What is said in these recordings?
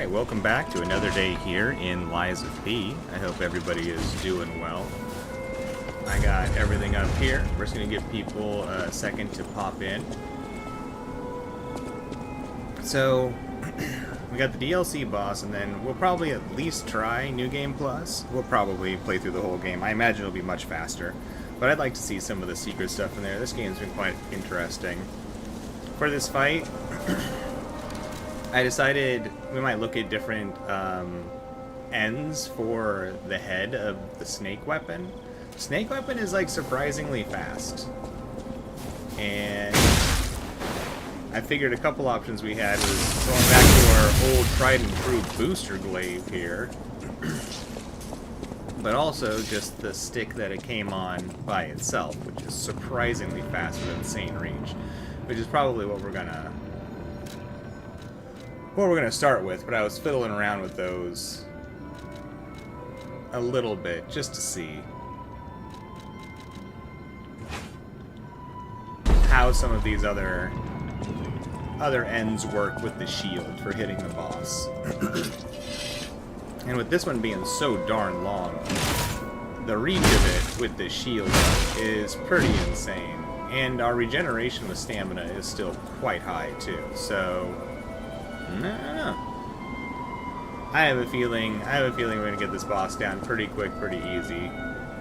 Alright, welcome back to another day here in Lies of P. I hope everybody is doing well. I got everything up here. We're just going to give people a second to pop in. So, we got the DLC boss, and then we'll probably at least try New Game Plus. We'll probably play through the whole game. I imagine it'll be much faster. But I'd like to see some of the secret stuff in there. This game's been quite interesting. For this fight, I decided we might look at different ends for the head of the snake weapon. Snake weapon is like surprisingly fast. And I figured a couple options we had was going back to our old tried and true booster glaive here. But also just the stick that it came on by itself, which is surprisingly fast with insane range. Which is probably what we're gonna start with, but I was fiddling around with those a little bit just to see how some of these other ends work with the shield for hitting the boss. And with this one being so darn long, the reach of it with the shield is pretty insane. And our regeneration with stamina is still quite high too, so no. I have a feeling we're gonna get this boss down pretty quick, pretty easy.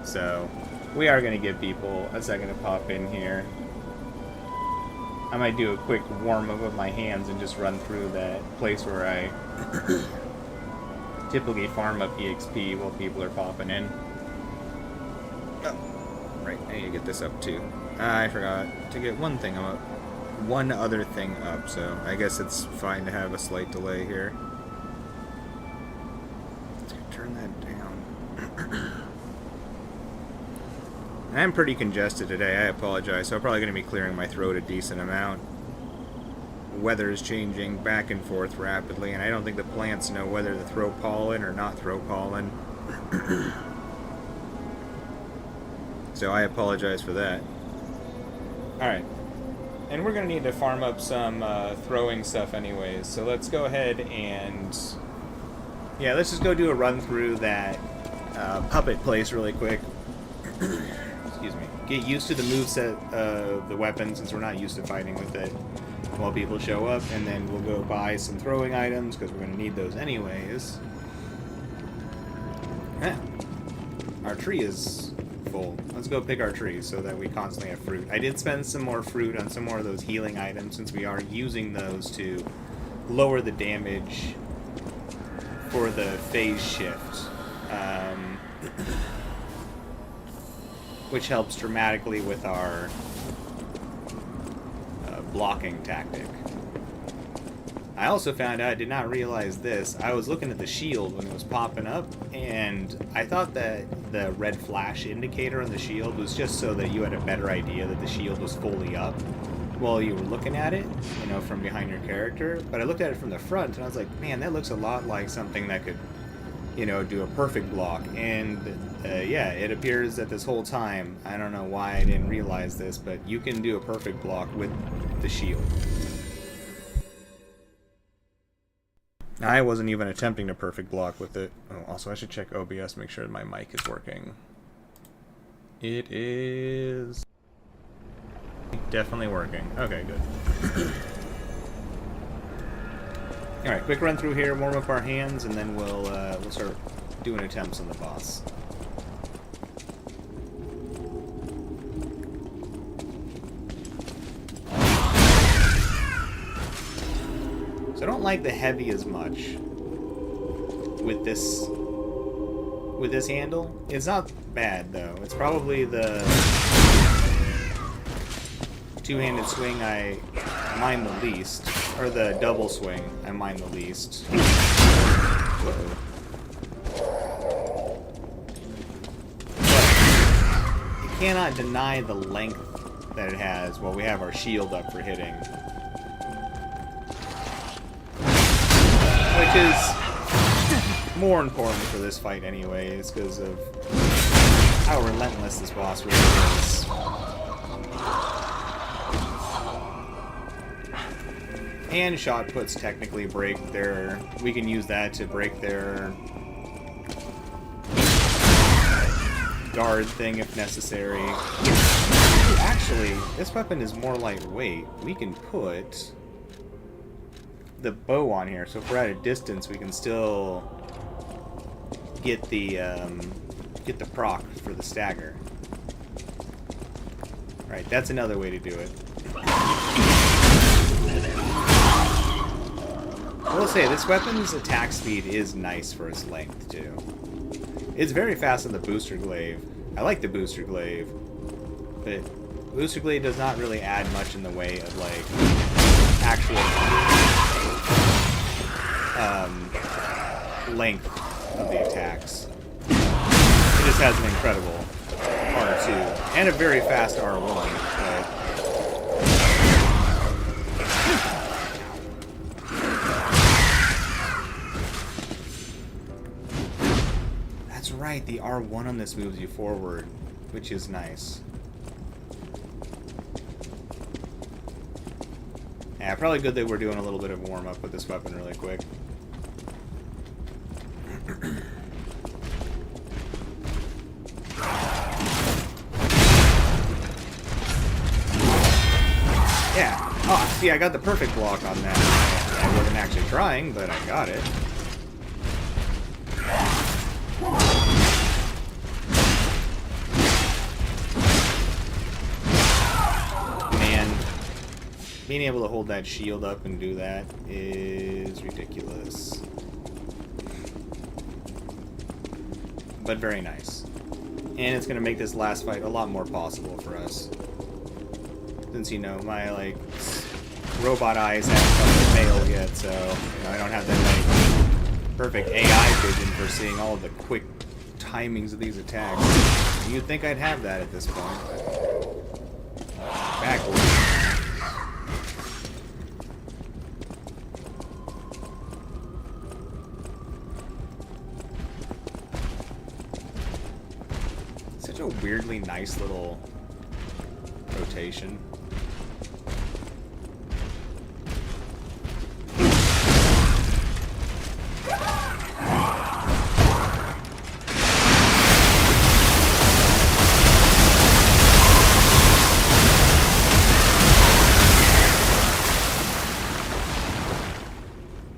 So we are gonna give people a second to pop in here. I might do a quick warm up of my hands and just run through that place where I typically farm up EXP while people are popping in. Oh, right, I need to get this up too. I forgot to get one other thing up, so I guess it's fine to have a slight delay here. Let's turn that down. I'm pretty congested today, I apologize, so I'm probably going to be clearing my throat a decent amount. Weather is changing back and forth rapidly, and I don't think the plants know whether to throw pollen or not throw pollen. So I apologize for that. Alright, and we're going to need to farm up some throwing stuff anyways, so let's go ahead and... yeah, let's just go do a run through that puppet place really quick. Excuse me. Get used to the moveset of the weapon since we're not used to fighting with it while people show up, and then we'll go buy some throwing items because we're going to need those anyways. Our tree is full. Let's go pick our trees so that we constantly have fruit. I did spend some more fruit on some more of those healing items since we are using those to lower the damage for the phase shift, which helps dramatically with our blocking tactic. I also found out, I did not realize this, I was looking at the shield when it was popping up, and I thought that the red flash indicator on the shield was just so that you had a better idea that the shield was fully up while you were looking at it, you know, from behind your character. But I looked at it from the front, and I was like, man, that looks a lot like something that could, you know, do a perfect block. And yeah, it appears that this whole time, I don't know why I didn't realize this, but you can do a perfect block with the shield. I wasn't even attempting to perfect block with it. Oh, also, I should check OBS, make sure my mic is working. It is definitely working. Okay, good. Alright, quick run through here, warm up our hands, and then we'll start doing attempts on the boss. So I don't like the heavy as much with this handle. It's not bad though. It's probably the two-handed swing I mind the least, or the double swing I mind the least. Whoa. But you cannot deny the length that it has while we have our shield up for hitting. Which is more important for this fight anyways, because of how relentless this boss really is. And shot puts technically break their... We can use that to break their guard thing if necessary. Ooh, actually, this weapon is more lightweight. We can put the bow on here, so if we're at a distance, we can still get the proc for the stagger. Right, that's another way to do it. I will say, this weapon's attack speed is nice for its length, too. It's very fast on the booster glaive. I like the booster glaive, but booster glaive does not really add much in the way of, like, actual length of the attacks. It just has an incredible R2 and a very fast R1, but that's right, the R1 on this moves you forward, which is nice. Yeah, probably good that we're doing a little bit of warm-up with this weapon really quick. Yeah. Oh, see, I got the perfect block on that. I wasn't actually trying, but I got it. Man, being able to hold that shield up and do that is ridiculous. But very nice. And it's going to make this last fight a lot more possible for us. Since, you know, my, like, robot eyes haven't failed yet, so, you know, I don't have that, like, perfect AI vision for seeing all of the quick timings of these attacks. You'd think I'd have that at this point, but backwards. Such a weirdly nice little rotation.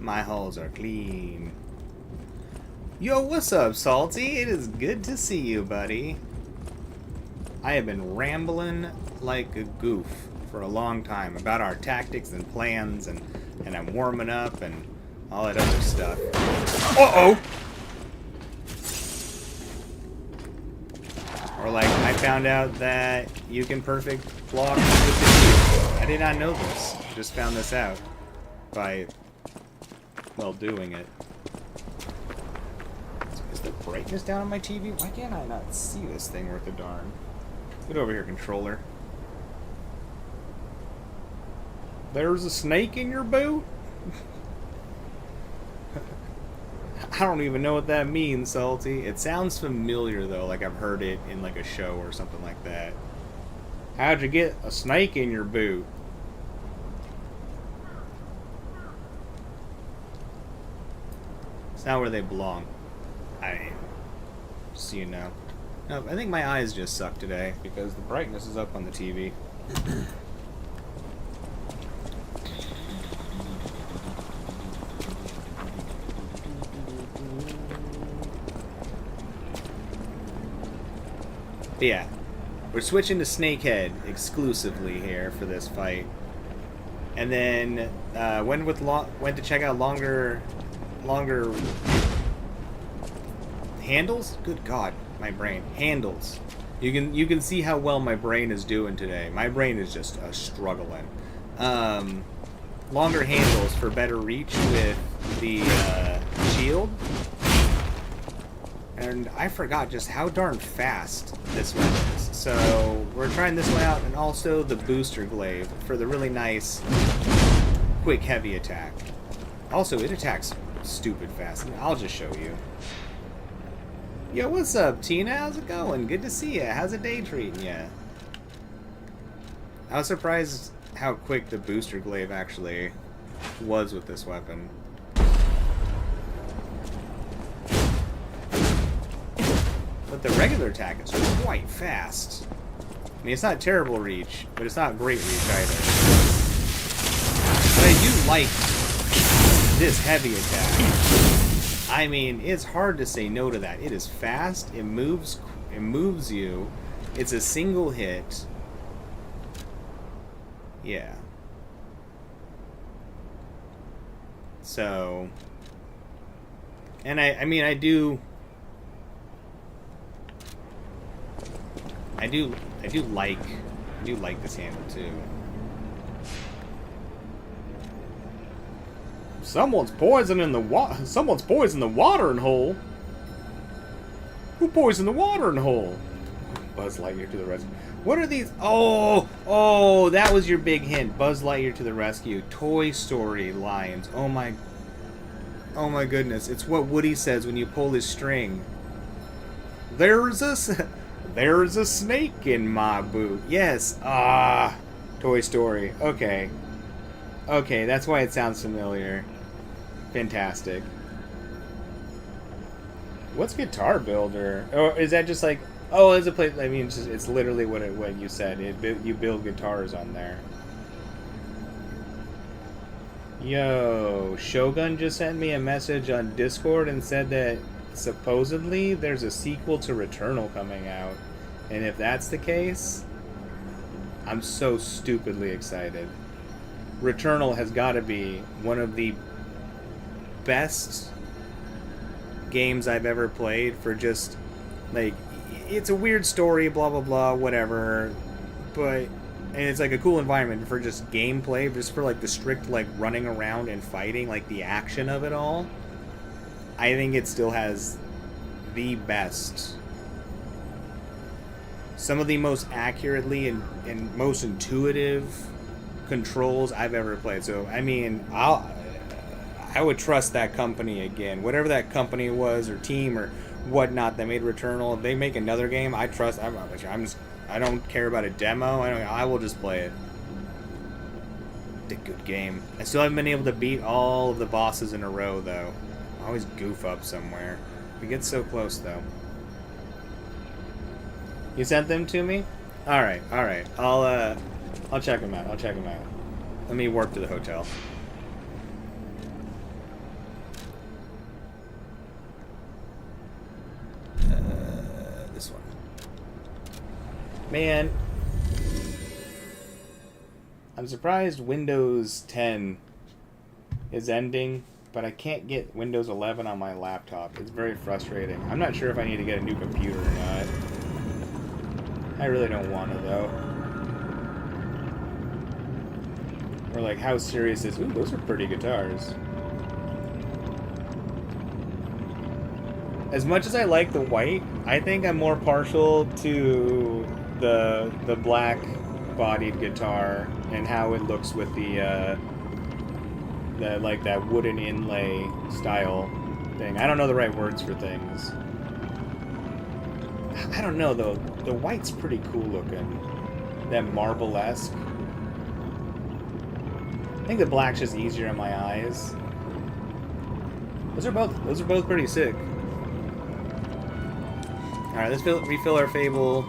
My halls are clean. Yo, what's up, Salty? It is good to see you, buddy. I have been rambling like a goof for a long time about our tactics and plans, and I'm warming up and all that other stuff. Uh-oh! Or like, I found out that you can perfect block with the shield. I did not know this. Just found this out by, well, doing it. Is the brightness down on my TV? Why can't I not see this thing worth a darn? Get over here, controller. There's a snake in your boot? I don't even know what that means, Salty. It sounds familiar, though, like I've heard it in, like, a show or something like that. How'd you get a snake in your boot? It's not where they belong. Just so you know. No, I think my eyes just suck today, because the brightness is up on the TV. But yeah, we're switching to Snakehead exclusively here for this fight. And then, went to check out longer handles? Good God. My brain. Handles. You can see how well my brain is doing today. My brain is just struggling. Longer handles for better reach with the shield. And I forgot just how darn fast this one is. So we're trying this one out, and also the booster glaive for the really nice, quick, heavy attack. Also, it attacks stupid fast. I'll just show you. Yo, what's up, Tina? How's it going? Good to see ya. How's the day treating ya? I was surprised how quick the booster glaive actually was with this weapon. But the regular attack is quite fast. I mean, it's not terrible reach, but it's not great reach either. But I do like this heavy attack. I mean, it's hard to say no to that. It is fast, it moves you. It's a single hit. Yeah. So, and I mean, I do like this handle too. Someone's poisoning the Someone's poisoned the watering hole. Who poisoned the watering hole? Buzz Lightyear to the rescue. What are these? Oh, that was your big hint. Buzz Lightyear to the rescue. Toy Story lines. Oh my goodness. It's what Woody says when you pull his string. There's a snake in my boot. Yes. Toy Story. Okay. Okay, that's why it sounds familiar. Fantastic. What's Guitar Builder? Or is that just like... Oh, it's a place... I mean, it's literally what you said. You build guitars on there. Yo, Shogun just sent me a message on Discord and said that supposedly there's a sequel to Returnal coming out. And if that's the case, I'm so stupidly excited. Returnal has got to be one of the best games I've ever played for just, like, it's a weird story, blah, blah, blah, whatever, but, and it's, like, a cool environment for just gameplay, just for, like, the strict, like, running around and fighting, like, the action of it all. I think it still has the best, some of the most accurately and most intuitive controls I've ever played. So, I mean, I would trust that company again. Whatever that company was, or team, or whatnot that made Returnal, if they make another game, I trust. I don't care about a demo. I will just play it. It's a good game. I still haven't been able to beat all of the bosses in a row, though. I always goof up somewhere. We get so close, though. You sent them to me? All right. I'll check them out. Let me warp to the hotel. This one. Man, I'm surprised Windows 10 is ending, but I can't get Windows 11 on my laptop. It's very frustrating. I'm not sure if I need to get a new computer or not. I really don't want to, though. Or, like, how serious is... Ooh, those are pretty guitars. As much as I like the white, I think I'm more partial to the black-bodied guitar and how it looks with the like, that wooden inlay style thing. I don't know the right words for things. I don't know, though. The white's pretty cool looking. That marble-esque. I think the black's just easier on my eyes. Those are both pretty sick. Alright, let's refill our Fable.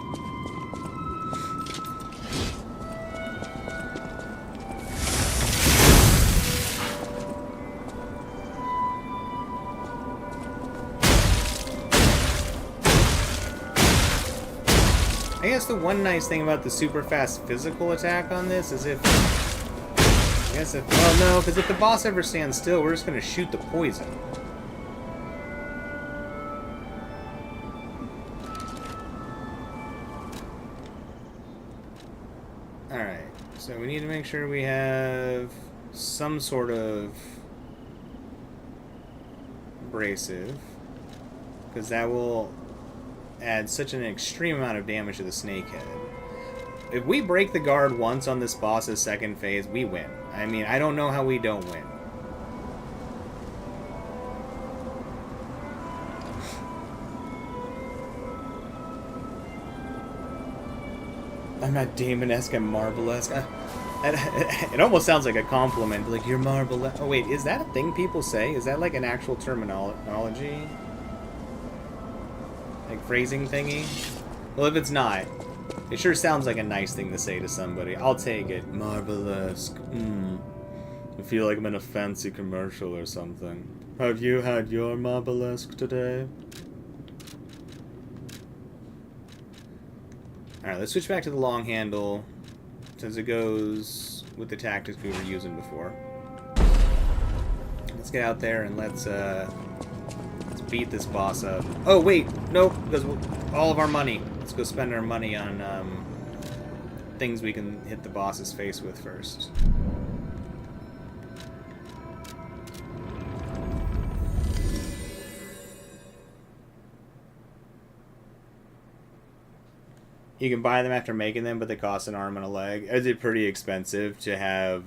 I guess the one nice thing about the super fast physical attack on this is well, no, because if the boss ever stands still, we're just going to shoot the poison. Alright, so we need to make sure we have some sort of abrasive, because that will add such an extreme amount of damage to the snakehead. If we break the guard once on this boss's second phase, we win. I mean, I don't know how we don't win. I'm not Damon-esque, I'm Marvel-esque. It almost sounds like a compliment, like your marble. Oh wait, is that a thing people say? Is that like an actual terminology, like phrasing thingy? Well, if it's not, it sure sounds like a nice thing to say to somebody. I'll take it. Marvelesque. I feel like I'm in a fancy commercial or something. Have you had your marvelesque today? Alright, let's switch back to the long handle, since it goes with the tactics we were using before. Let's get out there and let's beat this boss up. Oh, wait! Nope! Because all of our money. Let's go spend our money on things we can hit the boss's face with first. You can buy them after making them, but they cost an arm and a leg. Is it pretty expensive to have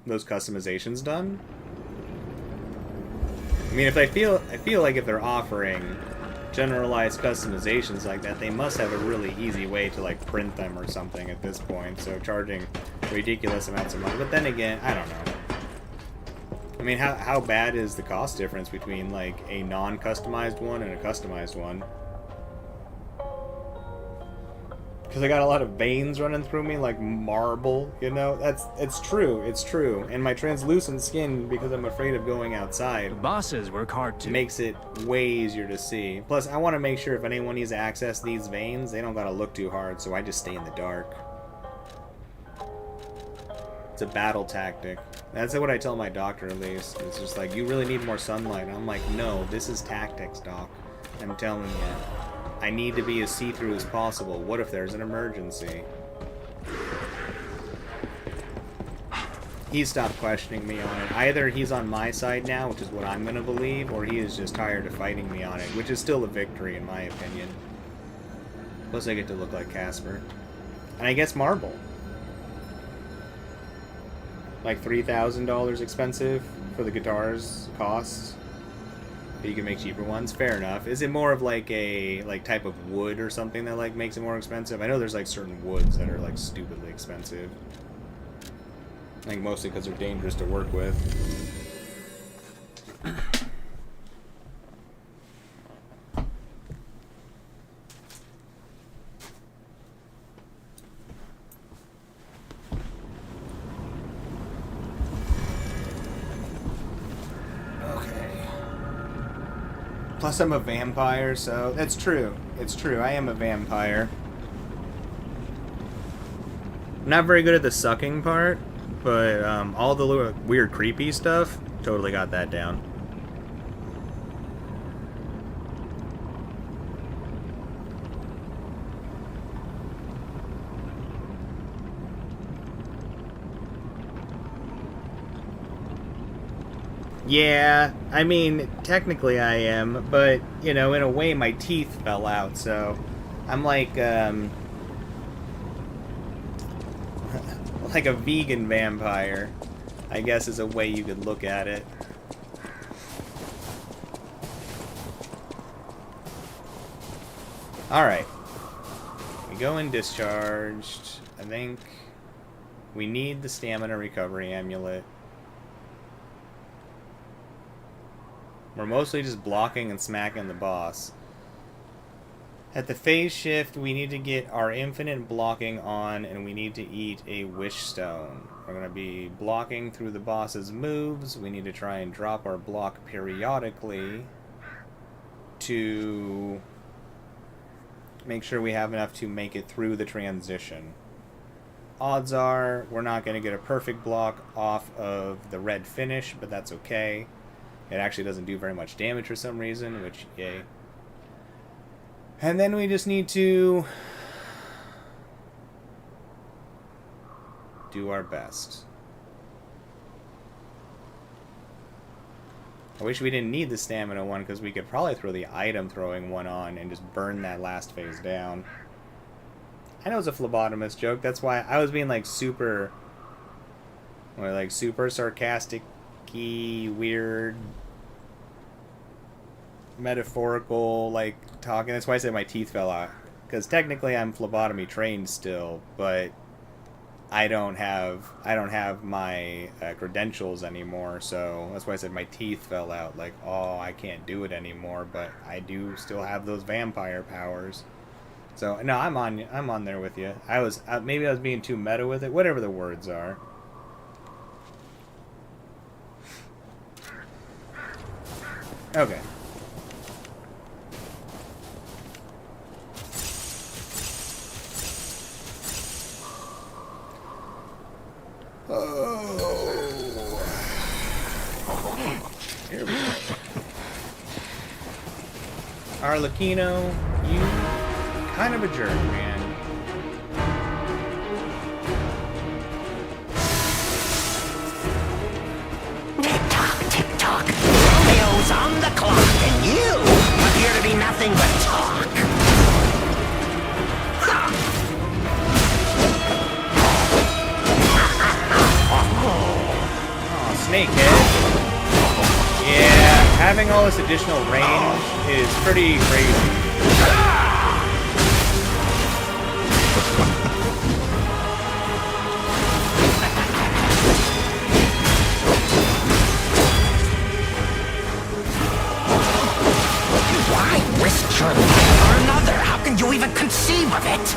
those customizations done? I mean, I feel like if they're offering generalized customizations like that, they must have a really easy way to like print them or something at this point. So charging ridiculous amounts of money. But then again, I don't know. I mean, how bad is the cost difference between like a non-customized one and a customized one? Because I got a lot of veins running through me, like marble, you know? It's true, it's true. And my translucent skin, because I'm afraid of going outside, the bosses work hard too. Makes it way easier to see. Plus, I want to make sure if anyone needs to access these veins, they don't gotta look too hard, so I just stay in the dark. It's a battle tactic. That's what I tell my doctor, at least. It's just like, you really need more sunlight. And I'm like, no, this is tactics, doc. I'm telling you. I need to be as see-through as possible. What if there's an emergency? He stopped questioning me on it. Either he's on my side now, which is what I'm going to believe, or he is just tired of fighting me on it, which is still a victory in my opinion. Plus I get to look like Casper. And I guess marble. Like $3,000 expensive for the guitar's costs. But you can make cheaper ones. Fair enough. Is it more of like a type of wood or something that like makes it more expensive? I know there's like certain woods that are like stupidly expensive. I think mostly because they're dangerous to work with. Plus I'm a vampire, so that's true. It's true, I am a vampire. I'm not very good at the sucking part, but all the weird creepy stuff, totally got that down. Yeah, I mean, technically I am, but, you know, in a way my teeth fell out, so I'm like a vegan vampire, I guess is a way you could look at it. Alright. We go in discharged. I think we need the stamina recovery amulet. We're mostly just blocking and smacking the boss. At the phase shift, we need to get our infinite blocking on, and we need to eat a wish stone. We're going to be blocking through the boss's moves. We need to try and drop our block periodically to make sure we have enough to make it through the transition. Odds are we're not going to get a perfect block off of the red finish, but that's okay. It actually doesn't do very much damage for some reason, which, yay. And then we just need to do our best. I wish we didn't need the stamina one, because we could probably throw the item throwing one on and just burn that last phase down. I know it's a phlebotomist joke, that's why I was being like super sarcastic, weird, metaphorical, like, talking. That's why I said my teeth fell out. Because technically I'm phlebotomy trained still, but I don't have my credentials anymore, so that's why I said my teeth fell out. Like, oh, I can't do it anymore, but I do still have those vampire powers. So no, I'm on there with you. Maybe I was being too meta with it. Whatever the words are. Okay. Oh. Here we go. Arlecchino, you kind of a jerk, man. Tick tock. Romeo's on the clock, and you appear to be nothing but talk. Oh, Snakehead. Yeah, having all this additional range is pretty crazy. Why risk your life for another? How can you even conceive of it?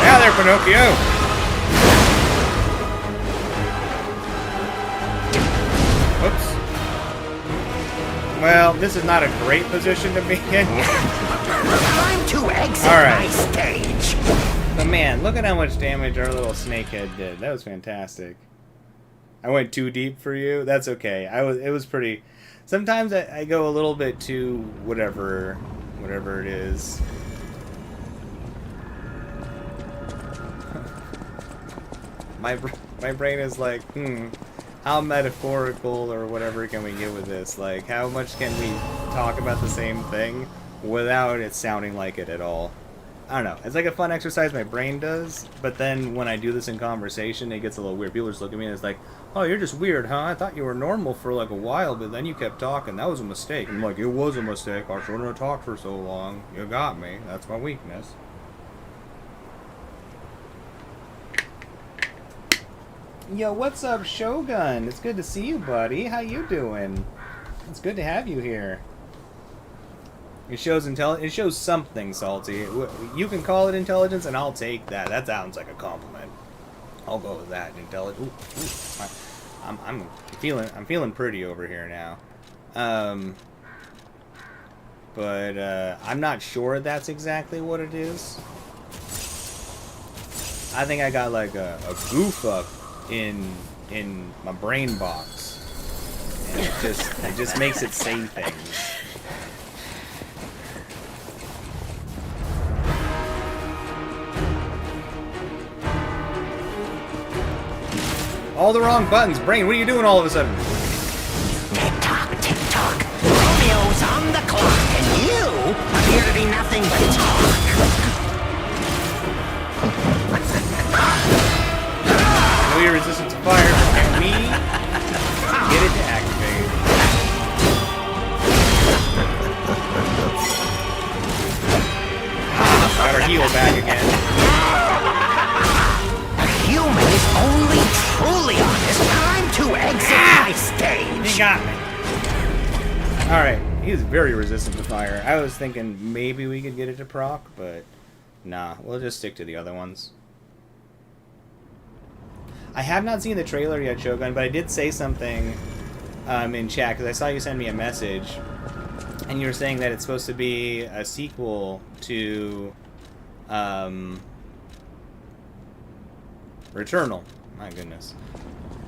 Now there, Pinocchio! Oops. Well, this is not a great position to be in. Time to exit Alright. my stage. But man, look at how much damage our little snakehead did. That was fantastic. I went too deep for you. That's okay. It was pretty. Sometimes I go a little bit too whatever it is. My brain is like, how metaphorical or whatever can we get with this? Like, how much can we talk about the same thing without it sounding like it at all? I don't know. It's like a fun exercise my brain does, but then when I do this in conversation, it gets a little weird. People just look at me and it's like, oh, you're just weird, huh? I thought you were normal for like a while, but then you kept talking. That was a mistake. I'm like, it was a mistake. I shouldn't have talked for so long. You got me. That's my weakness. Yo, what's up, Shogun? It's good to see you, buddy. How you doing? It's good to have you here. It shows it shows something, Salty. You can call it intelligence, and I'll take that. That sounds like a compliment. I'll go with that. Intelligence. I'm feeling pretty over here now. But I'm not sure that's exactly what it is. I think I got like a goof up in my brain box, and it just makes it say things. All the wrong buttons, brain. What are you doing all of a sudden? Tick tock, tick tock. Romeo's on the clock, and you appear to be nothing but talk. Know your resistance to fire. Can we get it to activate? Got our heal back again. A human is only truly honest. Time to exit my stage. He got me. Alright, he's very resistant to fire. I was thinking maybe we could get it to proc, but nah, we'll just stick to the other ones. I have not seen the trailer yet, Shogun, but I did say something in chat, because I saw you send me a message, and you were saying that it's supposed to be a sequel to Returnal. My goodness.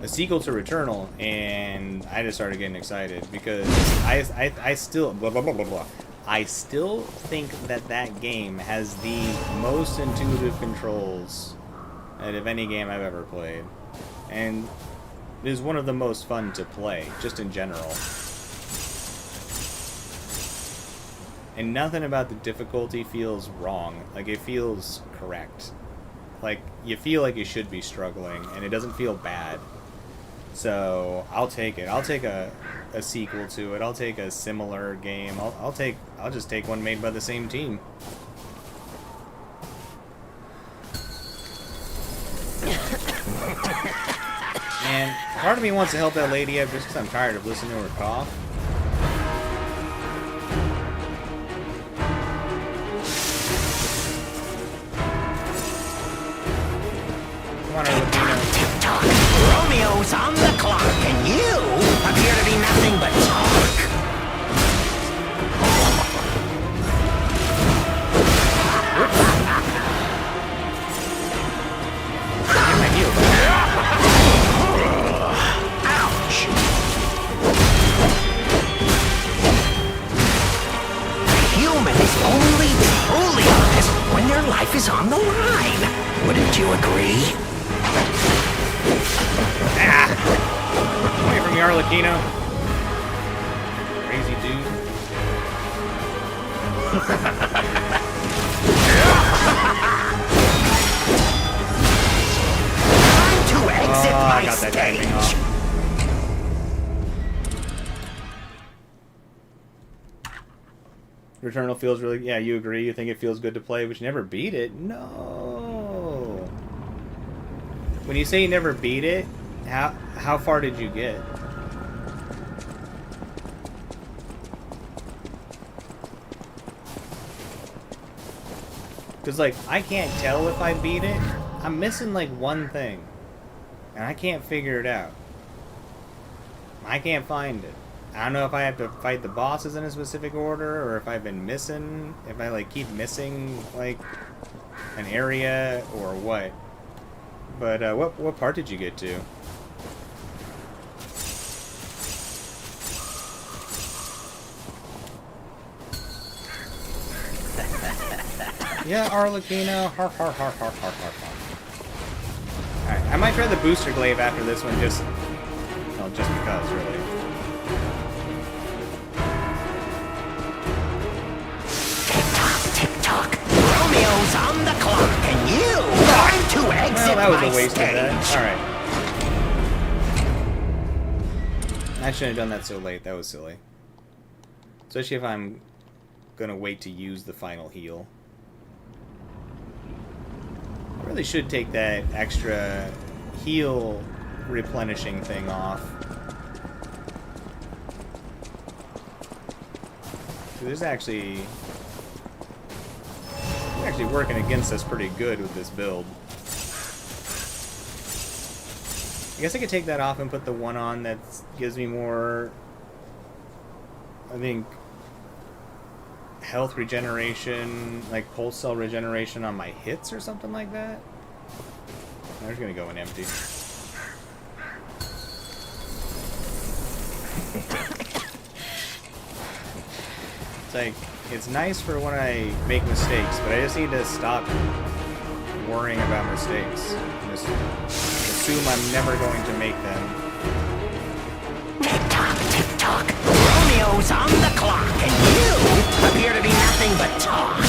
A sequel to Returnal, and I just started getting excited, because I still... Blah, blah, blah, blah, blah. I still think that game has the most intuitive controls out of any game I've ever played. And it is one of the most fun to play, just in general. And nothing about the difficulty feels wrong. Like, it feels correct. Like, you feel like you should be struggling, and it doesn't feel bad. So I'll take it. I'll take a sequel to it. I'll take a similar game. I'll just take one made by the same team. And part of me wants to help that lady out just because I'm tired of listening to her cough. Come on, Arlecchino. Tick-tock. Romeo's on the clock, and you appear to be nothing but talk. Get my heel back. Ouch! A human is only truly honest when their life is on the line. Wouldn't you agree? Away from me, Arlecchino. Crazy dude. Time to exit I my got that guy thing stage. off. Returnal feels really... Yeah, you agree. You think it feels good to play, but you never beat it? No. When you say you never beat it, how far did you get? Because, like, I can't tell if I beat it. I'm missing, like, one thing. And I can't figure it out. I can't find it. I don't know if I have to fight the bosses in a specific order, or if I've been missing, if I, like, keep missing, like, an area, or what. But, what part did you get to? Yeah, Arlecchino. Har, har, har, har, har, har, har. Alright, I might try the booster glaive after this one, just because, really. Tick-tock. Romeo's on the clock, and you time to exit Well, that was my a waste stage. of that. Alright. I shouldn't have done that so late. That was silly. Especially if I'm gonna wait to use the final heal. I really should take that extra heal replenishing thing off. So there's actually working against us pretty good with this build. I guess I could take that off and put the one on that gives me more, I think, health regeneration, like pulse cell regeneration on my hits or something like that. I'm just gonna go in empty. It's like, it's nice for when I make mistakes, but I just need to stop worrying about mistakes. Just assume I'm never going to make them. Tick-tock, tick-tock. Romeo's on the clock, and you appear to be nothing but talk.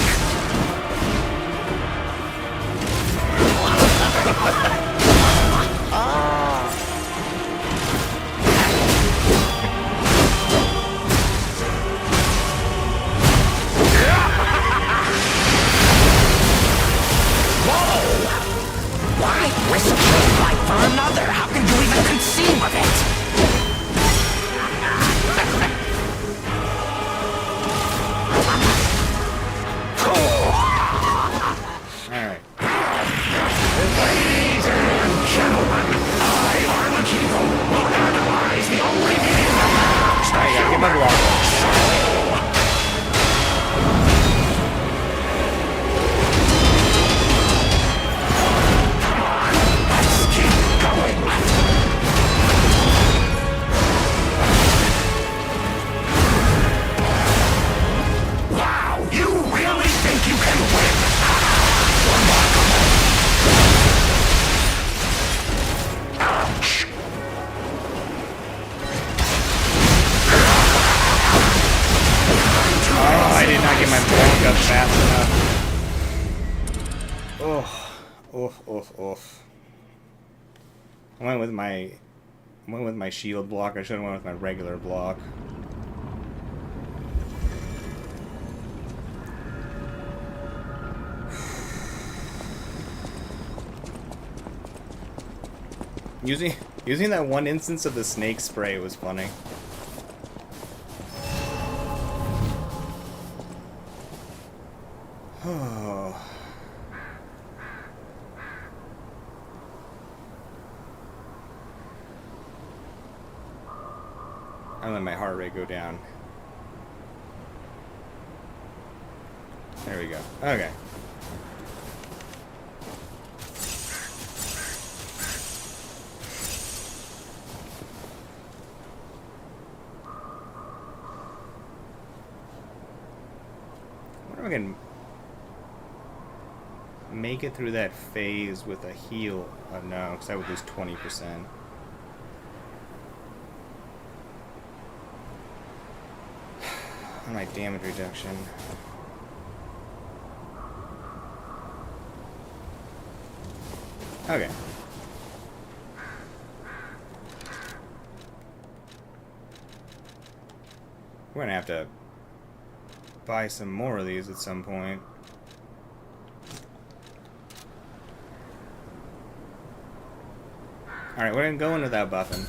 Whoa! Why risk your life for another? How can you even conceive of it? Alright. Ladies and gentlemen, I, Arlecchino, will analyze the only game in the box I gotta get my block. Let's keep going. Wow, you really think you can win? Ouch! Oh, I did not get my block up fast enough. Oof, oof, oof, oof. I went with my I went with my shield block. I should have went with my regular block. Using that one instance of the snake spray was funny. Oh. I let my heart rate go down. There we go. Okay. I wonder if I can make it through that phase with a heal. Oh no, because I would lose 20%. On my damage reduction. Okay. We're gonna have to buy some more of these at some point. Alright, we're gonna go in without buffing.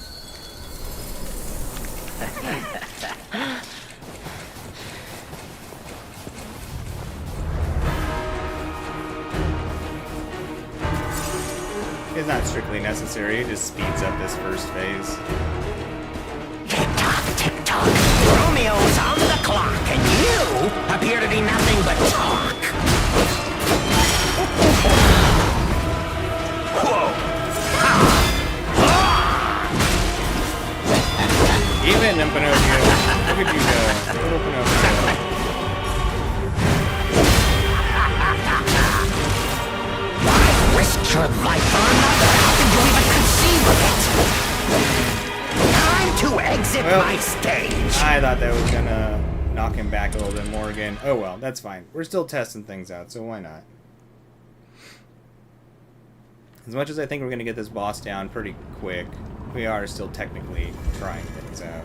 It's not strictly necessary, it just speeds up this first phase. Tick-tock, tick-tock. Romeo's on the clock, and you appear to be nothing but talk. Whoa. Even in Pinocchio. Look at you go. Little Pinocchio. Risked your life on another. How could you even conceive of it? Time to exit my stage. I thought that was gonna knock him back a little bit more again. Oh well, that's fine. We're still testing things out, so why not? As much as I think we're gonna get this boss down pretty quick, we are still technically trying things out.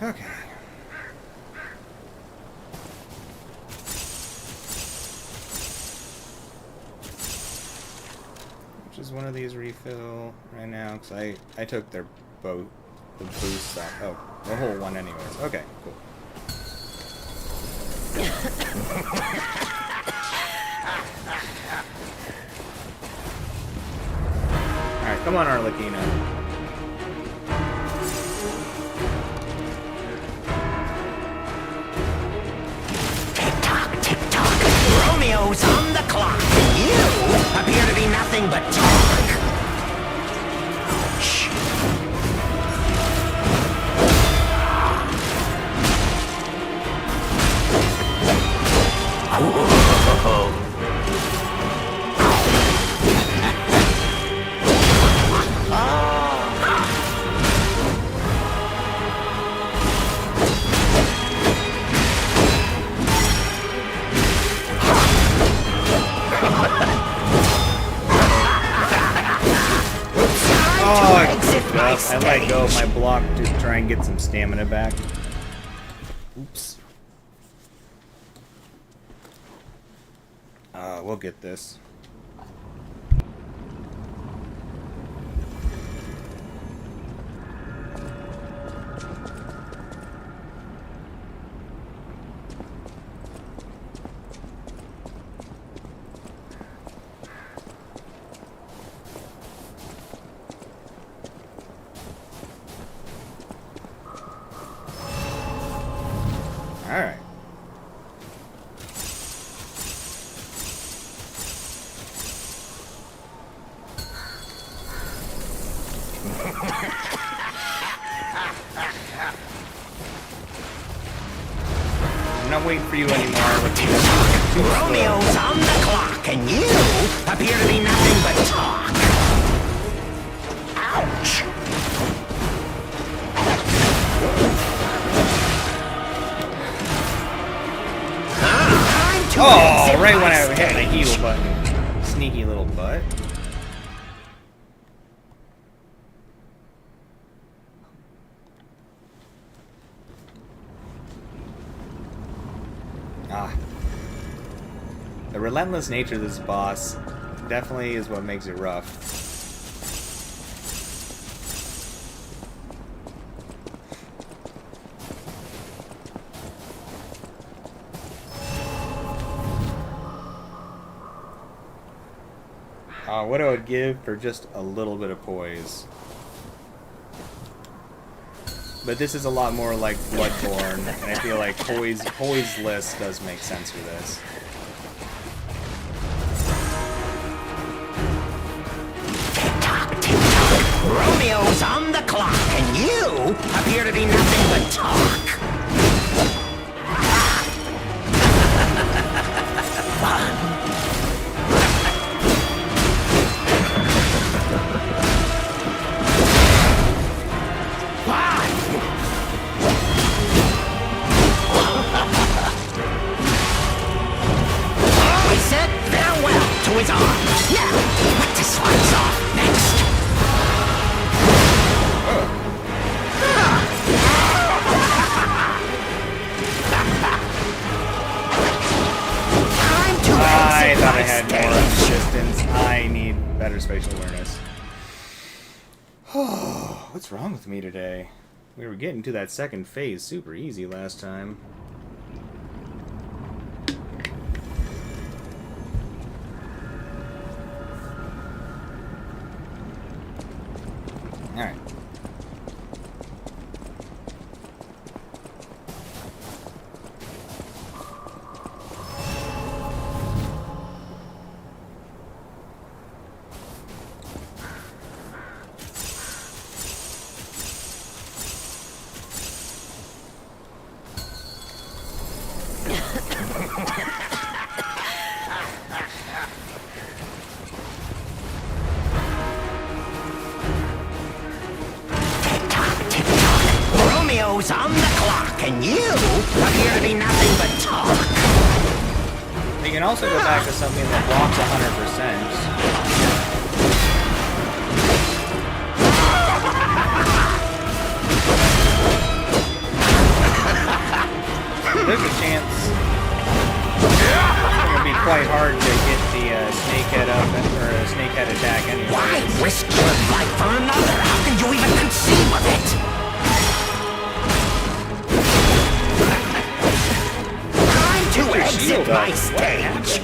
Okay. Which is one of these refill right now? Because I took their the boost off. Oh, the whole one anyways. Okay, cool. Alright, come on, Arlecchino. Romeo's on the clock, and you appear to be nothing but talk. Ouch. I let go of my block to try and get some stamina back. Oops. We'll get this. Alright. I'm not waiting for you anymore. Romeo's on the clock, and you appear to be nothing but talk. Ouch! Oh, right when I hit the heal button. Sneaky little butt. Ah. The relentless nature of this boss definitely is what makes it rough. What I would give for just a little bit of poise. But this is a lot more like Bloodborne, and I feel like poiseless does make sense for this. Romeo's on the clock, and you appear to be nothing but talk. I said farewell to his arms. Now, what to slice off next? I thought I had more resistance. I need better spatial awareness. What's wrong with me today? We were getting to that second phase super easy last time. Alright. Romeo's on the clock, and you appear to be nothing but talk. We can also go back to something that blocks 100%. There's a chance it's gonna be quite hard to get the snakehead up or a snakehead attack anyway. Why risk your life for another? How can you even conceive of it? Time to exit my stage.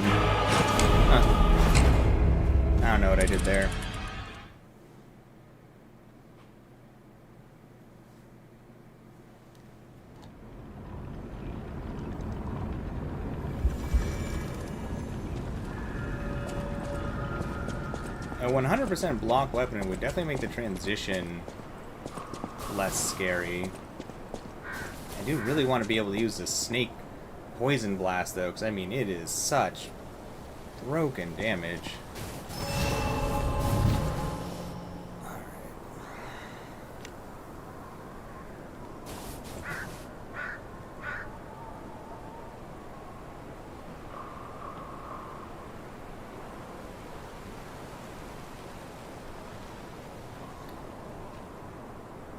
I don't know what I did there. A 100% block weapon would definitely make the transition less scary. I do really want to be able to use the snake poison blast though, because I mean it is such broken damage.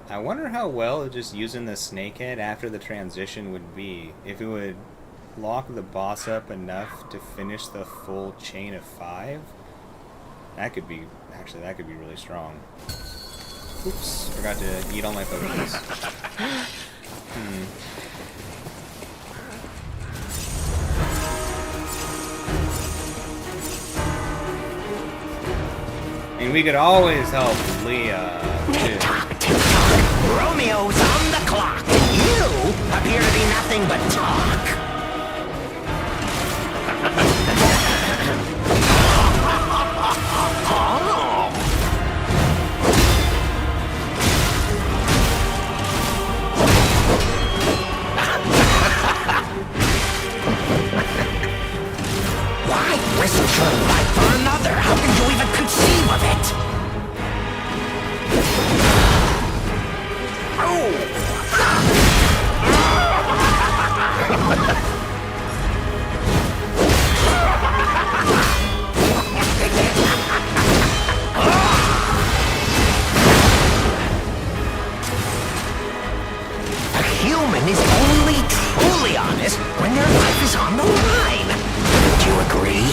I wonder how well just using the snakehead after the transition would be. If it would lock the boss up enough to finish the full chain of 5. That could be, actually, that could be really strong. Oops, forgot to eat all my potions. I mean, we could always help Leah, too. Romeo's on the clock, and you appear to be nothing but talk. Why risk your life for another? How can you even conceive of it? human is only truly honest when their life is on the line. Don't you agree?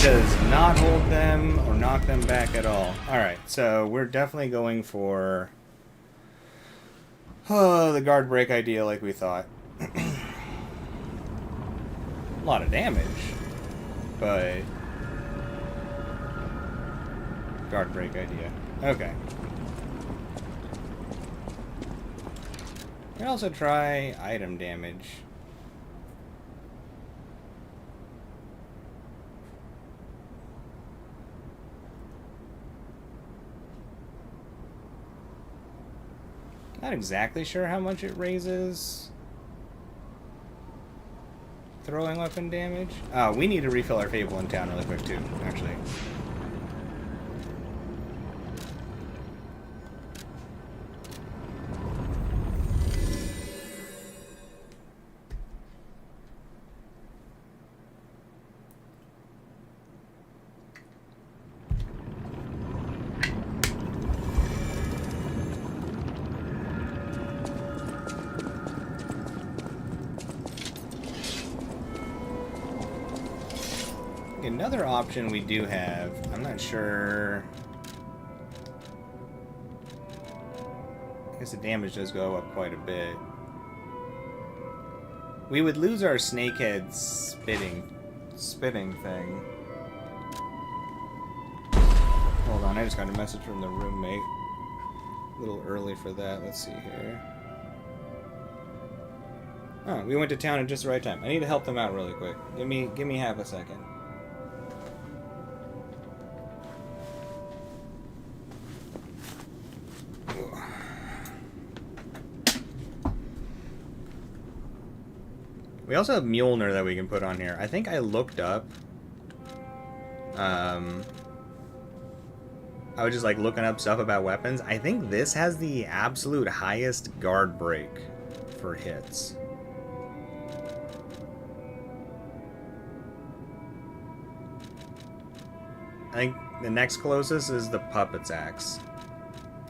Does not hold them or knock them back at all. Alright, so we're definitely going for the guard break idea like we thought. A lot of damage, but guard break idea. Okay. We can also try item damage. Not exactly sure how much it raises throwing weapon damage. Oh, we need to refill our Fable in town really quick too, actually. Another option we do have, I'm not sure. I guess the damage does go up quite a bit. We would lose our snakehead spitting thing. Hold on, I just got a message from the roommate. A little early for that. Let's see here. Oh, we went to town at just the right time. I need to help them out really quick. Give me half a second. We also have Mjolnir that we can put on here. I think I looked up. I was just like looking up stuff about weapons. I think this has the absolute highest guard break for hits. I think the next closest is the Puppet's Axe.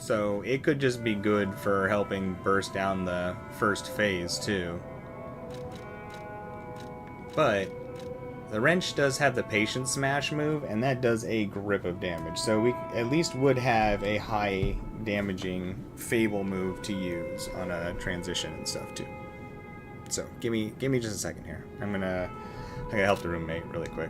So it could just be good for helping burst down the first phase too. But the wrench does have the patient smash move, and that does a grip of damage. So we at least would have a high damaging Fable move to use on a transition and stuff too. So give me just a second here. I gotta help the roommate really quick.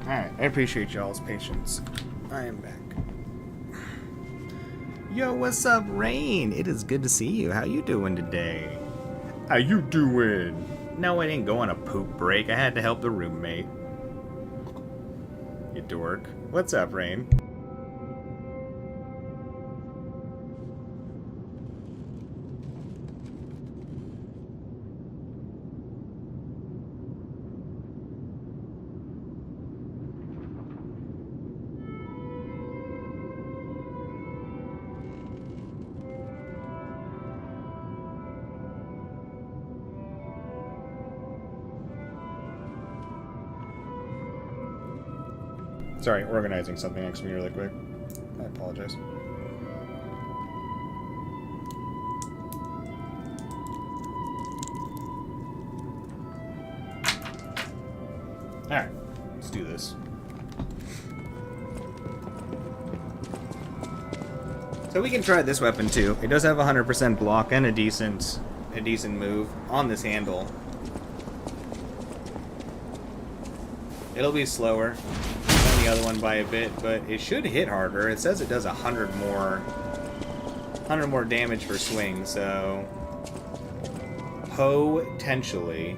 Alright, I appreciate y'all's patience. I am back. Yo, what's up, Rain? It is good to see you. How you doing today? How you doing? No, I didn't go on a poop break. I had to help the roommate. You dork. What's up, Rain? Sorry, organizing something next to me really quick. I apologize. Alright, let's do this. So we can try this weapon too. It does have 100% block and a decent move on this handle. It'll be slower than the other one by a bit, but it should hit harder. It says it does 100 more damage per swing, so potentially.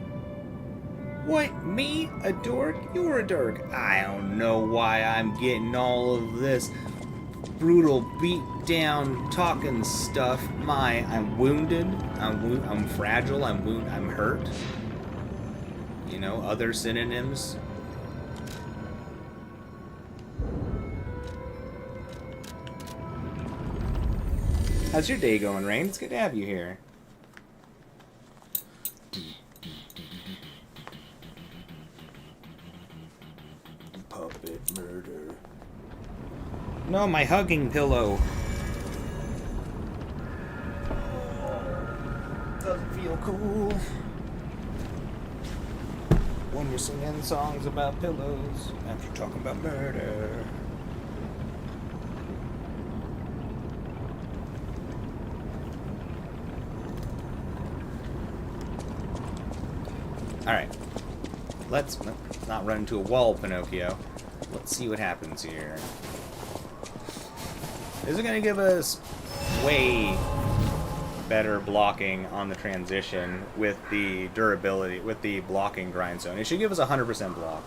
What, me? A dork? You're a dork. I don't know why I'm getting all of this brutal beat down talking stuff. I'm wounded. I'm fragile. I'm hurt. You know, other synonyms. How's your day going, Rain? It's good to have you here. Puppet murder. No, my hugging pillow. Doesn't feel cool when you're singing songs about pillows after talking about murder. Alright. Let's not run into a wall, Pinocchio. Let's see what happens here. This is going to give us way better blocking on the transition with the durability, with the blocking grindstone. It should give us 100% block.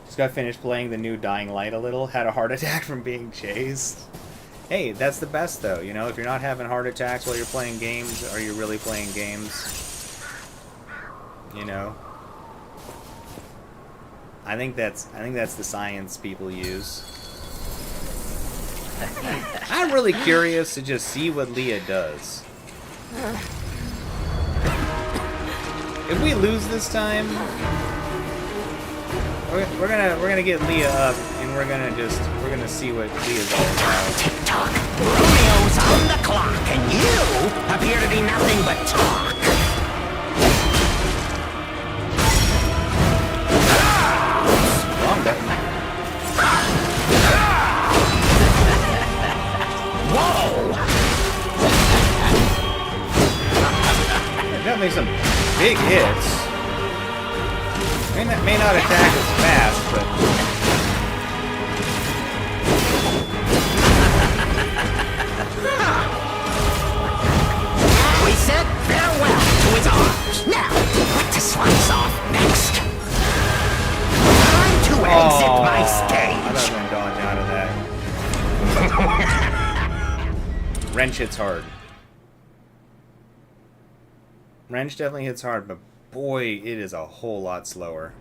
Just got finished playing the new Dying Light a little. Had a heart attack from being chased. Hey, that's the best though. You know, if you're not having heart attacks while you're playing games, are you really playing games? You know, I think that's the science people use. I'm really curious to just see what Leah does. If we lose this time, we're gonna get Leah up and we're gonna see what Leah's all about. Tick-tock, Romeo's on the clock, and you appear to be nothing but talk. Definitely some big hits. May not attack as fast, but we said farewell to his arms. Now, what to slice off next? Time to exit my stage. I thought I was gonna dodge out of that. Wrench hits hard. Wrench definitely hits hard, but boy, it is a whole lot slower.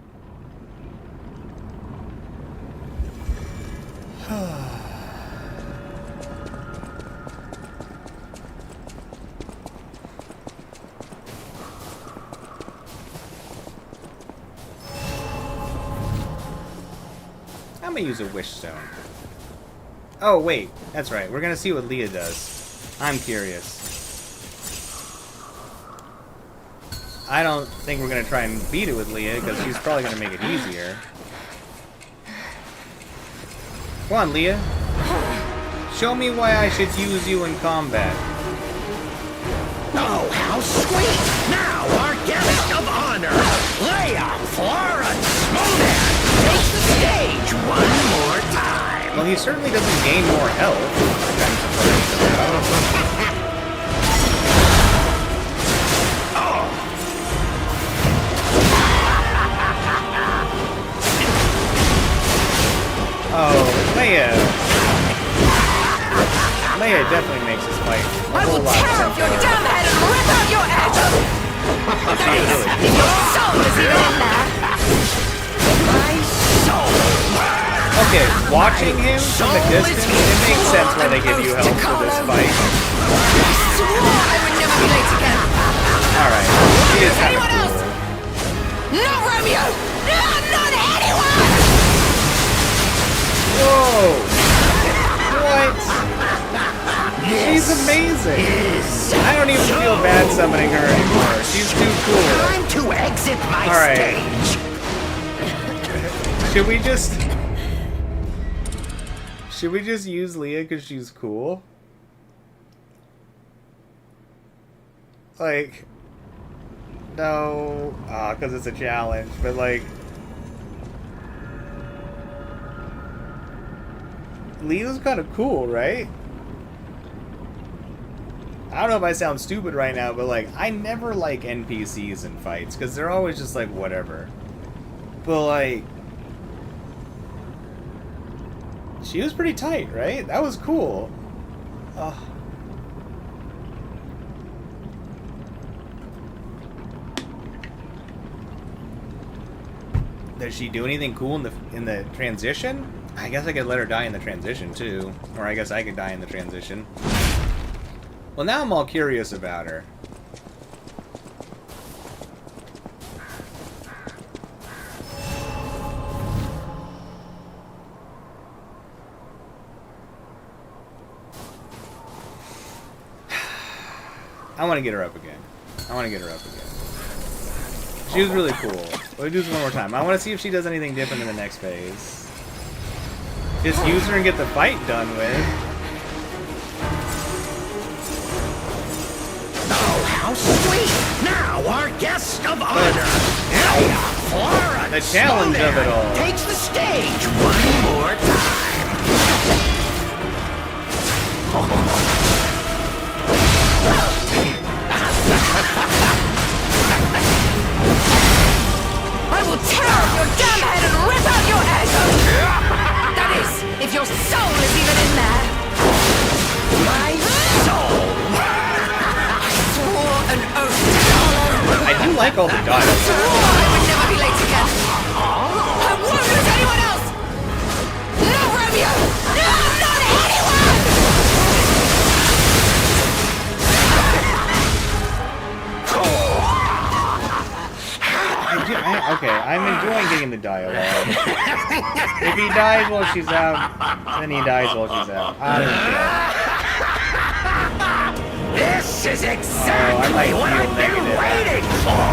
I'm gonna use a wish stone. Oh wait, that's right. We're gonna see what Leah does. I'm curious. I don't think we're gonna try and beat it with Leah because she's probably gonna make it easier. Come on, Leah. Show me why I should use you in combat. Oh, how sweet! Now, our guest of honor, Leah Florence Smoothie! Well, he certainly doesn't gain more health. which I'm surprised about. Oh, Leia definitely makes this fight a whole lot tear off your simpler. damn head and rip out your edge! That is, if your soul is even in there! My soul! Okay, watching him from a distance, it makes sense why they give you health for this fight. I swore I would never be late again! Alright, he is kind of Anyone else? cool. Not Romeo! No, not anyone! Whoa! What? She's amazing! I don't even feel bad summoning her anymore. She's too cool. Time to exit my Alright. stage. Should we just... Should we just use Leia because she's cool? Like... No... Ah, because it's a challenge, but like... Leia's kind of cool, right? I don't know if I sound stupid right now, but like, I never like NPCs in fights, because they're always just like, whatever. But like... She was pretty tight, right? That was cool. Does she do anything cool in the transition? I guess I could let her die in the transition too, or I guess I could die in the transition. Well, now I'm all curious about her. I want to get her up again. She was really cool. Let me do this one more time. I want to see if she does anything different in the next phase. Just use her and get the fight done with. Oh, how sweet! Now our guest of honor, Leia Florence The challenge of it all. takes the stage one more time. I will tear off your damn head and rip out your head! That is, if your soul is even in there! My soul! I swore an oath to Carlo! I do like all the dialogue. Swore I would never be late again! I won't lose anyone else! No Romeo! No, not anyone! Okay, I'm enjoying getting the dialogue. If he dies while she's out, then he dies while she's out. I don't care. This is exactly I might what feel I've been negative. waiting for!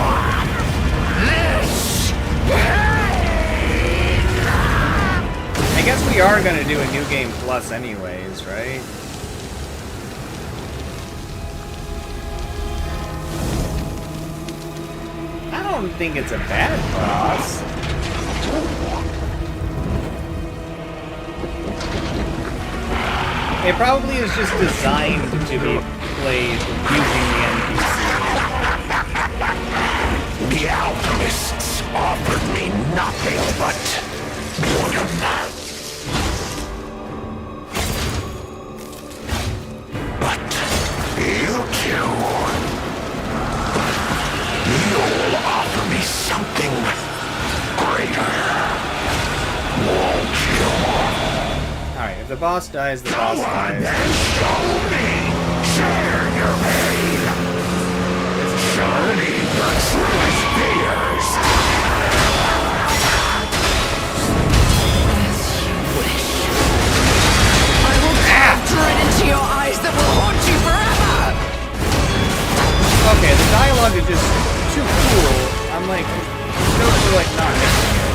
This! I guess we are gonna do a New Game Plus anyways, right? I don't think it's a bad boss. It probably is just designed to be played using the NPC. The alchemists offered me nothing but boredom. But you two, you'll offer me something greater, won't you? Alright, if the boss dies, the boss dies. Then show me, share your pain. Show me your truest fears. I will capture it into your eyes that will haunt you forever! Okay, the dialogue is just too cool. I'm like, totally like not missing it.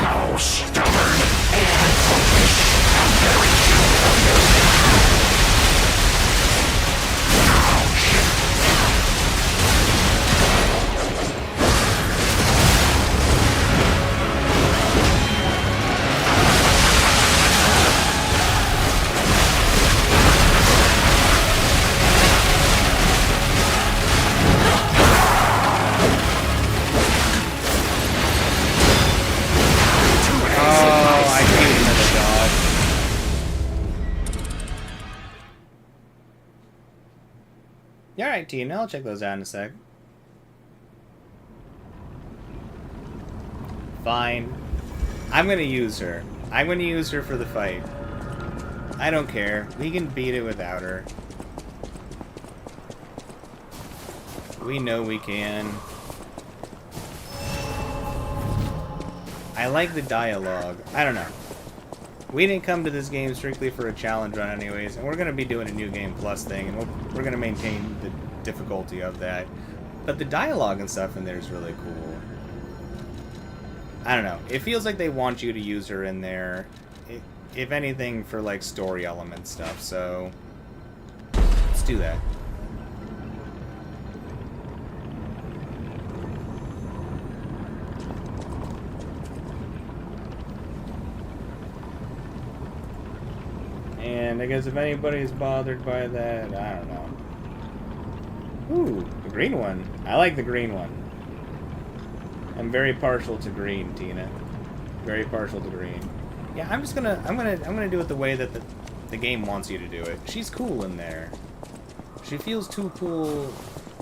How stubborn and foolish and very Alright, Tina, I'll check those out in a sec. Fine. I'm gonna use her. I'm gonna use her for the fight. I don't care. We can beat it without her. We know we can. I like the dialogue. I don't know. We didn't come to this game strictly for a challenge run anyways, and we're going to be doing a New Game Plus thing, and we're going to maintain the difficulty of that. But the dialogue and stuff in there is really cool. I don't know. It feels like they want you to use her in there, if anything, for like story element stuff, so let's do that. And I guess if anybody's bothered by that, I don't know. Ooh, the green one. I like the green one. I'm very partial to green, Tina. Very partial to green. Yeah, I'm gonna do it the way that the game wants you to do it. She's cool in there. She feels too cool.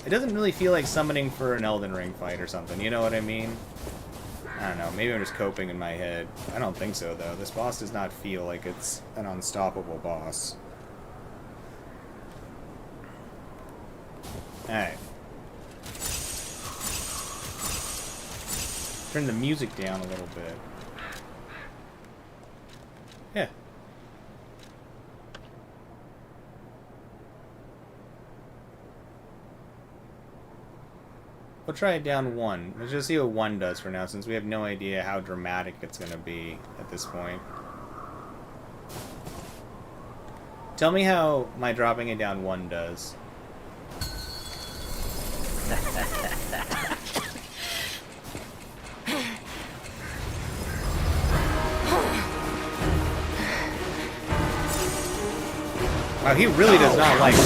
It doesn't really feel like summoning for an Elden Ring fight or something. You know what I mean? I don't know, maybe I'm just coping in my head. I don't think so, though. This boss does not feel like it's an unstoppable boss. Alright. Turn the music down a little bit. Yeah. We'll try it down 1. Let's just see what 1 does for now, since we have no idea how dramatic it's going to be at this point. Tell me how my dropping it down 1 does. Wow, he really does not like her.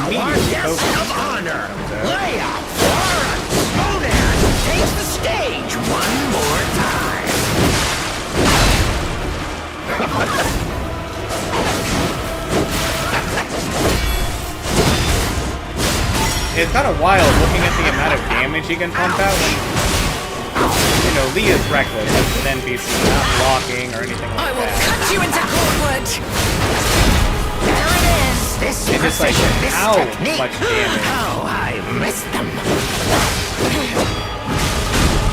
He just immediately focuses on her. Leia! Ronan takes the stage one more time. It's kind of wild looking at the amount of damage he can pump out when, you know, Leah's reckless as an NPC, not blocking or anything like I will that. cut you into cordwood! There it is. This It's just like, precision, this how technique. much damage Oh, I missed them.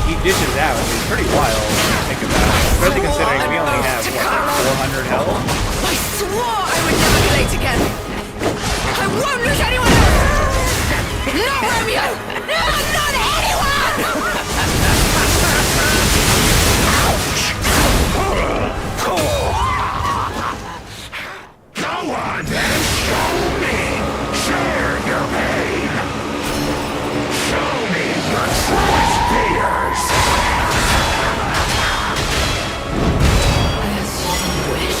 he dishes out. It's pretty wild when you think about it. Especially considering we only have, what, 400 health? I swore I would never be late again! I won't lose anyone else! Not Romeo! No, not anyone! Go on, then. Show me. Share your pain. Show me your truest fears. As you wish.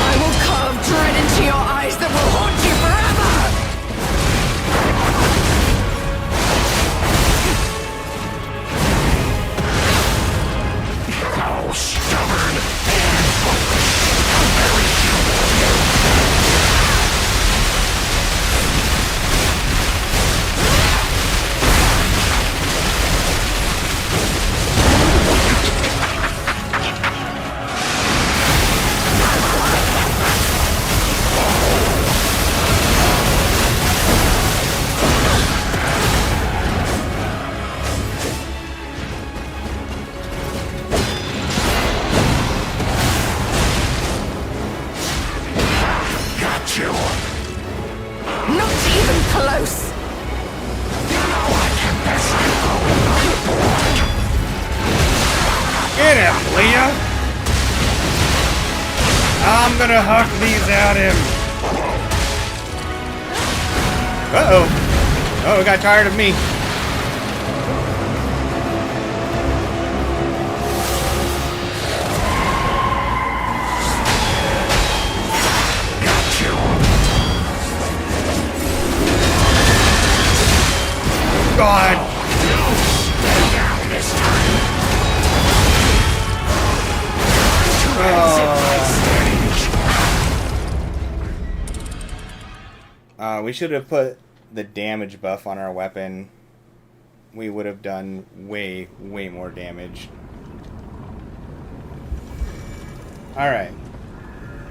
I will carve dread into your eyes that will haunt you forever! How stubborn. Got you. Not even close! You know I can best go. I'm bored. Get him, Leah! I'm gonna huck these at him! Uh-oh. Oh, he got tired of me. Got you. God! Stay down this time. Oh. We should have put the damage buff on our weapon. We would have done way, way more damage. Alright.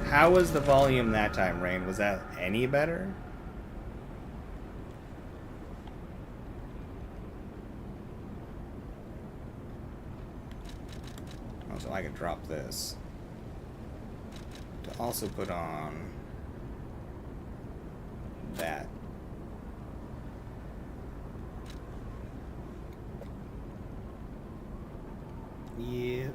How was the volume that time, Rain? Was that any better? Oh, so I can drop this. To also put on that. Yeah.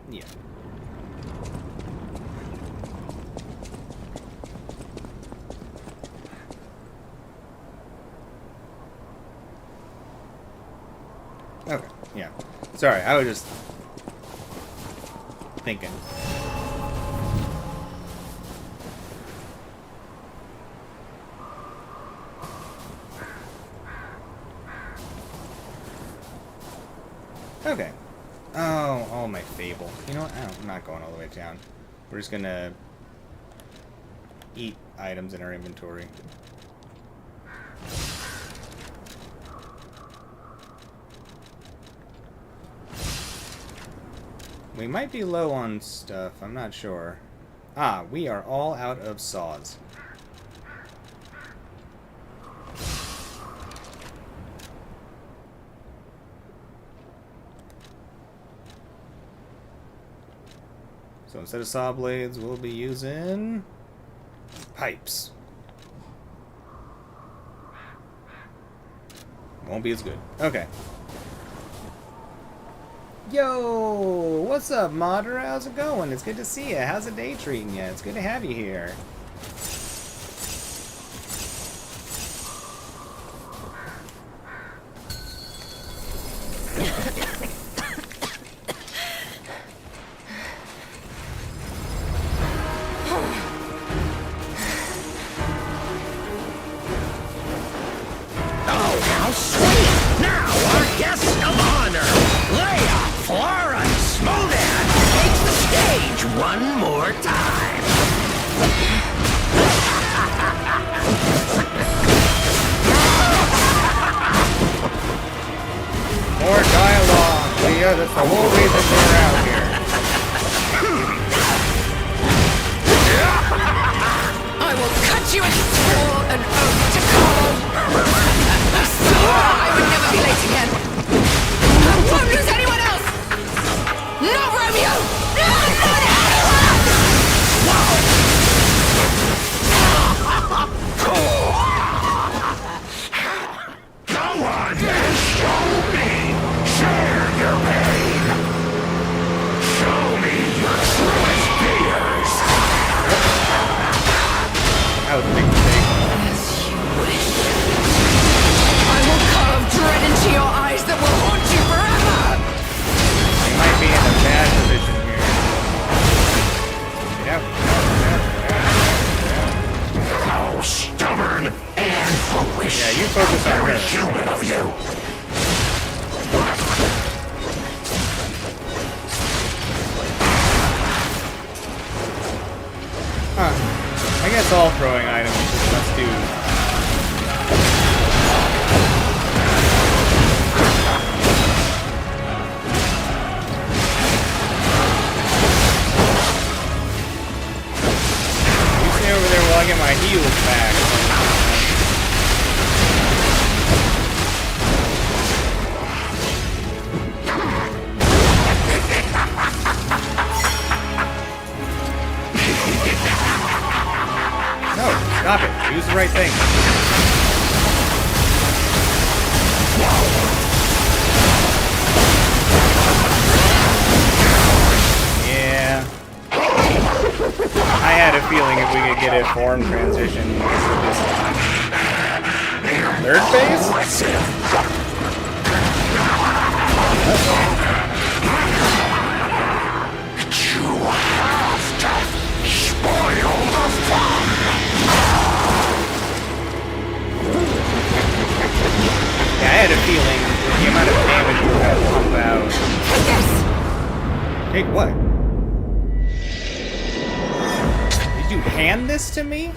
Yeah. Okay, yeah. Sorry, I was just thinking. Okay. Oh, my Fable. You know what? I'm not going all the way down. We're just gonna eat items in our inventory. We might be low on stuff. I'm not sure. Ah, we are all out of saws. So instead of saw blades, we'll be using pipes. Won't be as good. Okay. Yo, what's up, Modder? How's it going? It's good to see you. How's the day treating you? It's good to have you here. That's the whole reason we're out here. I will cut you and swore an oath to call. I swore I would never be late again. I won't lose anyone else. Not Romeo. No, not anyone. Go on and show me. Share your pain. Show me your truest fears. That was a big mistake. As you wish. I will carve dread into your eyes that will haunt you forever. We might be in a bad position here. Yep. How stubborn and foolish. Yeah, you focus on Very her. human of you. Huh. I guess all throwing items just must do. You stay over there while I get my heals back. No, stop it. Use the right thing. Yeah. I had a feeling if we could get a form transition with this third phase? Yeah, I had a feeling with the amount of damage we're going to pump out. Yes. Wait, what? Did you hand this to me?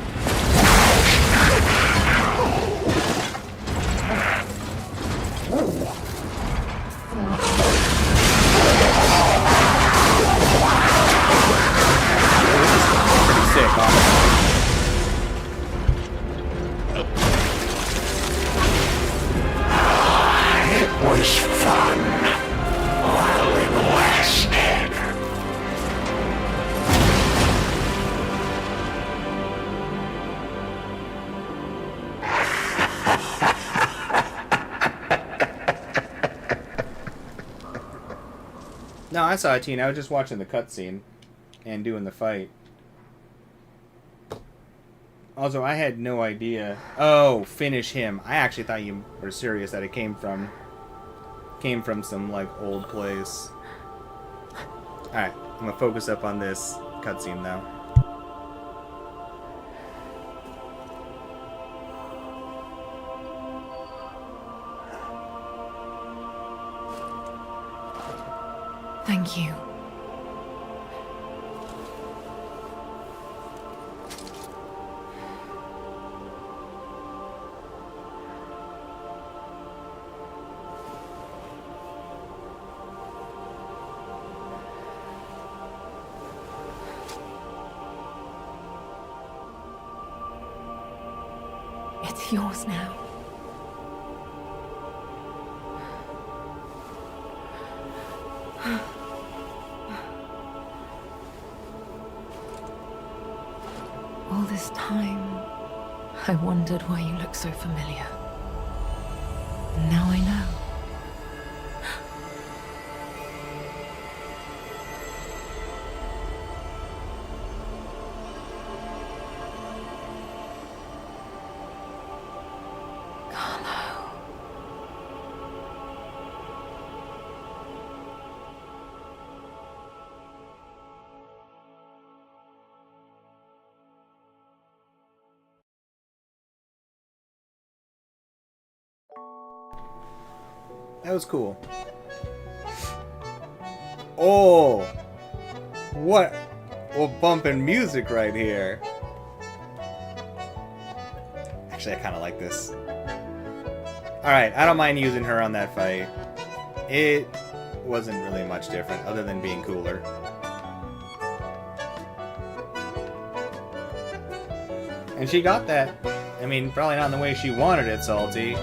Pretty sick, honestly. It was fun while it lasted. No, I saw it, Tina. I was just watching the cutscene and doing the fight. Also, I had no idea. Oh, finish him. I actually thought you were serious that it came from some like old place. All right, I'm gonna focus up on this cutscene now. Thank you. It's yours now. All this time, I wondered why you look so familiar. Now I know. Carlo. That was cool. Oh, what bumping music right here. Actually, I kind of like this. Alright, I don't mind using her on that fight. It wasn't really much different, other than being cooler. And she got that. I mean, probably not in the way she wanted it, Salty.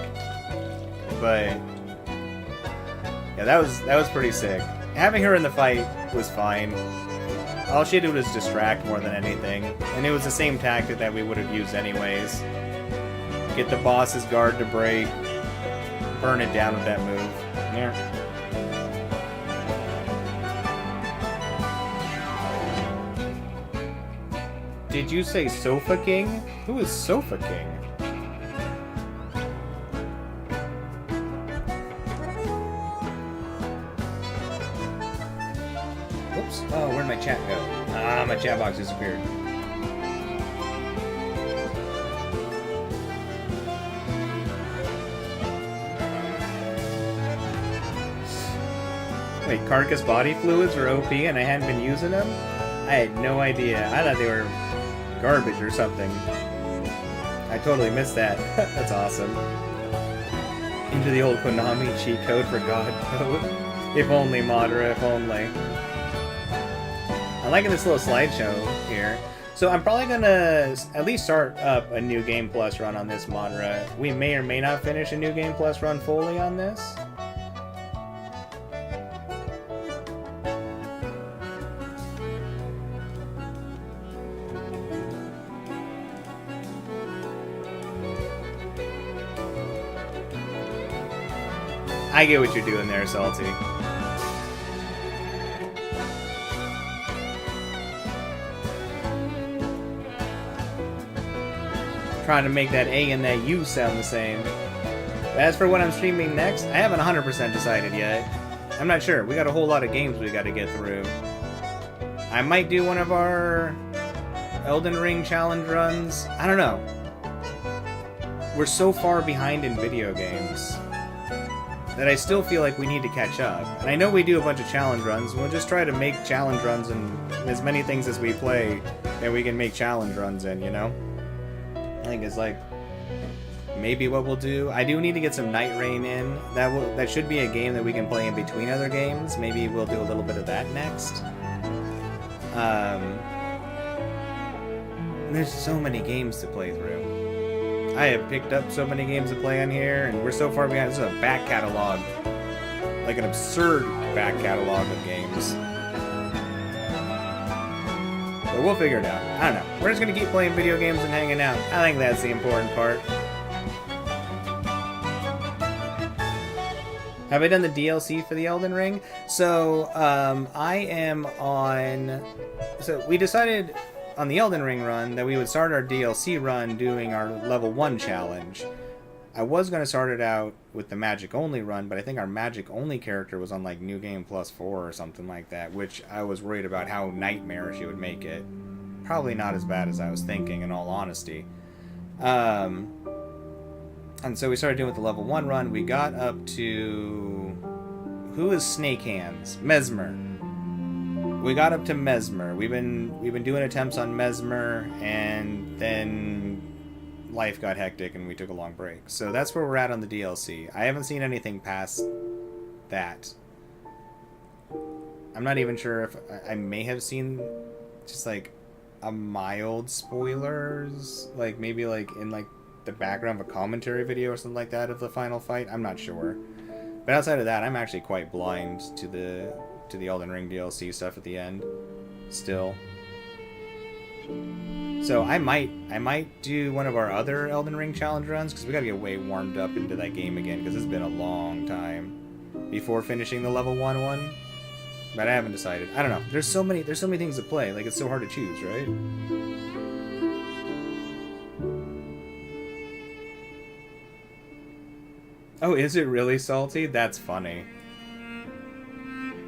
But yeah, that was pretty sick. Having her in the fight was fine. All she did was distract more than anything. And it was the same tactic that we would have used anyways. Get the boss's guard to break. Burn it down with that move. Yeah. Did you say Sofa King? Who is Sofa King? Oops. Oh, where'd my chat go? Ah, my chat box disappeared. Wait, Carcass body fluids were OP and I hadn't been using them? I had no idea. I thought they were garbage or something. I totally missed that. That's awesome. Into the old Konami cheat code for God code. If only, Madara, if only. I'm liking this little slideshow here. So I'm probably gonna at least start up a New Game Plus run on this Madara. We may or may not finish a New Game Plus run fully on this. I get what you're doing there, Salty. Trying to make that A and that U sound the same. But as for what I'm streaming next, I haven't 100% decided yet. I'm not sure. We got a whole lot of games we got to get through. I might do one of our Elden Ring challenge runs. I don't know. We're so far behind in video games. that I still feel like we need to catch up. And I know we do a bunch of challenge runs, and we'll just try to make challenge runs and as many things as we play that we can make challenge runs in, you know? I think it's like maybe what we'll do. I do need to get some Night Rain in. That should be a game that we can play in between other games. Maybe we'll do a little bit of that next. There's so many games to play through. I have picked up so many games to play on here, and we're so far behind. This is a back catalog. Like an absurd back catalog of games. But we'll figure it out. I don't know. We're just going to keep playing video games and hanging out. I think that's the important part. Have I done the DLC for the Elden Ring? So, I am on... So, we decided on the Elden Ring run that we would start our DLC run doing our level 1 challenge. I was going to start it out with the Magic Only run, but I think our Magic Only character was on like New Game Plus 4 or something like that, which I was worried about how nightmarish it would make it. Probably not as bad as I was thinking, in all honesty. And so we started doing with the level 1 run. We got up to... Who is Snake Hands? Mesmer. We got up to Mesmer. We've been doing attempts on Mesmer, and then life got hectic and we took a long break. So that's where we're at on the DLC. I haven't seen anything past that. I'm not even sure if... I may have seen just like a mild spoilers, like maybe like in like the background of a commentary video or something like that of the final fight. I'm not sure. But outside of that, I'm actually quite blind to the Elden Ring DLC stuff at the end still. So I might do one of our other Elden Ring challenge runs, because we gotta get way warmed up into that game again, because it's been a long time before finishing the level 1 one. But I haven't decided. I don't know. There's so many things to play. Like, it's so hard to choose, right? Oh, is it really salty? That's funny.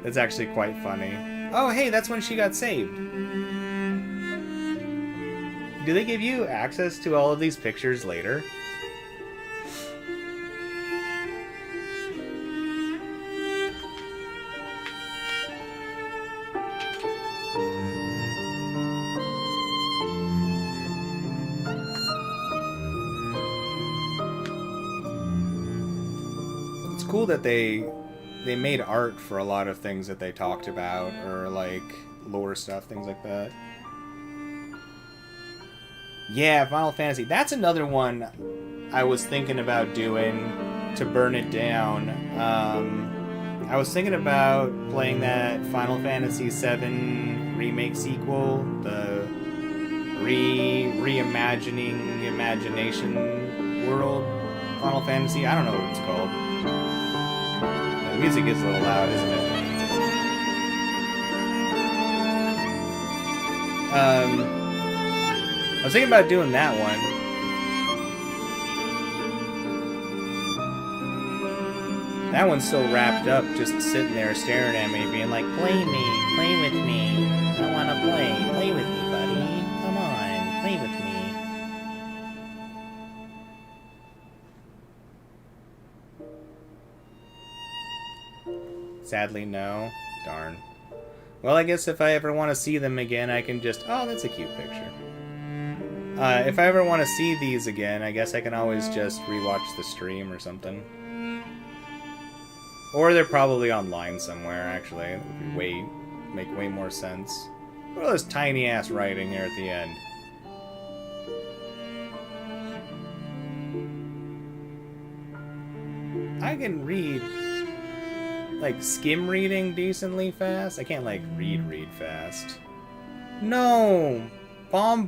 That's actually quite funny. Oh, hey, that's when she got saved. Do they give you access to all of these pictures later? It's cool that they made art for a lot of things that they talked about, or like lore stuff, things like that. Yeah, Final Fantasy. That's another one I was thinking about doing to burn it down. I was thinking about playing that Final Fantasy VII remake sequel, the reimagining imagination world Final Fantasy. I don't know what it's called. The music is a little loud, isn't it? I was thinking about doing that one. That one's still wrapped up, just sitting there staring at me, being like, play me, play with me. I want to play with me, buddy. Come on, play with me. Sadly, no. Darn. Well, I guess if I ever want to see them again, I can just... Oh, that's a cute picture. If I ever want to see these again, I guess I can always just rewatch the stream or something. Or they're probably online somewhere, actually. It would make way more sense. Look at this tiny-ass writing here at the end. I can read... like, skim reading decently fast. I can't, like, read fast. No! Bomb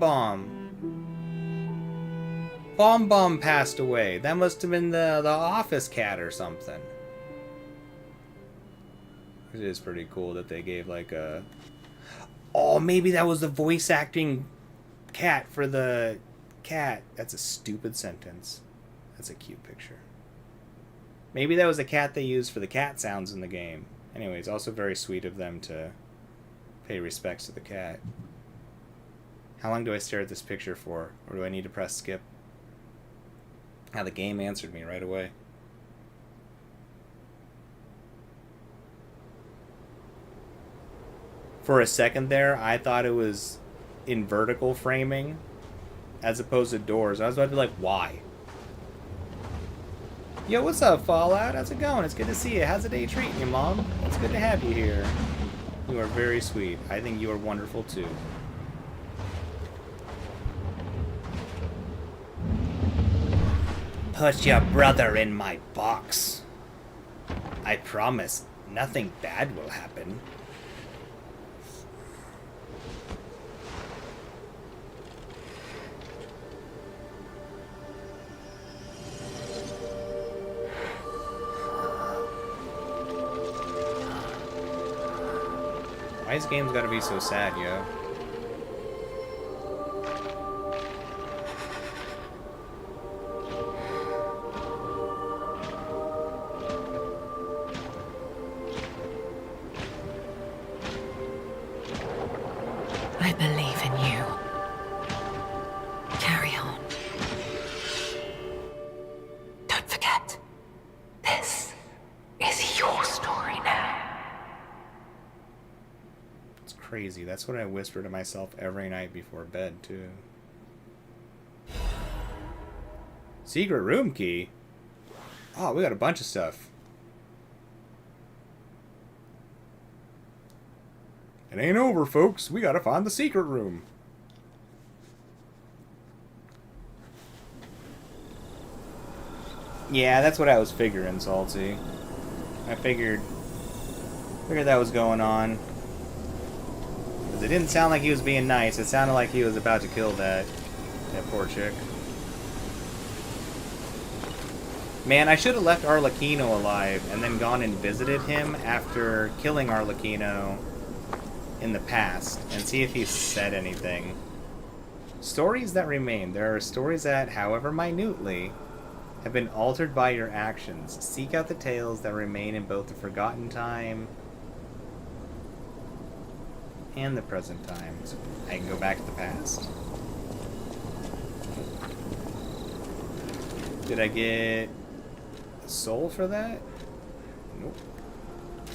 passed away. That must have been the office cat or something. It is pretty cool that they gave, like, a... Oh, maybe that was the voice acting cat for the cat. That's a stupid sentence. That's a cute picture. Maybe that was the cat they used for the cat sounds in the game. Anyway, it's also very sweet of them to pay respects to the cat. How long do I stare at this picture for? Or do I need to press skip? The game answered me right away. For a second there, I thought it was in vertical framing as opposed to doors. I was about to be like, why? Yo, what's up, Fallout? How's it going? It's good to see you. How's the day treating you, Mom? It's good to have you here. You are very sweet. I think you are wonderful, too. Put your brother in my box. I promise nothing bad will happen. Why this game's gotta be so sad, yo? I believe in you. Carry on. Don't forget, this is your story now. It's crazy. That's what I whisper to myself every night before bed, too. Secret room key? Oh, we got a bunch of stuff. It ain't over, folks. We gotta find the secret room. Yeah, that's what I was figuring, Salty. I figured that was going on. Because it didn't sound like he was being nice. It sounded like he was about to kill that poor chick. Man, I should have left Arlecchino alive and then gone and visited him after killing Arlecchino in the past and see if he said anything. Stories that remain. There are stories that, however minutely, have been altered by your actions. Seek out the tales that remain in both the forgotten time and the present time. So I can go back to the past. Did I get a soul for that? Nope.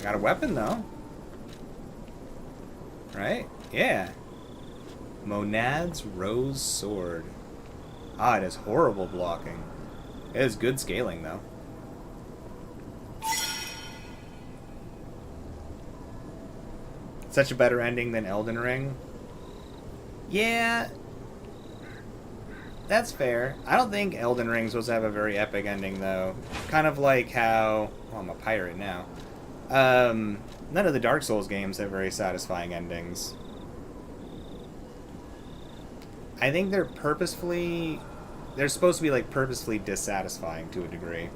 I got a weapon though. Right? Yeah. Monad's Rose Sword. Ah, it has horrible blocking. It has good scaling, though. Such a better ending than Elden Ring? Yeah. That's fair. I don't think Elden Ring's supposed to have a very epic ending, though. Kind of like how... Oh, I'm a pirate now. None of the Dark Souls games have very satisfying endings. I think they're purposefully... They're supposed to be, like, purposefully dissatisfying to a degree.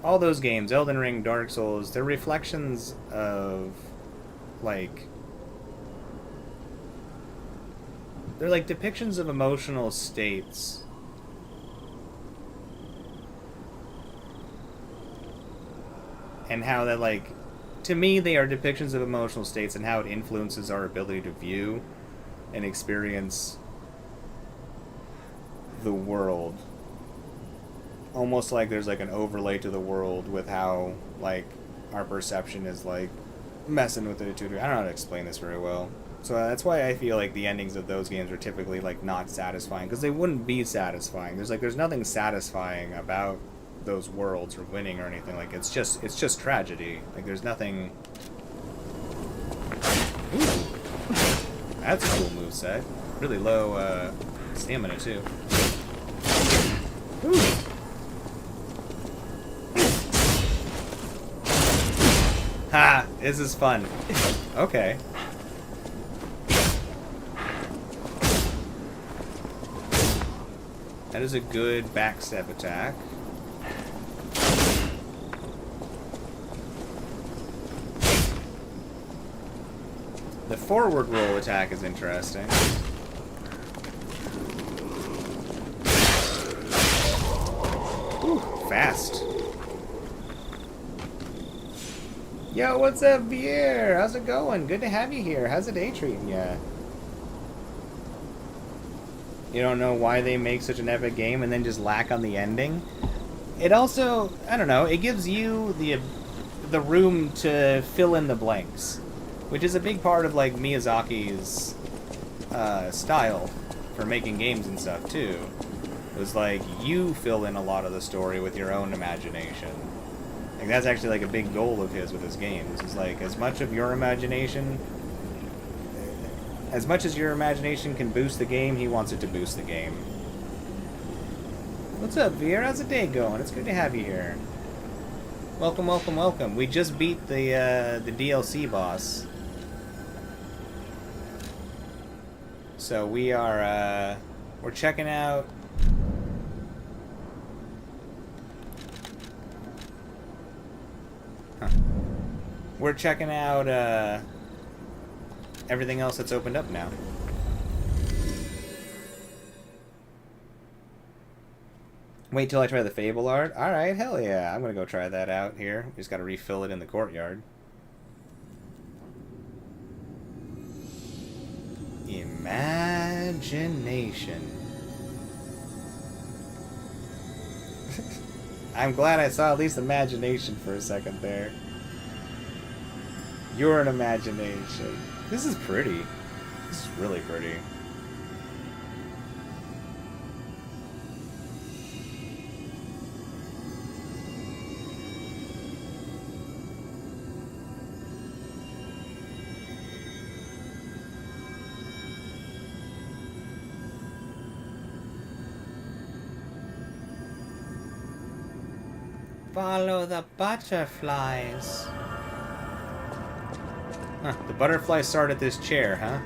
All those games, Elden Ring, Dark Souls, they're reflections of, like... They're like depictions of emotional states. And how that, like, to me, they are depictions of emotional states and how it influences our ability to view and experience the world. Almost like there's, like, an overlay to the world with how, like, our perception is, like, messing with it. I don't know how to explain this very well. So that's why I feel like the endings of those games are typically, like, not satisfying, because they wouldn't be satisfying. There's nothing satisfying about those worlds or winning or anything. Like, it's just tragedy. Like, there's nothing. Ooh. That's a cool moveset. Really low stamina too. Ooh. Ha! This is fun. Okay. That is a good backstep attack. The forward roll attack is interesting. Ooh, fast. Yo, what's up, Pierre? How's it going? Good to have you here. How's the day treating ya? You don't know why they make such an epic game and then just lack on the ending. It also, I don't know, it gives you the room to fill in the blanks, which is a big part of like Miyazaki's style for making games and stuff too. It was like you fill in a lot of the story with your own imagination. Like that's actually like a big goal of his with his games. Is like as much as your imagination can boost the game, he wants it to boost the game. What's up, Veer? How's the day going? It's good to have you here. Welcome, welcome, welcome. We just beat the DLC boss. So we are, we're checking out... Huh. We're checking out, everything else that's opened up now. Wait till I try the Fable art? Alright, hell yeah. I'm gonna go try that out here. We just gotta refill it in the courtyard. Imagination. I'm glad I saw at least imagination for a second there. You're an imagination. This is pretty. This is really pretty. Follow the butterflies. Huh, the butterflies start at this chair, huh?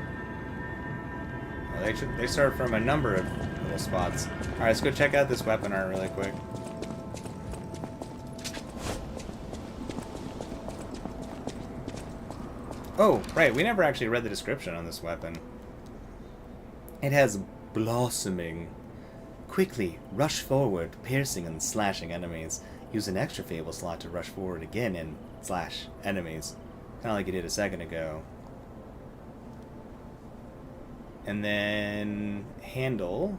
Well, they start from a number of little spots. Alright, let's go check out this weapon art really quick. Oh, right, we never actually read the description on this weapon. It has blossoming. Quickly, rush forward, piercing and slashing enemies. Use an extra Fable slot to rush forward again and slash enemies. Kind of like you did a second ago. And then... handle.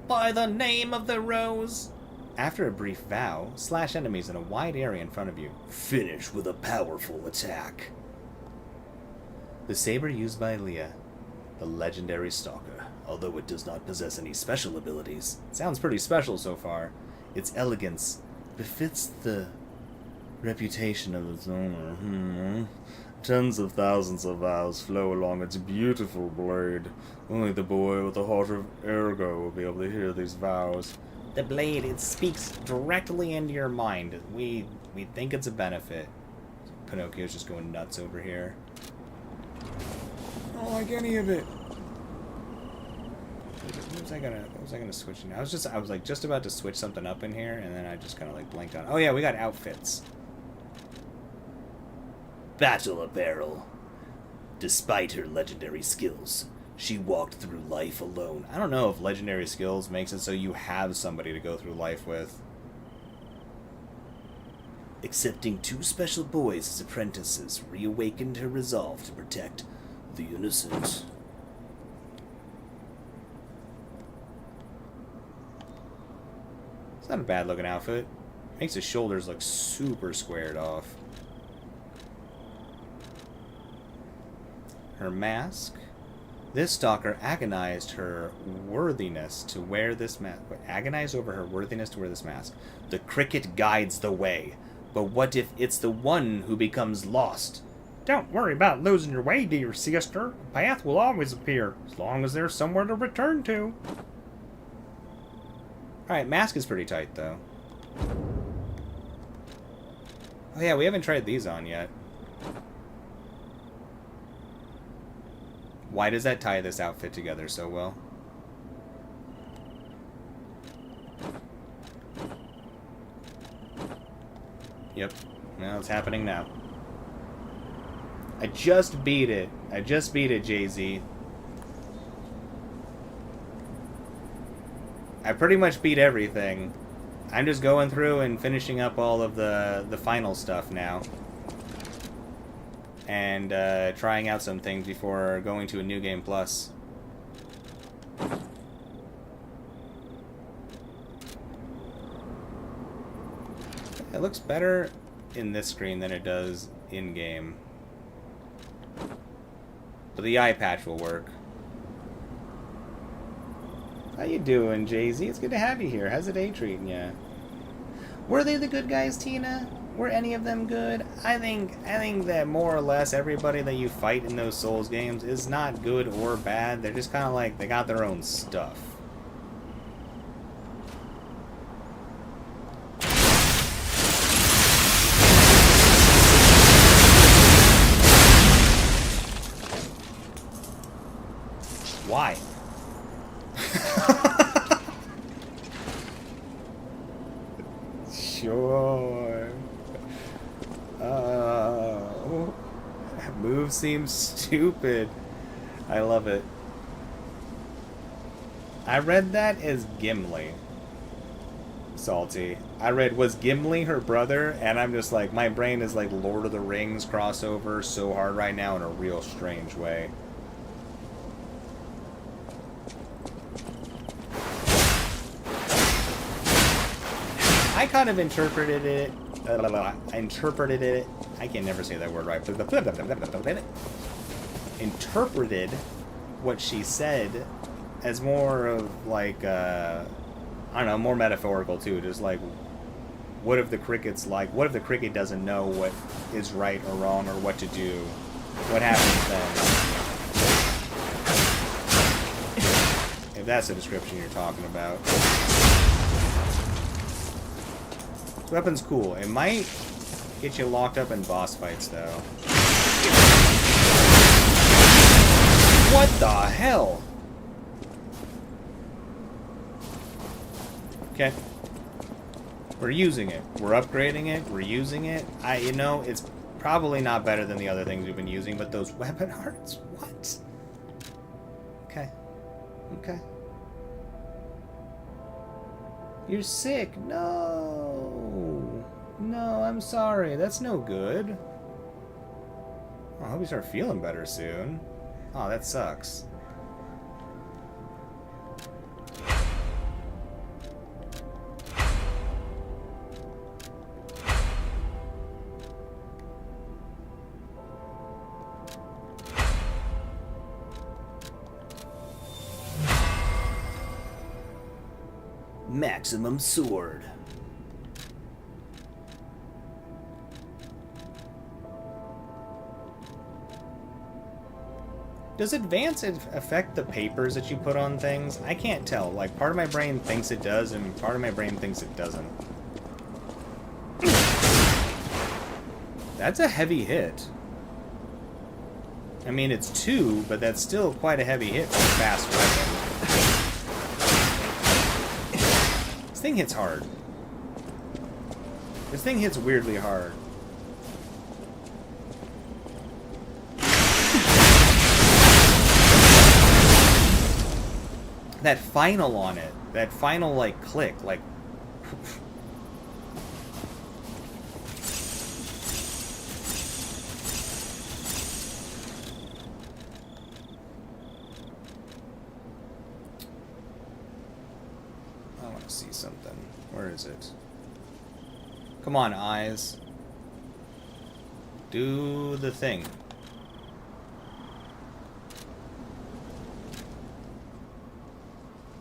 By the name of the rose! After a brief vow, slash enemies in a wide area in front of you. Finish with a powerful attack. The saber used by Leah, the legendary stalker. Although it does not possess any special abilities. It sounds pretty special so far. Its elegance befits the reputation of its owner. Tens of thousands of vows flow along its beautiful blade. Only the boy with the heart of Ergo will be able to hear these vows. The blade, it speaks directly into your mind. We think it's a benefit. Pinocchio's just going nuts over here. I don't like any of it. What was I gonna switch now? I was like just about to switch something up in here, and then I just kind of like blanked on. Oh yeah, we got outfits. Battle apparel. Despite her legendary skills, she walked through life alone. I don't know if legendary skills makes it so you have somebody to go through life with. Accepting 2 special boys as apprentices reawakened her resolve to protect the innocent. It's not a bad looking outfit. Makes his shoulders look super squared off. Her mask. This stalker agonized her worthiness to wear this mask. Agonized over her worthiness to wear this mask. The cricket guides the way. But what if it's the one who becomes lost? Don't worry about losing your way, dear sister. A path will always appear, as long as there's somewhere to return to. Alright, mask is pretty tight, though. Oh yeah, we haven't tried these on yet. Why does that tie this outfit together so well? Yep. Now it's happening now. I just beat it. I just beat it, Jay-Z. I pretty much beat everything. I'm just going through and finishing up all of the final stuff now. And trying out some things before going to a New Game Plus. It looks better in this screen than it does in-game. But the eye patch will work. How you doing, Jay-Z? It's good to have you here. How's the day treating you? Were they the good guys, Tina? Were any of them good? I think that more or less everybody that you fight in those Souls games is not good or bad. They're just kind of like, they got their own stuff. Why? Sure. That move seems stupid. I love it. I read that as Gimli. Salty. I read, was Gimli her brother? And I'm just like, my brain is like Lord of the Rings crossover so hard right now in a real strange way. I kind of interpreted it. I can never say that word right. Interpreted what she said as more of like, I don't know, more metaphorical too. Just like, what if the cricket's like? What if the cricket doesn't know what is right or wrong or what to do? What happens then? If that's the description you're talking about. Weapon's cool. It might get you locked up in boss fights, though. What the hell? Okay. We're using it. We're upgrading it. We're using it. You know, it's probably not better than the other things we've been using, but those weapon hearts? What? Okay. Okay. You're sick. No. No, I'm sorry. That's no good. I hope you start feeling better soon. Oh, that sucks. Maximum sword. Does advance affect the papers that you put on things? I can't tell. Like, part of my brain thinks it does, and part of my brain thinks it doesn't. That's a heavy hit. I mean, it's 2, but that's still quite a heavy hit for a fast weapon. This thing hits hard. This thing hits weirdly hard. That final on it, that final, like, click, like... I want to see something. Where is it? Come on, eyes. Do the thing.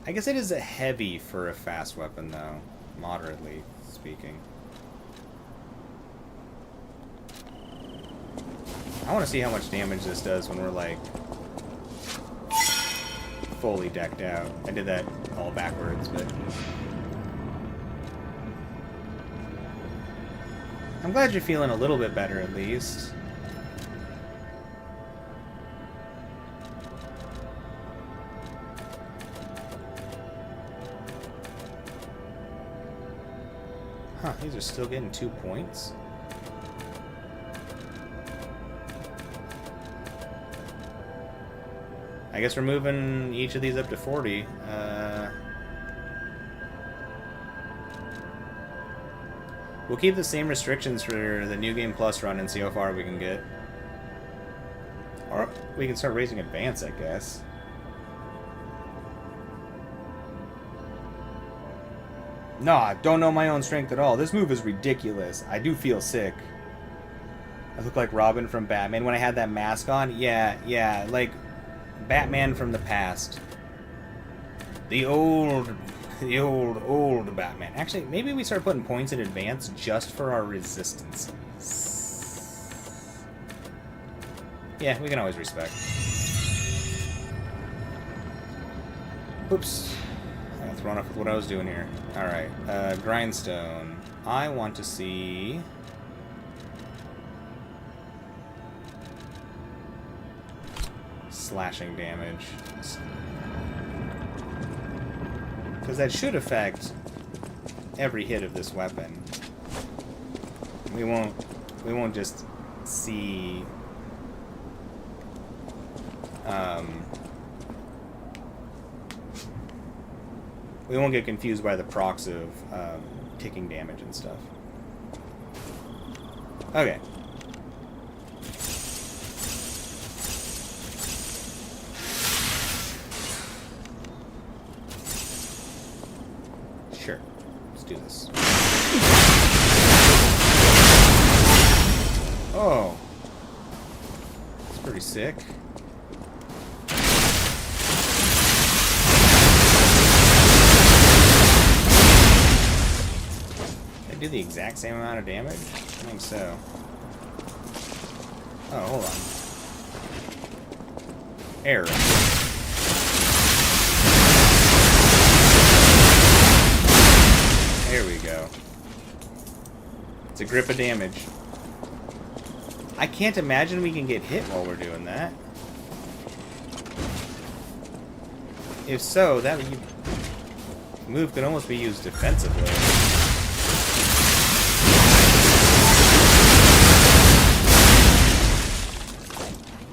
I guess it is a heavy for a fast weapon, though. Moderately speaking. I want to see how much damage this does when we're, like, fully decked out. I did that all backwards, but... I'm glad you're feeling a little bit better, at least. Huh, these are still getting 2 points. I guess we're moving each of these up to 40. We'll keep the same restrictions for the New Game Plus run and see how far we can get. Or we can start raising advance, I guess. Nah, don't know my own strength at all. This move is ridiculous. I do feel sick. I look like Robin from Batman when I had that mask on. Yeah, like Batman from the past. The old Batman. Actually, maybe we start putting points in advance just for our resistances. Yeah, we can always respect. Oops. I got thrown off with what I was doing here. Alright, Grindstone. I want to see... slashing damage. Because that should affect every hit of this weapon. We won't just see... we won't get confused by the procs of ticking damage and stuff. Okay. Sure. Let's do this. Oh. That's pretty sick. Do the exact same amount of damage? I think so. Oh, hold on. Error. There we go. It's a grip of damage. I can't imagine we can get hit while we're doing that. If so, that move could almost be used defensively.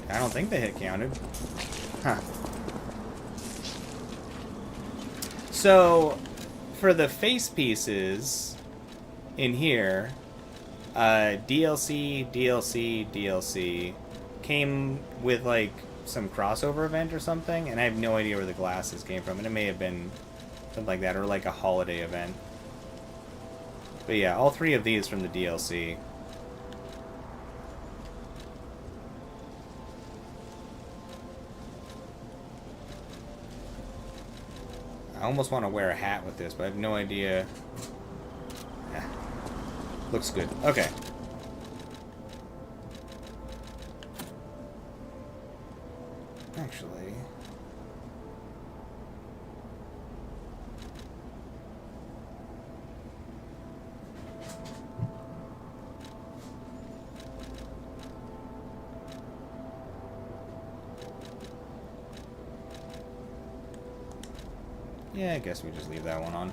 I don't think the hit counted. Huh. So, for the face pieces in here, DLC came with like some crossover event or something, and I have no idea where the glasses came from, and it may have been something like that, or like a holiday event. But yeah, all three of these from the DLC. I almost want to wear a hat with this, but I have no idea. Yeah. Looks good. Okay. Actually... yeah, I guess we just leave that one on.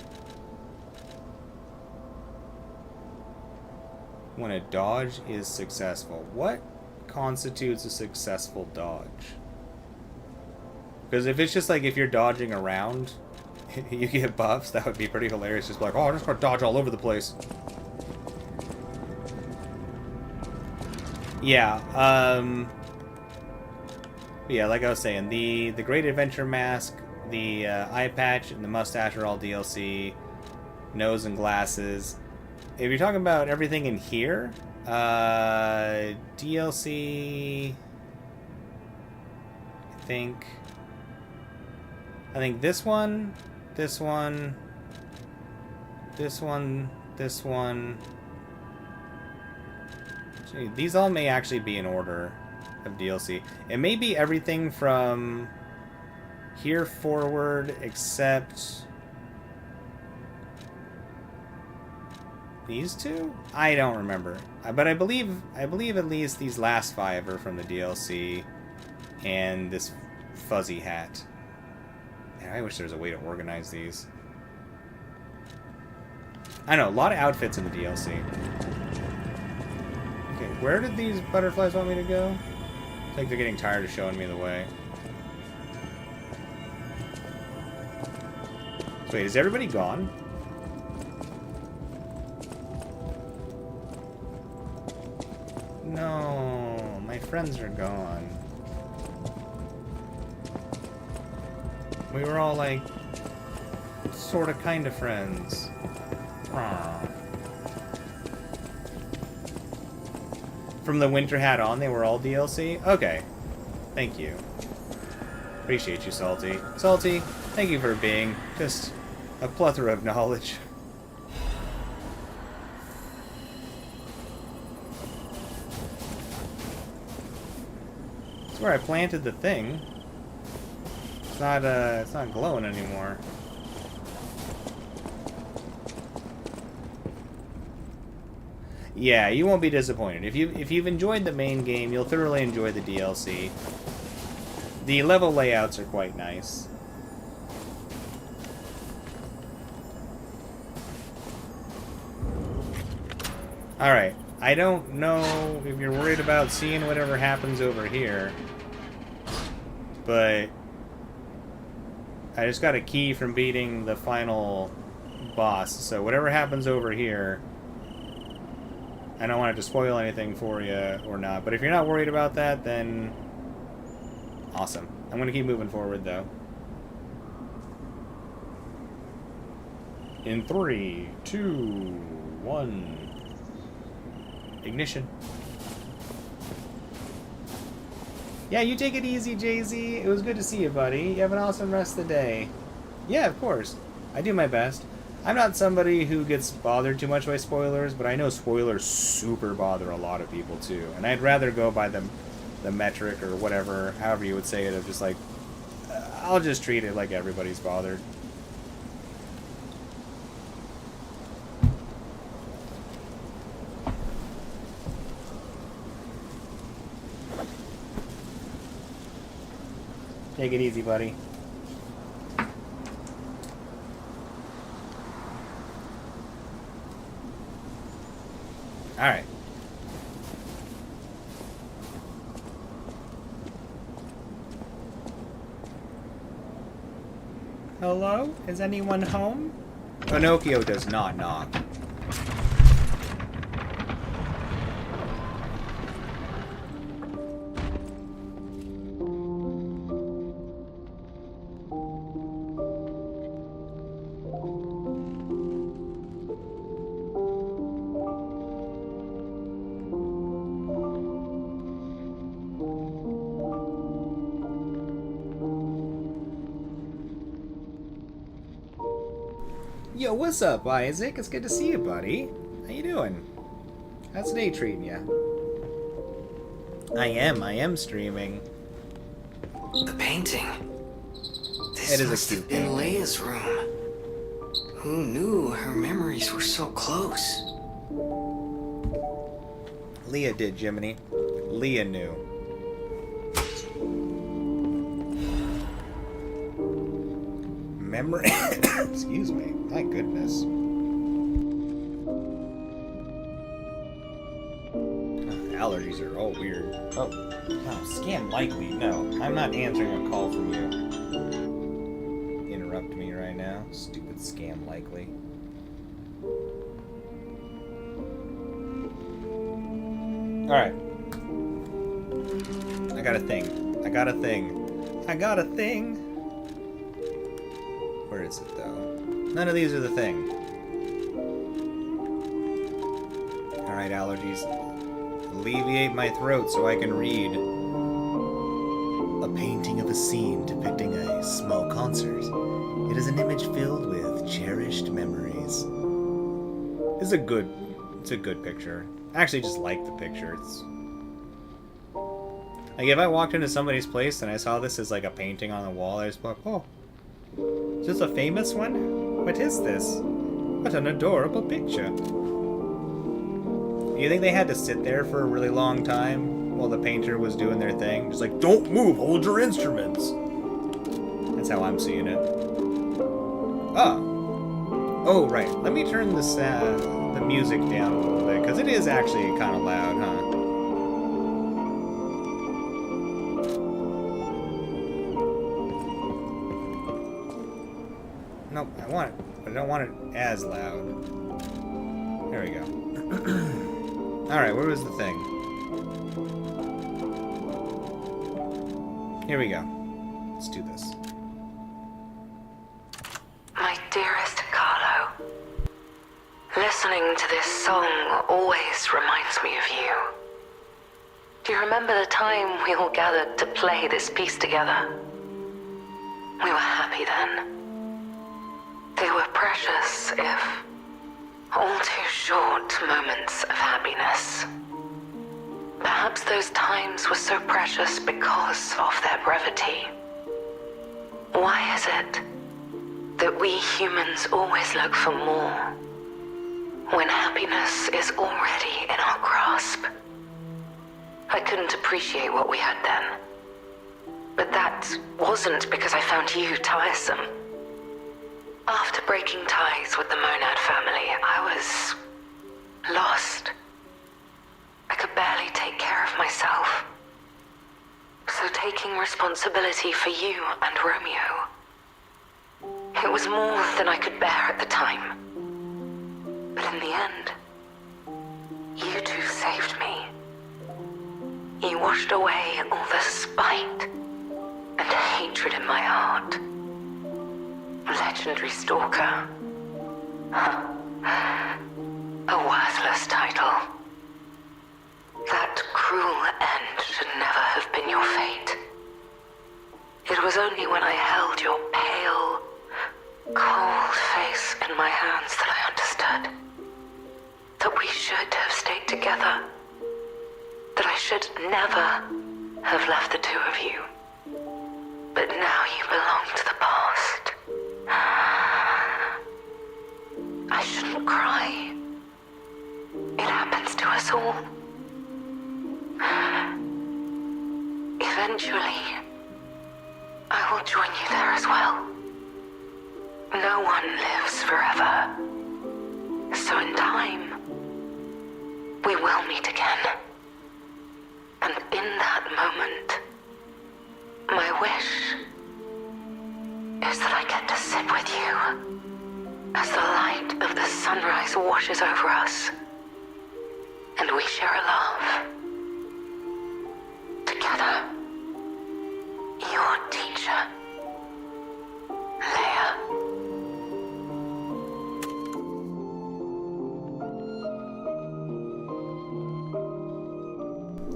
When a dodge is successful. What constitutes a successful dodge? Because if it's just like if you're dodging around, you get buffs, that would be pretty hilarious. Just like, oh, I'm just gonna dodge all over the place. Yeah, yeah, like I was saying, the Great Adventure Mask, the eye patch, and the mustache are all DLC. Nose and glasses. If you're talking about everything in here, DLC... I think this one, this one, this one, this one... Gee, these all may actually be in order of DLC. It may be everything from here forward except these two? I don't remember. But I believe at least these last 5 are from the DLC and this fuzzy hat. Man, I wish there was a way to organize these. I know, a lot of outfits in the DLC. Okay, where did these butterflies want me to go? I think they're getting tired of showing me the way. So wait, is everybody gone? No, my friends are gone. We were all like, sort of, kind of friends. From the Winter Hat on, they were all DLC? Okay. Thank you. Appreciate you, Salty. Salty, thank you for being just a plethora of knowledge. That's where I planted the thing. It's not glowing anymore. Yeah, you won't be disappointed. If you've enjoyed the main game, you'll thoroughly enjoy the DLC. The level layouts are quite nice. Alright, I don't know if you're worried about seeing whatever happens over here, but I just got a key from beating the final boss, so whatever happens over here, I don't want it to spoil anything for you or not, but if you're not worried about that, then awesome. I'm going to keep moving forward, though. In 3, 2, 1... Ignition. Yeah, you take it easy, Jay-Z. It was good to see you, buddy. You have an awesome rest of the day. Yeah, of course. I do my best. I'm not somebody who gets bothered too much by spoilers, but I know spoilers super bother a lot of people, too. And I'd rather go by the metric or whatever, however you would say it, of just like, I'll just treat it like everybody's bothered. Take it easy, buddy. Alright. Hello? Is anyone home? Pinocchio does not knock. Yo, what's up, Isaac? It's good to see you, buddy. How you doing? How's the day treating you? I am streaming. The painting. It This is a must cute have been painting. Leia's room. Who knew her memories were so close? Leah did, Jiminy. Leah knew. Memory. Excuse me. My goodness. Allergies are all weird. Oh, no, scam likely. No, I'm not answering a call from you. Interrupt me right now. Stupid scam likely. Alright. I got a thing. I got a thing. I got a thing. Where is it, though? None of these are the thing. Alright, allergies. Alleviate my throat so I can read. A painting of a scene depicting a small concert. It is an image filled with cherished memories. It's a good picture. I actually just like the picture. It's like if I walked into somebody's place and I saw this as like a painting on the wall, I just be like, oh, is this a famous one? What is this? What an adorable picture. You think they had to sit there for a really long time while the painter was doing their thing? Just like, don't move, hold your instruments. That's how I'm seeing it. Oh, right. Let me turn this, the music down a little bit, because it is actually kind of loud, huh? Nope, I want it, but I don't want it as loud. There we go. Alright, where was the thing? Here we go. Let's do this. My dearest Carlo, Listening to this song always reminds me of you. Do you remember the time we all gathered to play this piece together? We were happy then. They were precious, if all too short moments of happiness. Perhaps those times were so precious because of their brevity. Why is it that we humans always look for more when happiness is already in our grasp? I couldn't appreciate what we had then. But that wasn't because I found you tiresome. After breaking ties with the Monad family, I was lost. I could barely take care of myself. So taking responsibility for you and Romeo, it was more than I could bear at the time. But in the end, you two saved me. You washed away all the spite and hatred in my heart. Legendary Stalker. A worthless title. That cruel end should never have been your fate. It was only when I held your pale, cold face in my hands that I understood that we should have stayed together. That I should never have left the two of you. But now you belong to the past. I shouldn't cry. It happens to us all. Eventually, I will join you there as well. No one lives forever. So in time, we will meet again. And in that moment, my wish is that I get to sit with you as the light of the sunrise washes over us, and we share a laugh. Together, your teacher, Leia.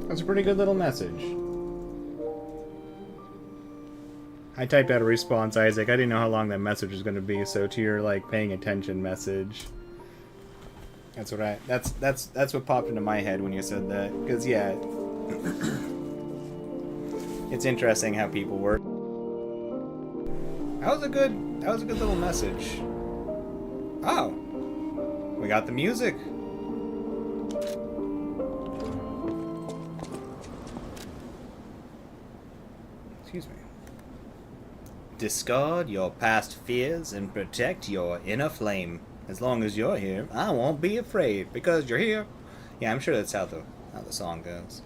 That's a pretty good little message. I typed out a response, Isaac. I didn't know how long that message was going to be, so to your like paying attention message. That's what popped into my head when you said that. Because yeah, it's interesting how people work. That was a good little message. Oh, we got the music. Excuse me. Discard your past fears and protect your inner flame. As long as you're here, I won't be afraid because you're here. Yeah, I'm sure that's how the song goes.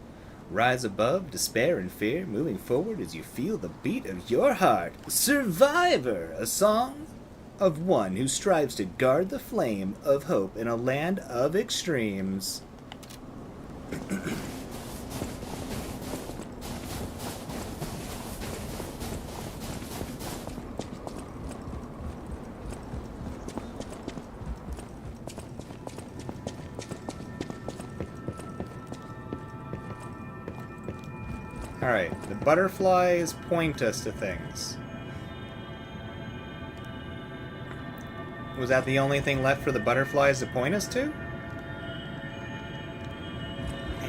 Rise above despair and fear, moving forward as you feel the beat of your heart. Survivor, a song of one who strives to guard the flame of hope in a land of extremes. Alright, the butterflies point us to things. Was that the only thing left for the butterflies to point us to?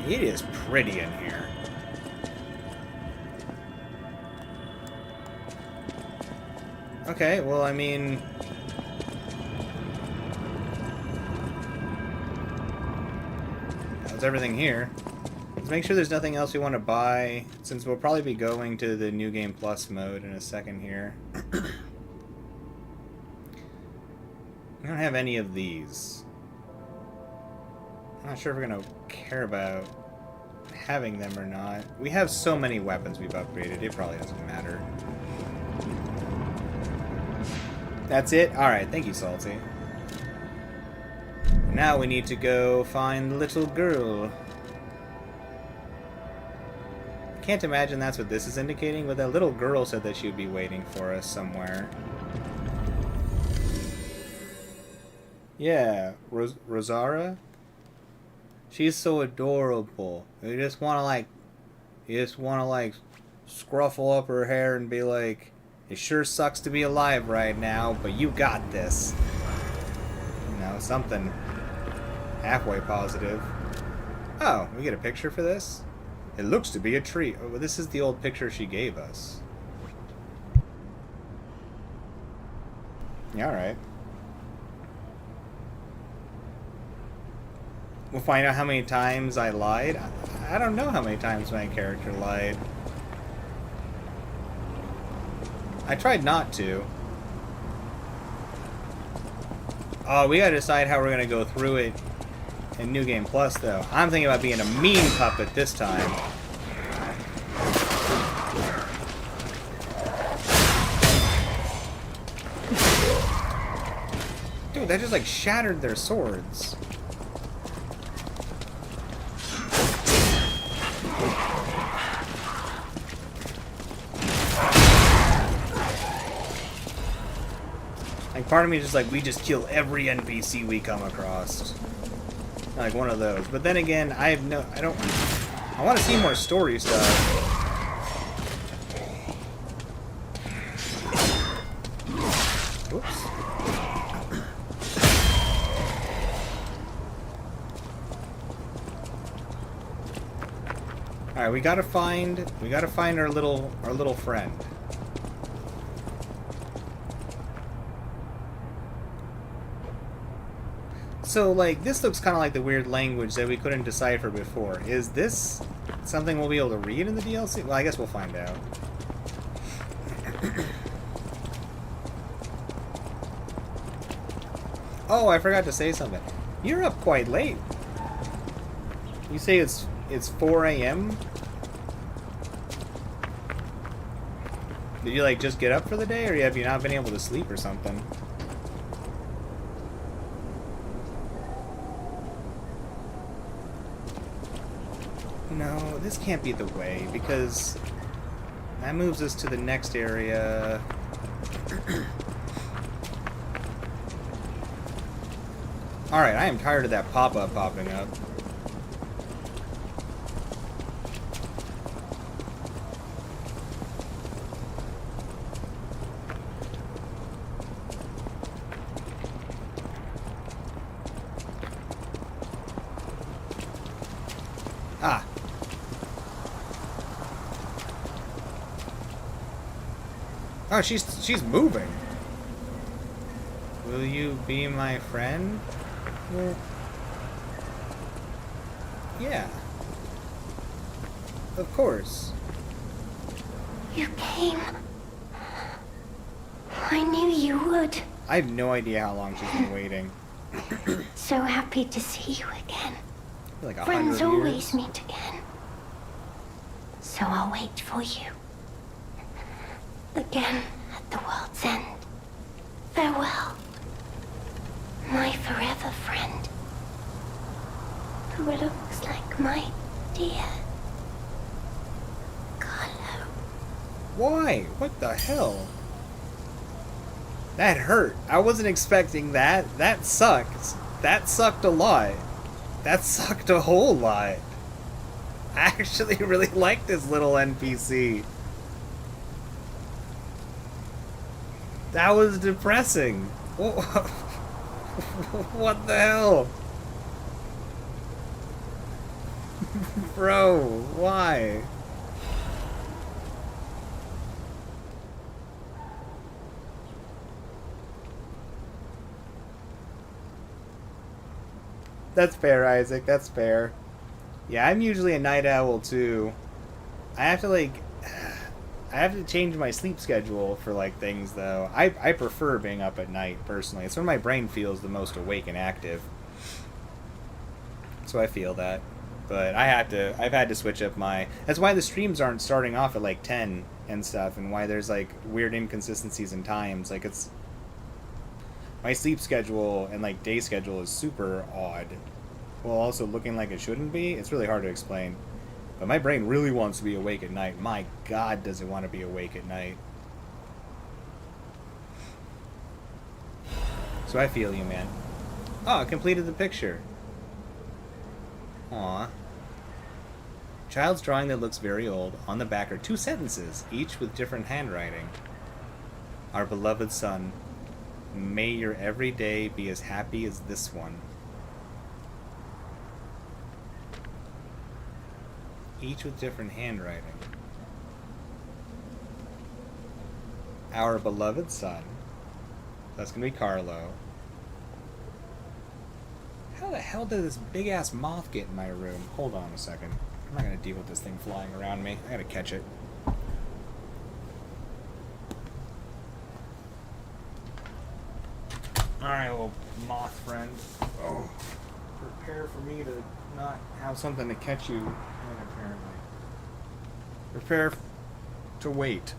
It is pretty in here. Okay, well, I mean... That's everything here. Let's make sure there's nothing else we want to buy, since we'll probably be going to the New Game Plus mode in a second here. We don't have any of these. I'm not sure if we're going to care about having them or not. We have so many weapons we've upgraded, it probably doesn't matter. That's it? Alright, thank you, Salty. Now we need to go find the little girl. Can't imagine that's what this is indicating, but that little girl said that she would be waiting for us somewhere. Yeah, Rosara. She's so adorable. You just want to like scruffle up her hair and be like, it sure sucks to be alive right now, but you got this. You know, something halfway positive. Oh, we get a picture for this? It looks to be a tree. Oh, this is the old picture she gave us. Yeah, alright. We'll find out how many times I lied. I don't know how many times my character lied. I tried not to. Oh, we gotta decide how we're gonna go through it in New Game Plus, though. I'm thinking about being a mean puppet this time. Dude, that just like shattered their swords. Like, part of me is just like, we just kill every NPC we come across. Like one of those. But then again, I want to see more story stuff. Whoops. Alright, we gotta find our little friend. So, like, this looks kind of like the weird language that we couldn't decipher before. Is this something we'll be able to read in the DLC? Well, I guess we'll find out. Oh, I forgot to say something. You're up quite late. You say it's 4 a.m.? Did you, like, just get up for the day, or have you not been able to sleep or something? No, this can't be the way, because that moves us to the next area. Alright, I am tired of that pop-up popping up. Ah. Oh, she's moving. Will you be my friend? Well, yeah. Of course. You came. I knew you would. I have no idea how long she's been waiting. So happy to see you again. Like 100 Friends years. always meet again. So I'll wait for you. Again at the world's end. Farewell. My forever friend. Who looks like my dear Carlo. Why? What the hell? That hurt. I wasn't expecting that. That sucked. That sucked a lot. That sucked a whole lot. I actually really like this little NPC. That was depressing. What the hell? Bro, why? That's fair, Isaac. That's fair. Yeah, I'm usually a night owl too. I have to change my sleep schedule for like things though. I prefer being up at night personally. It's when my brain feels the most awake and active. So I feel that. But I've had to switch up my... That's why the streams aren't starting off at like 10 and stuff, and why there's like weird inconsistencies in times. Like it's... My sleep schedule and like day schedule is super odd. While also looking like it shouldn't be. It's really hard to explain. But my brain really wants to be awake at night. My God, does it want to be awake at night. So I feel you, man. Oh, I completed the picture. Aw. Child's drawing that looks very old. On the back are 2 sentences, each with different handwriting. Our beloved son, may your every day be as happy as this one. Each with different handwriting. Our beloved son. That's gonna be Carlo. How the hell did this big ass moth get in my room? Hold on a second. I'm not gonna deal with this thing flying around me. I gotta catch it. Alright, little moth friend. Oh. Prepare for me to not have something to catch you in, apparently. Prepare to wait.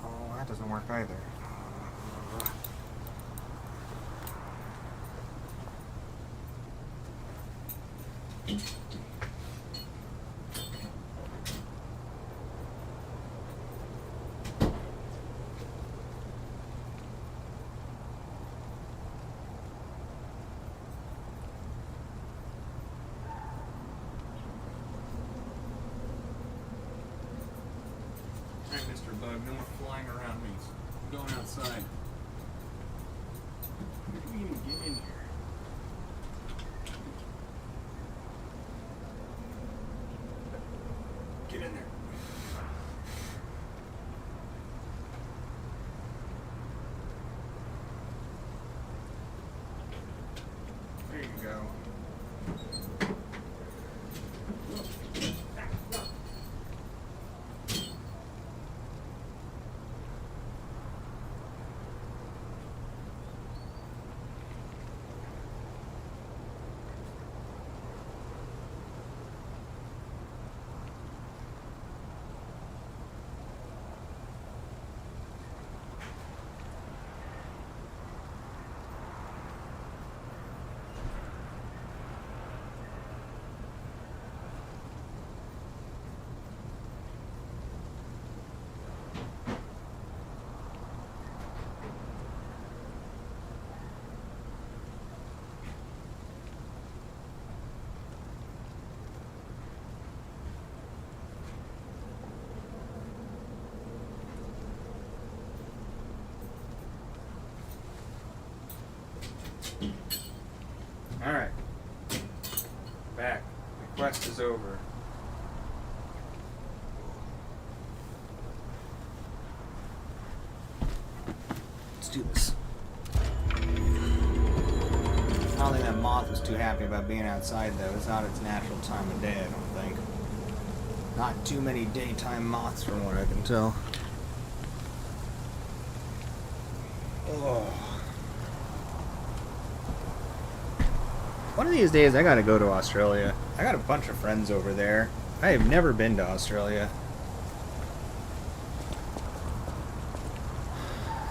Oh, that doesn't work either. Alright, Mr. Bug, no more flying around me. I'm going outside. How did we even get in here? Get in there. There you go. Alright. Back. The quest is over. Let's do this. I don't think that moth was too happy about being outside, though. It's not its natural time of day, I don't think. Not too many daytime moths, from what I can tell. Oh. One of these days, I gotta go to Australia. I got a bunch of friends over there. I have never been to Australia.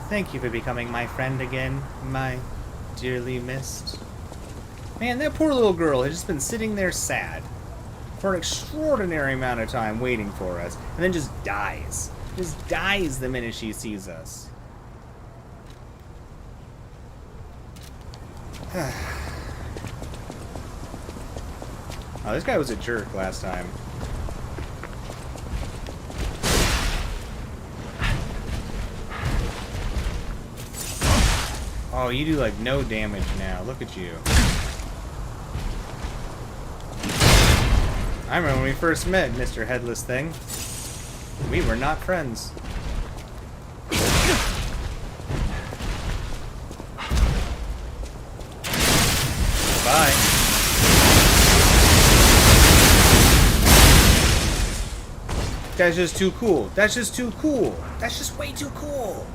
Thank you for becoming my friend again, my dearly missed. Man, that poor little girl has just been sitting there sad for an extraordinary amount of time waiting for us, and then just dies. Just dies the minute she sees us. Oh, this guy was a jerk last time. Oh, you do like no damage now. Look at you. I remember when we first met, Mr. Headless Thing. We were not friends. Bye. That's just too cool. That's just too cool. That's just way too cool.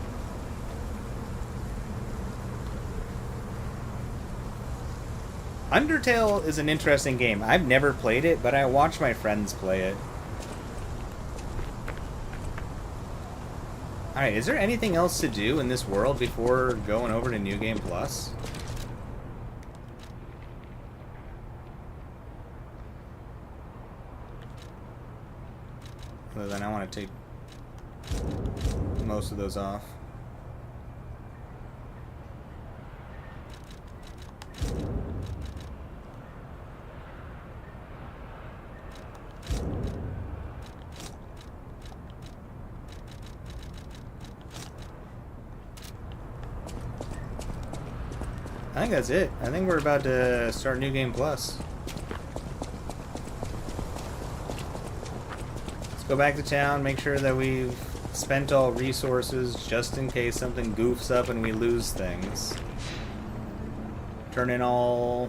Undertale is an interesting game. I've never played it, but I watch my friends play it. Alright, is there anything else to do in this world before going over to New Game Plus? Other than I want to take most of those off. I think that's it. I think we're about to start New Game Plus. Let's go back to town, make sure that we've spent all resources just in case something goofs up and we lose things. Turn in all...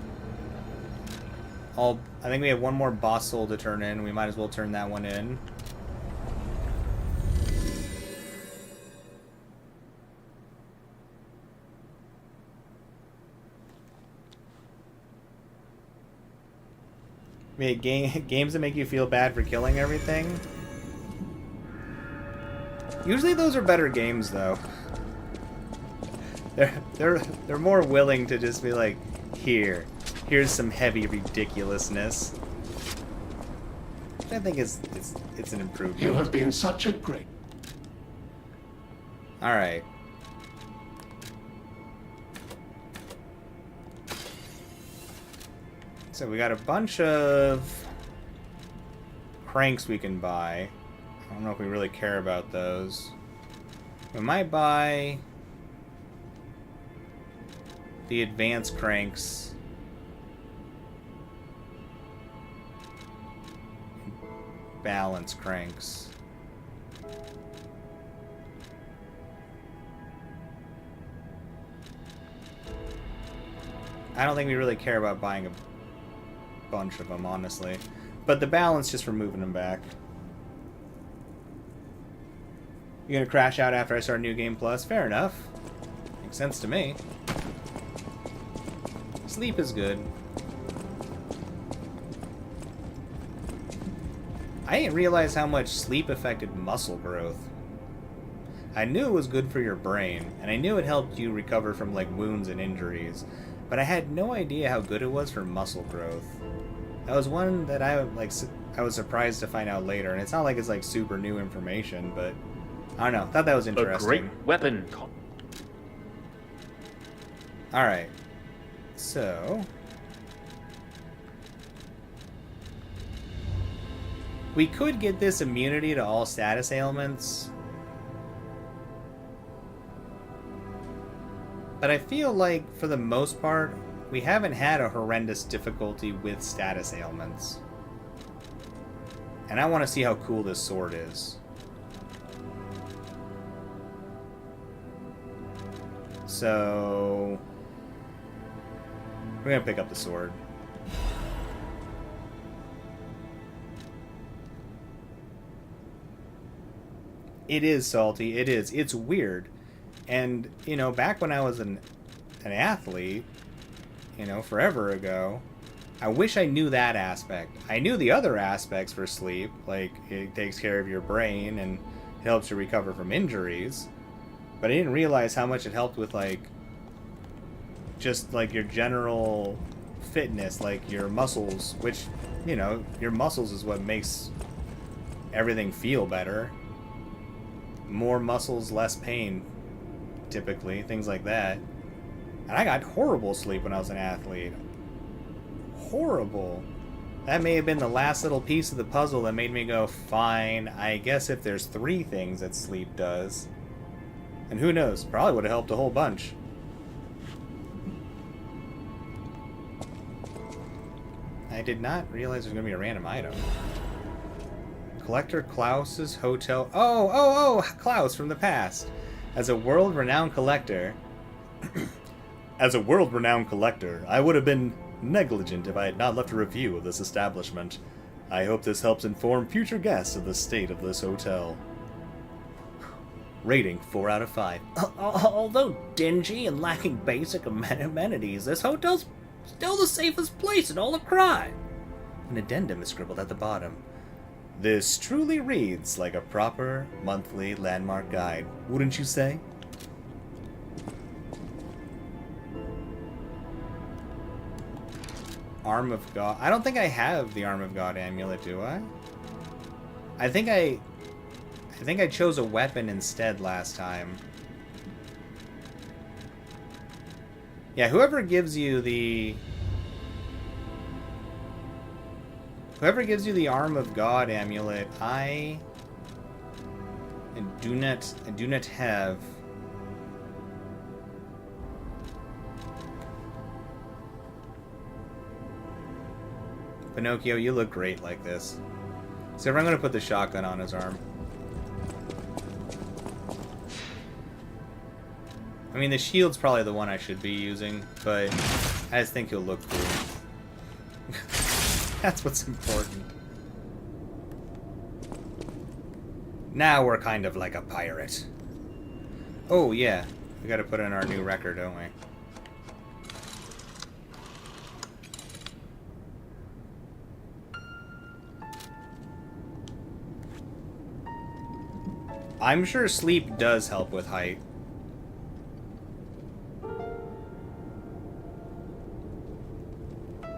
I think we have one more boss soul to turn in. We might as well turn that one in. Games that make you feel bad for killing everything. Usually those are better games, though. They're more willing to just be like, here's some heavy ridiculousness. I think it's an improvement. You have been such a great... All right. So we got a bunch of cranks we can buy. I don't know if we really care about those. We might buy the advanced cranks. Balance cranks. I don't think we really care about buying a bunch of them, honestly. But the balance just for moving them back. You gonna crash out after I start New Game Plus? Fair enough. Makes sense to me. Sleep is good. I didn't realize how much sleep affected muscle growth. I knew it was good for your brain, and I knew it helped you recover from like wounds and injuries, but I had no idea how good it was for muscle growth. That was one that I was surprised to find out later, and it's not like it's like super new information, but I don't know. Thought that was interesting. A great weapon. All right, so we could get this immunity to all status ailments, but I feel like for the most part we haven't had a horrendous difficulty with status ailments, and I want to see how cool this sword is. So we're gonna pick up the sword. It is salty. It is. It's weird. And, you know, back when I was an athlete, you know, forever ago, I wish I knew that aspect. I knew the other aspects for sleep, like it takes care of your brain and helps you recover from injuries. But I didn't realize how much it helped with, like, just, like, your general fitness, like your muscles, which, you know, your muscles is what makes everything feel better. More muscles, less pain, typically, things like that. And I got horrible sleep when I was an athlete. Horrible. That may have been the last little piece of the puzzle that made me go, fine, I guess if there's 3 things that sleep does. And who knows, probably would have helped a whole bunch. I did not realize there was going to be a random item. Collector Klaus's Hotel. Oh, Klaus from the past. As a world-renowned collector... As a world-renowned collector, I would have been negligent if I had not left a review of this establishment. I hope this helps inform future guests of the state of this hotel. Rating 4 out of 5. Although dingy and lacking basic amenities, this hotel's still the safest place in all of crime. An addendum is scribbled at the bottom. This truly reads like a proper monthly landmark guide, wouldn't you say? Arm of God. I don't think I have the Arm of God amulet, do I? I think I chose a weapon instead last time. Yeah, whoever gives you the Arm of God amulet, I do not have. Pinocchio, you look great like this. So I'm going to put the shotgun on his arm. I mean, the shield's probably the one I should be using, but I just think he'll look cool. That's what's important. Now we're kind of like a pirate. Oh, yeah. We gotta put in our new record, don't we? I'm sure sleep does help with height.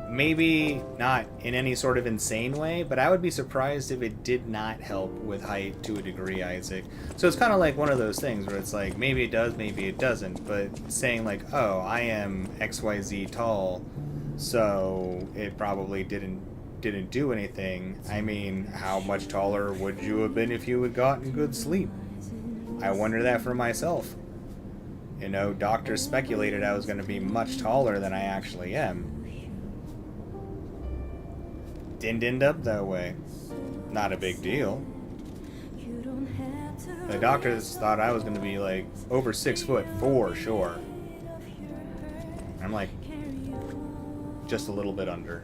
Maybe not in any sort of insane way, but I would be surprised if it did not help with height to a degree, Isaac. So it's kind of like one of those things where it's like, maybe it does, maybe it doesn't, but saying like, oh, I am XYZ tall, so it probably didn't do anything. I mean, how much taller would you have been if you had gotten good sleep? I wonder that for myself. You know, doctors speculated I was going to be much taller than I actually am. Didn't end up that way. Not a big deal. The doctors thought I was going to be like over 6 foot for sure. I'm like just a little bit under.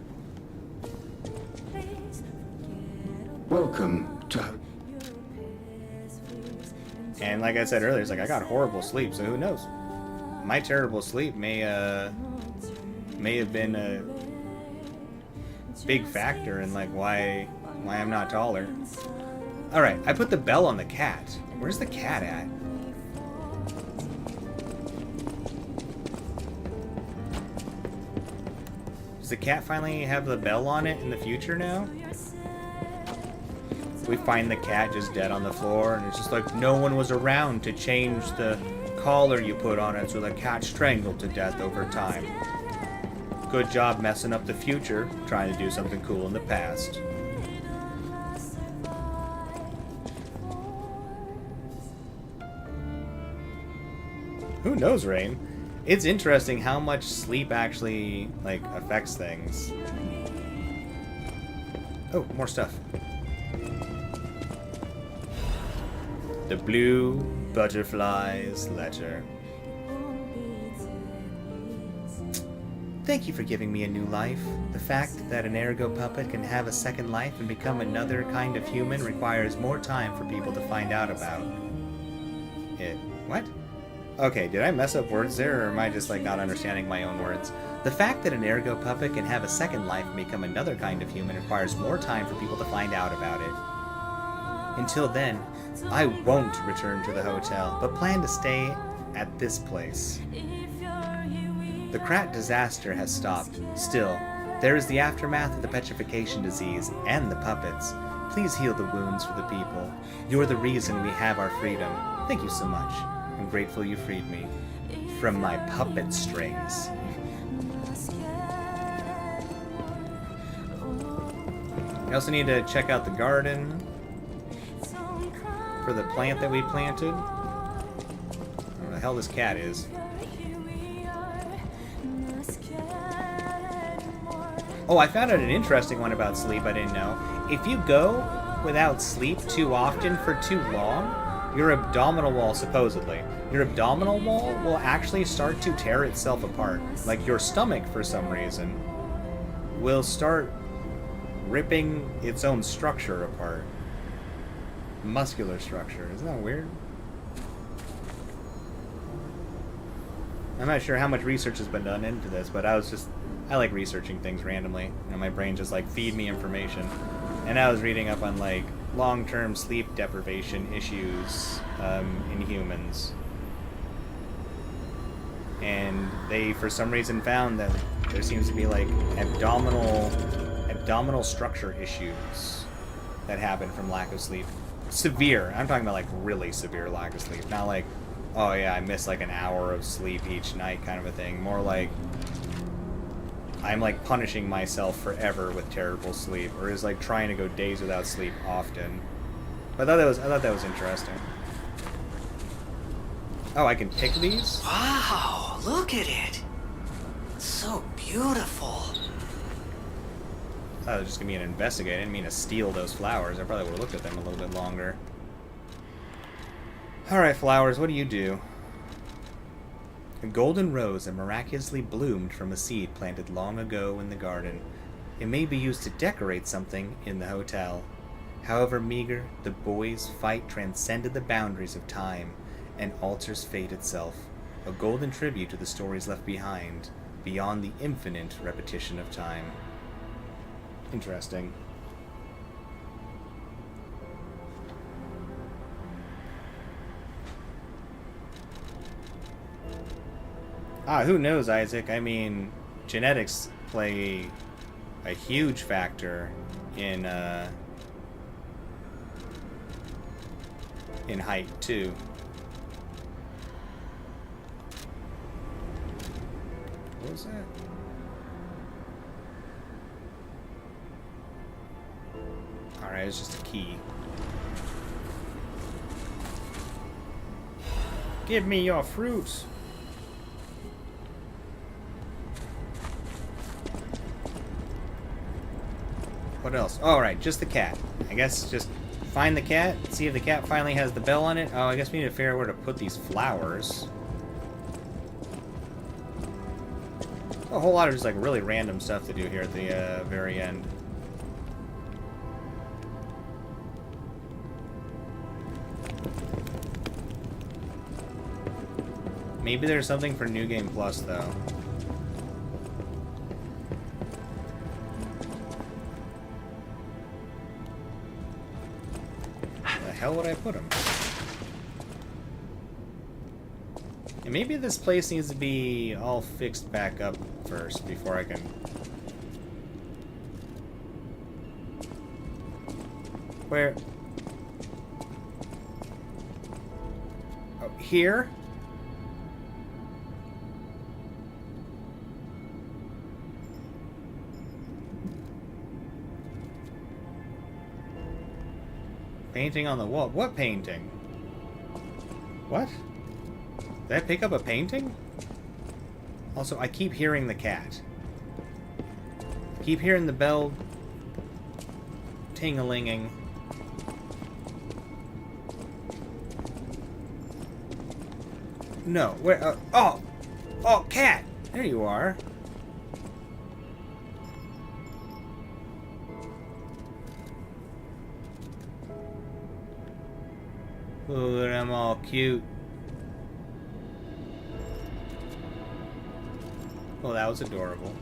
Welcome to... And like I said earlier, it's like I got horrible sleep, so who knows? My terrible sleep may have been a big factor in like why I'm not taller. All right, I put the bell on the cat. Where's the cat at? Does the cat finally have the bell on it in the future now? We find the cat just dead on the floor, and it's just like no one was around to change the collar you put on it, so the cat strangled to death over time. Good job messing up the future, trying to do something cool in the past. Who knows, Rain? It's interesting how much sleep actually, like, affects things. Oh, more stuff. The Blue Butterfly's Letter. Thank you for giving me a new life. The fact that an ergo puppet can have a second life and become another kind of human requires more time for people to find out about it. What? Okay, did I mess up words there, or am I just like not understanding my own words? The fact that an ergo puppet can have a second life and become another kind of human requires more time for people to find out about it. Until then, I won't return to the hotel, but plan to stay at this place. The Krat disaster has stopped. Still, there is the aftermath of the petrification disease and the puppets. Please heal the wounds for the people. You're the reason we have our freedom. Thank you so much. I'm grateful you freed me from my puppet strings. I also need to check out the garden for the plant that we planted. I don't know where the hell this cat is. Oh, I found out an interesting one about sleep I didn't know. If you go without sleep too often for too long, your abdominal wall, supposedly, your abdominal wall will actually start to tear itself apart. Like your stomach, for some reason, will start ripping its own structure apart. Muscular structure. Isn't that weird? I'm not sure how much research has been done into this, but I like researching things randomly. You know, my brain just like feed me information. And I was reading up on like long-term sleep deprivation issues in humans. And they, for some reason, found that there seems to be like abdominal structure issues that happen from lack of sleep. Severe. I'm talking about like really severe lack of sleep. Not like, oh yeah, I miss like an hour of sleep each night kind of a thing. More like I'm like punishing myself forever with terrible sleep, or is like trying to go days without sleep often. But I thought that was interesting. Oh, I can pick these? Wow, look at it. So beautiful. thought it was just gonna be an investigate. I didn't mean to steal those flowers. I probably would have looked at them a little bit longer. Alright, flowers, what do you do? A golden rose that miraculously bloomed from a seed planted long ago in the garden. It may be used to decorate something in the hotel. However meager, the boys' fight transcended the boundaries of time and alters fate itself. A golden tribute to the stories left behind, beyond the infinite repetition of time. Interesting. Who knows, Isaac? I mean, genetics play a huge factor in height, too. What was that? Alright, it's just a key. Give me your fruits! What else? Oh, right, just the cat. I guess just find the cat, see if the cat finally has the bell on it. Oh, I guess we need to figure out where to put these flowers. A whole lot of just like really random stuff to do here at the very end. Maybe there's something for New Game Plus, though. Where the hell would I put him? And maybe this place needs to be all fixed back up first before I can... Where? Oh, here? Painting on the wall. What painting? What? Did I pick up a painting? Also, I keep hearing the cat. I keep hearing the bell ting-a-linging. No, where? Oh! Oh, cat! There you are. Ooh, I'm all cute. Oh, that was adorable.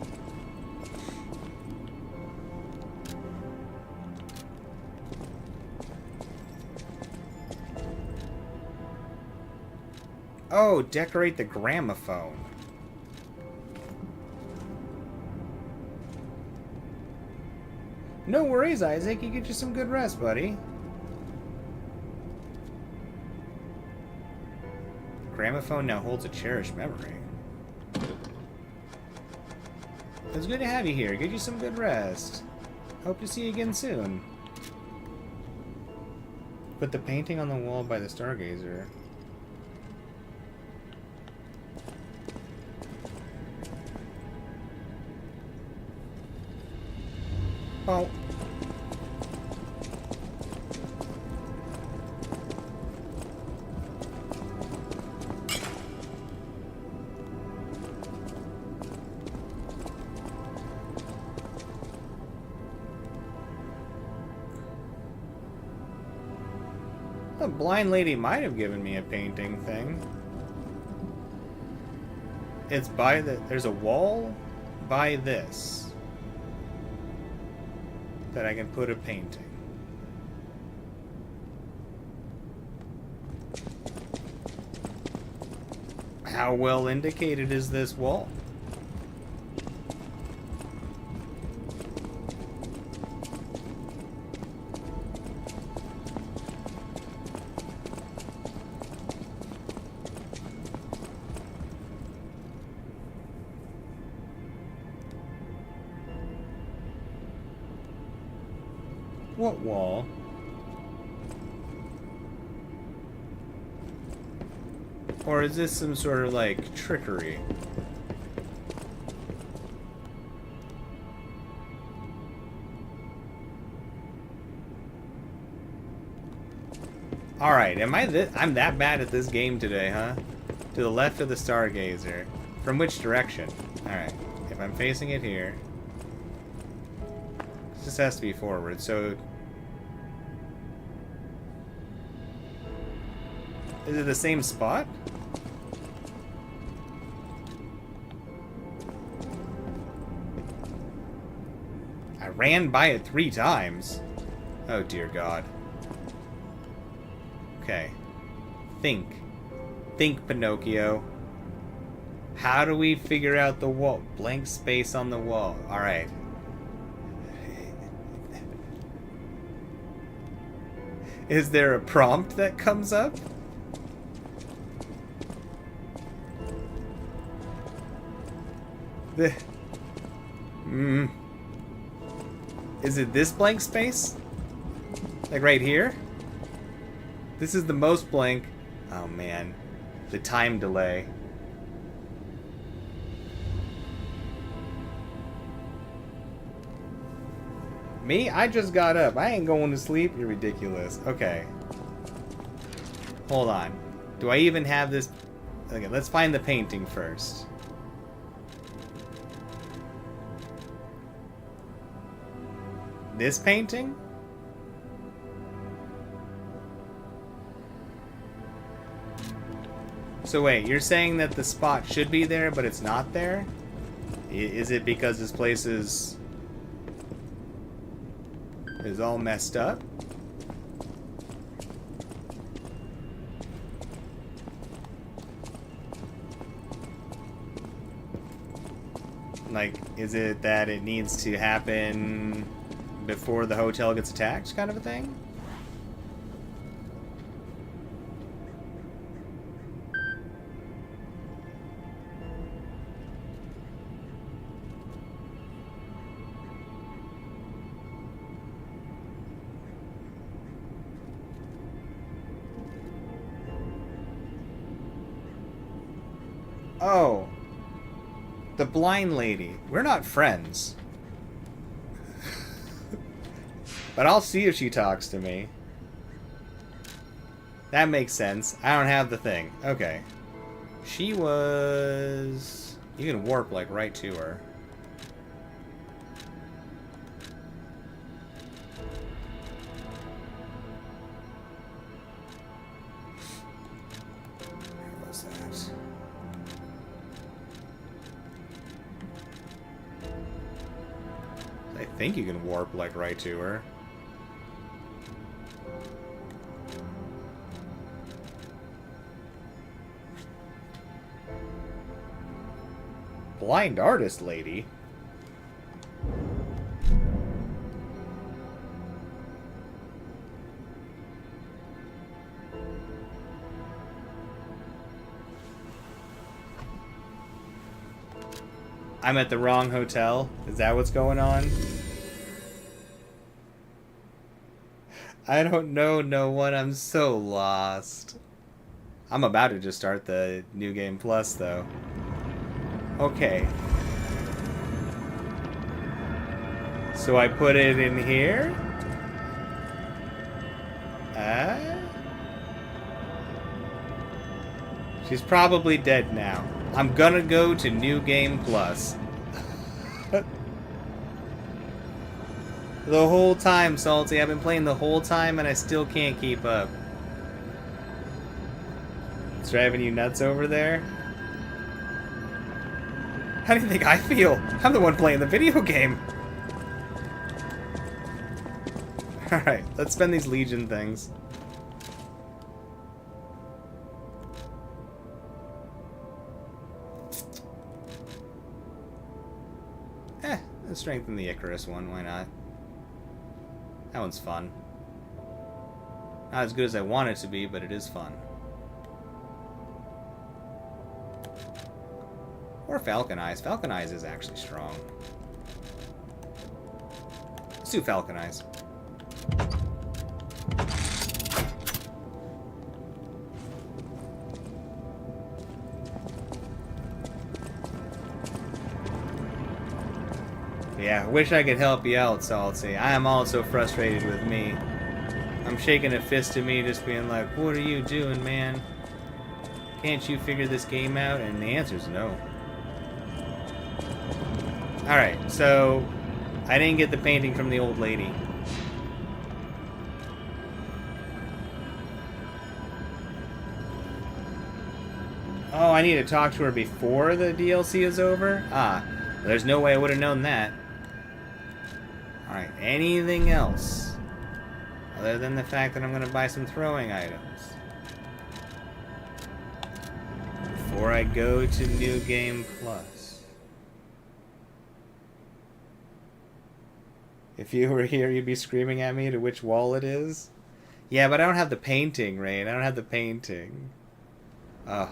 Oh, decorate the gramophone. No worries, Isaac. You get you some good rest, buddy. Gramophone now holds a cherished memory. It's good to have you here. Get you some good rest. Hope to see you again soon. Put the painting on the wall by the Stargazer. Oh. The blind lady might have given me a painting thing. It's by the... There's a wall by this that I can put a painting. How well indicated is this wall? What wall? Or is this some sort of, like, trickery? Alright, I'm that bad at this game today, huh? To the left of the Stargazer. From which direction? Alright, if I'm facing it here... This has to be forward, so... Is it the same spot? I ran by it 3 times. Oh dear God. Okay. Think. Think, Pinocchio. How do we figure out the wall? Blank space on the wall. Alright. Is there a prompt that comes up? Is it this blank space? Like right here? This is the most blank. Oh man. The time delay. Me? I just got up. I ain't going to sleep. You're ridiculous. Okay. Hold on. Do I even have this? Okay, let's find the painting first. This painting? So wait, you're saying that the spot should be there, but it's not there? Is it because this place is all messed up? Like, is it that it needs to happen before the hotel gets attacked, kind of a thing? Oh. The blind lady. We're not friends. But I'll see if she talks to me. That makes sense. I don't have the thing. Okay. She was... You can warp, like, right to her. Where was that? I think you can warp, like, right to her. Blind artist lady? I'm at the wrong hotel? Is that what's going on? I don't know no one. I'm so lost. I'm about to just start the New Game Plus, though. Okay. So I put it in here? She's probably dead now. I'm gonna go to New Game Plus. The whole time, Salty. I've been playing the whole time and I still can't keep up. It's driving you nuts over there? How do you think I feel? I'm the one playing the video game. Alright, let's spend these Legion things. Let's strengthen the Icarus one, why not? That one's fun. Not as good as I want it to be, but it is fun. Or Falcon Eyes. Falcon Eyes is actually strong. Let's do Falcon Eyes. Yeah, wish I could help you out, Salty. I am also frustrated with me. I'm shaking a fist at me, just being like, what are you doing, man? Can't you figure this game out? And the answer's no. Alright, so I didn't get the painting from the old lady. Oh, I need to talk to her before the DLC is over? Ah, there's no way I would have known that. Alright, anything else? Other than the fact that I'm going to buy some throwing items. Before I go to New Game Plus. If you were here, you'd be screaming at me to which wall it is. Yeah, but I don't have the painting, Rain. I don't have the painting. Oh.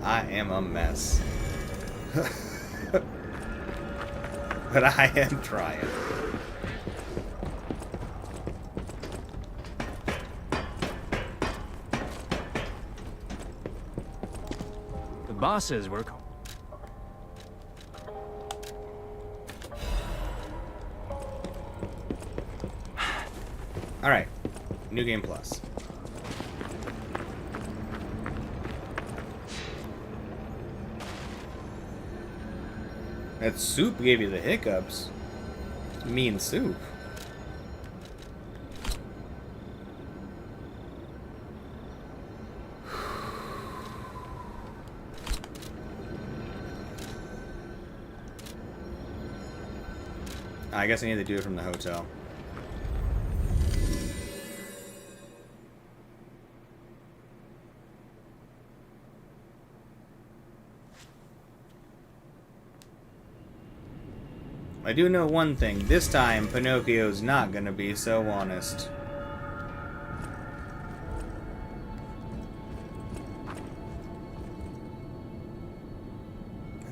I am a mess. But I am trying. The bosses were... Alright. New Game Plus. That soup gave you the hiccups. Mean soup. I guess I need to do it from the hotel. I do know one thing. This time, Pinocchio's not gonna be so honest.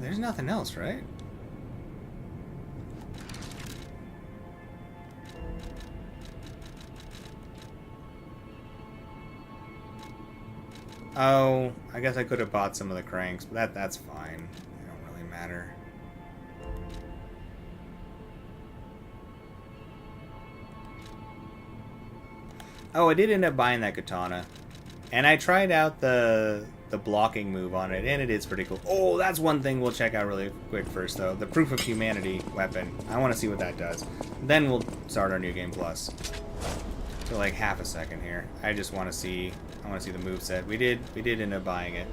There's nothing else, right? Oh, I guess I could have bought some of the cranks, but that's fine. They don't really matter. Oh, I did end up buying that katana. And I tried out the blocking move on it, and it is pretty cool. Oh, that's one thing we'll check out really quick first, though. The Proof of Humanity weapon. I want to see what that does. Then we'll start our New Game Plus. For like half a second here. I just want to see... I want to see the moveset. We did end up buying it.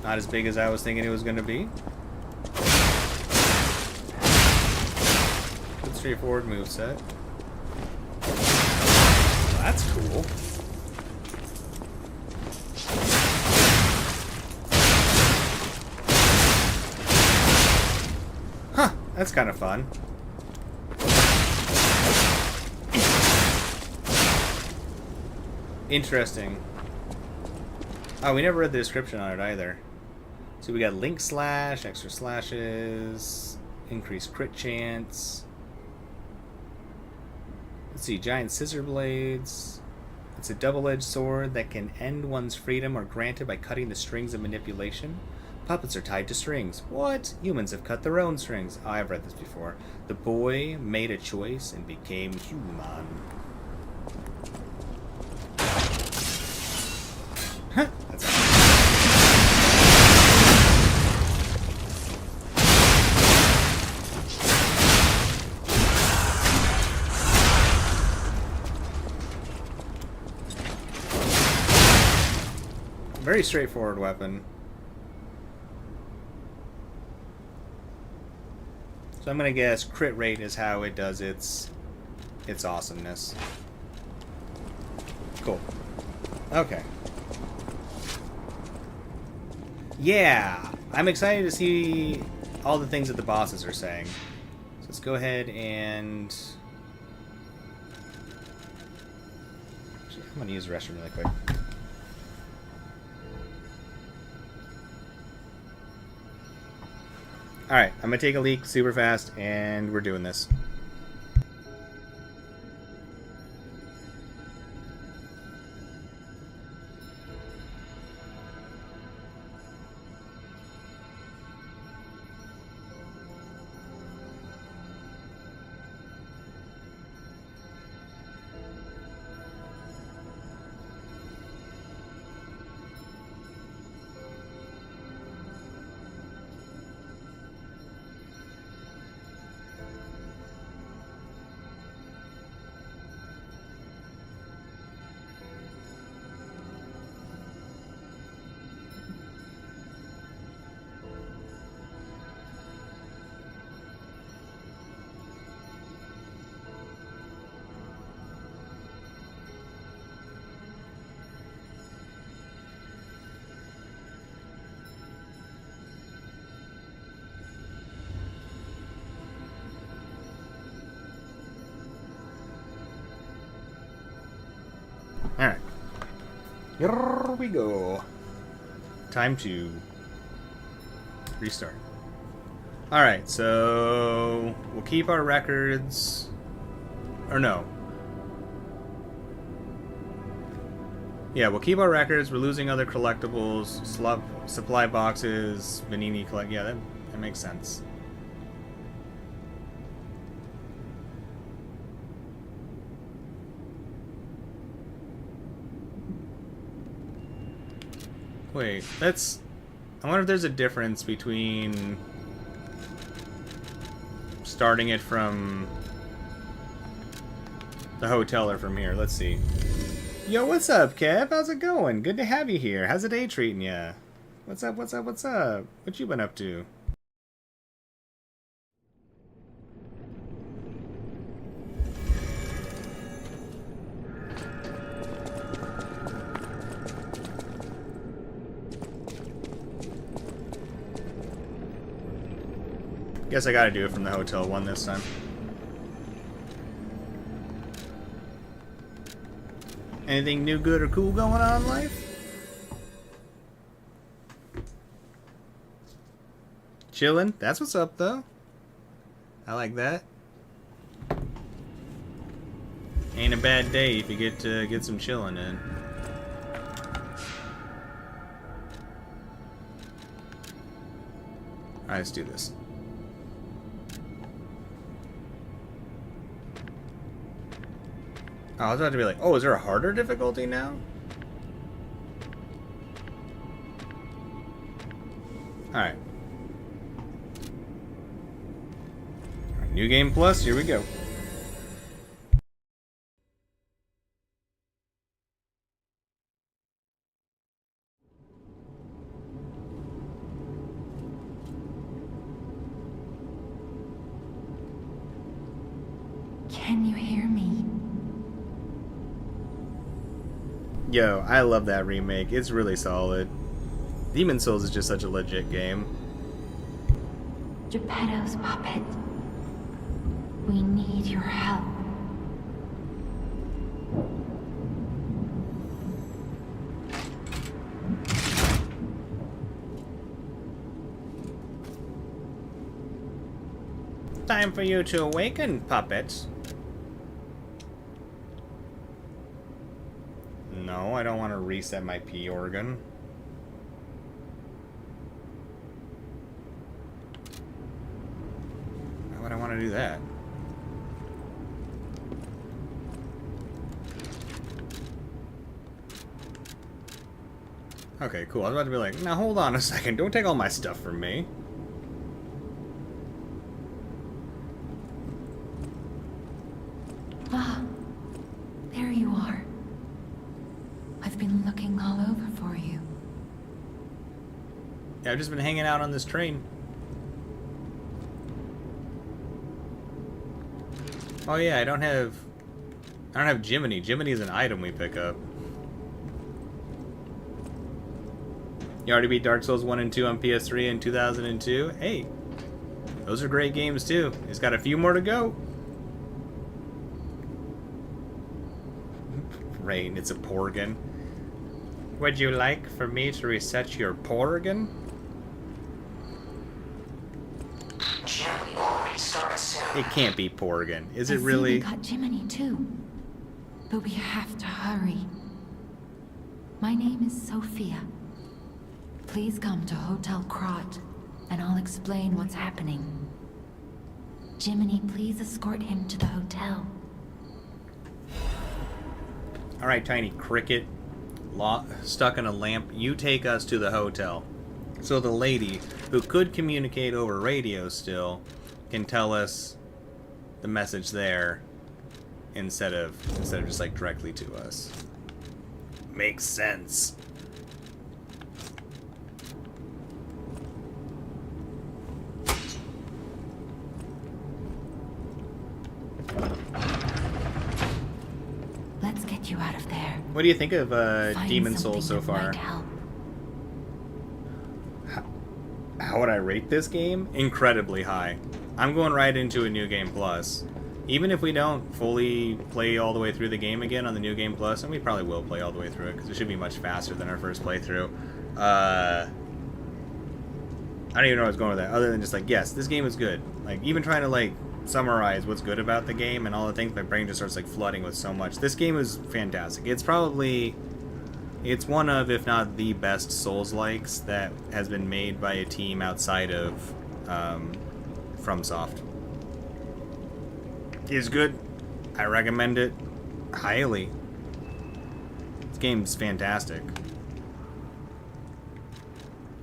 Not as big as I was thinking it was going to be. Good straightforward moveset. That's cool. Huh, that's kind of fun. Interesting. Oh, we never read the description on it either. So we got link slash, extra slashes, increased crit chance. Let's see, giant scissor blades. It's a double-edged sword that can end one's freedom or grant it by cutting the strings of manipulation. Puppets are tied to strings. What? Humans have cut their own strings. Oh, I've read this before. The boy made a choice and became human. Huh, that's very straightforward weapon. So I'm gonna guess crit rate is how it does its awesomeness. Cool. Okay. Yeah, I'm excited to see all the things that the bosses are saying. So let's go ahead and... Actually, I'm going to use the restroom really quick. Alright, I'm going to take a leak super fast, and we're doing this. Alright. Here we go. Time to restart. Alright, so we'll keep our records. Or no. Yeah, we'll keep our records. We're losing other collectibles, supply boxes, Vanini collect. Yeah, that makes sense. Wait, let's... I wonder if there's a difference between starting it from the hotel or from here. Let's see. Yo, what's up, Kev? How's it going? Good to have you here. How's the day treating ya? What's up, what's up, what's up? What you been up to? Guess I gotta do it from the hotel one this time. Anything new, good, or cool going on in life? Chillin'? That's what's up, though. I like that. Ain't a bad day if you get to get some chillin' in. Alright, let's do this. Oh, I was about to be like, oh, is there a harder difficulty now? Alright. New Game Plus, here we go. Can you hear me? Yo, I love that remake. It's really solid. Demon's Souls is just such a legit game. Geppetto's puppet. We need your help. Time for you to awaken, puppet. No, I don't want to reset my P organ. Why would I want to do that? Okay, cool. I was about to be like, now hold on a second. Don't take all my stuff from me. Ah, there you are. I've been looking all over for you. Yeah, I've just been hanging out on this train. Oh yeah, I don't have Jiminy. Jiminy is an item we pick up. You already beat Dark Souls 1 and 2 on PS3 in 2002? Hey, those are great games too. It's got a few more to go. Rain, it's a porgan. Would you like for me to reset your porgan? It can't be porgan. Is it really? We got Jiminy too. But we have to hurry. My name is Sophia. Please come to Hotel Krat, and I'll explain what's happening. Jiminy, please escort him to the hotel. Alright, Tiny Cricket. Stuck in a lamp. You take us to the hotel. So the lady, who could communicate over radio still, can tell us the message there instead of just like directly to us. Makes sense. Let's get you out of there. What do you think of Find Demon's something Souls so that far? might help. How would I rate this game? Incredibly high. I'm going right into a New Game Plus. Even if we don't fully play all the way through the game again on the New Game Plus, and we probably will play all the way through it, because it should be much faster than our first playthrough. I don't even know where I was going with that, other than just like, yes, this game is good. Like, even trying to, like, summarize what's good about the game and all the things, my brain just starts, like, flooding with so much. This game is fantastic. It's probably... It's one of, if not the best Souls-likes that has been made by a team outside of FromSoft. It's good. I recommend it highly. This game's fantastic.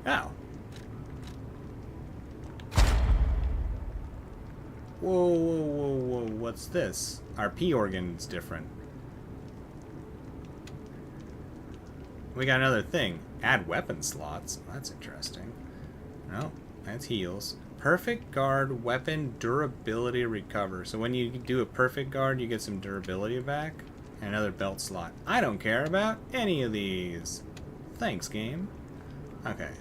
Oh. Whoa, whoa, whoa, whoa, what's this? Our P organ's different. We got another thing. Add weapon slots. That's interesting. No, that's heals. Perfect guard, weapon, durability, recover. So when you do a perfect guard, you get some durability back. And another belt slot. I don't care about any of these. Thanks, game. Okay.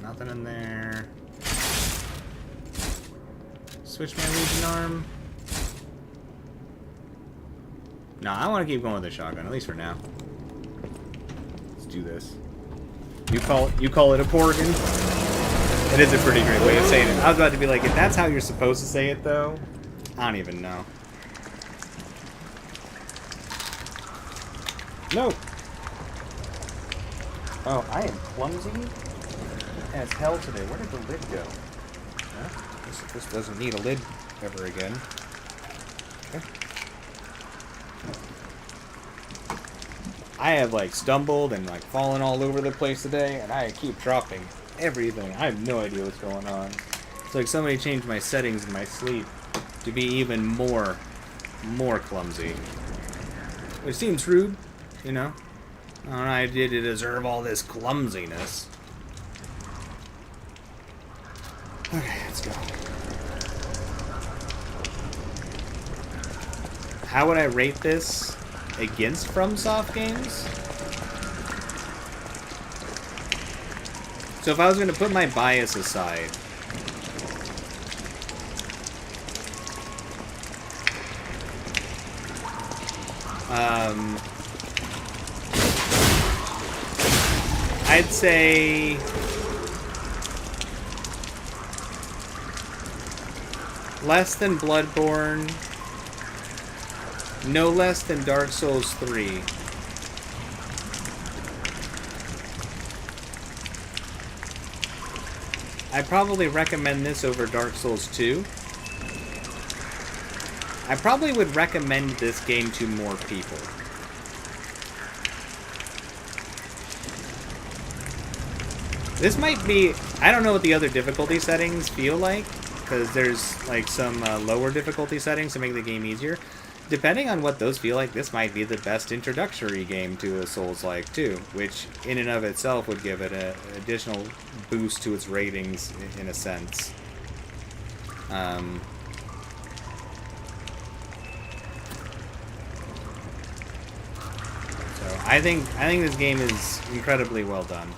Nothing in there. Switch my Legion arm. No, I want to keep going with the shotgun, at least for now. Let's do this. You call it a porgan? It is a pretty great way of saying it. I was about to be like, if that's how you're supposed to say it, though, I don't even know. No. Oh, I am clumsy as hell today. Where did the lid go? Huh? This doesn't need a lid ever again. Okay. I have like stumbled and like fallen all over the place today, and I keep dropping everything. I have no idea what's going on. It's like somebody changed my settings in my sleep to be even more clumsy. Which seems rude, you know. I don't know, I did to deserve all this clumsiness. Okay, let's go. How would I rate this against FromSoft games? So if I was going to put my bias aside, I'd say less than Bloodborne, no less than Dark Souls 3. I probably recommend this over Dark Souls 2. I probably would recommend this game to more people. This might be... I don't know what the other difficulty settings feel like, because there's like some lower difficulty settings to make the game easier. Depending on what those feel like, this might be the best introductory game to a Souls-like too, which in and of itself would give it an additional boost to its ratings in a sense. So I think this game is incredibly well done.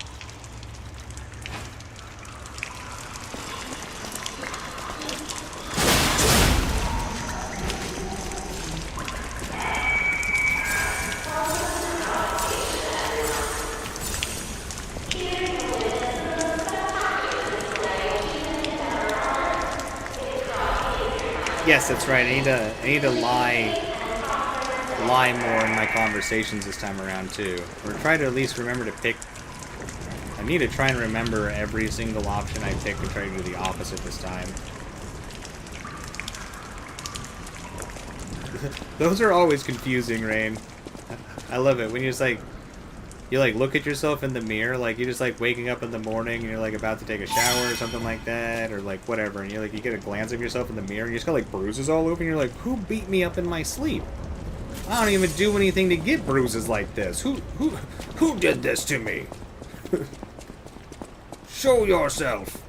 Yes, that's right. I need to lie more in my conversations this time around too. Or try to at least remember to pick. I need to try and remember every single option I pick and try to do the opposite this time. Those are always confusing, Rain. I love it when you just like you like look at yourself in the mirror, like you're just like waking up in the morning and you're like about to take a shower or something like that, or like whatever, and you're like you get a glance of yourself in the mirror and you just got like bruises all over and you're like, who beat me up in my sleep? I don't even do anything to get bruises like this. Who did this to me? Show yourself.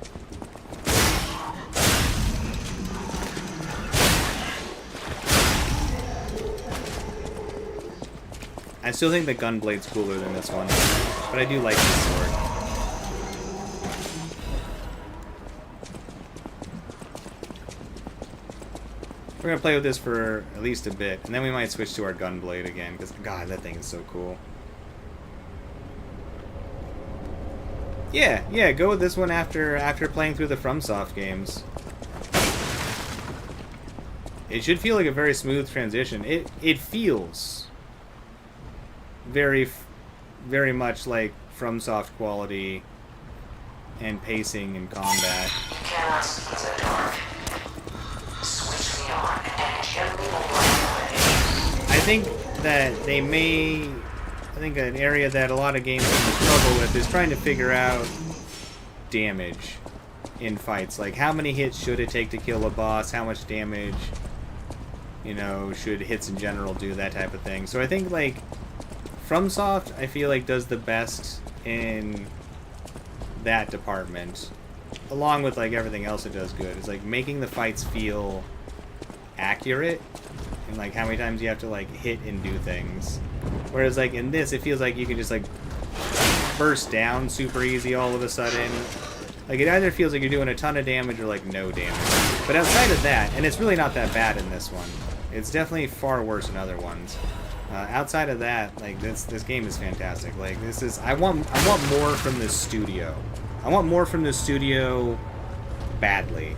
I still think the Gunblade's cooler than this one, but I do like this sword. We're gonna play with this for at least a bit, and then we might switch to our Gunblade again, because, God, that thing is so cool. Yeah, go with this one after playing through the FromSoft games. It should feel like a very smooth transition. It feels very much like FromSoft quality and pacing and combat. You cannot see the dark. Switch me on and gently light away. I think that I think an area that a lot of games struggle with is trying to figure out damage in fights. Like, how many hits should it take to kill a boss? How much damage, you know, should hits in general do? That type of thing. So I think, like, FromSoft, I feel like, does the best in that department, along with, like, everything else it does good. It's, like, making the fights feel accurate, and, like, how many times you have to, like, hit and do things. Whereas, like, in this, it feels like you can just, like, burst down super easy all of a sudden. Like, it either feels like you're doing a ton of damage or, like, no damage. But outside of that, and it's really not that bad in this one. It's definitely far worse in other ones. Outside of that, like, this game is fantastic. Like, this is... I want more from this studio. I want more from this studio badly.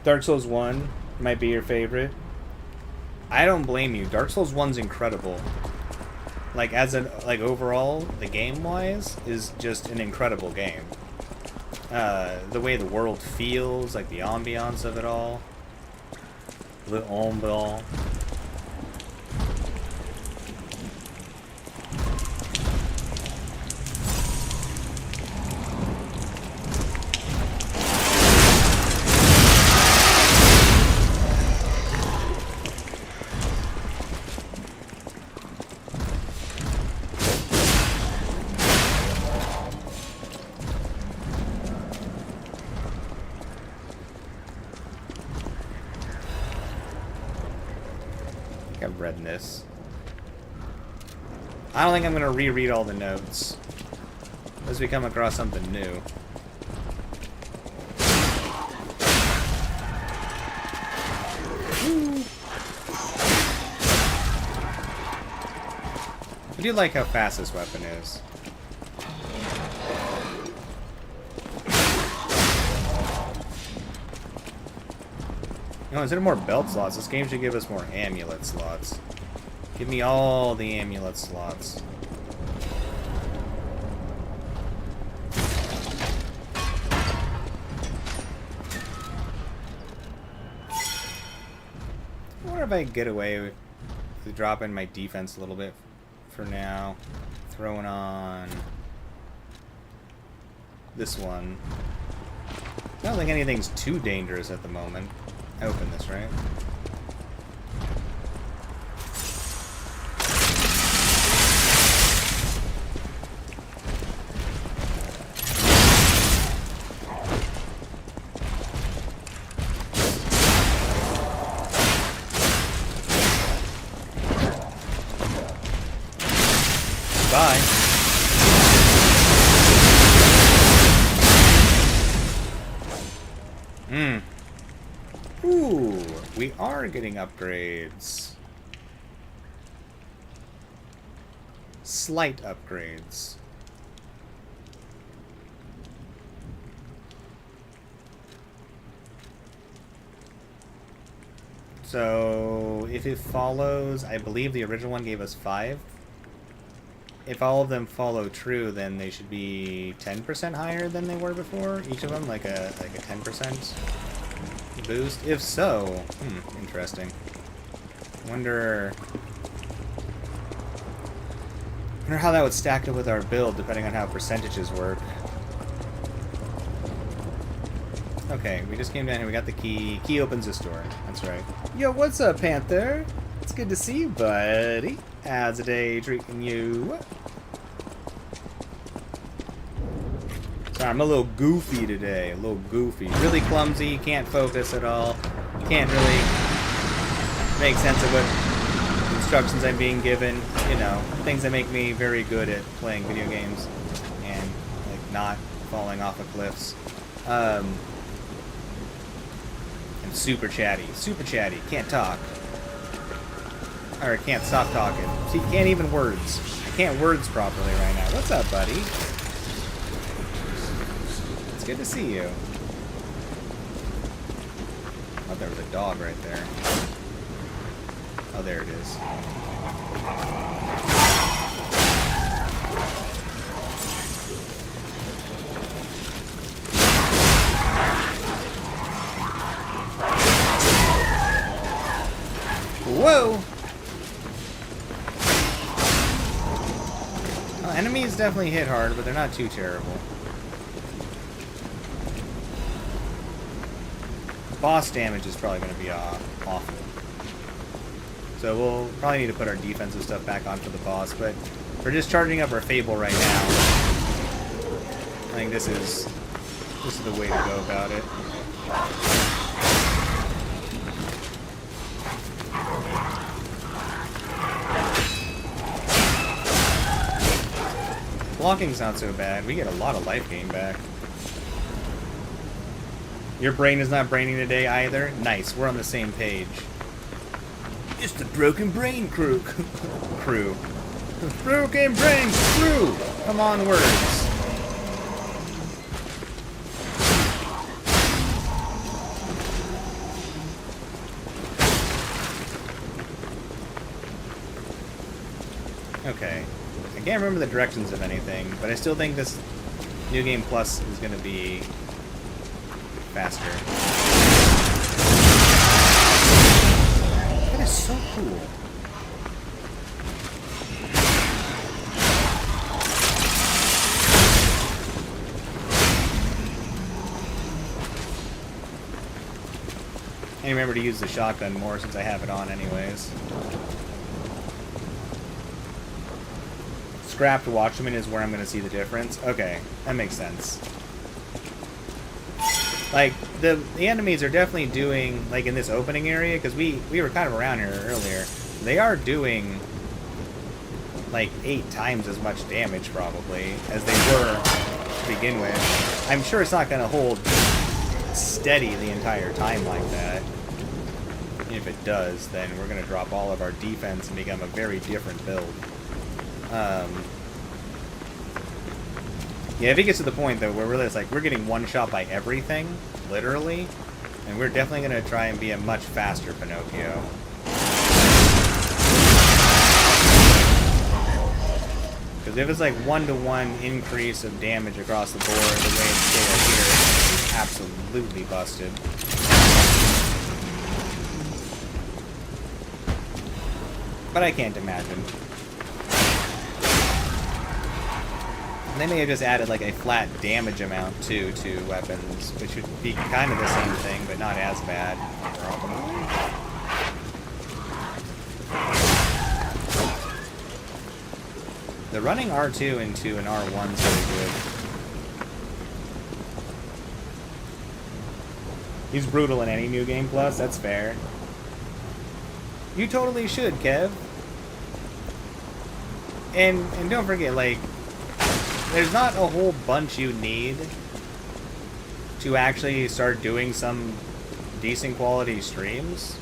Dark Souls 1 might be your favorite. I don't blame you. Dark Souls 1's incredible. Like, as an, like, overall, the game-wise, is just an incredible game. The way the world feels, like, the ambiance of it all. The ambiance. I've read this. I don't think I'm gonna reread all the notes as we come across something new. Woo. I do like how fast this weapon is. No, instead of more belt slots, this game should give us more amulet slots. Give me all the amulet slots. I wonder if I can get away with dropping my defense a little bit for now. Throwing on this one. I don't think anything's too dangerous at the moment. I open this, right? Bye. Ooh, we are getting upgrades. Slight upgrades. So, if it follows, I believe the original one gave us 5. If all of them follow true, then they should be 10% higher than they were before. Each of them, like a 10% boost. If so, interesting. Wonder how that would stack up with our build, depending on how percentages work. Okay, we just came down here. We got the key. Key opens this door. That's right. Yo, what's up, Panther? It's good to see you, buddy. How's the day treating you? Sorry, I'm a little goofy today. A little goofy. Really clumsy. Can't focus at all. Can't really make sense of what instructions I'm being given, you know, things that make me very good at playing video games and like not falling off of cliffs. And super chatty, can't talk. Or can't stop talking. See, can't even words. I can't words properly right now. What's up, buddy? It's good to see you. Oh, there was a dog right there. Oh, there it is. Whoa! Well, enemies definitely hit hard, but they're not too terrible. Boss damage is probably going to be awful. So we'll probably need to put our defensive stuff back on for the boss, but we're just charging up our Fable right now. I think this is the way to go about it. Blocking's not so bad. We get a lot of life gain back. Your brain is not braining today either? Nice, we're on the same page. It's the Broken Brain crew. Crew. The Broken Brain crew! Come on, words. Okay. I can't remember the directions of anything, but I still think this New Game Plus is going to be faster. That is so cool. I remember to use the shotgun more since I have it on anyways. Scrapped Watchman is where I'm going to see the difference. Okay, that makes sense. Like, the enemies are definitely doing, like in this opening area, because we were kind of around here earlier, they are doing like 8 times as much damage probably as they were to begin with. I'm sure it's not going to hold steady the entire time like that. And if it does, then we're going to drop all of our defense and become a very different build. Yeah, if it gets to the point though where really it's like we're getting one shot by everything, literally, and we're definitely gonna try and be a much faster Pinocchio. Because if it's like 1-to-1 increase of damage across the board, the way it's scaled here, it's absolutely busted. But I can't imagine. They may have just added like a flat damage amount too to weapons, which would be kind of the same thing, but not as bad. The running R2 into an R1 is really good. He's brutal in any New Game Plus, that's fair. You totally should, Kev. And don't forget, like, there's not a whole bunch you need to actually start doing some decent quality streams.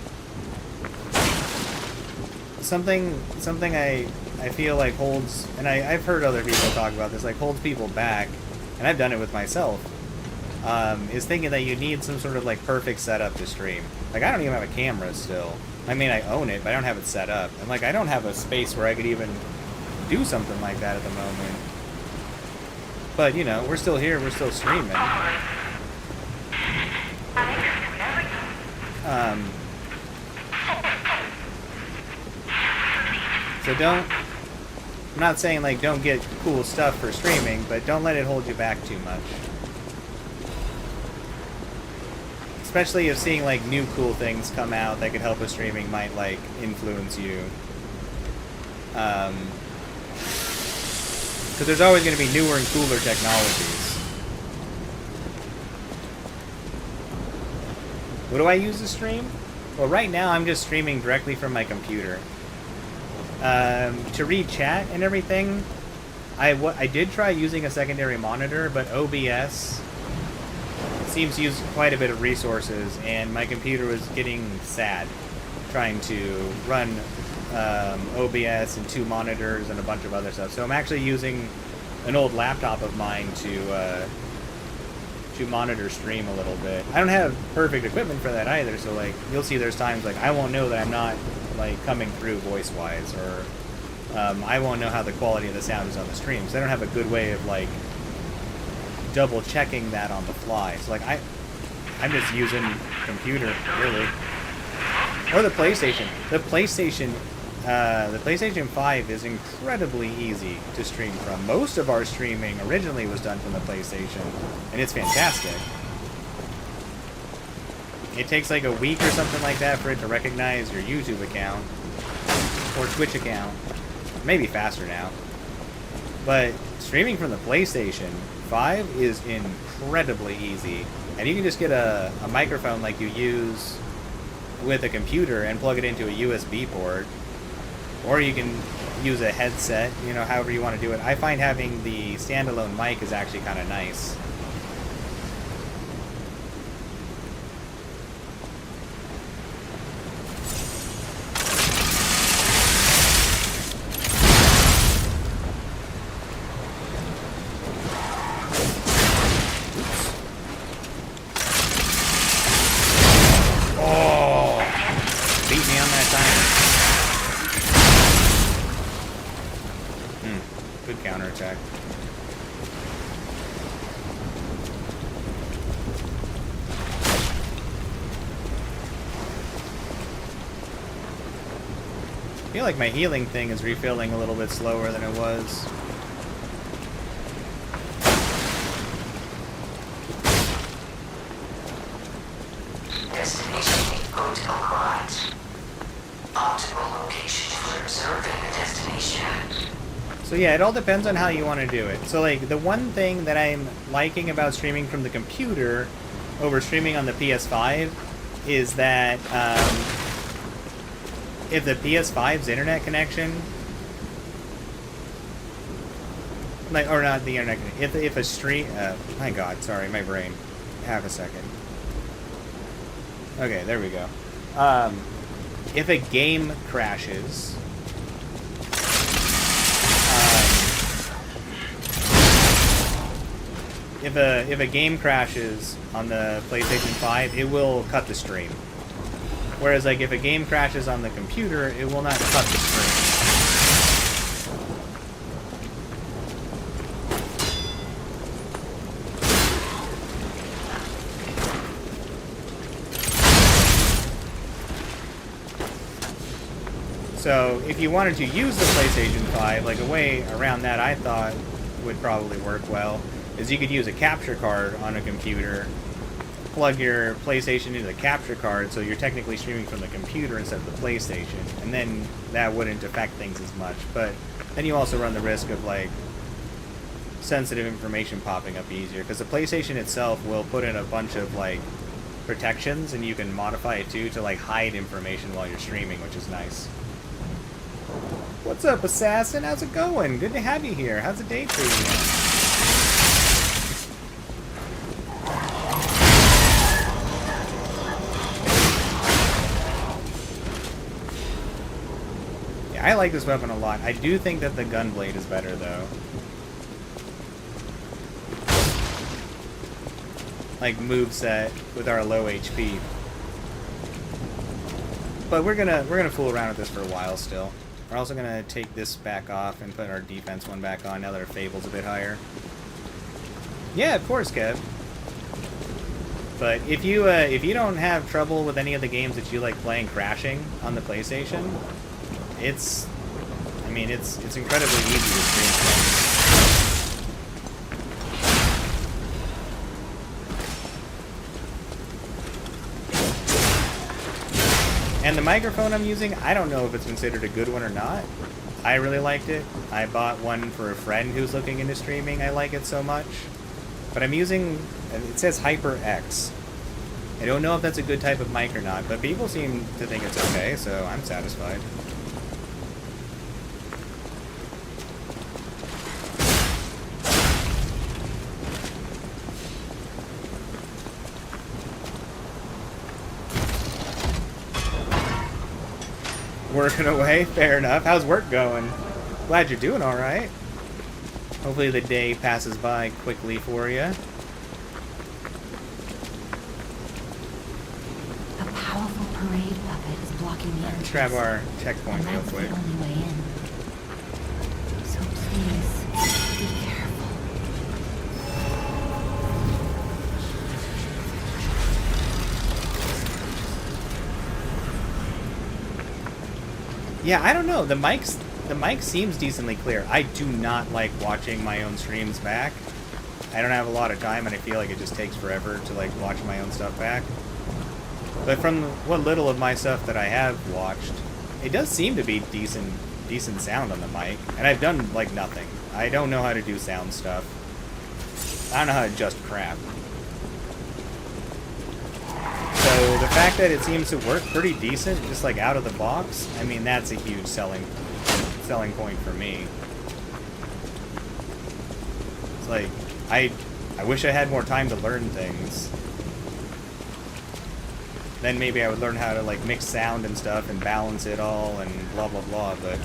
Something I feel like holds, and I've heard other people talk about this, like holds people back, and I've done it with myself, is thinking that you need some sort of like perfect setup to stream. Like, I don't even have a camera still. I mean, I own it, but I don't have it set up. And like, I don't have a space where I could even do something like that at the moment. But, you know, we're still here, we're still streaming. So I'm not saying, like, don't get cool stuff for streaming, but don't let it hold you back too much. Especially if seeing, like, new cool things come out that could help with streaming might, like, influence you. Because there's always going to be newer and cooler technologies. What do I use to stream? Well, right now I'm just streaming directly from my computer. To read chat and everything, I did try using a secondary monitor, but OBS seems to use quite a bit of resources, and my computer was getting sad trying to run OBS and 2 monitors and a bunch of other stuff. So I'm actually using an old laptop of mine to monitor stream a little bit. I don't have perfect equipment for that either, so like you'll see there's times like I won't know that I'm not like coming through voice-wise, or I won't know how the quality of the sound is on the stream, because I don't have a good way of like double checking that on the fly. So like I'm just using computer really, or the PlayStation. The PlayStation 5 is incredibly easy to stream from. Most of our streaming originally was done from the PlayStation, and it's fantastic. It takes like a week or something like that for it to recognize your YouTube account or Twitch account. Maybe faster now. But streaming from the PlayStation 5 is incredibly easy. And you can just get a microphone like you use with a computer and plug it into a USB port. Or you can use a headset, you know, however you want to do it. I find having the standalone mic is actually kind of nice. Counterattack. I feel like my healing thing is refilling a little bit slower than it was. Destination Hotel Quad. Optimal location for observing the destination. So yeah, it all depends on how you want to do it. So like, the one thing that I'm liking about streaming from the computer over streaming on the PS5 is that if the PS5's internet connection, like, or not the internet, if a stream, my god, sorry, my brain, half a second. Okay, there we go. If a game crashes, if a game crashes on the PlayStation 5, it will cut the stream. Whereas like if a game crashes on the computer, it will not cut the stream. So if you wanted to use the PlayStation 5, like a way around that I thought would probably work well, is you could use a capture card on a computer, plug your PlayStation into the capture card, so you're technically streaming from the computer instead of the PlayStation, and then that wouldn't affect things as much. But then you also run the risk of like sensitive information popping up easier, because the PlayStation itself will put in a bunch of like protections, and you can modify it too to like hide information while you're streaming, which is nice. What's up, Assassin? How's it going? Good to have you here. How's the day treating you? I like this weapon a lot. I do think that the Gunblade is better, though. Like, moveset with our low HP. But we're gonna fool around with this for a while still. We're also gonna take this back off and put our defense one back on now that our Fable's a bit higher. Yeah, of course, Kev. But if you don't have trouble with any of the games that you like playing crashing on the PlayStation, it's incredibly easy to stream from. And the microphone I'm using, I don't know if it's considered a good one or not. I really liked it. I bought one for a friend who's looking into streaming. I like it so much. But I'm using, it says HyperX. I don't know if that's a good type of mic or not, but people seem to think it's okay, so I'm satisfied. working away. Fair enough. How's work going? Glad you're doing all right. Hopefully the day passes by quickly for you. A powerful parade puppet is blocking the entrance. Let's grab our checkpoint And real that's quick. the only way in. So please, be careful. Yeah, I don't know. The mic seems decently clear. I do not like watching my own streams back. I don't have a lot of time, and I feel like it just takes forever to like watch my own stuff back. But from what little of my stuff that I have watched, it does seem to be decent sound on the mic. And I've done like nothing. I don't know how to do sound stuff. I don't know how to adjust crap. So the fact that it seems to work pretty decent, just like out of the box, I mean, that's a huge selling point for me. It's like, I wish I had more time to learn things. Then maybe I would learn how to like mix sound and stuff and balance it all and blah blah blah, but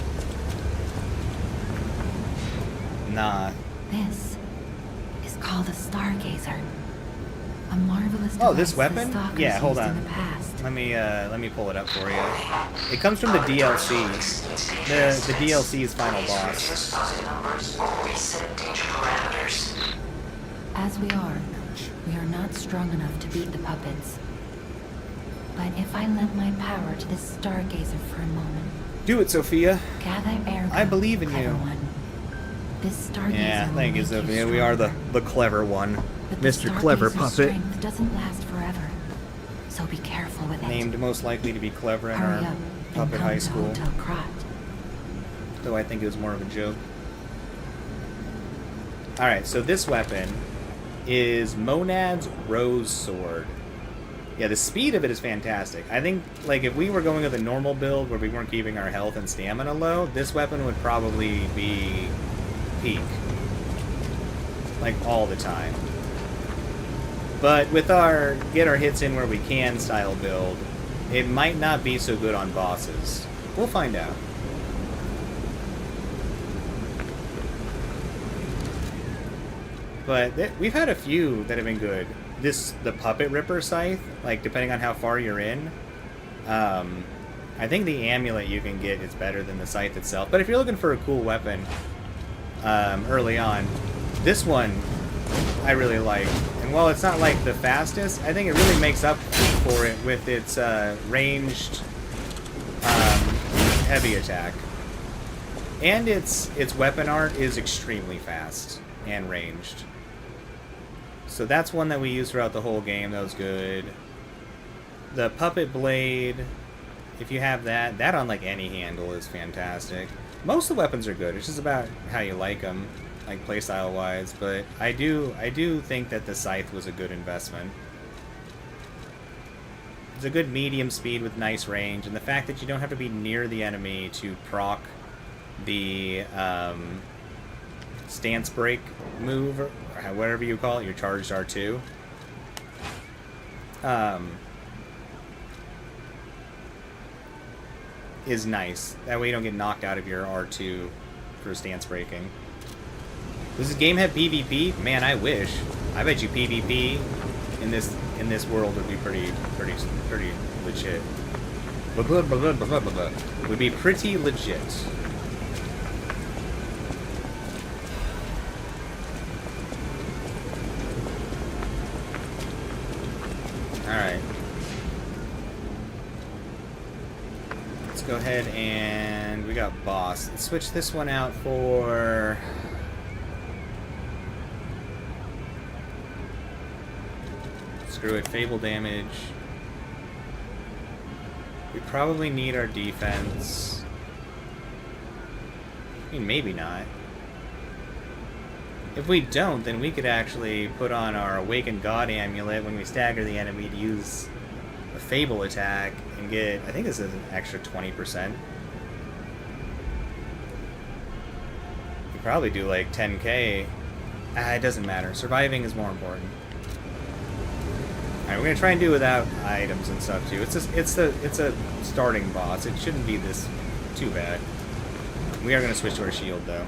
nah. This is called a stargazer. A marvelous Oh, this device that weapon? stalkers Yeah, hold used on. in the past. Let me pull it up for you. It comes from the DLC. The DLC's final boss. As we are not strong enough to beat the puppets. But if I lend my power to this stargazer for a moment, Do it, Sophia. gather air. I believe in clever you. One. This stargazer Yeah, will thank you, make Sophia. We are the stronger. clever one. But the Mr. Clever stargazer's Puppet. strength doesn't last forever. So be careful with it. Named most likely to be clever in Hurry our up and puppet come high to school. Hotel Krat. Though I think it was more of a joke. Alright, so this weapon is Monad's Rose Sword. Yeah, the speed of it is fantastic. I think, like, if we were going with a normal build where we weren't keeping our health and stamina low, this weapon would probably be peak. Like, all the time. But with our get our hits in where we can style build, it might not be so good on bosses. We'll find out. But we've had a few that have been good. The Puppet Ripper Scythe, like, depending on how far you're in, I think the amulet you can get is better than the scythe itself. But if you're looking for a cool weapon early on, this one I really like. And while it's not like the fastest, I think it really makes up for it with its ranged heavy attack. And its weapon art is extremely fast and ranged. So that's one that we used throughout the whole game. That was good. The Puppet Blade, if you have that on like any handle is fantastic. Most of the weapons are good. It's just about how you like them, like playstyle wise. But I do think that the Scythe was a good investment. It's a good medium speed with nice range, and the fact that you don't have to be near the enemy to proc the stance break move, or whatever you call it, your charged R2. Is nice. That way you don't get knocked out of your R2 for stance breaking. Does this game have PvP? Man, I wish. I bet you PvP in this world would be pretty legit. Would be pretty legit. Alright. Let's go ahead and we got boss. Let's switch this one out for screw it, Fable damage. We probably need our defense. I mean, maybe not. If we don't, then we could actually put on our Awakened God Amulet when we stagger the enemy to use a Fable attack and get, I think this is an extra 20%. You probably do like 10k. It doesn't matter. Surviving is more important. Alright, we're gonna try and do it without items and stuff too. It's a starting boss. It shouldn't be this Too bad. We are going to switch to our shield, though.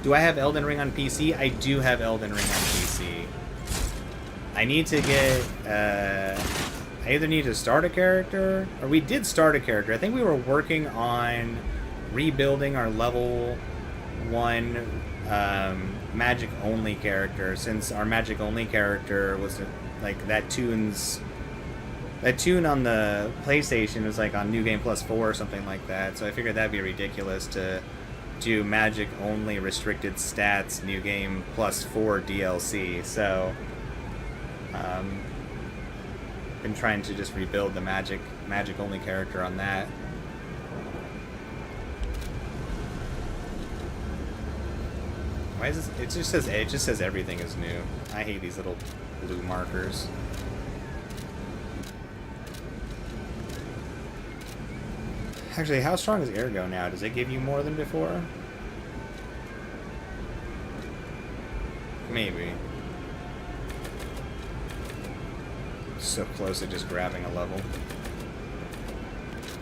Do I have Elden Ring on PC? I do have Elden Ring on PC. I need to get... I either need to start a character, or we did start a character. I think we were working on rebuilding our level 1 magic-only character, since our magic-only character was, like, that tune on the PlayStation was like on New Game Plus 4 or something like that, so I figured that'd be ridiculous to do magic only restricted stats New Game Plus 4 DLC. So been trying to just rebuild the magic only character on that. Why is this? It just says everything is new. I hate these little blue markers. Actually, how strong is Ergo now? Does it give you more than before? Maybe. So close to just grabbing a level.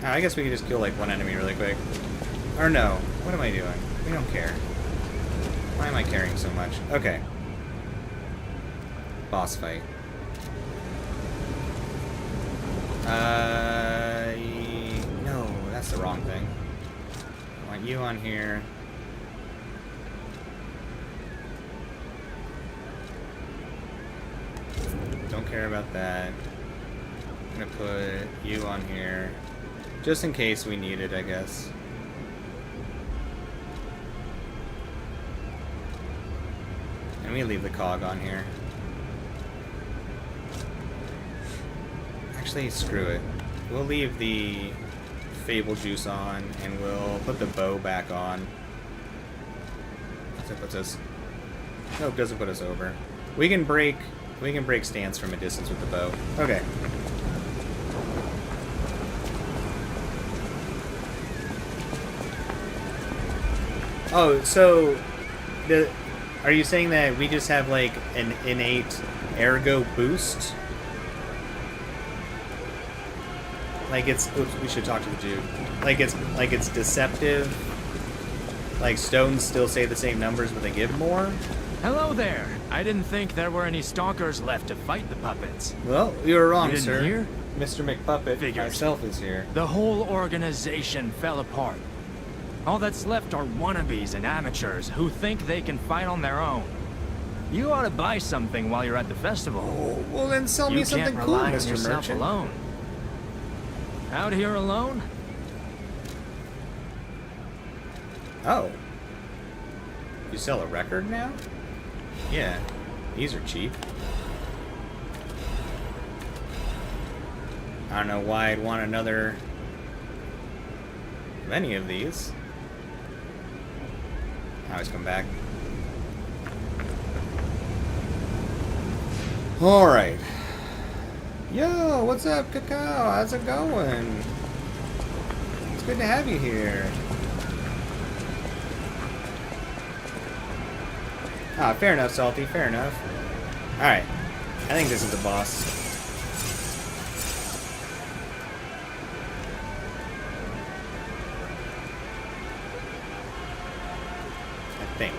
Oh, I guess we could just kill like one enemy really quick. Or no. What am I doing? We don't care. Why am I caring so much? Okay. Boss fight. No, that's the wrong thing. I want you on here. Don't care about that. I'm gonna put you on here. Just in case we need it, I guess. And we leave the cog on here. Actually, screw it. We'll leave the Fable Juice on, and we'll put the bow back on. That puts us... Nope, doesn't put us over. We can break stance from a distance with the bow. Okay. Oh, so are you saying that we just have like an innate ergo boost? Like it's... Oops, we should talk to the dude. Like it's deceptive. Like stones still say the same numbers, but they give more? Hello there. I didn't think there were any stalkers left to fight the puppets. Well, you were wrong, You didn't sir. hear? Mr. McPuppet Figures. myself is here. The whole organization fell apart. All that's left are wannabes and amateurs who think they can fight on their own. You ought to buy something while you're at the festival. Oh, well then sell me You something can't cool, rely on Mr. yourself Merchant. alone. Out here alone? Oh. You sell a record now? Yeah. These are cheap. I don't know why I'd want another of any of these. I always come back. Alright. Yo, what's up, Cacao? How's it going? It's good to have you here. Ah, fair enough, Salty. Fair enough. Alright. I think this is the boss. I think.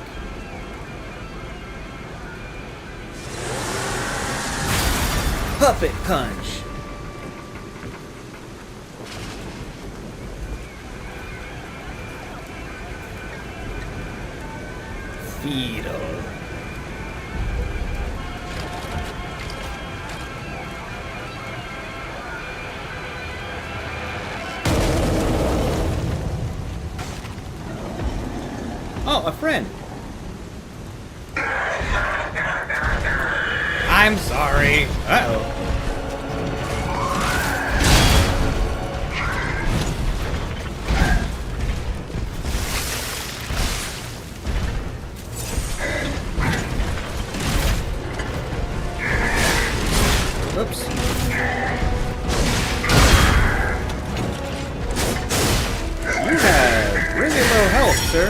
Puppet Punch! Feedle. Oh, a friend. I'm sorry. Uh-oh. Oops. You have really low health, sir.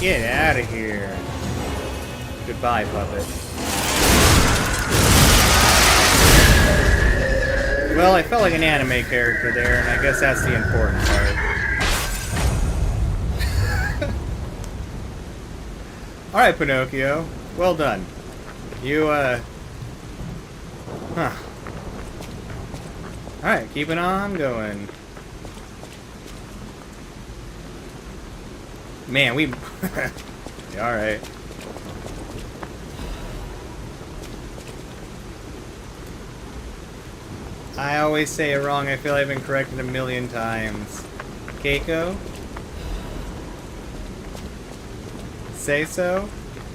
Get out of here. Goodbye, puppet. Well, I felt like an anime character there, and I guess that's the important part. Alright, Pinocchio. Well done. You, Huh. Alright, keeping on going. Man, we... Alright. I always say it wrong. I feel I've been corrected a million times. Keiko? Say so?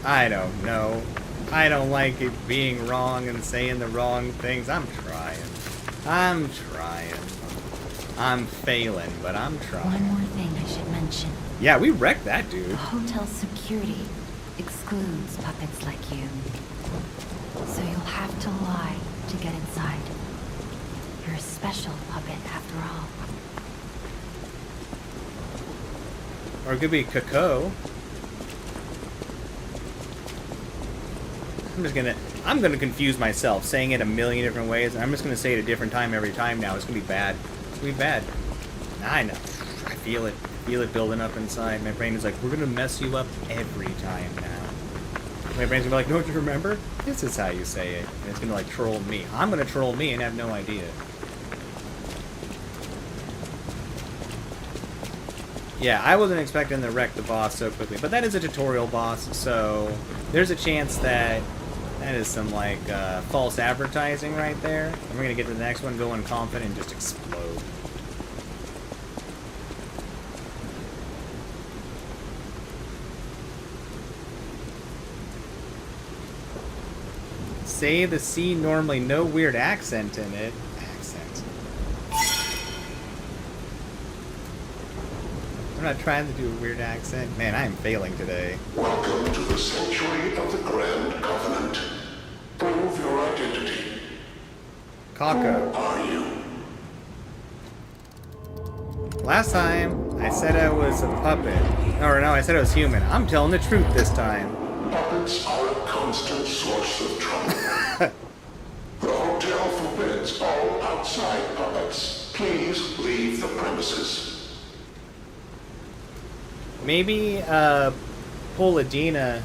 I don't know. I don't like it being wrong and saying the wrong things. I'm trying. I'm failing, but I'm trying. One more thing I should mention. Yeah, we wrecked that dude. The hotel security excludes puppets like you. So you'll have to lie to get inside. You're a special puppet after all. Or it could be Coco. I'm gonna confuse myself saying it a million different ways, and I'm just gonna say it a different time every time now. It's gonna be bad. It's gonna be bad. I know. I feel it. I feel it building up inside. My brain is like, we're gonna mess you up every time now. My brain's gonna be like, don't you remember? This is how you say it. And it's gonna like troll me. I'm gonna troll me and have no idea. Yeah, I wasn't expecting to wreck the boss so quickly, but that is a tutorial boss, so there's a chance that that is some like false advertising right there. And we're gonna get to the next one, go in confident, and just explode. Say the C normally, no weird accent in it. Accent. I'm not trying to do a weird accent. Man, I am failing today. Welcome to the Sanctuary of the Grand Covenant. Prove your identity. Kako. Who are you? Last time, I said I was a puppet. Or no, I said I was human. I'm telling the truth this time. Puppets are a constant source of trouble. The hotel forbids all outside puppets. Please leave the premises. Maybe, Polydina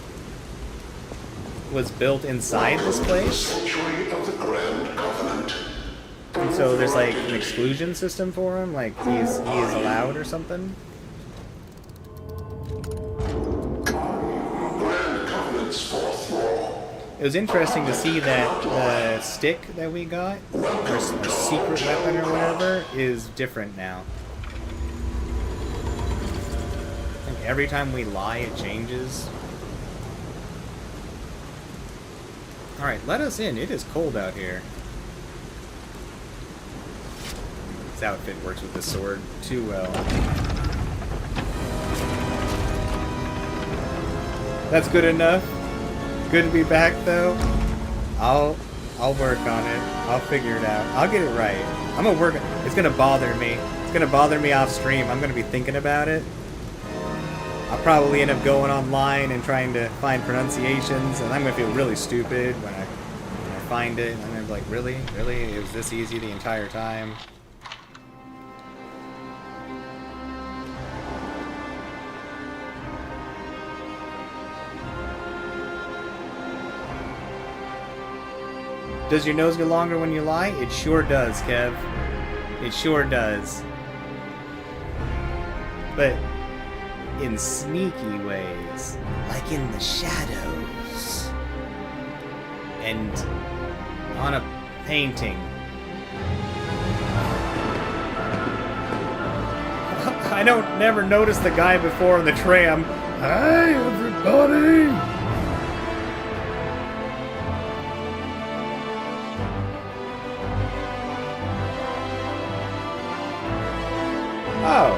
was built inside this place? Sanctuary of the Grand Covenant. And so there's like an exclusion system for him? Like he is allowed or something? Grand Covenant's fourth law. It was interesting to see that the stick that we got, our secret weapon or whatever, is different now. Like every time we lie, it changes. Alright, let us in. It is cold out here. This outfit works with the sword too well. That's good enough. Good to be back though. I'll work on it. I'll figure it out. I'll get it right. I'm gonna work. It's gonna bother me. It's gonna bother me off stream. I'm gonna be thinking about it. I'll probably end up going online and trying to find pronunciations, and I'm gonna feel really stupid when I find it. And I'm gonna be like, really? Really? It was this easy the entire time? Does your nose get longer when you lie? It sure does, Kev. It sure does. But in sneaky ways, like in the shadows. And on a painting. I don't never notice the guy before on the tram. Hey, everybody! Oh.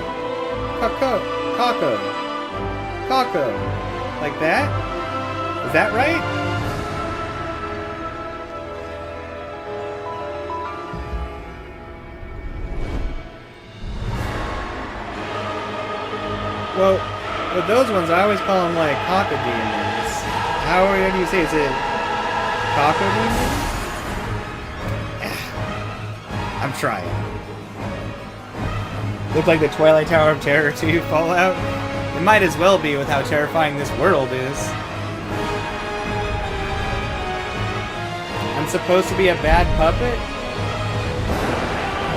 Kako. Like that? Is that right? Well, But those ones, I always call them like cocodemons. How do you say? Is it cocodemon? I'm trying. Look like the Twilight Tower of Terror 2 Fallout? It might as well be with how terrifying this world is. I'm supposed to be a bad puppet?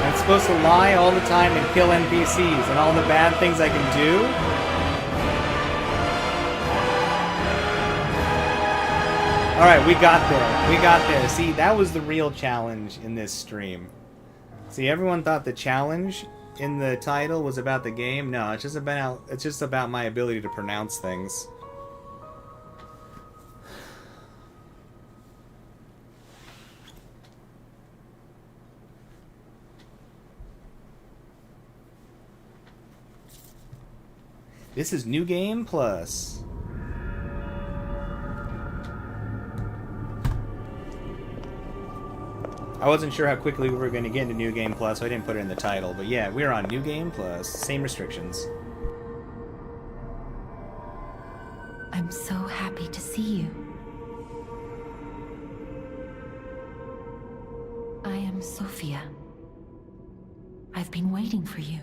I'm supposed to lie all the time and kill NPCs and all the bad things I can do? Alright, we got there. We got there. See, that was the real challenge in this stream. See, everyone thought the challenge in the title was about the game. No, it's just about my ability to pronounce things. This is New Game Plus. I wasn't sure how quickly we were going to get into New Game Plus, so I didn't put it in the title. But yeah, we're on New Game Plus. Same restrictions. I'm so happy to see you. I am Sophia. I've been waiting for you.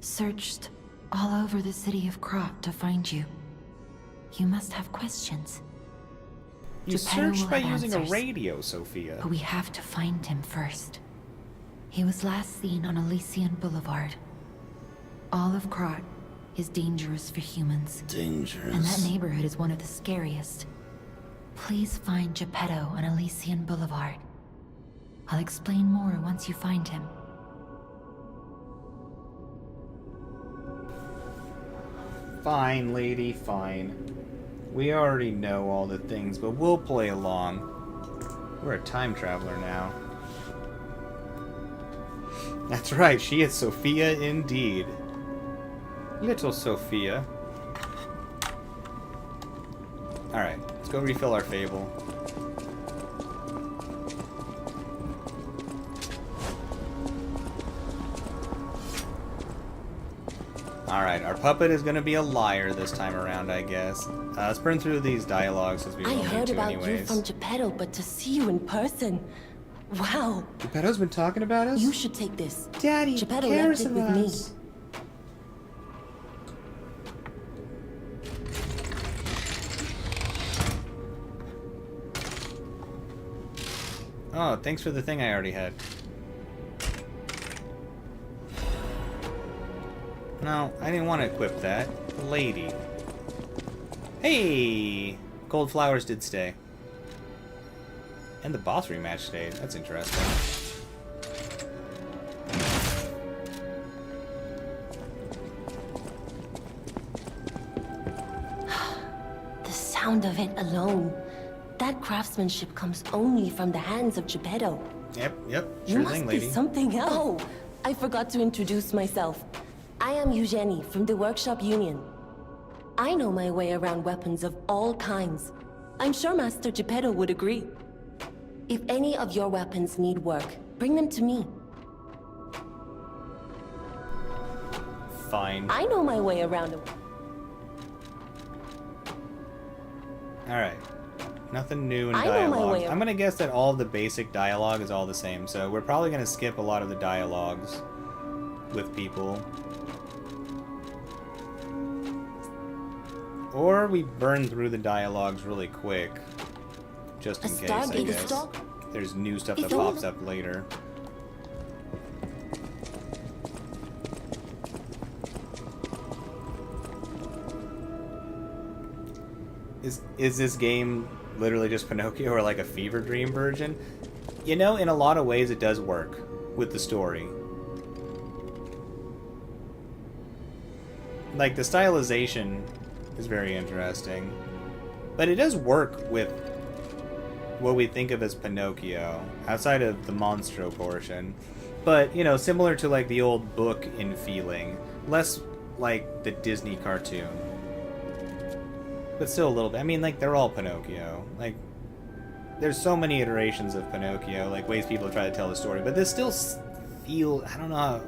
Searched all over the city of Krat to find you. You must have questions. You Geppetto searched will by have using a answers. radio, Sophia. But we have to find him first. He was last seen on Elysian Boulevard. All of Krat is dangerous for humans. Dangerous. And that neighborhood is one of the scariest. Please find Geppetto on Elysian Boulevard. I'll explain more once you find him. Fine, lady, fine. We already know all the things, but we'll play along. We're a time traveler now. That's right, she is Sophia indeed. Little Sophia. Alright, let's go refill our fable. Alright, our puppet is gonna be a liar this time around, I guess. Let's burn through these dialogues as we I will need heard to about you anyways. from Geppetto, but to see you in person. Wow. Geppetto's been talking about us? You should take this. Daddy Geppetto cares left it about with me. us. Oh, thanks for the thing I already had. No, I didn't want to equip that. Lady. Hey! Gold flowers did stay. And the boss rematch stayed. That's interesting. The sound of it alone. That craftsmanship comes only from the hands of Geppetto. Yep, You sure must thing, be lady. something else. Oh, I forgot to introduce myself. I am Eugenie from the Workshop Union. I know my way around weapons of all kinds. I'm sure Master Geppetto would agree. If any of your weapons need work, bring them to me. Fine. I know my way around a... Alright. Nothing new in I know my dialogue. way I'm gonna guess that all the basic dialogue is all the same, so we're probably gonna skip a lot of the dialogues with people. Or we burn through the dialogues really quick. Just in A case, I Stargate guess. stock? There's new stuff that It's all- pops up later. Is this game literally just Pinocchio or like a fever dream version? You know, in a lot of ways it does work with the story. Like, the stylization is very interesting. But it does work with what we think of as Pinocchio, outside of the Monstro portion. But, you know, similar to like the old book in feeling. Less like the Disney cartoon. But still a little bit. I mean, like, they're all Pinocchio. Like, there's so many iterations of Pinocchio, like ways people try to tell the story. But this still feels, I don't know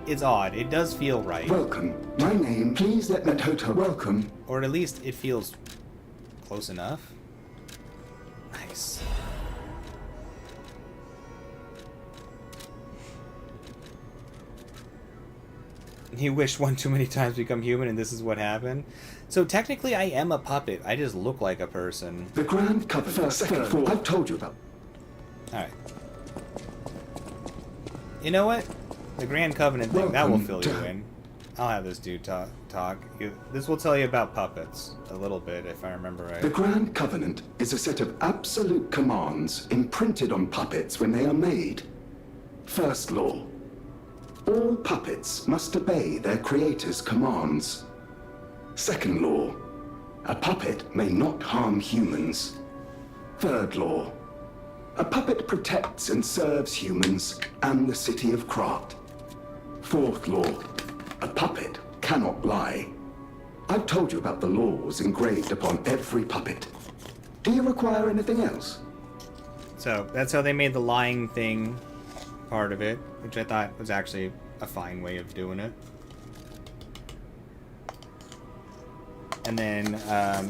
it's odd. It does feel right. Welcome. My name, please let me hotel welcome. Or at least it feels close enough. Nice. You wish one too many times to become human and this is what happened? So technically I am a puppet. I just look like a person. The Grand Covenant, second floor. I've told you about. Alright. You know what? The Grand Covenant thing, that will fill you in. I'll have this dude talk. This will tell you about puppets a little bit, if I remember right. The Grand Covenant is a set of absolute commands imprinted on puppets when they are made. First law. All puppets must obey their creator's commands. Second law. A puppet may not harm humans. Third law. A puppet protects and serves humans and the city of Krat. Fourth law. A puppet cannot lie. I've told you about the laws engraved upon every puppet. Do you require anything else? So, that's how they made the lying thing part of it, which I thought was actually a fine way of doing it. And then,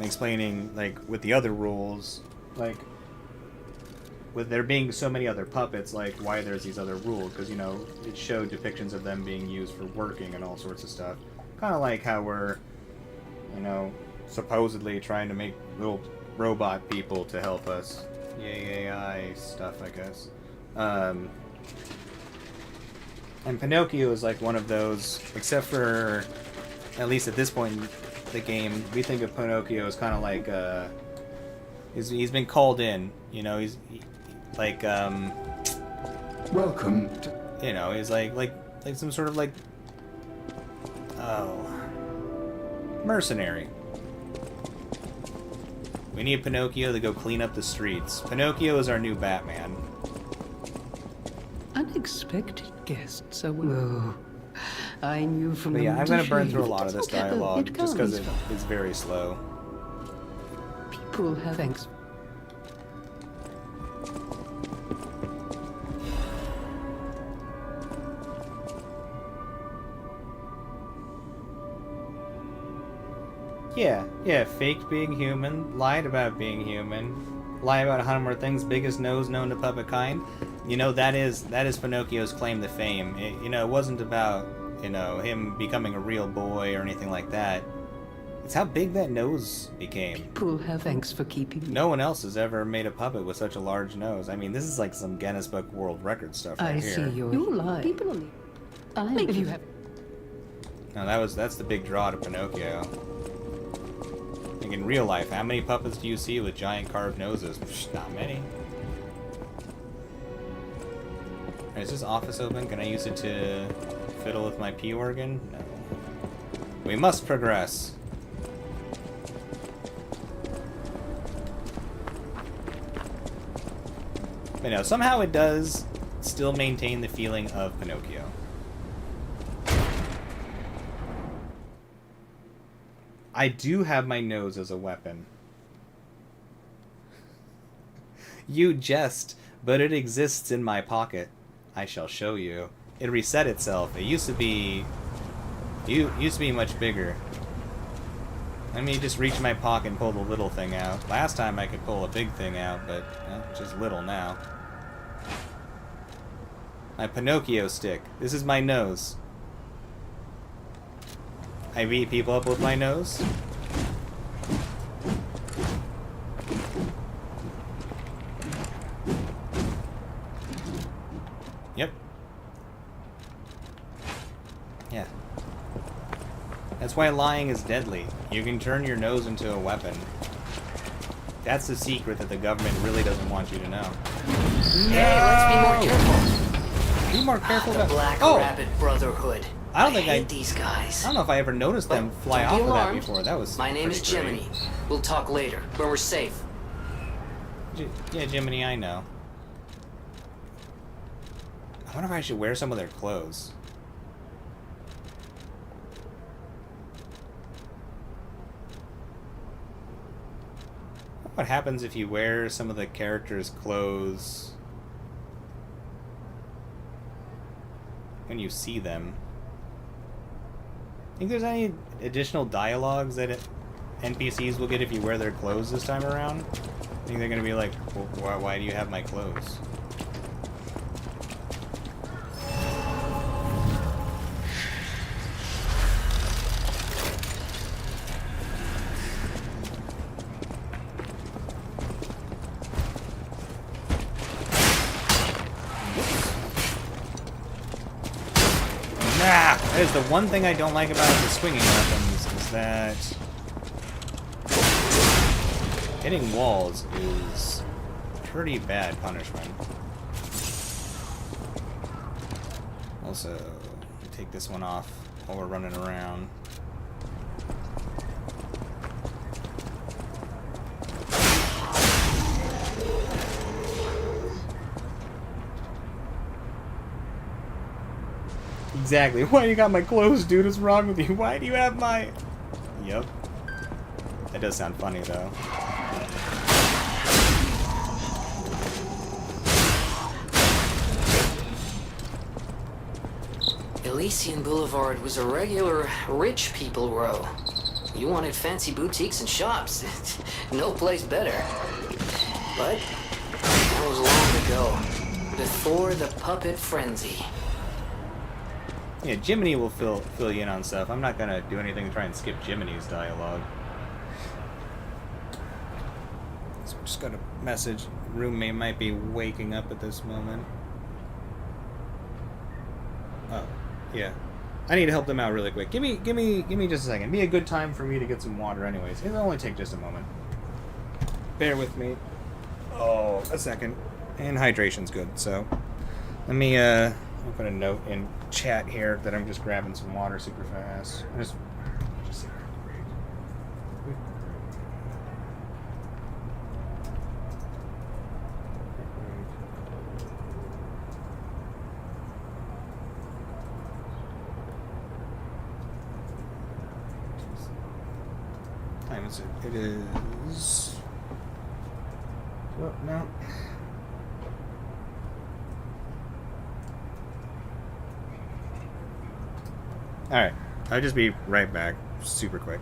explaining, like, with the other rules, like, with there being so many other puppets, like, why there's these other rules, because, you know, it showed depictions of them being used for working and all sorts of stuff. Kind of like how we're, you know, supposedly trying to make little robot people to help us. Yay, AI stuff, I guess. And Pinocchio is like one of those, except for, at least at this point in the game, we think of Pinocchio as kind of like, he's been called in, you know, he's like, Welcome to... you know, he's like some sort of like, oh, mercenary. We need Pinocchio to go clean up the streets. Pinocchio is our new Batman. Unexpected guests are well. I knew from But the yeah, I'm gonna burn shade through a that lot of this that's what dialogue it just because comes from. it's very slow. People have thanks. Yeah, faked being human, lied about being human, lie about 100 more things, biggest nose known to puppet kind. You know, that is Pinocchio's claim to fame. You know, it wasn't about, you know, him becoming a real boy or anything like that. It's how big that nose became. People have thanks for keeping me. No one else has ever made a puppet with such a large nose. I mean, this is like some Guinness Book World Record stuff right I here. see you lie. People only. If you have. No, that's the big draw to Pinocchio. Like in real life, how many puppets do you see with giant carved noses? Psh, not many. Alright, is this office open? Can I use it to fiddle with my P organ? No. We must progress. But no, somehow it does still maintain the feeling of Pinocchio. I do have my nose as a weapon. You jest, but it exists in my pocket. I shall show you. It reset itself. It used to be much bigger. Let me just reach my pocket and pull the little thing out. Last time I could pull a big thing out, but just little now. My Pinocchio stick. This is my nose. I beat people up with my nose. Yep. Yeah. That's why lying is deadly. You can turn your nose into a weapon. That's the secret that the government really doesn't want you to know. Hey, let's be more careful. Be more careful The about... Black Oh! Rabbit Brotherhood. I don't think hate these guys. I don't know if I ever noticed them But fly don't off be of that alarmed. before. That was My name is pretty great. Jiminy. We'll talk later, when we're safe. Yeah, Jiminy, I know. I wonder if I should wear some of their clothes. What happens if you wear some of the characters' clothes when you see them? Think there's any additional dialogues that NPCs will get if you wear their clothes this time around? Think they're gonna be like, well, why do you have my clothes? That is the one thing I don't like about the swinging weapons, is that hitting walls is pretty bad punishment. Also, take this one off while we're running around. Exactly. Why you got my clothes, dude? What's wrong with you? Why do you have my... Yep. That does sound funny, though. Elysian Boulevard was a regular rich people row. You wanted fancy boutiques and shops. No place better. But that was long ago. Before the puppet frenzy. Yeah, Jiminy will fill you in on stuff. I'm not gonna do anything to try and skip Jiminy's dialogue. So I just got a message. Roommate might be waking up at this moment. Oh, yeah. I need to help them out really quick. Give me just a second. Be a good time for me to get some water anyways. It'll only take just a moment. Bear with me. Oh, a second. And hydration's good, so let me I'll put a note in chat here that I'm just grabbing some water super fast. Just time is it? It is. Oh, no. Alright, I'll just be right back, super quick.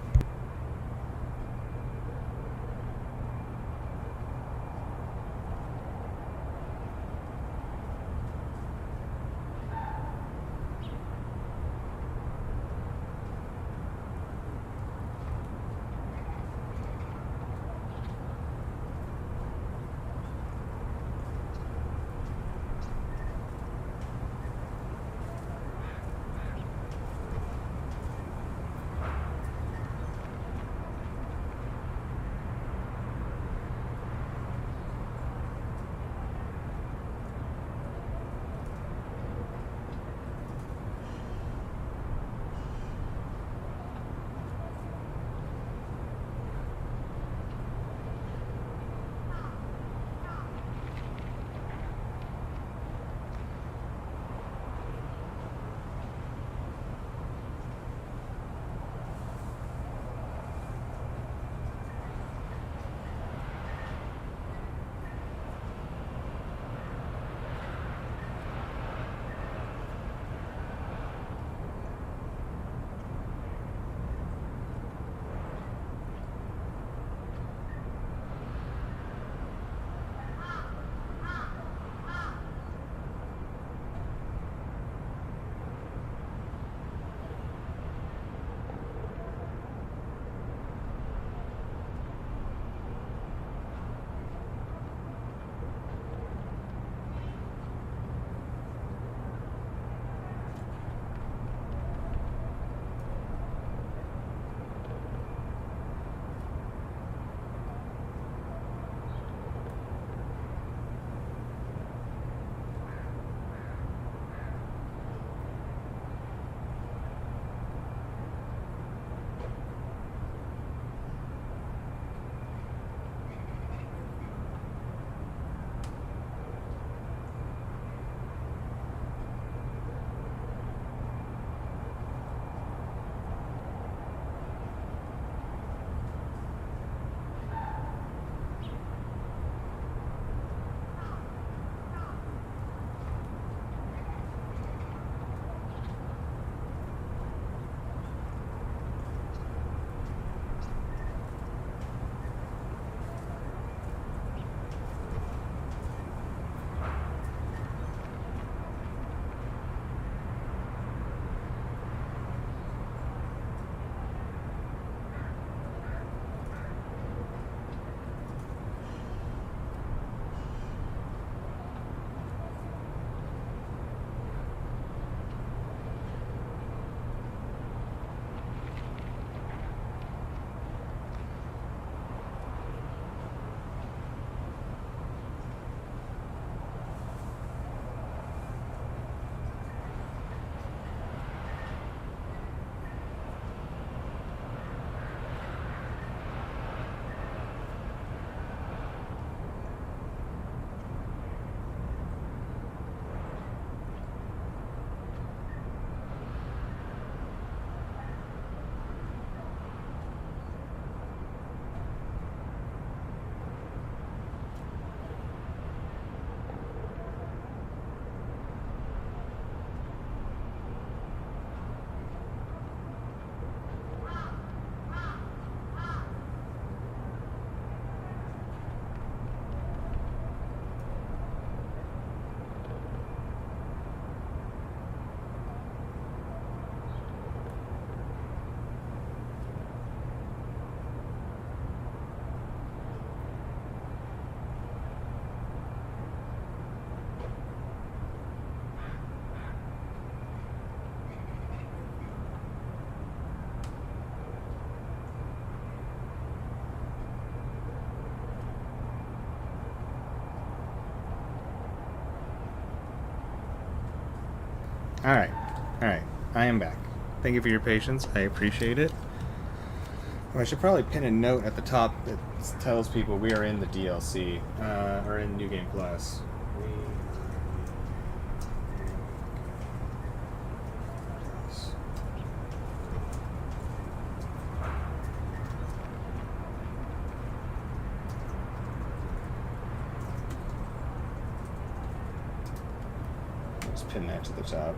Alright. Alright. I am back. Thank you for your patience. I appreciate it. Well, I should probably pin a note at the top that tells people we are in the DLC, or in New Game Plus. Just pin that to the top.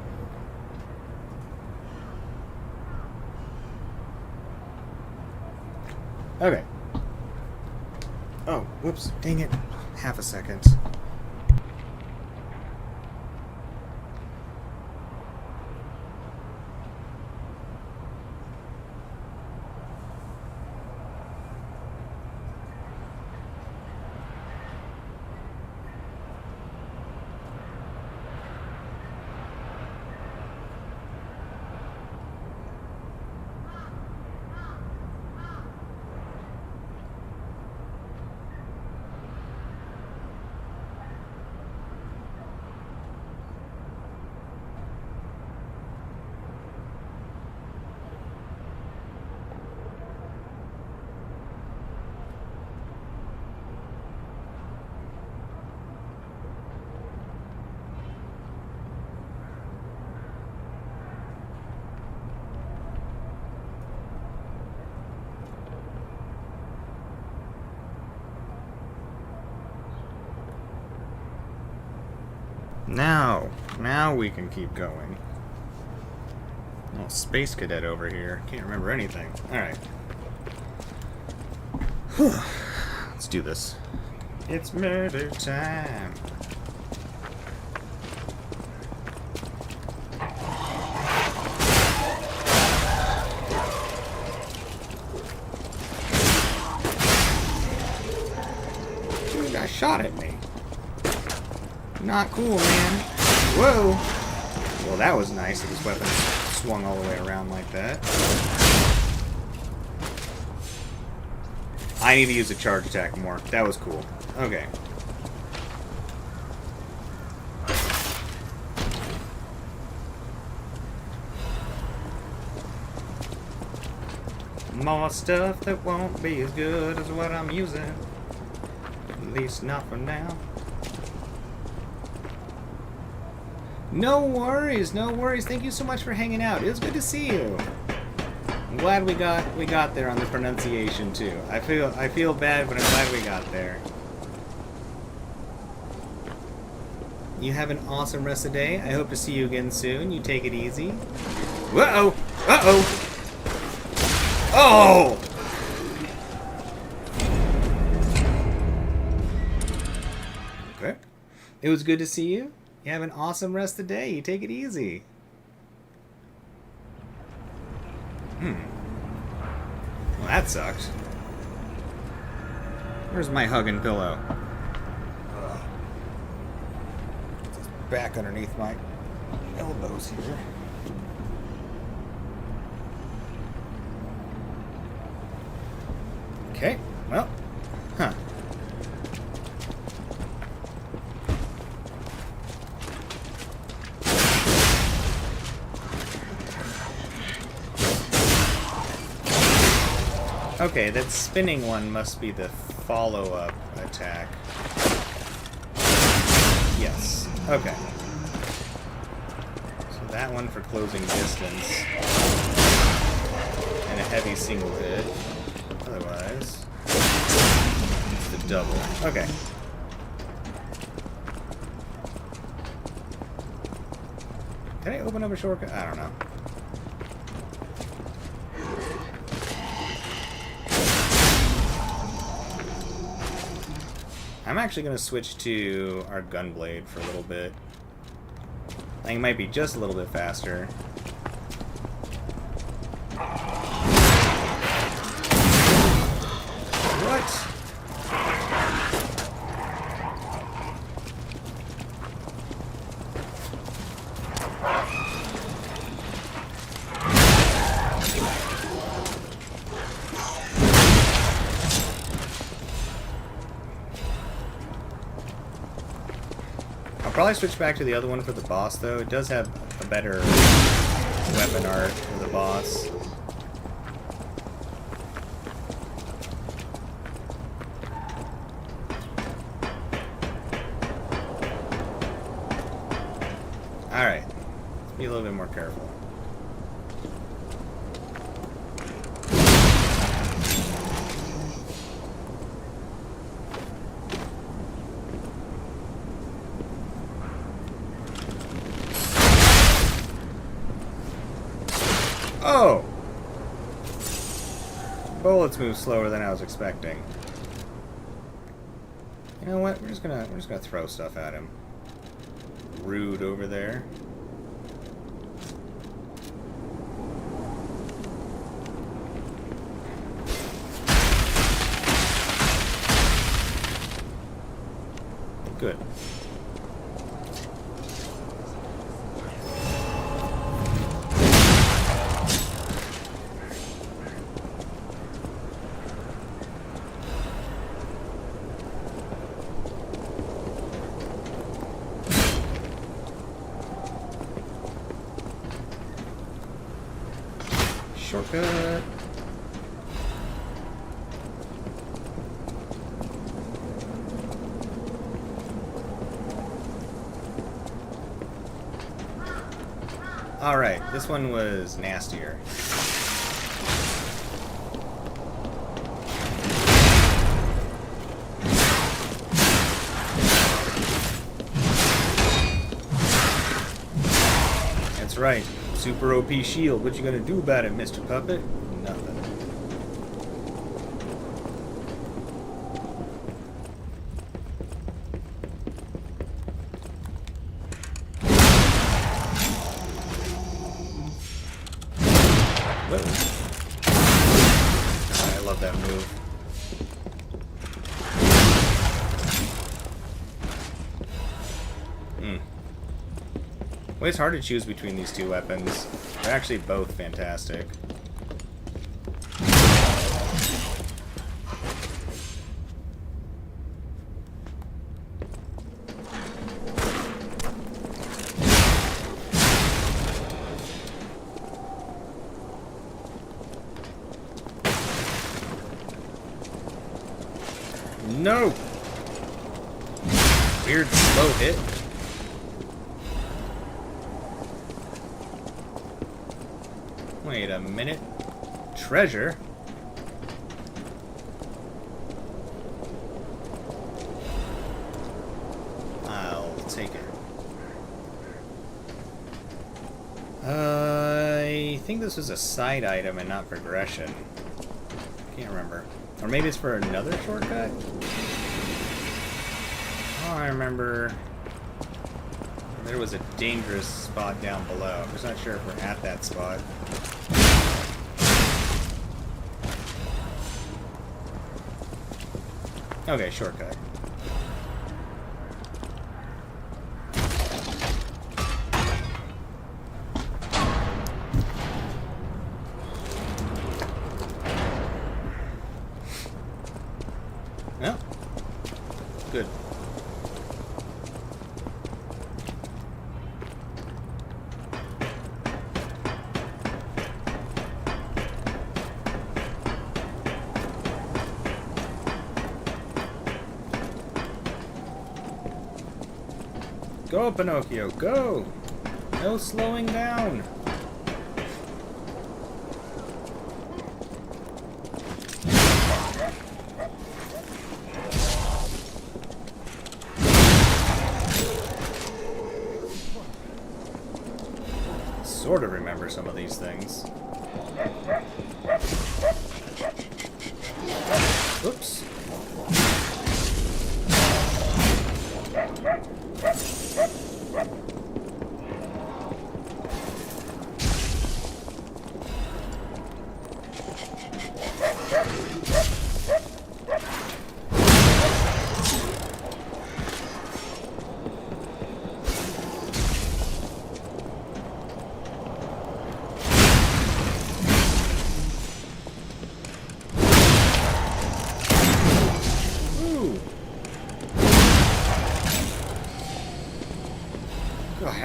Okay. Oh, whoops. Dang it. Half a second. Now we can keep going. Little space cadet over here. Can't remember anything. Alright. Let's do this. It's murder time. Dude got shot at me. Not cool, man. Whoa! Well, that was nice that his weapon swung all the way around like that. I need to use a charge attack more. That was cool. Okay. More stuff that won't be as good as what I'm using. At least not for now. No worries, no worries. Thank you so much for hanging out. It was good to see you. I'm glad we got there on the pronunciation too. I feel bad, but I'm glad we got there. You have an awesome rest of the day. I hope to see you again soon. You take it easy. Uh-oh! Uh-oh! Oh! Okay. It was good to see you. You have an awesome rest of the day. You take it easy. Well, that sucked. Where's my hugging pillow? Get this back underneath my elbows here. Okay, well, huh. Okay, that spinning one must be the follow-up attack. Yes. Okay. So that one for closing distance. And a heavy single hit. Otherwise, it's the double. Okay. Can I open up a shortcut? I don't know. I'm actually going to switch to our Gunblade for a little bit. I think it might be just a little bit faster. What? probably switch back to the other one for the boss, though. It does have a better weapon art for the boss. Alright. Let's be a little bit more careful. Oh! Bullets move slower than I was expecting. You know what? We're just gonna throw stuff at him. Rude over there. Good. Shortcut. Alright, this one was nastier. That's right. Super OP shield. What you gonna do about it, Mr. Puppet? Nothing. Whoa. I love that move. Well, it's hard to choose between these two weapons. They're actually both fantastic. No! Weird slow hit. Wait a minute. Treasure? I'll take it. I think this was a side item and not progression. Can't remember. Or maybe it's for another shortcut? Oh, I remember there was a dangerous spot down below. I'm just not sure if we're at that spot. Okay, shortcut. Well, good. Go, Pinocchio, go! No slowing down! Sort of remember some of these things. Oops.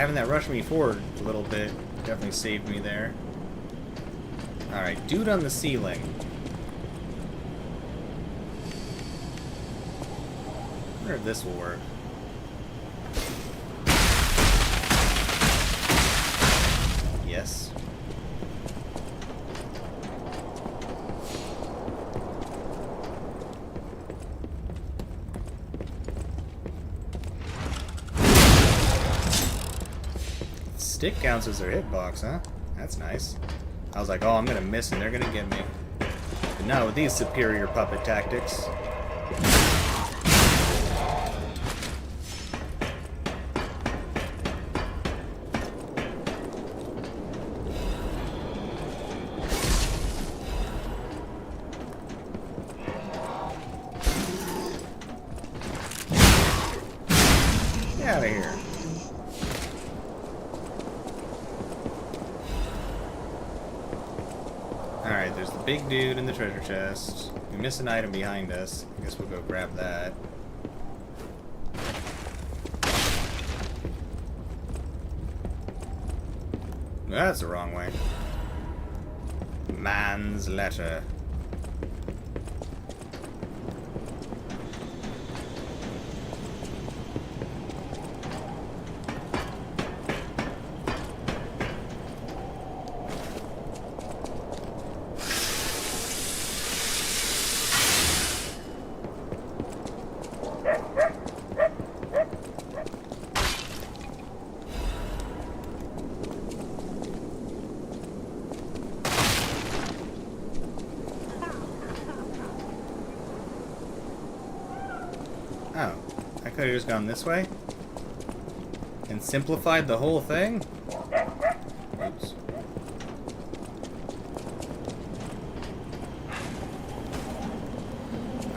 having that rush me forward a little bit definitely saved me there. Alright, dude on the ceiling. I wonder if this will work. Yes. Stick counts as their hitbox, huh? That's nice. I was like, oh, I'm gonna miss and they're gonna get me. But no, with these superior puppet tactics. Get out of here. Alright, there's the big dude in the treasure chest. We missed an item behind us. I guess we'll go grab that. That's the wrong way. Man's letter. Oh, I could have just gone this way and simplified the whole thing. Oops.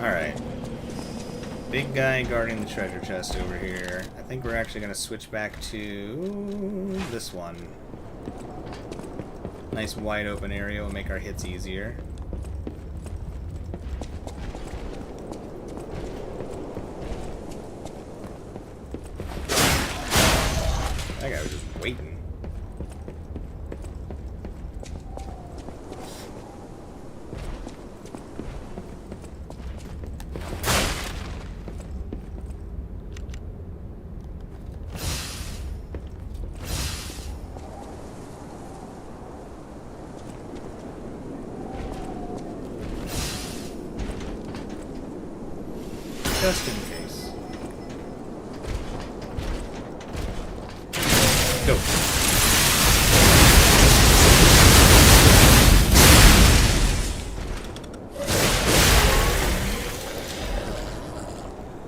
Alright. Big guy guarding the treasure chest over here. I think we're actually going to switch back to this one. Nice wide open area will make our hits easier. That guy was just waiting. Just in case. Go.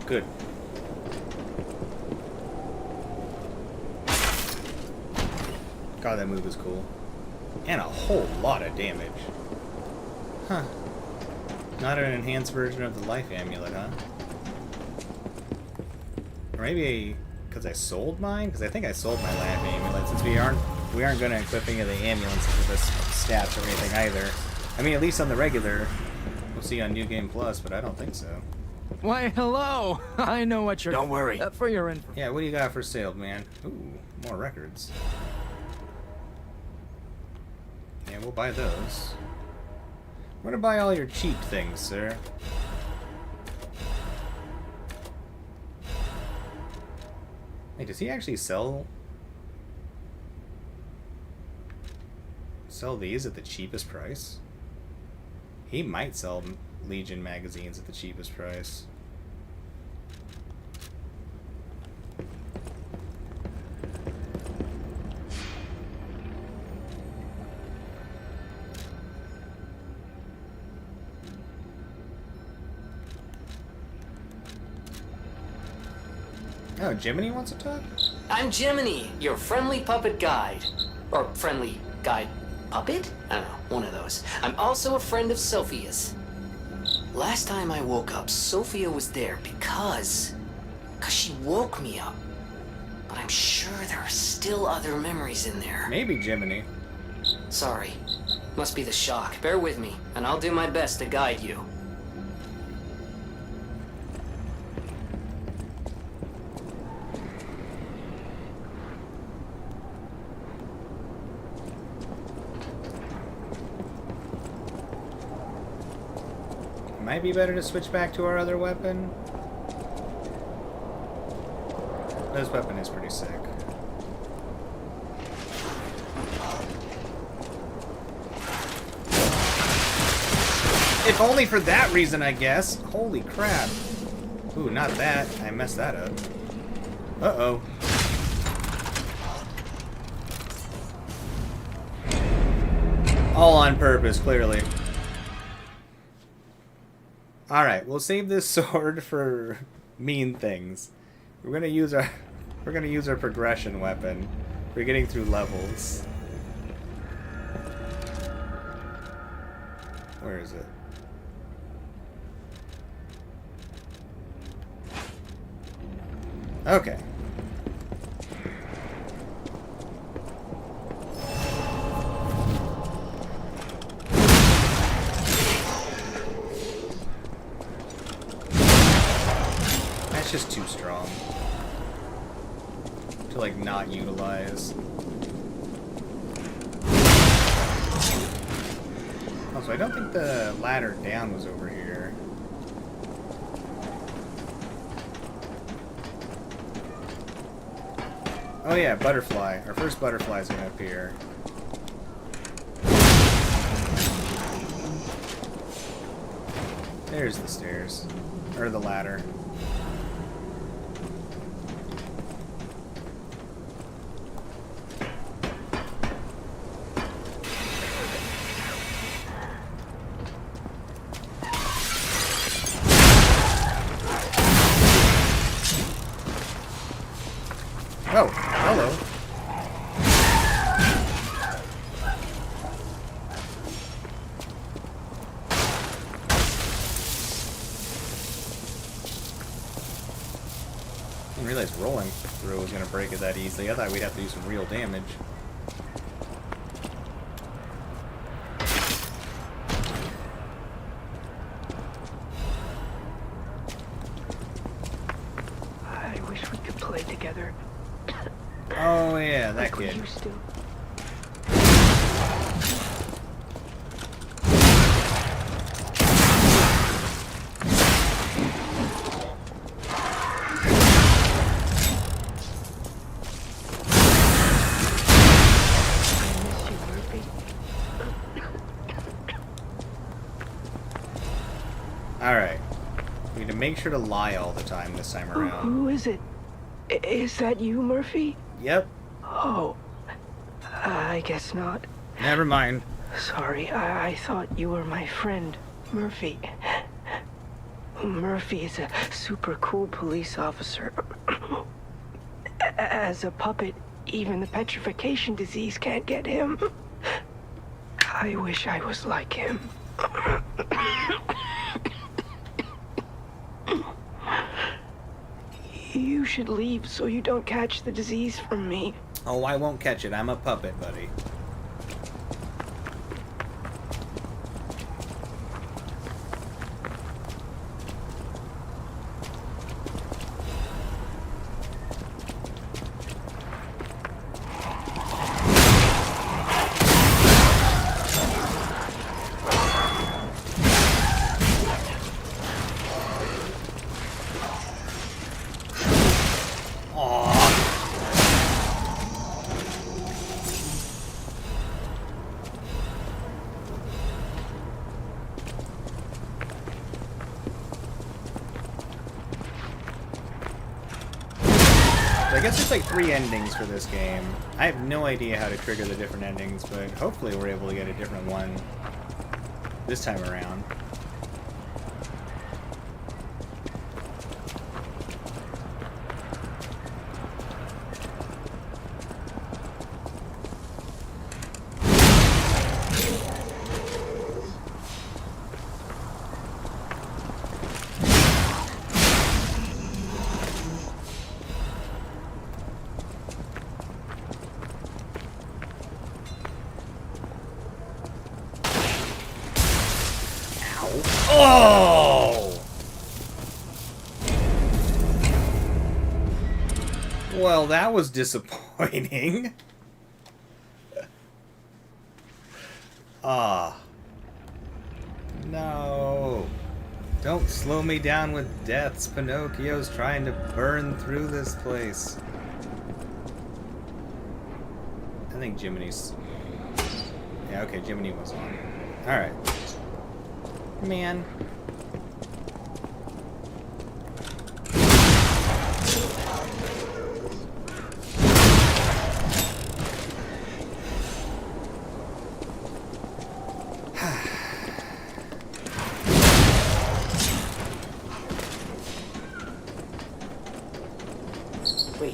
Good. God, that move is cool. And a whole lot of damage. Huh. Not an enhanced version of the life amulet, huh? Or maybe because I sold mine? Because I think I sold my life amulet, since we aren't going to equip any of the amulets with this stats or anything either. I mean, at least on the regular, we'll see on New Game Plus, but I don't think so. Why, hello! I know what you're... Don't worry. For your info. Yeah, what do you got for sale, man? Ooh, more records. Yeah, we'll buy those. I'm gonna buy all your cheap things, sir. Hey, does he actually sell these at the cheapest price? He might sell Legion magazines at the cheapest price. Oh, Jiminy wants to talk? I'm Jiminy, your friendly puppet guide. Or friendly guide puppet? I don't know, one of those. I'm also a friend of Sophia's. Last time I woke up, Sophia was there because she woke me up. But I'm sure there are still other memories in there. Maybe Jiminy. Sorry. Must be the shock. Bear with me, and I'll do my best to guide you. might be better to switch back to our other weapon. This weapon is pretty sick. If only for that reason, I guess. Holy crap. Ooh, not that. I messed that up. Uh-oh. All on purpose, clearly. Alright, we'll save this sword for mean things. We're gonna use our progression weapon for getting through levels. Where is it? Okay. That's just too strong to, like, not utilize. Also, I don't think the ladder down was over here. Oh yeah, butterfly. Our first butterfly's gonna appear. There's the stairs. Or the ladder. Oh, hello. I didn't realize rolling through was going to break it that easily. I thought we'd have to do some real damage. I wish we could play together. Oh yeah, that Like we kid. used to. Alright. We need to make sure to lie all the time this time around. Who is it? Is that you, Murphy? Yep. Oh, I guess not. Never mind. Sorry, I thought you were my friend, Murphy. Murphy is a super cool police officer. As a puppet, even the petrification disease can't get him. I wish I was like him. You should leave so you don't catch the disease from me. Oh, I won't catch it. I'm a puppet, buddy. I guess there's like 3 endings for this game. I have no idea how to trigger the different endings, but hopefully we're able to get a different one this time around. Oh! Well, that was disappointing. Ah. No. Don't slow me down with deaths. Pinocchio's trying to burn through this place. I think Jiminy's... Yeah, okay, Jiminy was on. Alright. Man. Wait.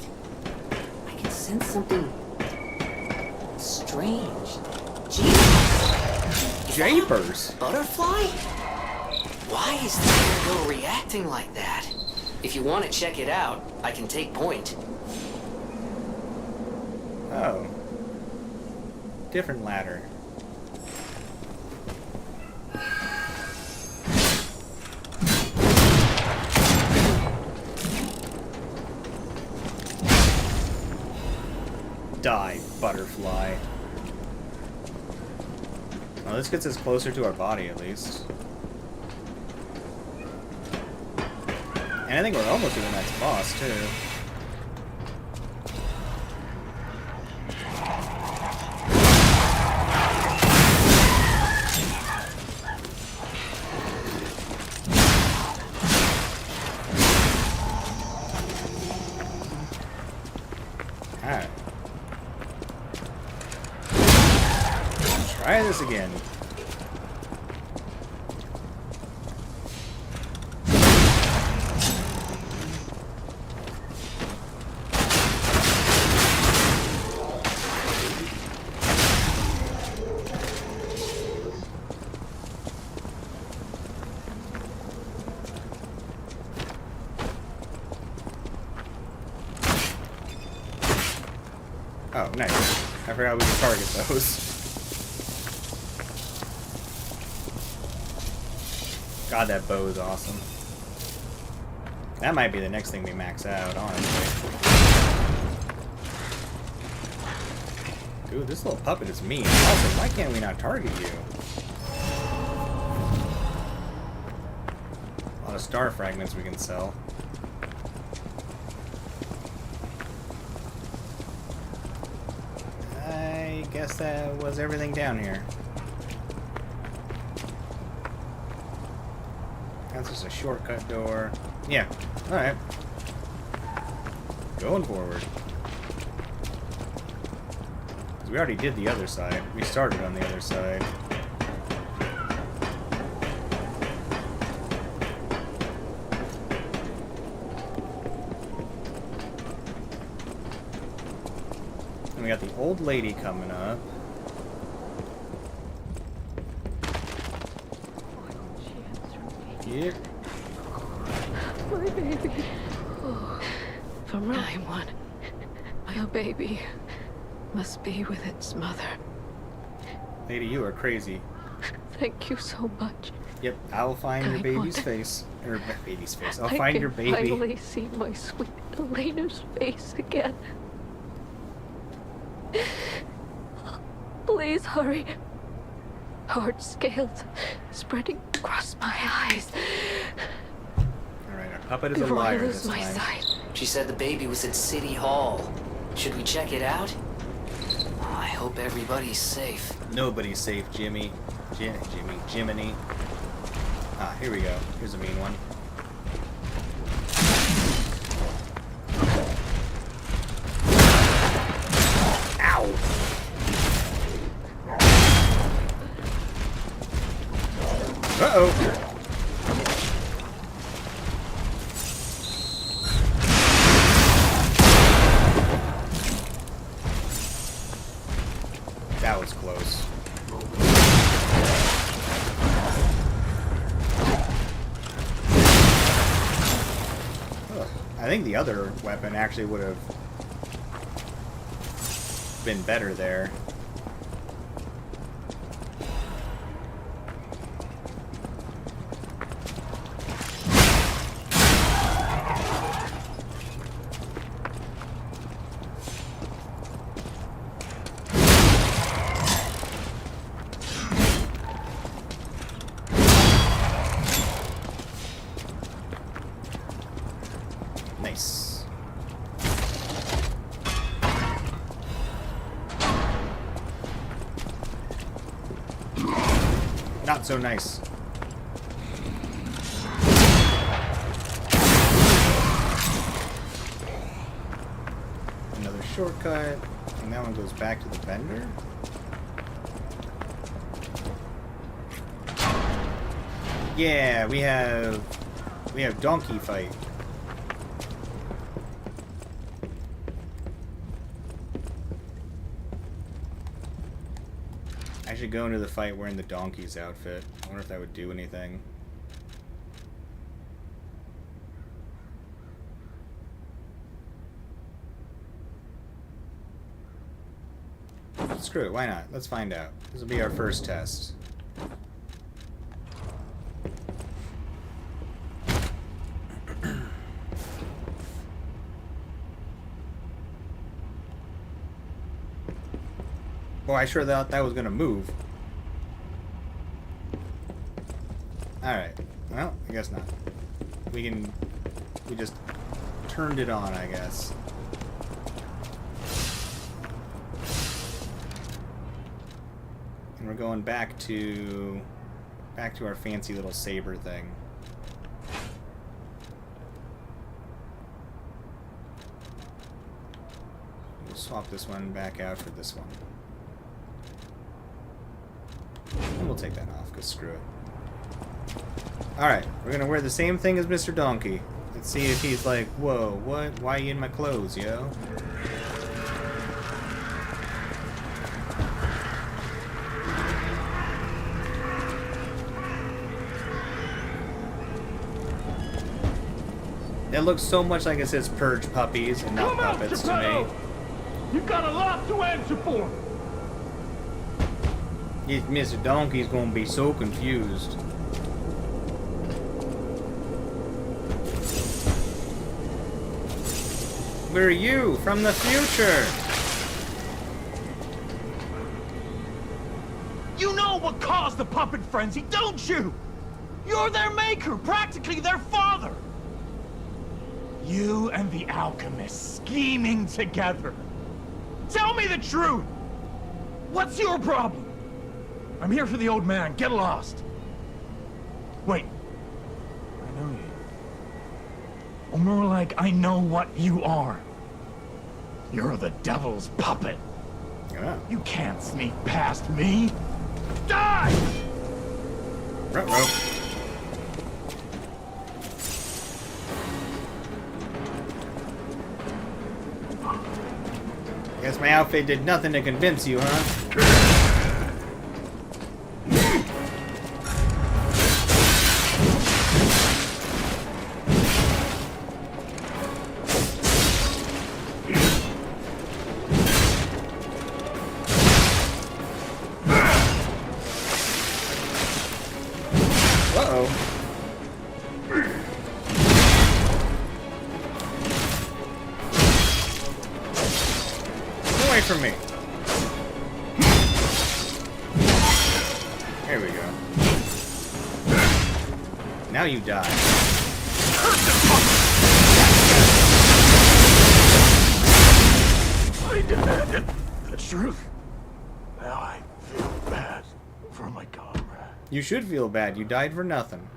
I can sense something strange. Japers! Butterfly? Why is the Ergo reacting like that? If you want to check it out, I can take point. Oh. Different ladder. Die, butterfly. Well, this gets us closer to our body, at least. And I think we're almost to the next boss, too. Alright. Try this again. Oh, nice. I forgot we could target those. God, that bow is awesome. That might be the next thing we max out, honestly. Dude, this little puppet is mean. Also, why can't we not target you? A lot of star fragments we can sell. I guess that was everything down here. That's just a shortcut door. Yeah, alright. Going forward. 'Cause we already did the other side. We started on the other side. And we got the old lady coming up. Yep. My baby. Oh, from 9-1. My baby must be with its mother. Lady, you are crazy. Thank you so much. Yep, I'll find your 9-1. baby's face. Or baby's face. I'll I find can your baby. finally see my sweet Elena's face again. Please hurry. Hard scales spreading across my eyes. Alright, our puppet is a Before I liar lose this my time. sight. She said the baby was at City Hall. Should we check it out? Oh, I hope everybody's safe. Nobody's safe, Jiminy. Ah, here we go. Here's a mean one. Ow! Uh-oh! That was close. Ugh. I think the other weapon actually would have been better there. Not so nice. Another shortcut, and that one goes back to the vendor. Yeah, we have donkey fight. I should go into the fight wearing the donkey's outfit. I wonder if that would do anything. Screw it, why not? Let's find out. This will be our first test. Boy, I sure thought that was gonna move. Alright. Well, I guess not. We just turned it on, I guess. And we're going back to our fancy little saber thing. We'll swap this one back out for this one. And we'll take that off, because screw it. Alright, we're gonna wear the same thing as Mr. Donkey. Let's see if he's like, whoa, what? Why are you in my clothes, yo? It looks so much like it says Purge Puppies and not puppets to me. You've got a lot to answer for. This Mr. Donkey's gonna be so confused. We're you from the future. You know what caused the puppet frenzy, don't you? You're their maker, practically their father. You and the alchemist scheming together. Tell me the truth. What's your problem? I'm here for the old man. Get lost. Wait. I know you. Or more like, I know what you are. You're the devil's puppet. Yeah. You can't sneak past me. Die! Ruh-roh. Guess my outfit did nothing to convince you, huh? From me. There we go. Now you die. I demanded the truth. Now I feel bad for my comrade. You should feel bad. You died for nothing.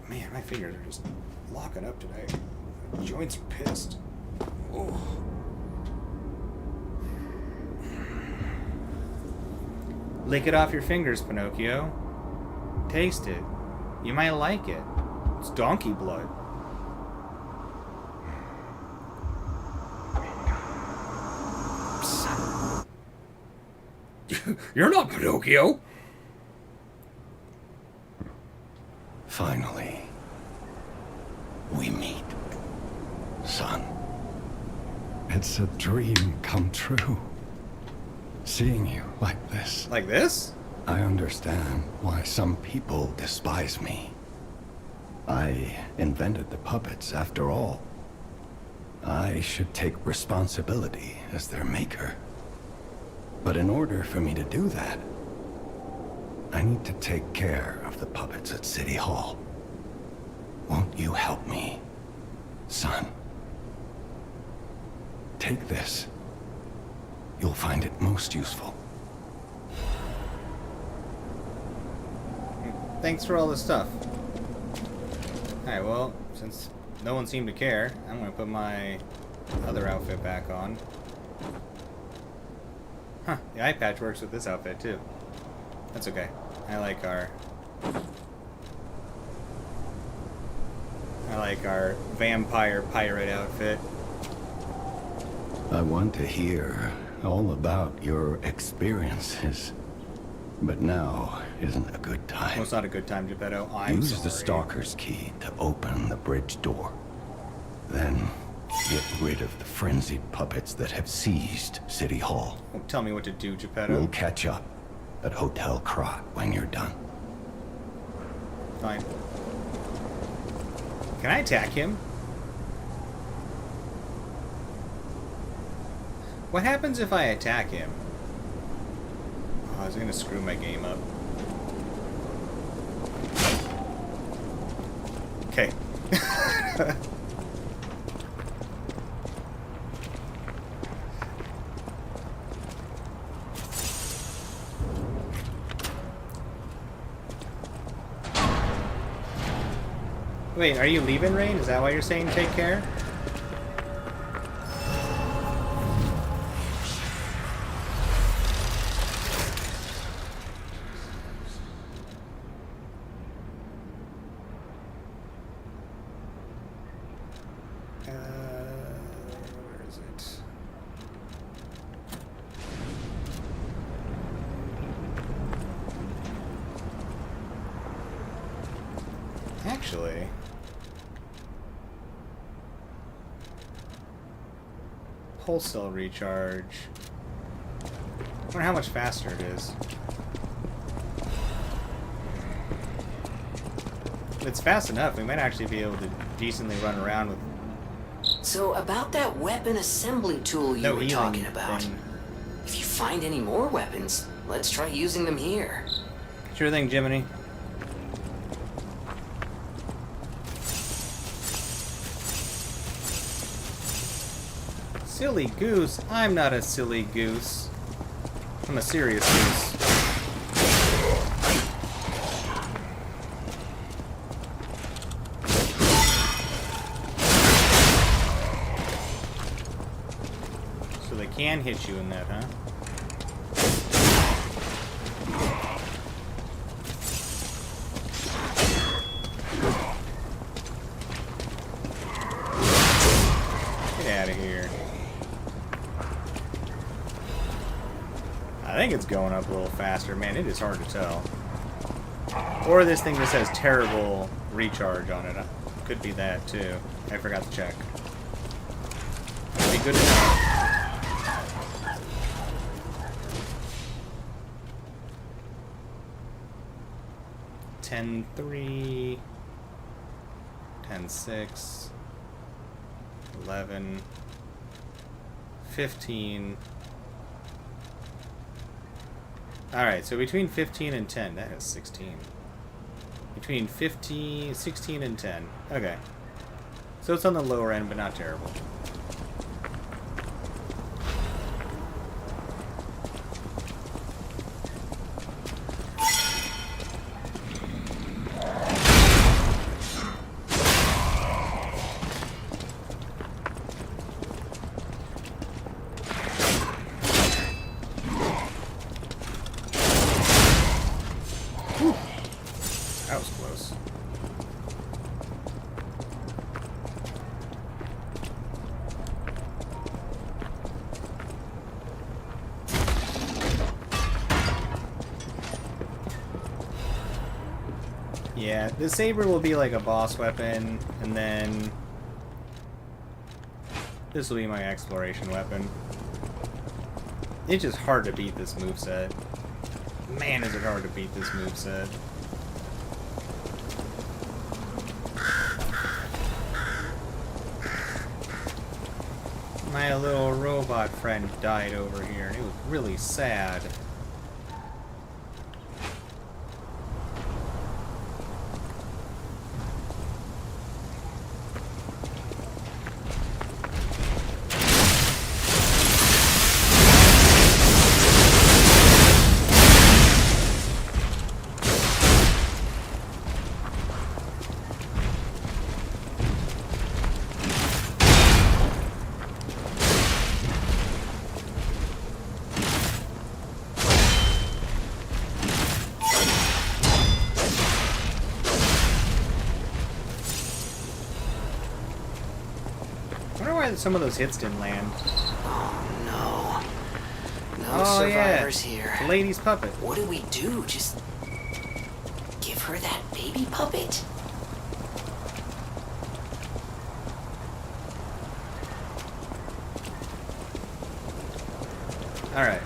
Man, my fingers are just locking up today. Joints are pissed. Oh. Lick it off your fingers, Pinocchio. Taste it. You might like it. It's donkey blood. You're not Pinocchio. Finally, we meet. Son, it's a dream come true. Seeing you like this. Like this? I understand why some people despise me. I invented the puppets after all. I should take responsibility as their maker. But in order for me to do that, I need to take care of the puppets at City Hall. Won't you help me, son? Take this. you'll find it most useful. Thanks for all this stuff. Alright, well, since no one seemed to care, I'm gonna put my other outfit back on. Huh, the eye patch works with this outfit too. That's okay. I like our vampire pirate outfit. I want to hear all about your experiences, but now isn't a good time. Well, it's not a good time, Geppetto. I'm Use sorry. the Stalker's key to open the bridge door. Then get rid of the frenzied puppets that have seized City Hall. Don't tell me what to do, Geppetto. We'll catch up at Hotel Krat when you're done. Fine. Can I attack him? What happens if I attack him? Oh, I was gonna screw my game up. Okay. Wait, are you leaving, Rain? Is that why you're saying take care? Where is it? Actually, pulse cell recharge. I wonder how much faster it is. If it's fast enough, we might actually be able to decently run around with So about that weapon assembly tool you no were healing talking about. thing. If you find any more weapons, let's try using them here. Sure thing, Jiminy. Silly goose? I'm not a silly goose. I'm a serious goose. So they can hit you in that, huh? Get out of here. I think it's going up a little faster. Man, it is hard to tell. Or this thing just has terrible recharge on it. Could be that, too. I forgot to check. That'd be good to know. $10.3, $10.6, 11, 15. Alright, so between 15 and 10, that is 16. Between 16 and 10. Okay. So it's on the lower end, but not terrible. That was close. Yeah, the saber will be like a boss weapon, and then this will be my exploration weapon. It's just hard to beat this moveset. Man, is it hard to beat this moveset. My little robot friend died over here, and it was really sad. bad some of those hits didn't land. Oh no. No Oh, survivors here. The lady's puppet. What do we do? Just give her that baby puppet? Alright.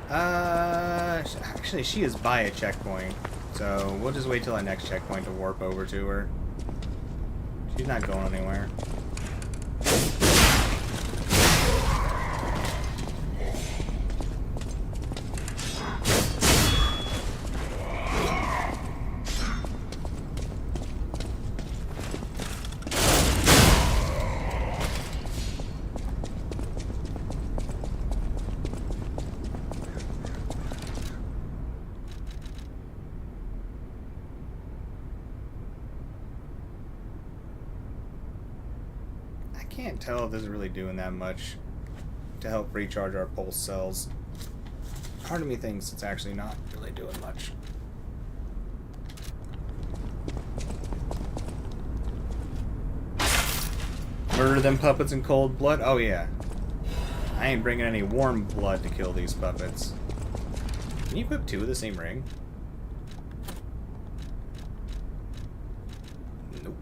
Actually, she is by a checkpoint. So, we'll just wait till our next checkpoint to warp over to her. She's not going anywhere. I can't tell if this is really doing that much to help recharge our pulse cells. Part of me thinks it's actually not really doing much. Murder them puppets in cold blood? Oh yeah. I ain't bringing any warm blood to kill these puppets. Can you equip 2 of the same ring? Nope.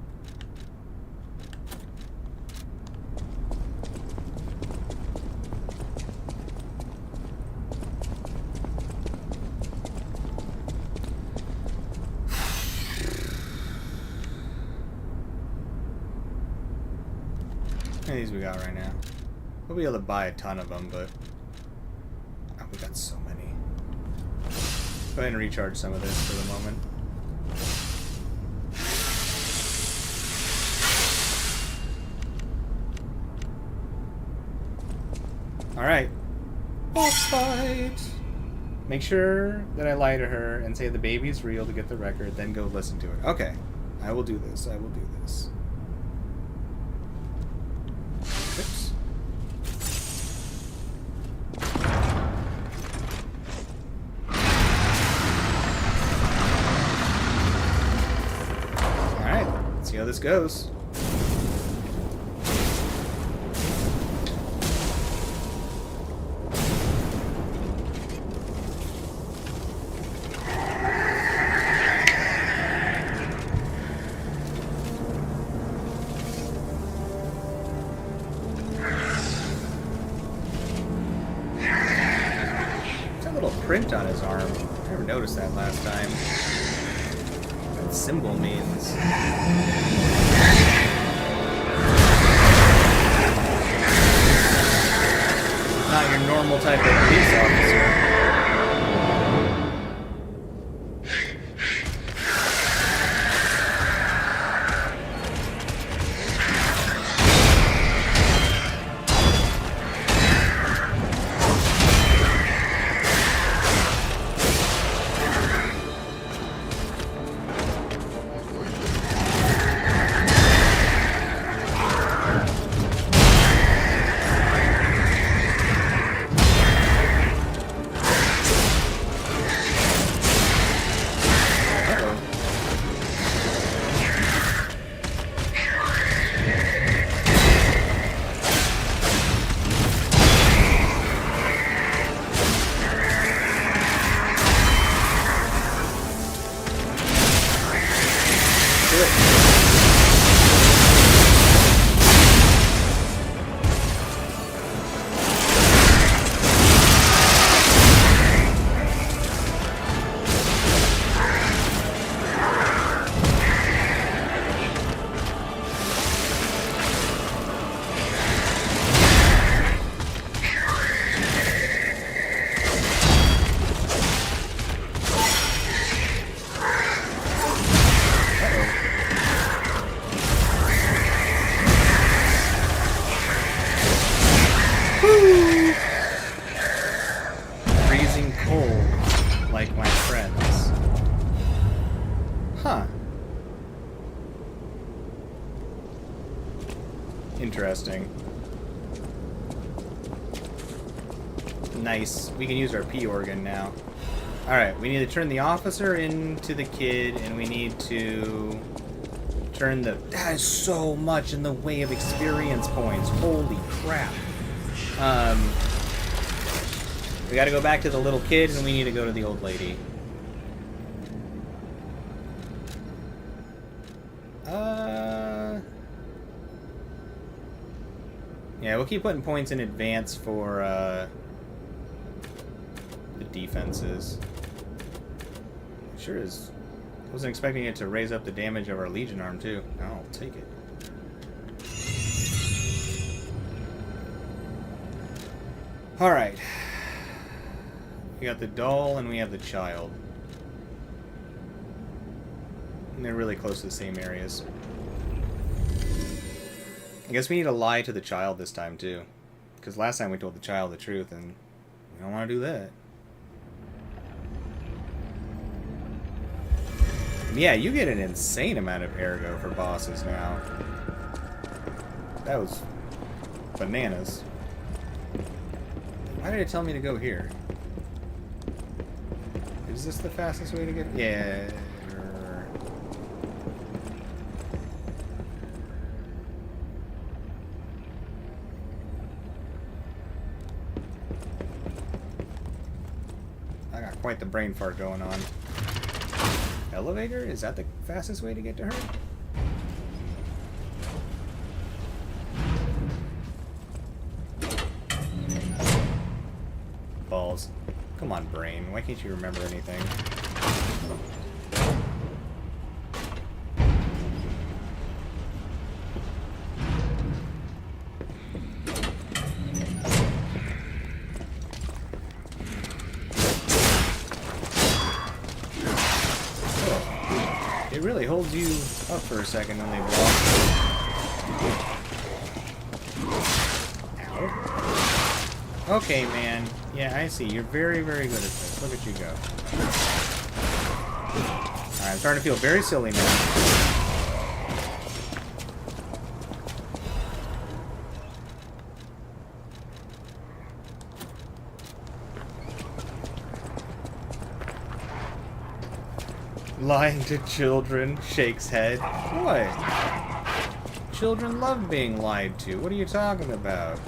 How many of these we got right now? We'll be able to buy a ton of them, but oh, we got so many. Go ahead and recharge some of this for the moment. Alright. Boss fight! Make sure that I lie to her and say the baby's real to get the record, then go listen to it. Okay. I will do this. I will do this. Oops. Alright, let's see how this goes. Print on his arm. I never noticed that last time. What that symbol means. Not your normal type of police officer. Freezing cold, like my friends. Huh. Interesting. Nice. We can use our P organ now. Alright, we need to turn the officer into the kid, and we need to That is so much in the way of experience points. Holy crap. We gotta go back to the little kid, and we need to go to the old lady. Yeah, we'll keep putting points in advance for, the defenses. Sure is. Wasn't expecting it to raise up the damage of our Legion arm, too. I'll take it. Alright. We got the doll and we have the child. And they're really close to the same areas. I guess we need to lie to the child this time, too. Because last time we told the child the truth, and we don't want to do that. Yeah, you get an insane amount of ergo for bosses now. That was bananas. Why did it tell me to go here? Is this the fastest way to get? Yeah. I got quite the brain fart going on. Elevator? Is that the fastest way to get to her? Balls. Come on, brain. Why can't you remember anything? It really holds you up for a second when they block. Ow. Okay, man. Yeah, I see. You're very, very good at this. Look at you go. Alright, I'm starting to feel very silly now. Lying to children, shakes head. What? Children love being lied to. What are you talking about?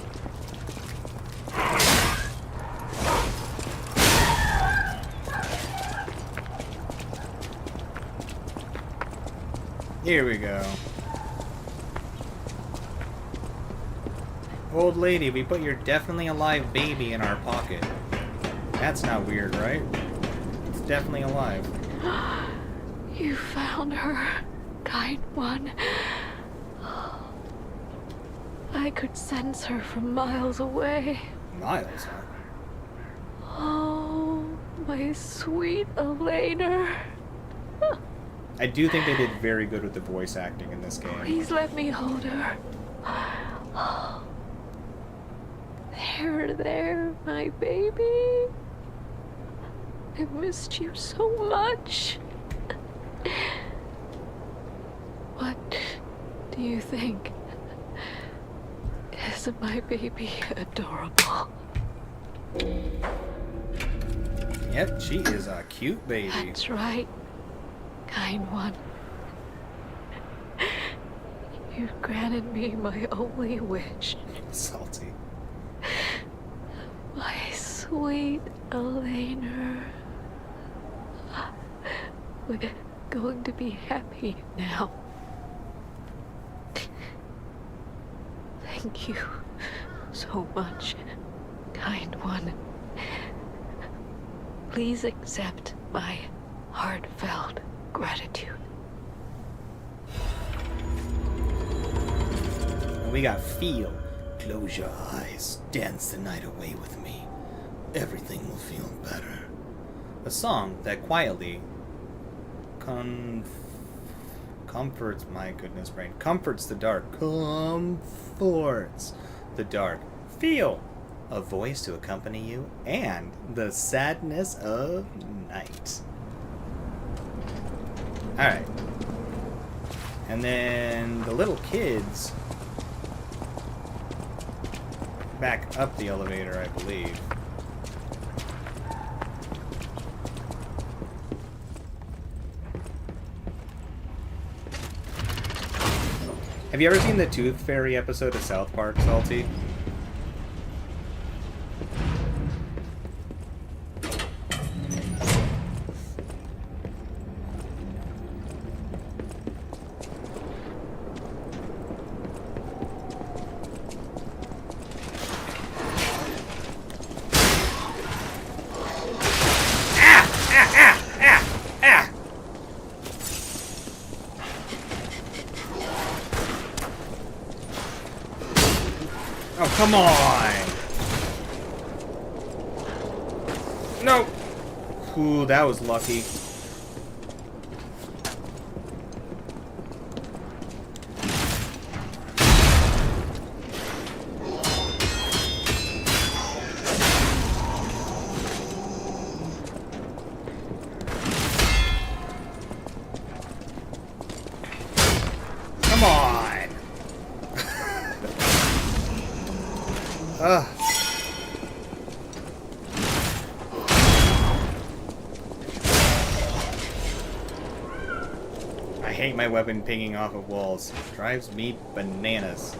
Here we go. Old lady, we put your definitely alive baby in our pocket. That's not weird, right? It's definitely alive. You found her, kind one. I could sense her from miles away. Miles, huh? Oh, my sweet Elena. I do think they did very good with the voice acting in this game. Please let me hold her. There, my baby. I've missed you so much. What do you think? Isn't my baby adorable? Yep, she is a cute baby. That's right, kind one. You've granted me my only wish. Salty. My sweet Elena. We're going to be happy now. Thank you so much, kind one. Please accept my heartfelt gratitude. And we got feel. Close your eyes, dance the night away with me. Everything will feel better. A song that quietly comforts, my goodness, brain. Comforts the dark. Comforts the dark. Feel a voice to accompany you and the sadness of night. Alright. And then the little kids back up the elevator, I believe. Have you ever seen the Tooth Fairy episode of South Park, Salty? Oh, come on! No! Ooh, that was lucky. Come on! Ugh. I hate my weapon pinging off of walls. Drives me bananas.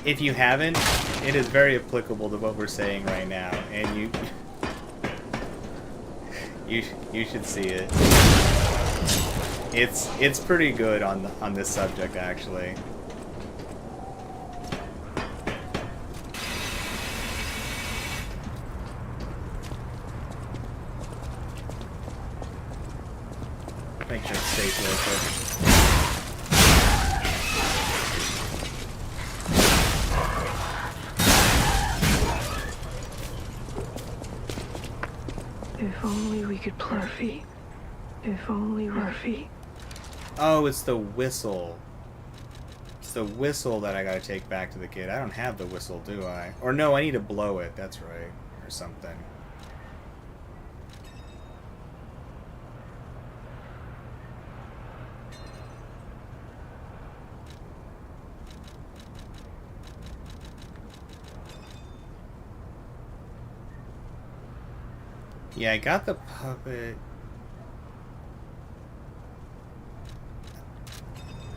If you haven't, it is very applicable to what we're saying right now, and you should see it. It's pretty good on this subject, actually. Make sure it's safe real quick. If only we could Murphy. If only Murphy. Oh, it's the whistle. It's the whistle that I gotta take back to the kid. I don't have the whistle, do I? Or no, I need to blow it. That's right. Or something. Yeah, I got the puppet.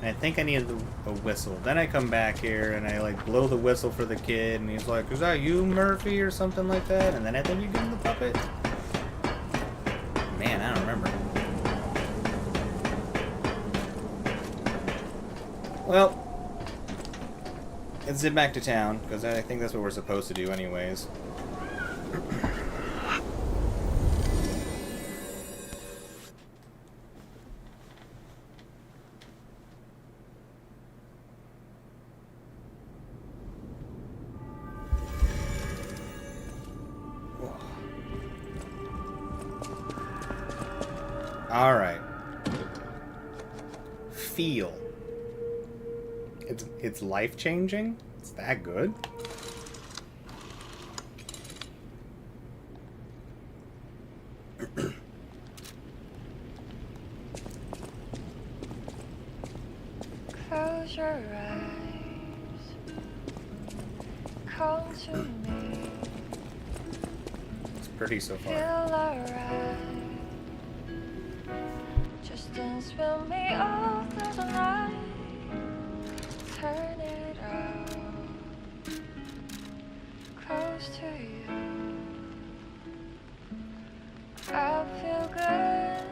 And I think I needed a whistle. Then I come back here and I like blow the whistle for the kid, and he's like, "Is that you, Murphy?" or something like that. And then I think you give him the puppet. Man, I don't remember. Well, let's zip back to town, because I think that's what we're supposed to do anyways. Alright. Feel. It's life-changing? It's that good? Close your eyes. Come to me. It's pretty so Feel far. alright. Just dance with me all through the night. Turn it out. Close to you. I feel good.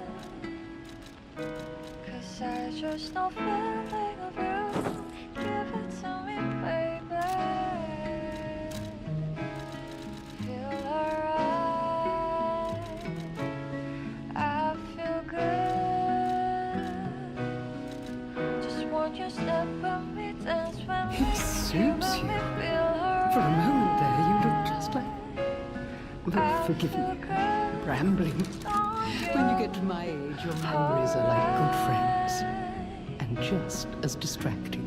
'Cause I just know feeling of you. Give it to me, baby. Feel alright. I feel good. Just want you to step with me, dance with me. It suits you. For a moment there, you look just like... But forgive me, rambling. When you get to my age, your memories are like good friends. And just as distracting.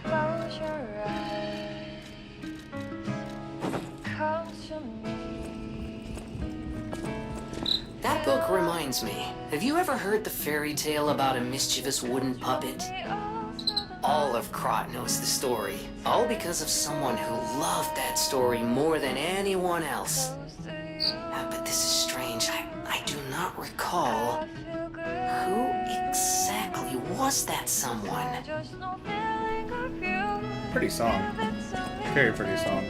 Close your eyes. Come to me. That book reminds me. Have you ever heard the fairy tale about a mischievous wooden puppet? All of Krat knows the story. All because of someone who loved that story more than anyone else. But this is strange. I do not recall. Who exactly was that someone? Pretty song. Very pretty song.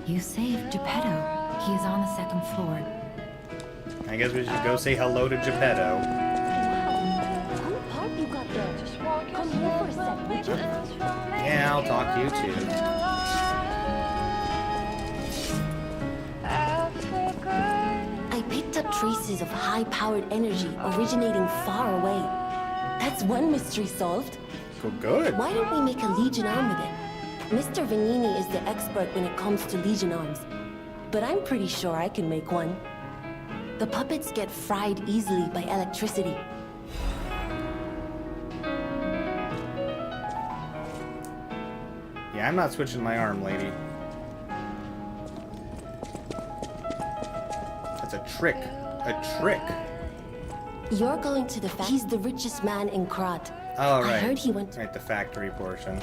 You saved Geppetto. He is on the second floor. I guess we should go say hello to Geppetto. Yeah, I'll talk to you too. I picked up traces of high-powered energy originating far away. That's one mystery solved. Well, good. Why don't we make a Legion arm with it? Mr. Venini is the expert when it comes to Legion arms, but I'm pretty sure I can make one. The puppets get fried easily by electricity. Yeah, I'm not switching my arm, lady. That's a trick. A trick. You're going to the He's the richest man in Krat. Oh, right. I heard he went... Right, the factory portion.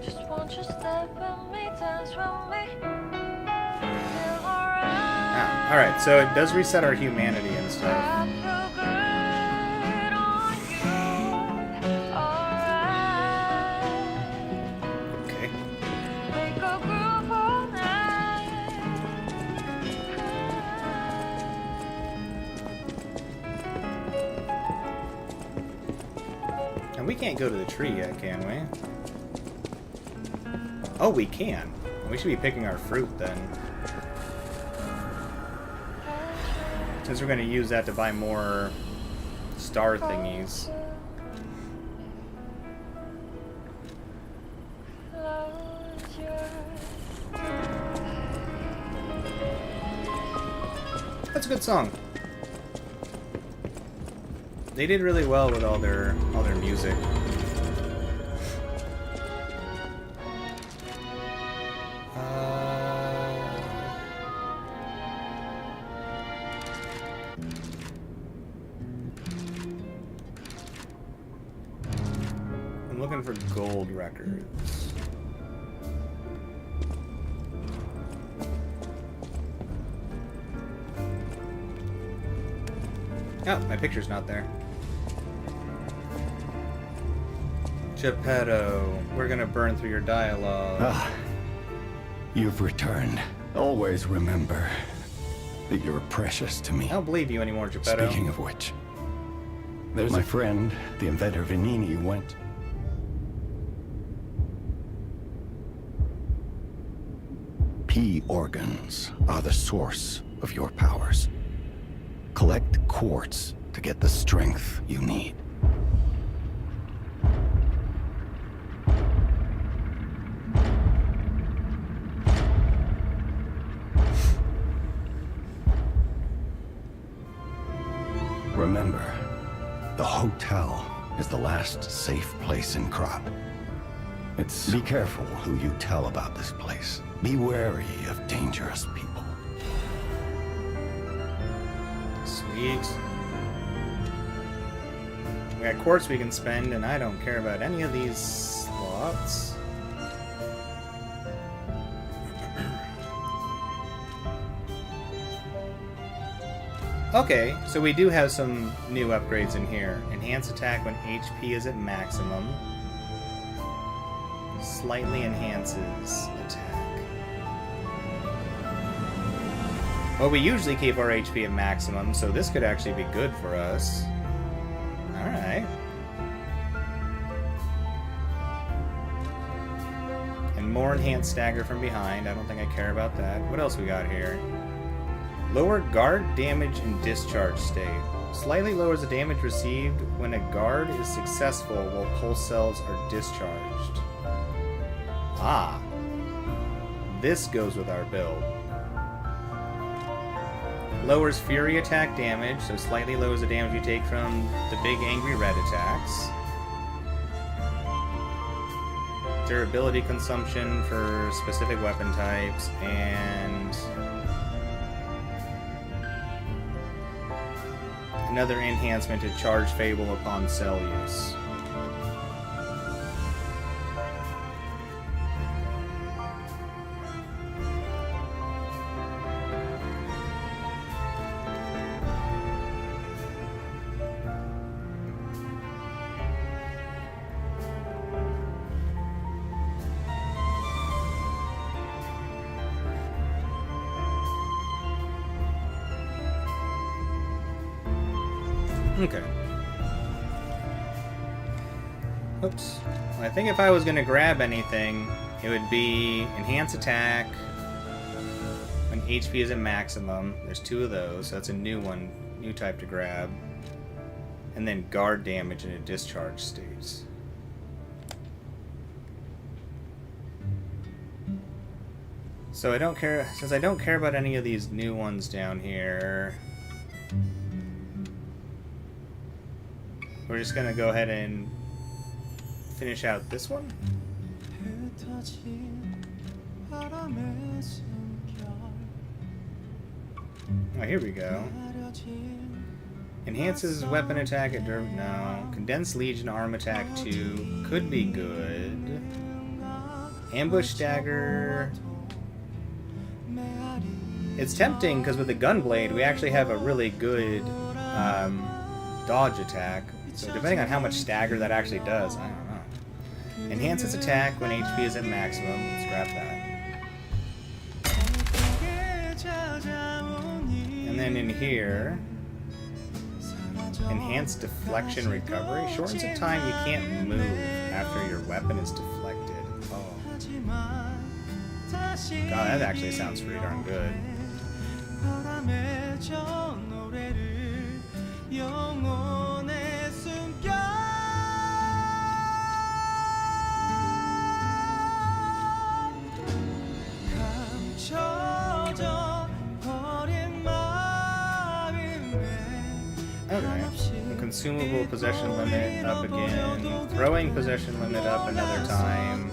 Just want you step with me, dance with me. Ah, alright, so it does reset our humanity and stuff. Okay. And we can't go to the tree yet, can we? Oh, we can. We should be picking our fruit then. Since we're going to use that to buy more star thingies. That's a good song. They did really well with all their music. I'm looking for gold records. Oh, my picture's not there. Geppetto, we're gonna burn through your dialogue. Ah, you've returned. Always remember that you're precious to me. I don't believe you anymore, Geppetto. Speaking of which, there's my friend, the inventor Venini, went. P organs are the source of your powers. Collect quartz to get the strength you need. Remember, the hotel is the last safe place in Krat. Be careful who you tell about this place. Be wary of dangerous people. Sweet. We got quartz we can spend, and I don't care about any of these slots. Okay, so we do have some new upgrades in here. Enhance attack when HP is at maximum. Slightly enhances attack. Well, we usually keep our HP at maximum, so this could actually be good for us. Alright. And more enhanced stagger from behind. I don't think I care about that. What else we got here? Lower guard damage in discharge state. Slightly lowers the damage received when a guard is successful while pulse cells are discharged. Ah. This goes with our build. Lowers fury attack damage, so slightly lowers the damage you take from the big angry red attacks. Durability consumption for specific weapon types, and Another enhancement to charge Fable upon cell use. Okay. Oops. Well, I think if I was going to grab anything, it would be Enhance Attack when HP is at maximum. There's 2 of those, so that's a new one, new type to grab. And then Guard Damage in a discharge state. So I don't care, since I don't care about any of these new ones down here, we're just gonna go ahead and finish out this one. Oh, here we go. Enhances weapon attack at no. Condensed Legion arm attack 2 could be good. Ambush dagger. It's tempting because with the Gunblade we actually have a really good dodge attack. So depending on how much stagger that actually does, I don't know. Enhances attack when HP is at maximum. Let's grab that. And then in here, enhanced deflection recovery. Shortens the time you can't move after your weapon is deflected. Oh. God, that actually sounds pretty darn good. Okay. Consumable possession limit up again. Throwing possession limit up another time.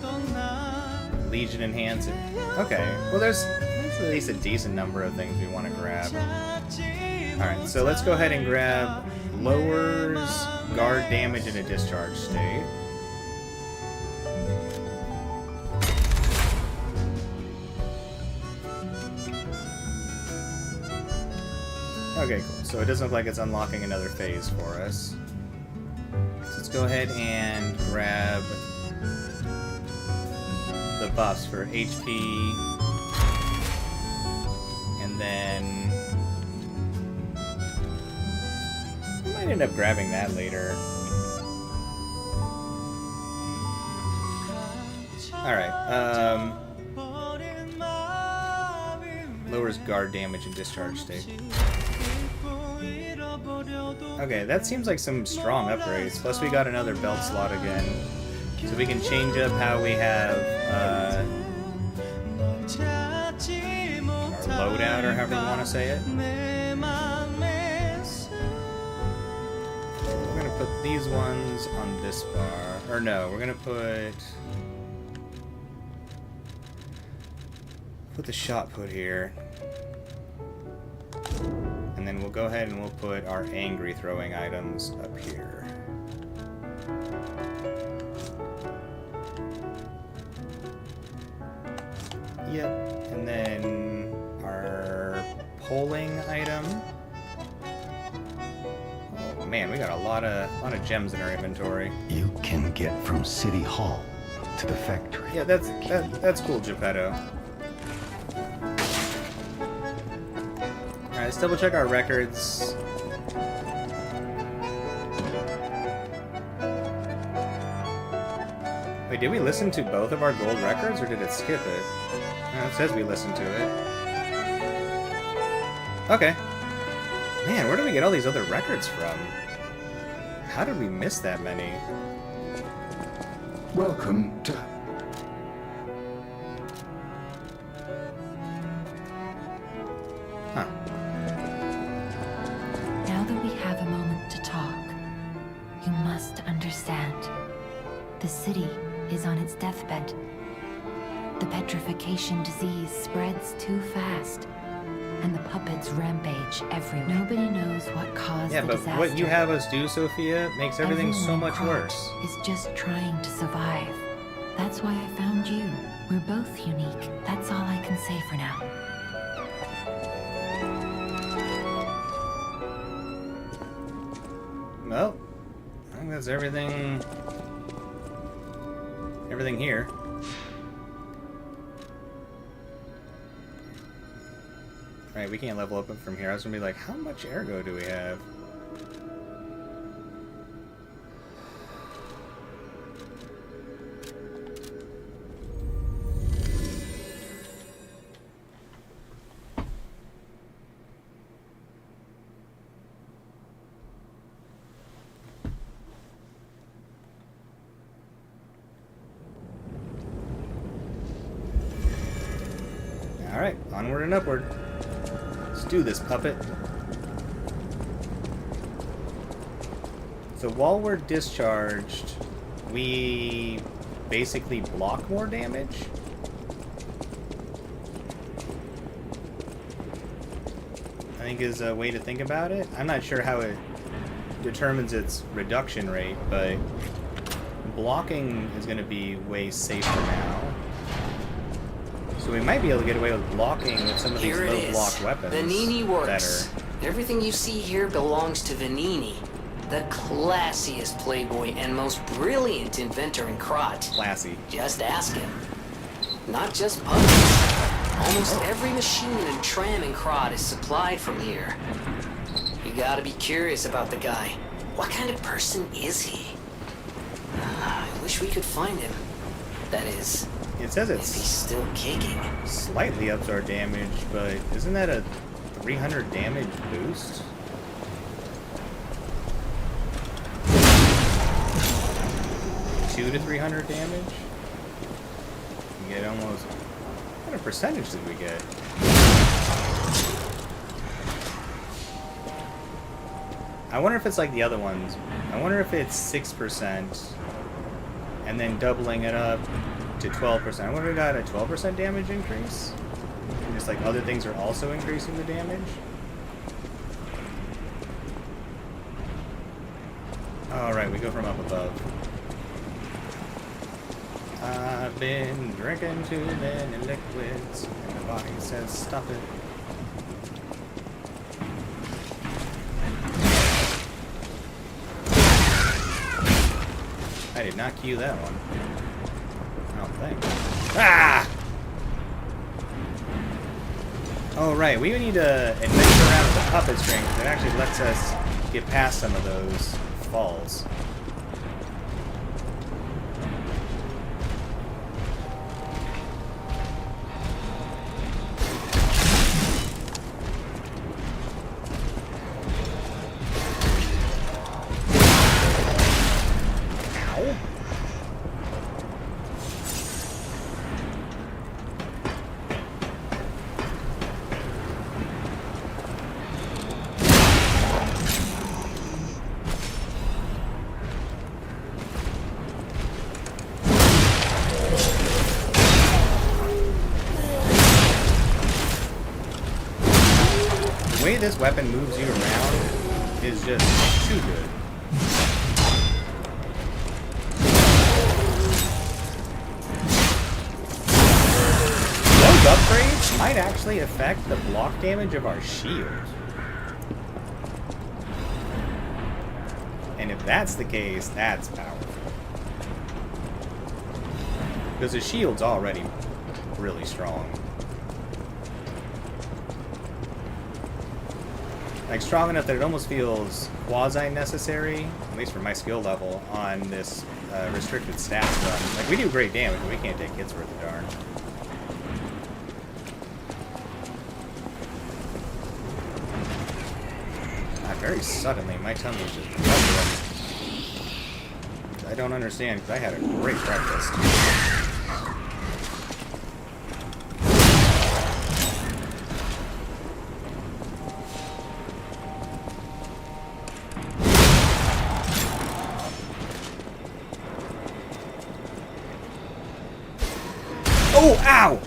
Legion enhance it. Okay. Well, there's at least a decent number of things we want to grab. Alright, so let's go ahead and grab lowers guard damage in a discharge state. Okay, cool. So it doesn't look like it's unlocking another phase for us. So let's go ahead and grab the buffs for HP. And then we might end up grabbing that later. Alright, lowers guard damage in discharge state. Okay, that seems like some strong upgrades. Plus we got another belt slot again. So we can change up how we have our loadout, or however you want to say it. We're going to put these ones on this bar. Or no, we're going to put the shot put here. And then we'll go ahead and we'll put our angry throwing items up here. Yep, and then our polling item. Oh man, we got a lot of gems in our inventory. You can get from City Hall to the factory. Yeah, that's cool, Geppetto. Alright, let's double check our records. Wait, did we listen to both of our gold records, or did it skip it? No, it says we listened to it. Okay. Man, where do we get all these other records from? How did we miss that many? Welcome to... Huh. Now that we have a moment to talk, you must understand. The city is on its deathbed. The petrification disease spreads too fast, and the puppets rampage everywhere. Nobody knows what caused caused Yeah, the but disaster. what you have us do, Sophia, makes everything so Everyone much Krat worse. is just trying to survive. That's why I found you. We're both unique. That's all I can say for now. Well, I think that's everything. Everything here. Right, we can't level up from here. I was gonna be like, how much ergo do we have? Alright, onward and upward. Let's do this, puppet. So while we're discharged, we basically block more damage? I think is a way to think about it. I'm not sure how it determines its reduction rate, but blocking is going to be way safer now. So we might be able to get away with blocking with some of these Here it low is. block weapons. Venini works. Better. Everything you see here belongs to Venini, the classiest playboy and most brilliant inventor in Krat. Classy. Just ask him. Not just puppets. Almost every machine and tram in Krat is supplied from here. You gotta be curious about the guy. What kind of person is he? I wish we could find him. That is, It says if he's it's still kicking. slightly ups our damage, but isn't that a 300 damage boost? Two to 300 damage? You get almost... What kind of percentage did we get? I wonder if it's like the other ones. I wonder if it's 6% and then doubling it up to 12%. I wonder if we got a 12% damage increase? And just like other things are also increasing the damage? Alright, we go from up above. I've been drinking too many liquids, and the body says stop it. I did not cue that one. I don't think. Ah! Oh, right. We need to adventure around with the puppet string, because it actually lets us get past some of those falls. The way this weapon moves you around is just too good. Those upgrades might actually affect the block damage of our shield. And if that's the case, that's powerful. Because the shield's already really strong. Like, strong enough that it almost feels quasi-necessary, at least for my skill level, on this restricted stats run. Like, we do great damage, but we can't take hits worth of darn. Very suddenly, my tummy is just rumbling. I don't understand, because I had a great breakfast. Oh, ow!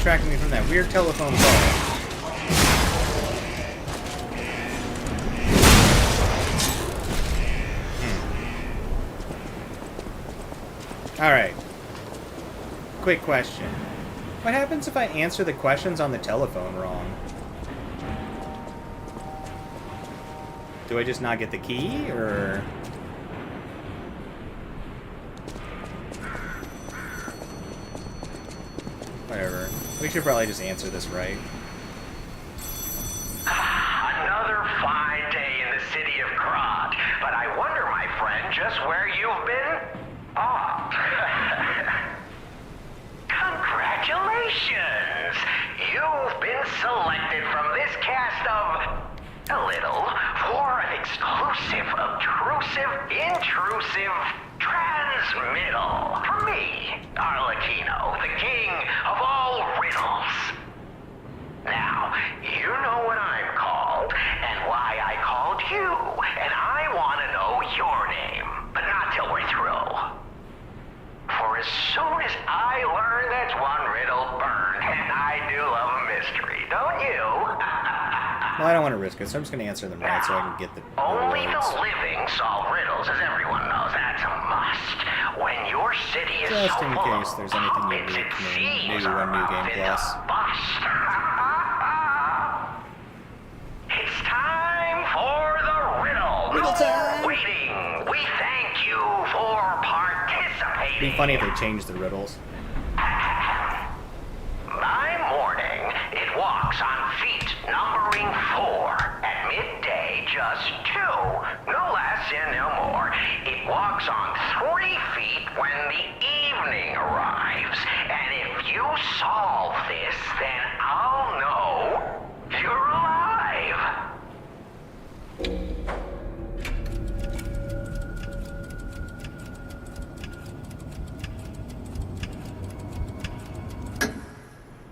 distracting me from that weird telephone call. Alright. Quick question. What happens if I answer the questions on the telephone wrong? Do I just not get the key, or...? Whatever. We should probably just answer this right. Another fine day in the city of Krat. But I wonder, my friend, just where you've been? Oh. Congratulations! You've been selected from this cast of... a little... for an exclusive, obtrusive, intrusive... transmittal. For me, Arlecchino, the king of all riddles. Now, you know what I'm called, and why I called you, and I want to know your name, but not till we're through. For as soon as I learn that's one riddle burned, and I do love a mystery, don't you? Well, I don't want to risk it, so I'm just going to answer them right so I can get the Only rewards. the living solve riddles, as everyone knows. That's a must. When your city is Just so in full case there's anything puppets, unique, it maybe seems one new game it's plus. a bust. It's time for the riddle. Riddle time! Waiting. We thank you for participating. It'd be funny if they changed the riddles. By morning, it walks on feet numbering 4. At midday, just 2. No less and no more. It walks on 3 feet when the evening arrives. And if you solve this, then I'll know you're alive.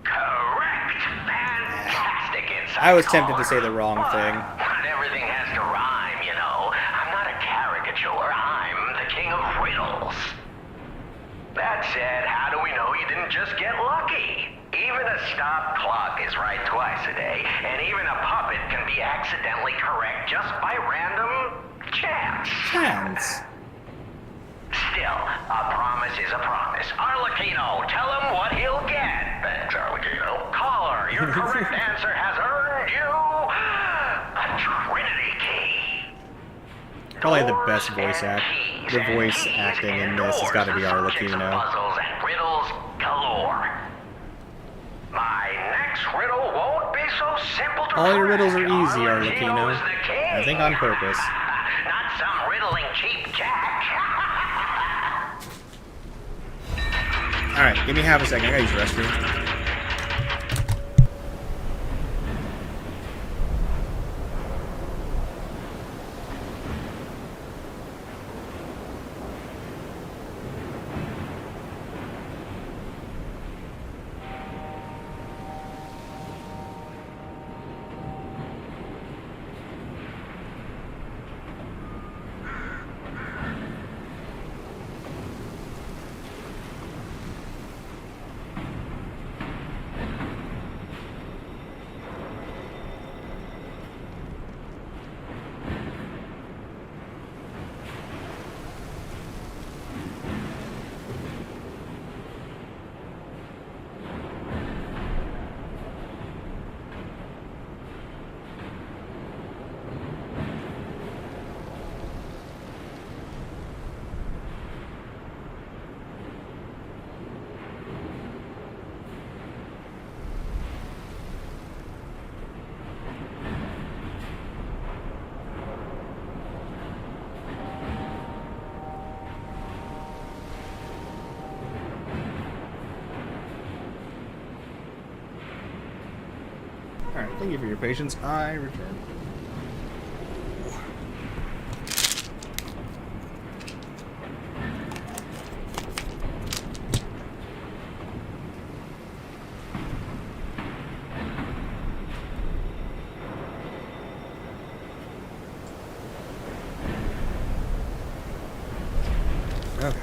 Correct. Fantastic insight. I was tempted to say the wrong thing. Not everything has to rhyme, you know. I'm not a caricature. I'm the king of riddles. That said, how do we know you didn't just get lucky? Even a stop clock is right twice a day, and even a puppet can be accidentally correct just by random chance. Chance? Still, a promise is a promise. Arlecchino, tell him what he'll get. Thanks, Arlecchino. Caller, your correct answer has earned you a Trinity key. Probably the best voice acting in this has got to be Arlecchino. Puzzles and riddles galore. My next riddle won't be so simple to All your crack. riddles are easy, Arlecchino's Arlecchino. the king. I think on purpose. Not some riddling cheap jack. Alright, give me half a second. I gotta use the restroom. Alright, thank you for your patience. I return. Okay.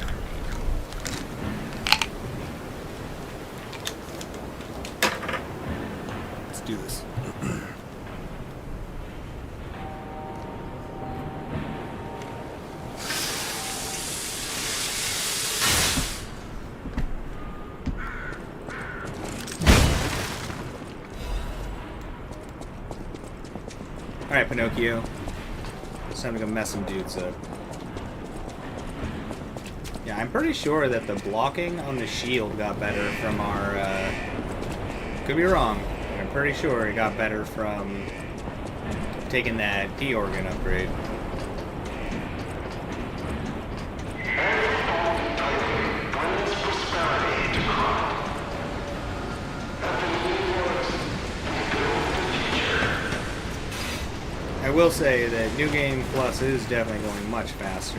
do this. Alright, Pinocchio. It's time to go mess some dudes up. Yeah, I'm pretty sure that the blocking on the shield got better from our, could be wrong, but I'm pretty sure it got better from taking that D-organ upgrade. I will say that New Game Plus is definitely going much faster.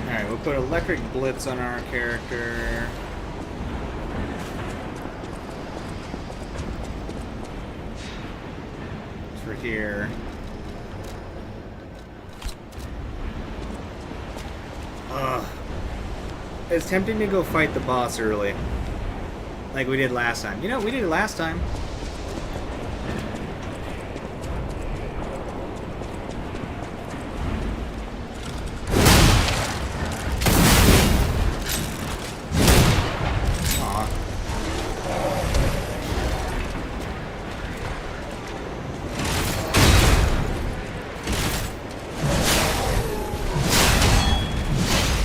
Alright, we'll put Electric Blitz on our character. For here. It's tempting to go fight the boss early. Like we did last time. You know, we did it last time.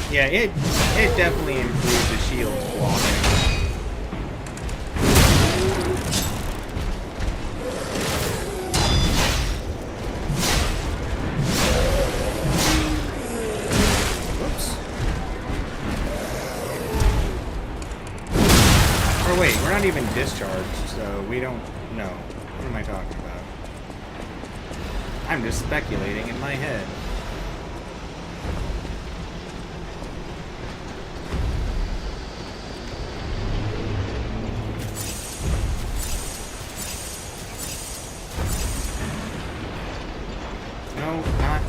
Yeah, it definitely improved the shield blocking. Whoops. Or wait, we're not even discharged, so we don't know. What am I talking about? I'm just speculating in my head. No, not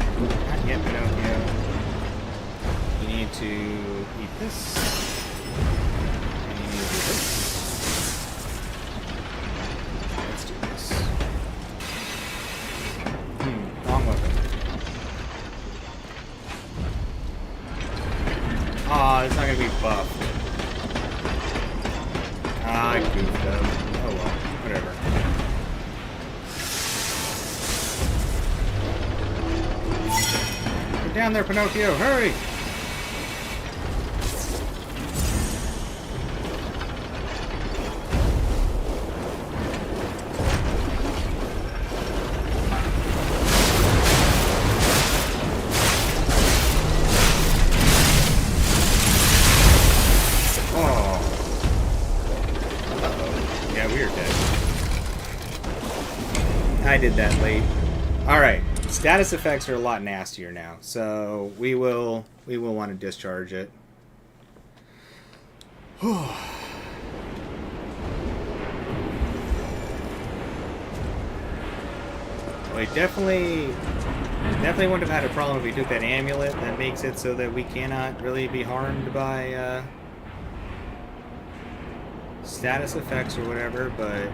yet, Pinocchio. You need to eat this. And you need to do this. Let's do this. Wrong weapon. Aw, it's not gonna be buffed. Ah, I goofed up. Oh well, whatever. Get down there, Pinocchio, hurry! I did that late. Alright, status effects are a lot nastier now, so we will want to discharge it. We definitely wouldn't have had a problem if we took that amulet that makes it so that we cannot really be harmed by status effects or whatever, but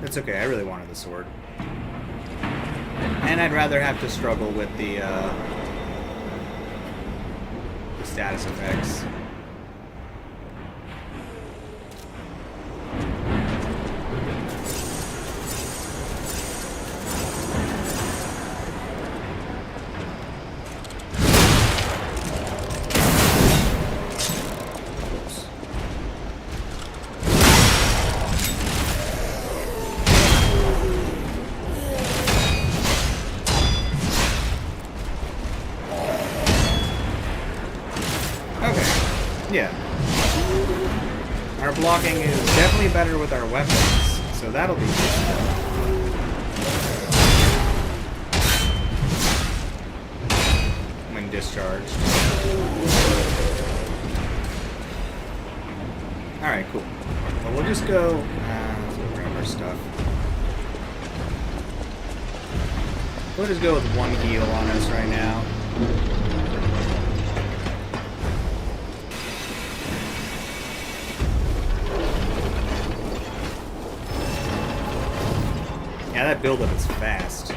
it's okay. I really wanted the sword. And I'd rather have to struggle with the status effects. Yeah. Our blocking is definitely better with our weapons, so that'll be good. When discharged. Alright, cool. Well, we'll just go... let's grab our stuff. We'll just go with one heal on us right now. Yeah, that buildup is fast.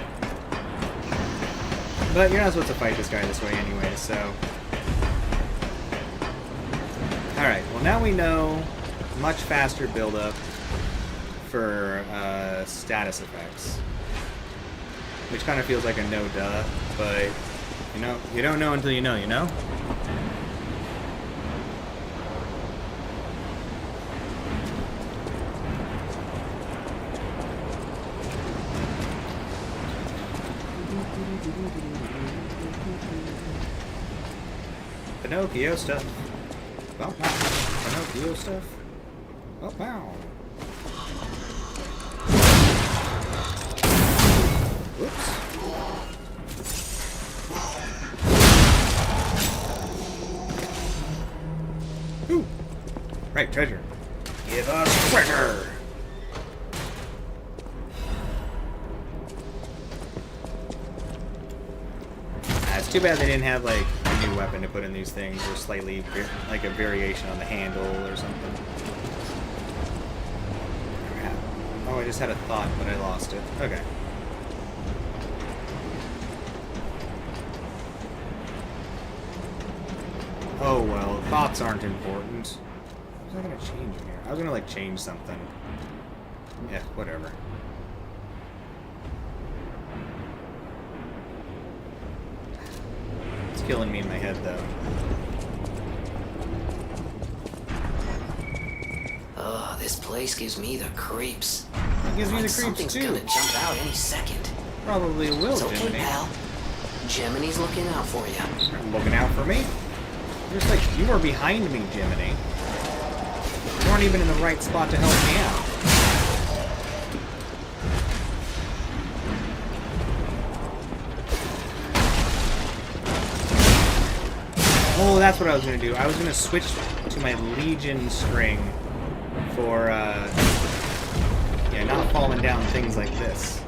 But you're not supposed to fight this guy this way anyway, so... Alright, well now we know much faster buildup for status effects. Which kind of feels like a no-duh, but, you know, you don't know until you know, you know? Pinocchio stuff. Well, wow. Pinocchio stuff. Oh, wow. Whoops. Ooh. Right, treasure. Give us treasure! It's too bad they didn't have, like, a new weapon to put in these things, or slightly, like, a variation on the handle or something. Oh, I just had a thought, but I lost it. Okay. Oh well, thoughts aren't important. What was I gonna change in here? I was gonna like change something. Yeah, whatever. It's killing me in my head though. Oh, this place gives me the creeps. It gives me the creeps something's too. Gonna jump out any second. Probably will, it's okay, Jiminy. pal. Jiminy's looking out for you. You're looking out for me? Just like you were behind me, Jiminy. You weren't even in the right spot to help me out. Oh, that's what I was gonna do. I was gonna switch to my Legion string for, yeah, not falling down things like this.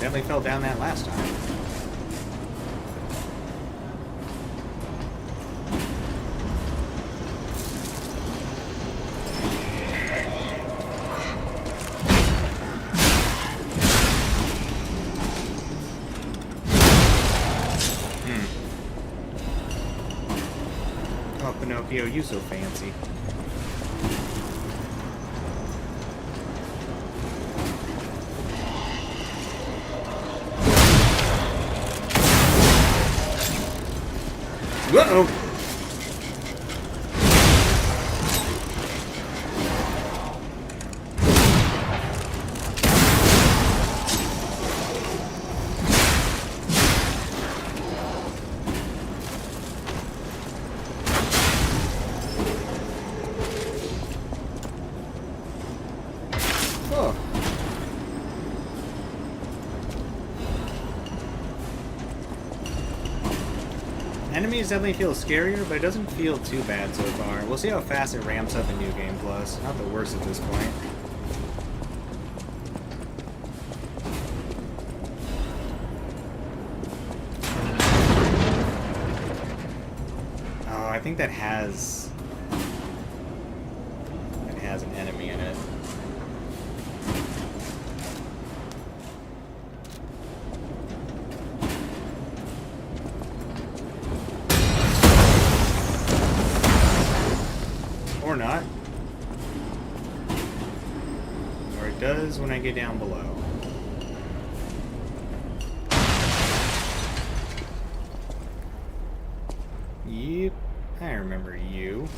Definitely fell down that last time. Oh, Pinocchio, you so fancy. Uh-oh! Oh. Enemies definitely feel scarier, but it doesn't feel too bad so far. We'll see how fast it ramps up in New Game Plus. Not the worst at this point. Oh, I think that has... It has an enemy in it. Or not. Or it does when I get down below. Yep, I remember you.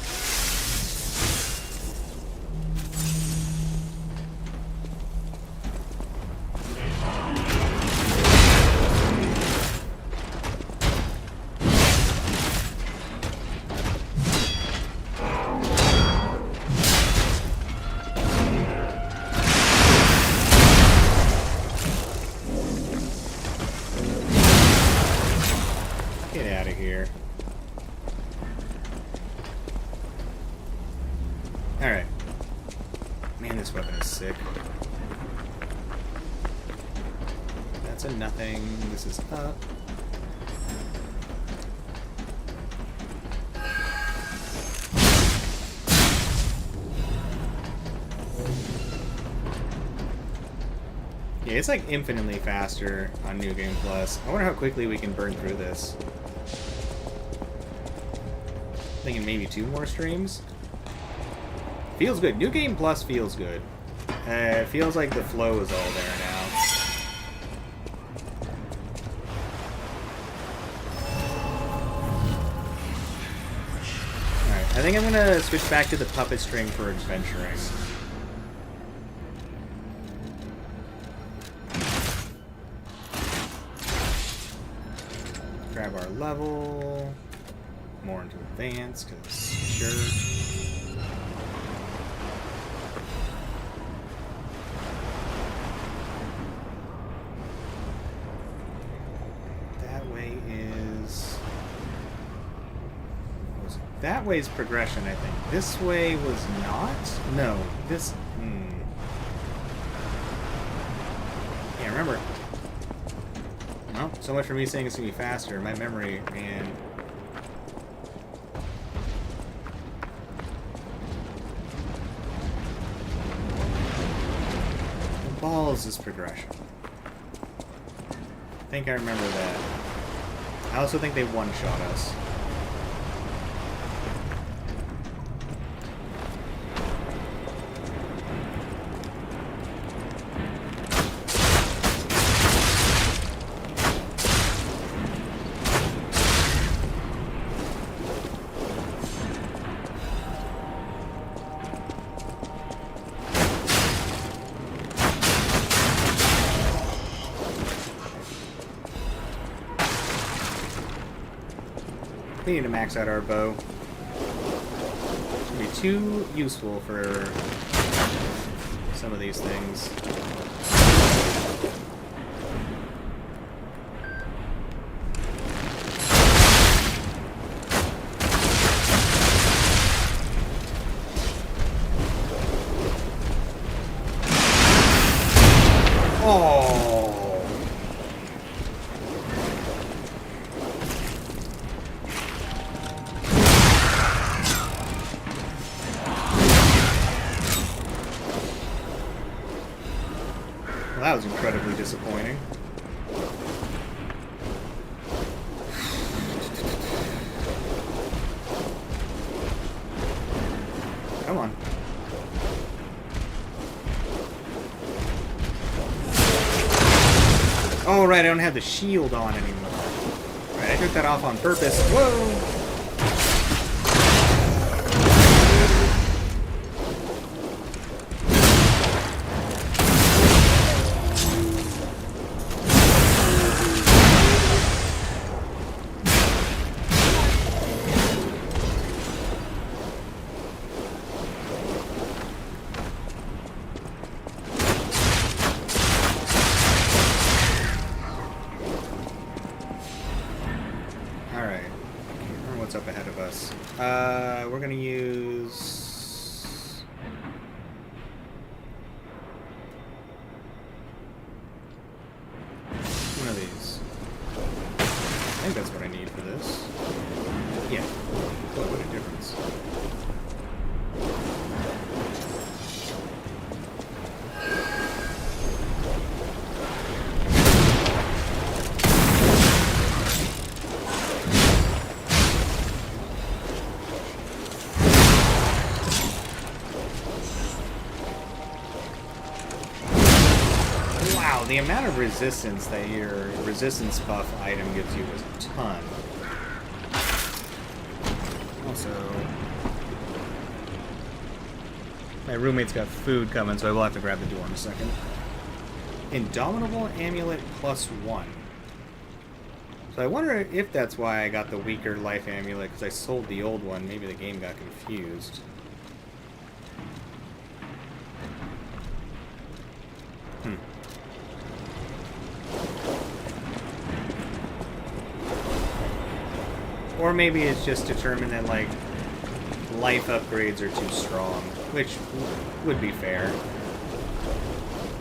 Alright. Man, this weapon is sick. That's a nothing. This is up. Yeah, it's like infinitely faster on New Game Plus. I wonder how quickly we can burn through this. Thinking maybe 2 more streams? Feels good. New Game Plus feels good. It feels like the flow is all there now. Alright, I think I'm gonna switch back to the puppet string for adventuring. Grab our level. More into advanced, because sure. That way is... That way's progression, I think. This way was not? No. This... Can't remember. Well, so much for me saying it's going to be faster. My memory, man... Balls is progression. I think I remember that. I also think they one-shot us. We need to max out our bow. It's gonna be too useful for some of these things. Oh. That was incredibly disappointing. Come on. Oh, right, I don't have the shield on anymore. Right, I took that off on purpose. Whoa! Up ahead of us. We're gonna use one of these. I think that's what I need for this. Yeah. Whoa, what a difference. The amount of resistance that your resistance buff item gives you is a ton. Also, my roommate's got food coming, so I will have to grab the door in a second. Indomitable Amulet +1. So I wonder if that's why I got the weaker life amulet, because I sold the old one. Maybe the game got confused. Or maybe it's just determined that, like, life upgrades are too strong, which would be fair.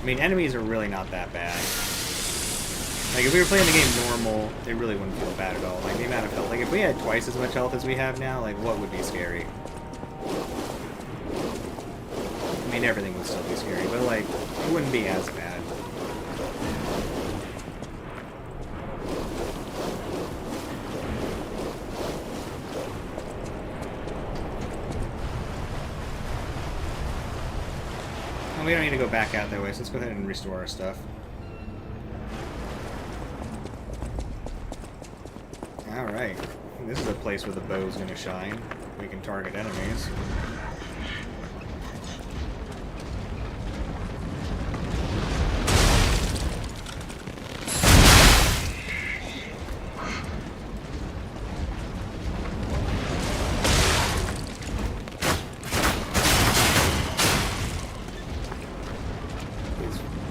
I mean, enemies are really not that bad. Like, if we were playing the game normal, it really wouldn't feel bad at all. Like, the amount of health. Like, if we had twice as much health as we have now, like, what would be scary? I mean, everything would still be scary, but, like, it wouldn't be as bad. We don't need to go back out that way, so let's go ahead and restore our stuff. Alright. This is a place where the bow's gonna shine. We can target enemies.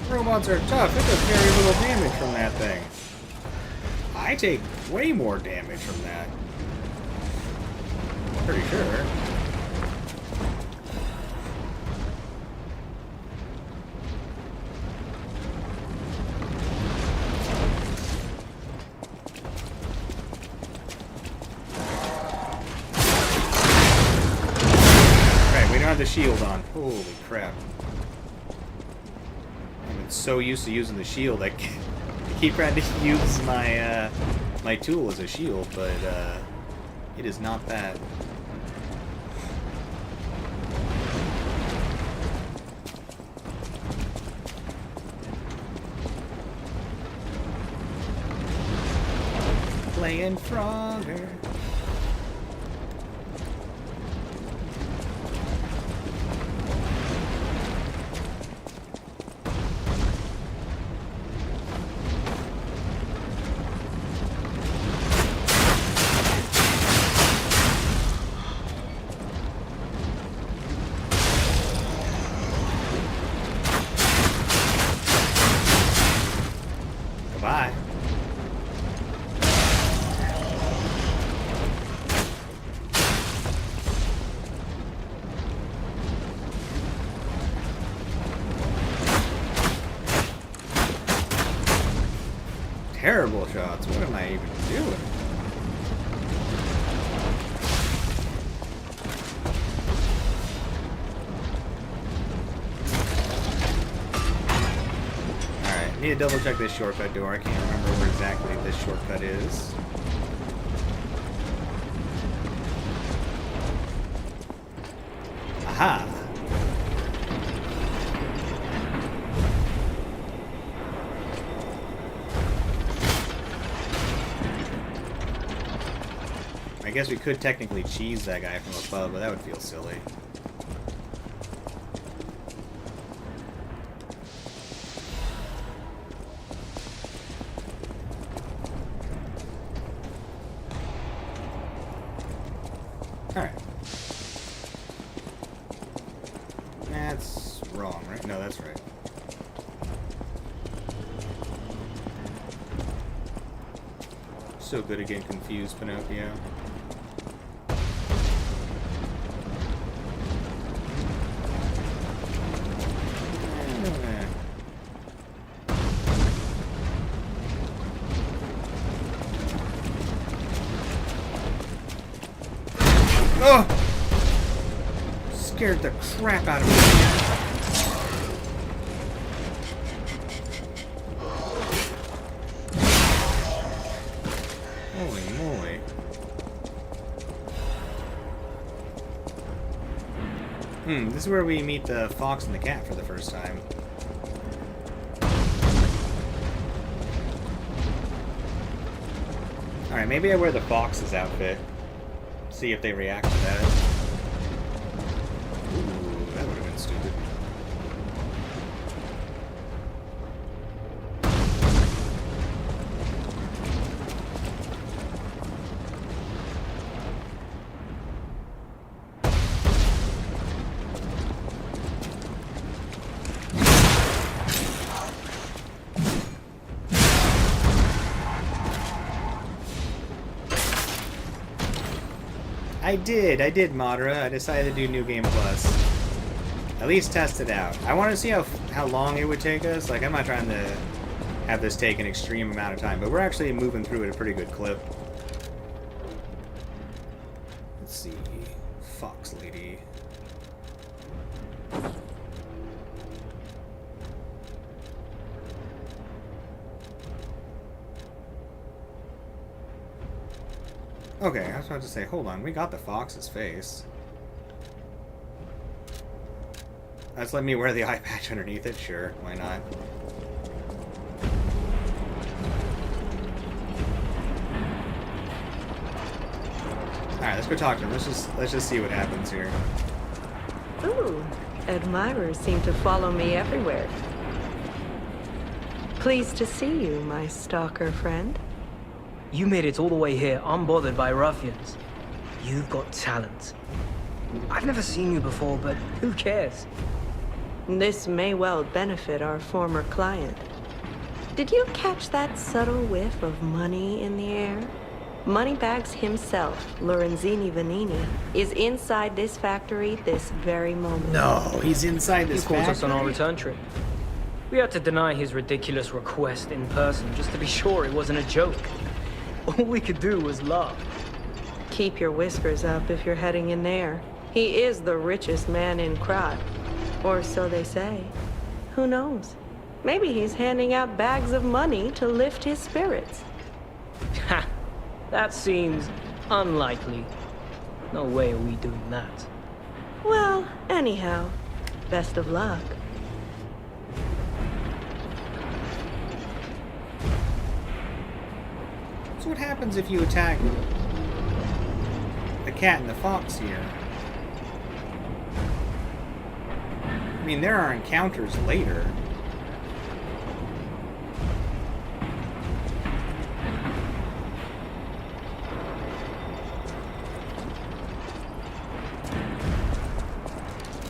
Robots are tough. It does very little damage from that thing. I take way more damage from that. Pretty sure. Right, we don't have the shield on. Holy crap. So used to using the shield, I keep trying to use my my tool as a shield, but it is not that. Playing Frogger. Bye. Terrible shots. What am I even doing? Need to double check this shortcut door. I can't remember where exactly this shortcut is. Aha! I guess we could technically cheese that guy from above, but that would feel silly. Alright. That's wrong, right? No, that's right. So good at getting confused, Pinocchio. Oh! Scared the crap out of me. Holy moly. This is where we meet the fox and the cat for the first time. Alright, maybe I wear the fox's outfit. See if they react to that. Ooh, that would have been stupid. I did, Madara. I decided to do New Game Plus. At least test it out. I want to see how long it would take us. Like, I'm not trying to have this take an extreme amount of time, but we're actually moving through at a pretty good clip. Let's see. Fox Lady. Okay, I was about to say, hold on, we got the fox's face. Let's let me wear the eye patch underneath it, sure, why not? Alright, let's go talk to him. Let's just see what happens here. Ooh, admirers seem to follow me everywhere. Pleased to see you, my stalker friend. You made it all the way here, unbothered by ruffians. You've got talent. I've never seen you before, but who cares? This may well benefit our former client. Did you catch that subtle whiff of money in the air? Moneybags himself, Lorenzini Vanini, is inside this factory this very moment. No, he's inside this factory? He called us on our return trip. We had to deny his ridiculous request in person just to be sure it wasn't a joke. All we could do was laugh. Keep your whiskers up if you're heading in there. He is the richest man in Krat. Or so they say. Who knows? Maybe he's handing out bags of money to lift his spirits. Ha! That seems unlikely. No way are we doing that. Well, anyhow, best of luck. So what happens if you attack the cat and the fox here? I mean, there are encounters later.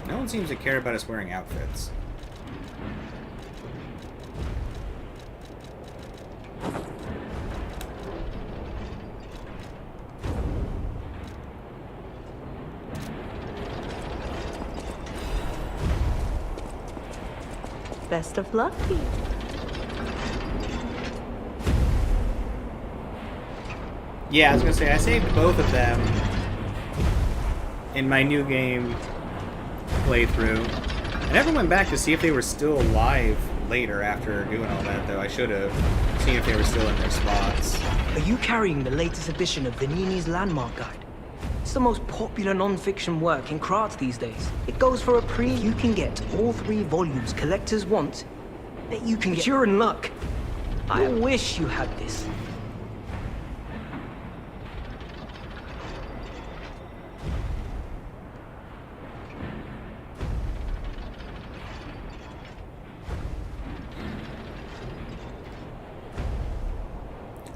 No one seems to care about us wearing outfits. Best of luck to you. Yeah, I was gonna say, I saved both of them in my new game playthrough. I never went back to see if they were still alive later after doing all that, though. I should have seen if they were still in their spots. Are you carrying the latest edition of Vanini's Landmark Guide? It's the most popular non-fiction work in Krat these days. It goes for a you can get all 3 volumes collectors want. That you can get. You're in luck. I wish you had this.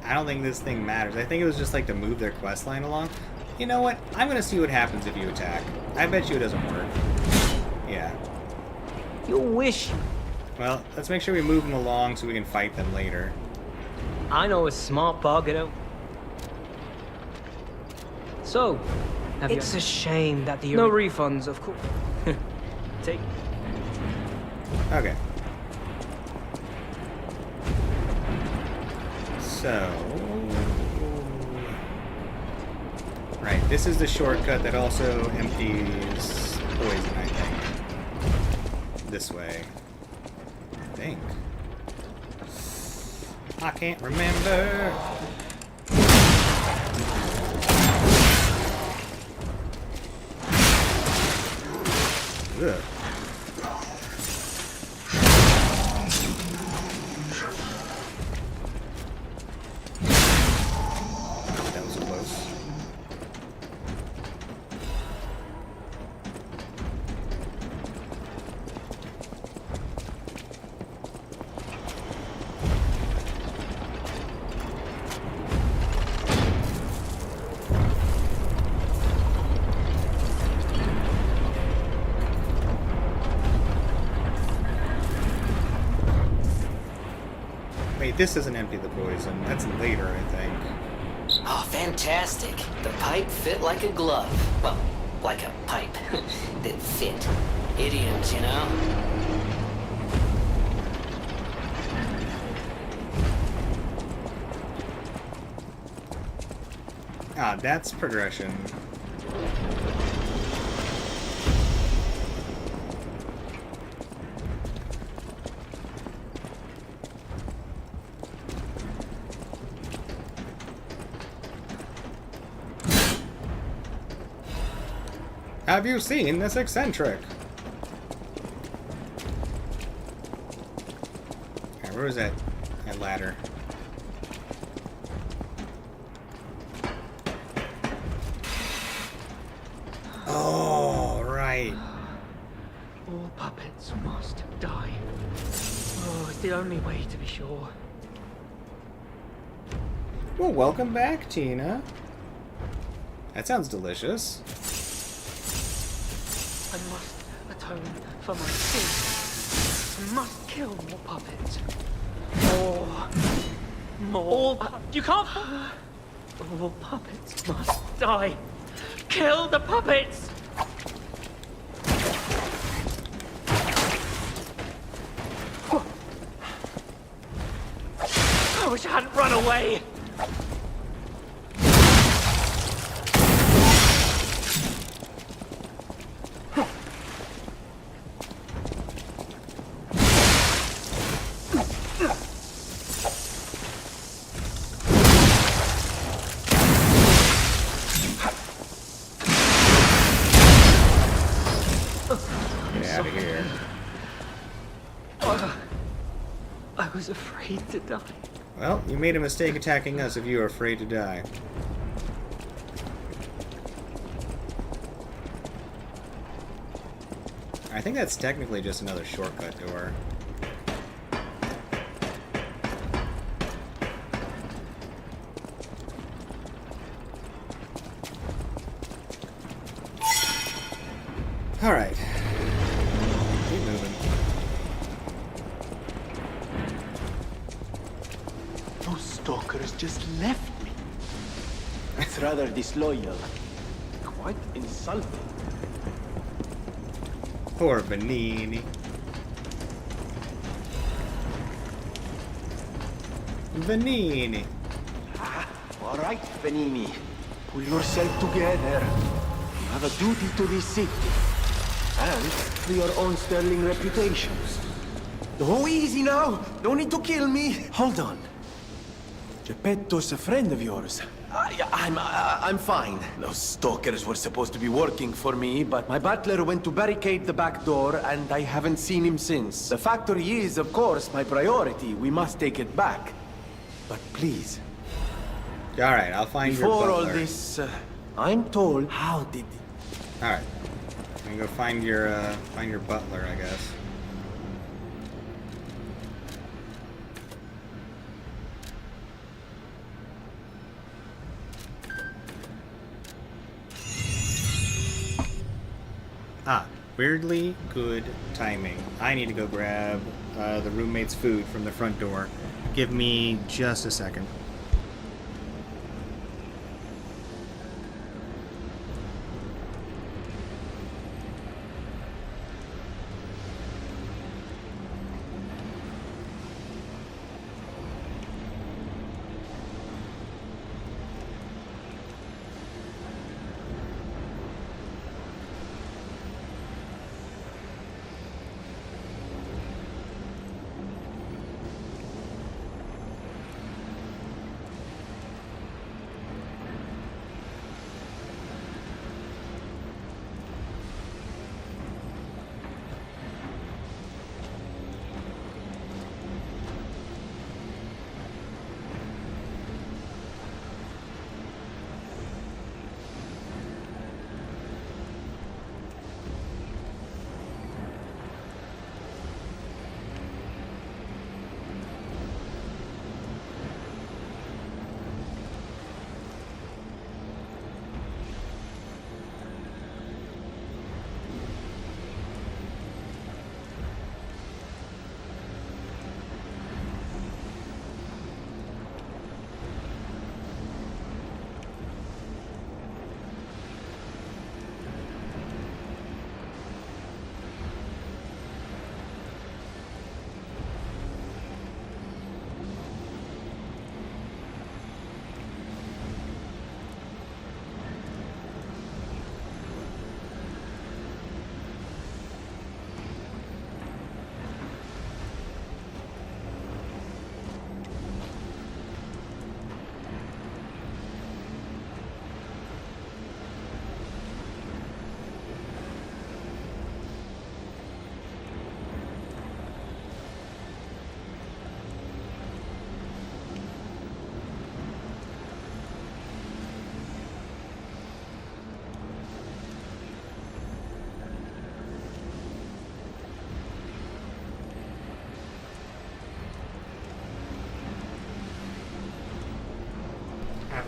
I don't think this thing matters. I think it was just like to move their quest line along. You know what? I'm gonna see what happens if you attack. I bet you it doesn't work. Yeah. You wish. Well, let's make sure we move them along so we can fight them later. I know a smart bargainer. So, it's a shame that the no refunds, of course. Take. Okay. So, right, this is the shortcut that also empties poison, I think. This way. I think. I can't remember. Ugh. That was close. Wait, this doesn't empty the poison. That's later, I think. Oh, fantastic. The pipe fit like a glove. Well, like a pipe that fit. Idioms, you know? Ah, that's progression. Have you seen this eccentric? Okay, where was that ladder? Oh, right. All puppets must die. Oh, it's the only way to be sure. Well, welcome back, Tina. That sounds delicious. I must atone for my sins. I must kill more puppets. More. You can't. All puppets must die. Kill the puppets! I wish I hadn't run away. Get out of here. I was afraid to die. Well, you made a mistake attacking us if you were afraid to die. I think that's technically just another shortcut door. Alright. Keep moving. Those stalkers just left me. That's rather disloyal. Quite insulting. Poor Venini. Venini. All right, Venini. Pull yourself together. You have a duty to this city. And to your own sterling reputations. Oh, easy now. Don't need to kill me. Hold on. Geppetto's a friend of yours. I'm fine. Those stalkers were supposed to be working for me, but my butler went to barricade the back door, and I haven't seen him since. The factory is, of course, my priority. We must take it back. But please. Alright, I'll find your butler. Before all this, I'm told, how did... Alright. I'm gonna go find your butler, I guess. Ah, weirdly good timing. I need to go grab the roommate's food from the front door. Give me just a second.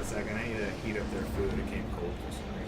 second. I need to heat up their food. It came cold for some reason.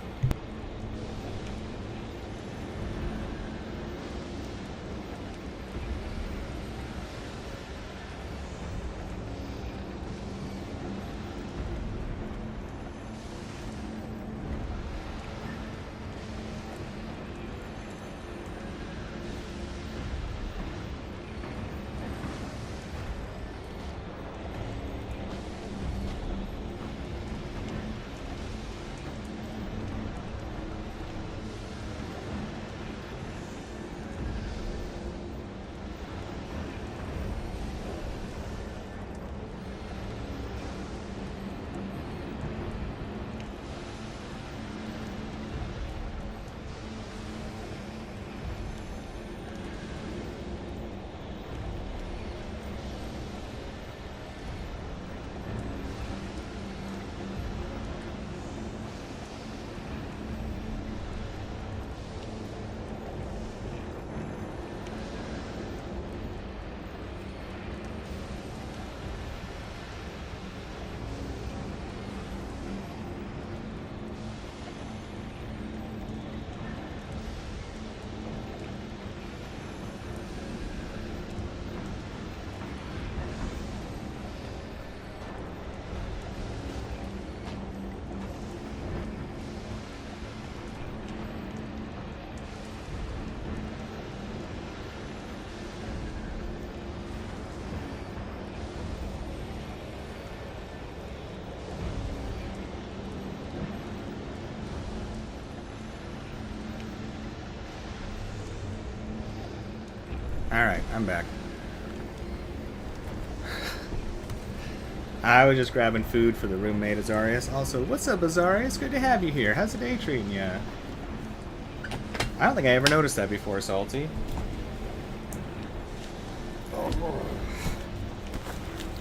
Alright, I'm back. I was just grabbing food for the roommate, Azarius. Also, what's up, Azarius? Good to have you here. How's the day treating you? I don't think I ever noticed that before, Salty.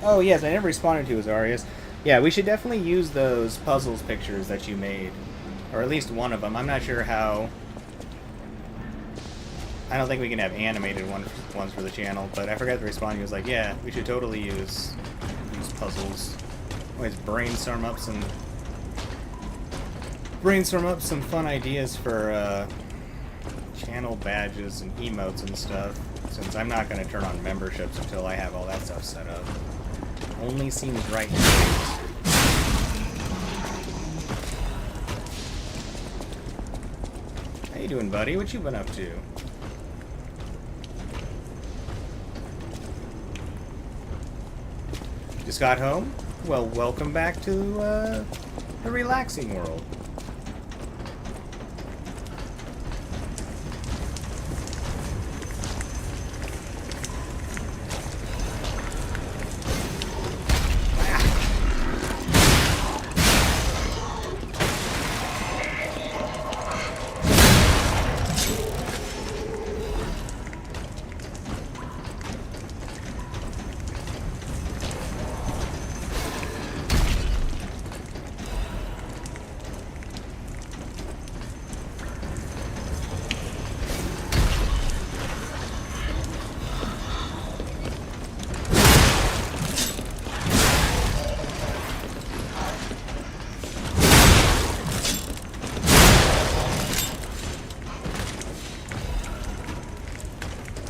Oh, yes, I never responded to Azarius. Yeah, we should definitely use those puzzles pictures that you made. Or at least one of them. I'm not sure how... I don't think we can have animated ones for the channel, but I forgot to respond. He was like, yeah, we should totally use puzzles. Always brainstorm up some fun ideas for channel badges and emotes and stuff, since I'm not going to turn on memberships until I have all that stuff set up. Only seems right. How you doing, buddy? What you been up to? Just got home? Well, welcome back to the relaxing world.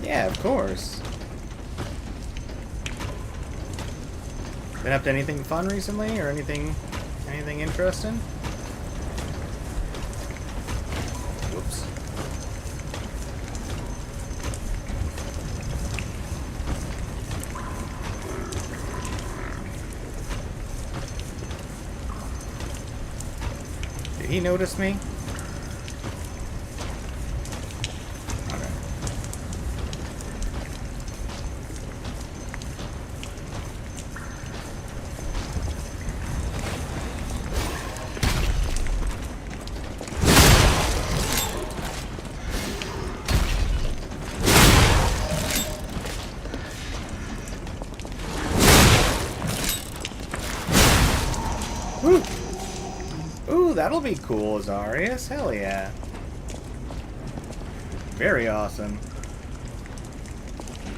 Yeah, of course. Been up to anything fun recently, or anything interesting? Whoops. Did he notice me? Ooh, that'll be cool, Azarius. Hell yeah. Very awesome.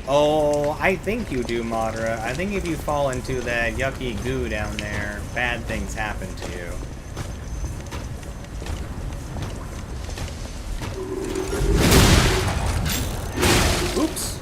Oh, I think you do, Madara. I think if you fall into that yucky goo down there, bad things happen to you. Oops.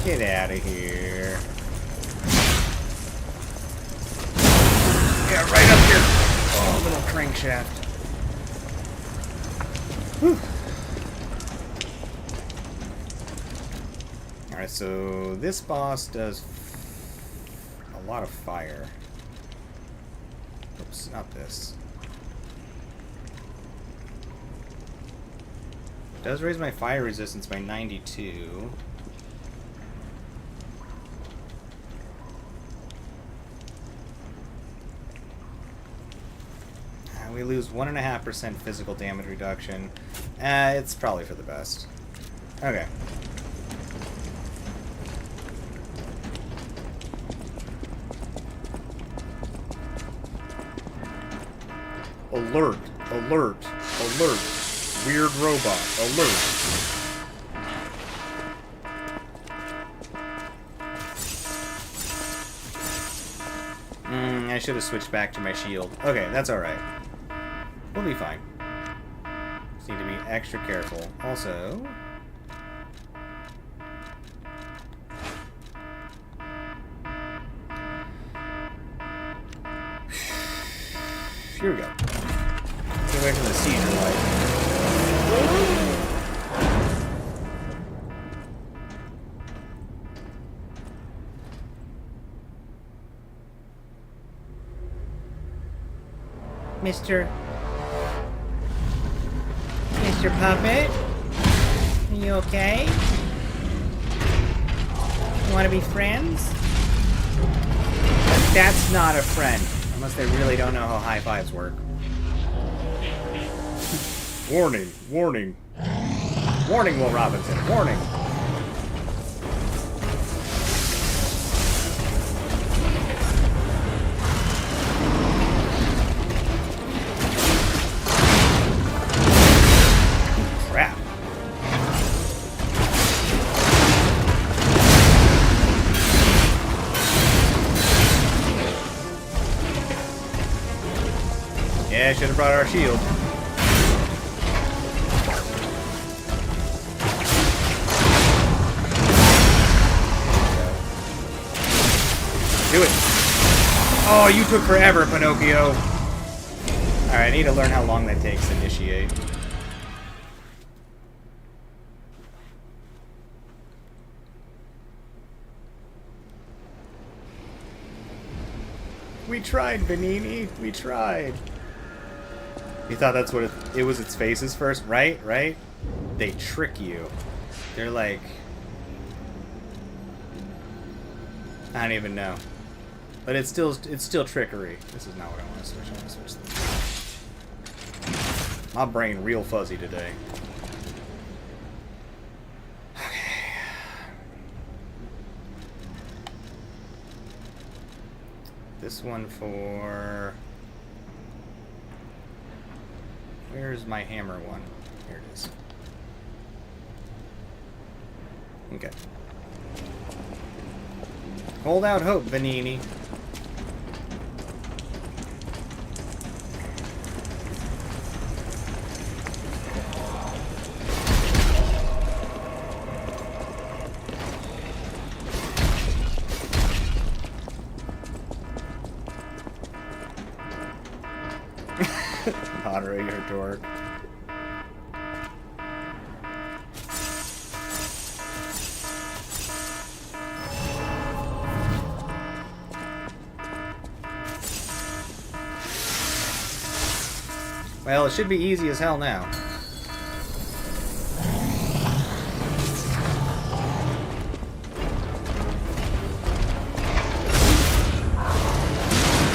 Get out of here. Yeah, right up here. Oh, little crankshaft. Whew. Alright, so this boss does a lot of fire. Oops, not this. It does raise my fire resistance by 92. We lose 1.5% physical damage reduction. It's probably for the best. Okay. Alert! Alert! Alert! Weird robot! Alert! I should have switched back to my shield. Okay, that's alright. We'll be fine. Just need to be extra careful. Also... here we go. Get away from the seizure light. Mr. Puppet? Are you okay? You want to be friends? That's not a friend. Unless they really don't know how high fives work. Warning. Warning. Warning, Will Robinson. Warning. Yeah, should have brought our shield. Do it. Oh, you took forever, Pinocchio. Alright, I need to learn how long that takes to initiate. We tried, Venini. We tried. You thought that's what it was its faces first? Right? Right? They trick you. They're like... I don't even know. But it's still trickery. This is not what I want to switch. I want to switch this. My brain real fuzzy today. Okay. This one for... Where's my hammer one? Here it is. Okay. Hold out hope, Venini. Moderator dork. Well, it should be easy as hell now.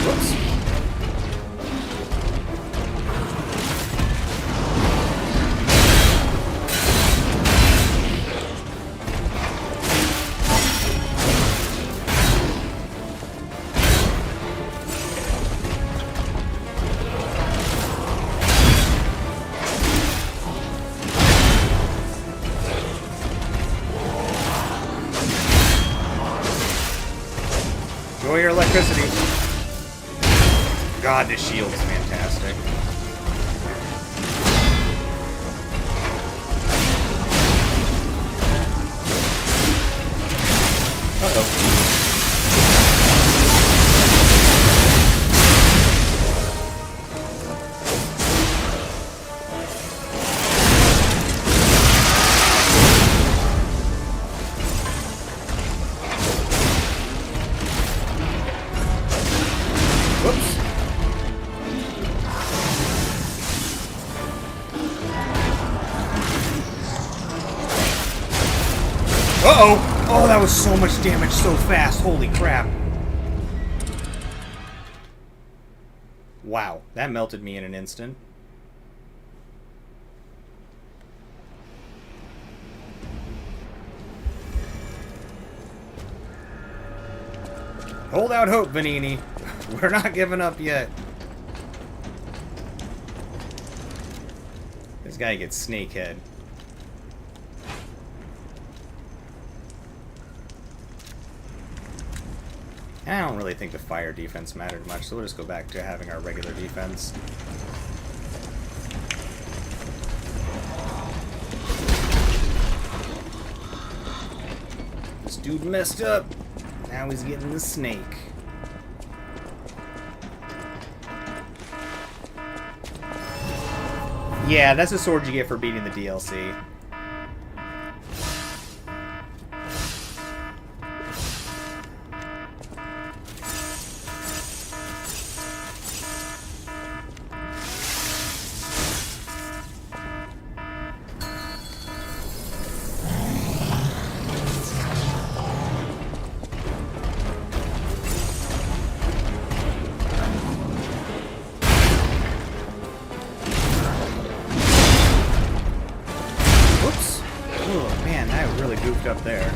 Whoops. Enjoy your electricity. God, this shield's fantastic. Uh-oh. Uh-oh! Oh, that was so much damage so fast. Holy crap. Wow, that melted me in an instant. Hold out hope, Venini. We're not giving up yet. This guy gets snakehead. I don't really think the fire defense mattered much, so we'll just go back to having our regular defense. This dude messed up. Now he's getting the snake. Yeah, that's the sword you get for beating the DLC. Up there.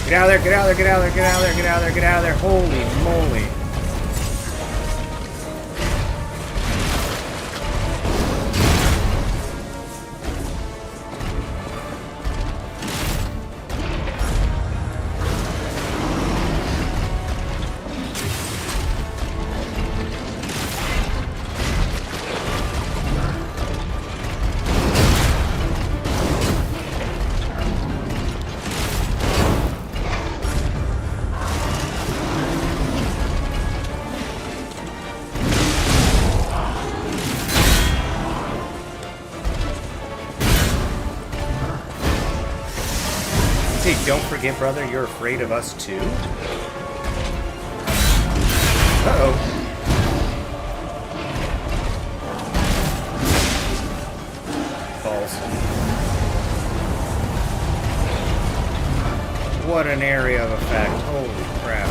Get out of there, get out of there, get out of there, get out of there, get out of there, get out of there. Holy moly. Don't forget, brother, you're afraid of us too? Uh-oh. False. What an area of effect. Holy crap.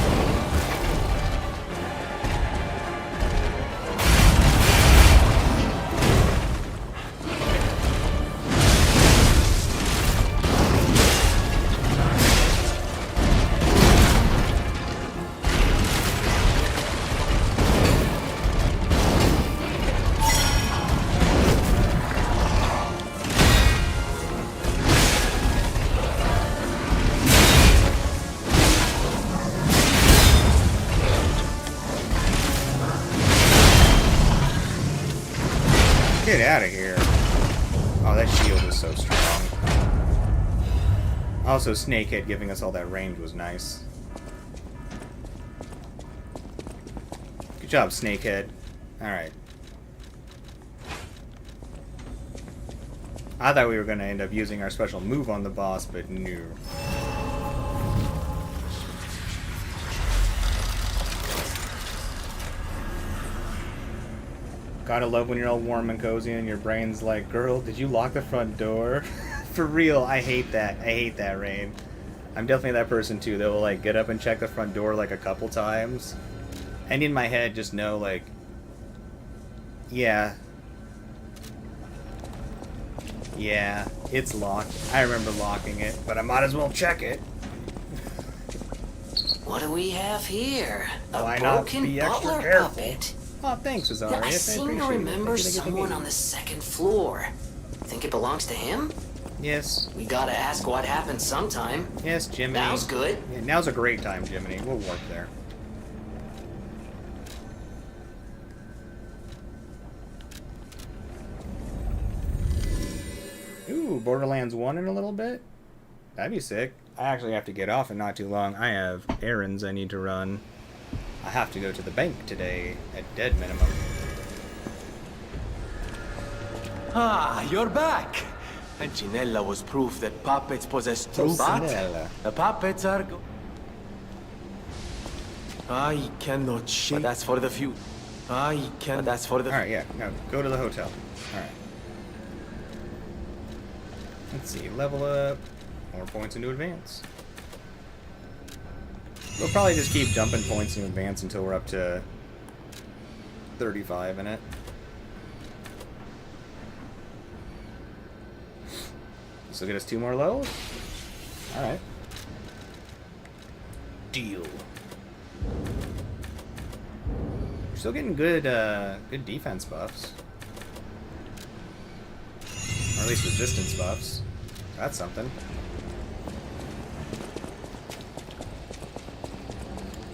Get out of here. Oh, that shield is so strong. Also, Snakehead giving us all that range was nice. Good job, Snakehead. Alright. I thought we were going to end up using our special move on the boss, but no. Gotta love when you're all warm and cozy and your brain's like, girl, did you lock the front door? For real, I hate that. I hate that, Rain. I'm definitely that person too. They'll like get up and check the front door like a couple times, and in my head just know like, yeah, it's locked. I remember locking it, but I might as well check it. What do we have here? A Why not broken be extra butler careful? puppet. Oh, thanks, Azarius. I seem to appreciate it. remember Thank you. someone on the second floor. Think it belongs to him? Yes. We gotta ask what happened sometime. Yes, Jiminy. Now's good. Yeah, now's a great time, Jiminy. We'll work there. Ooh, Borderlands 1 in a little bit? That'd be sick. I actually have to get off in not too long. I have errands I need to run. I have to go to the bank today, at dead minimum. Ah, you're back! Punchinella was proof that puppets possess true Punchinella. The puppets are I cannot shake. But that's for the few. I can. But that's for the. Alright, yeah. No, go to the hotel. Alright. Let's see. Level up. More points into advance. We'll probably just keep dumping points in advance until we're up to 35 in it. This will get us 2 more levels. Alright. Deal. We're still getting good good defense buffs. Or at least resistance buffs. That's something.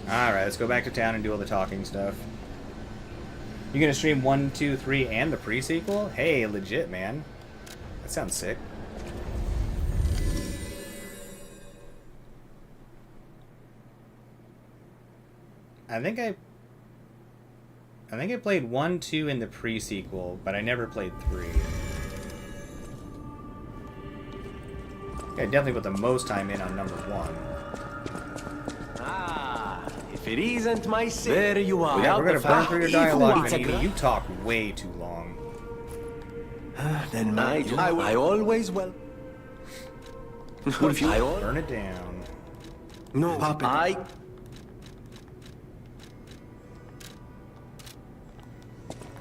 Alright, let's go back to town and do all the talking stuff. You gonna stream 1, 2, 3, and the pre-sequel? Hey, legit, man. That sounds sick. I think I played 1, 2 in the pre-sequel, but I never played 3. I definitely put the most time in on number 1. Ah, if it isn't my sin. There you are. Yeah, we're gonna burn through your dialogue, Benito. You talk way too long. Then I always will. What if you burn it down? No, Puppet.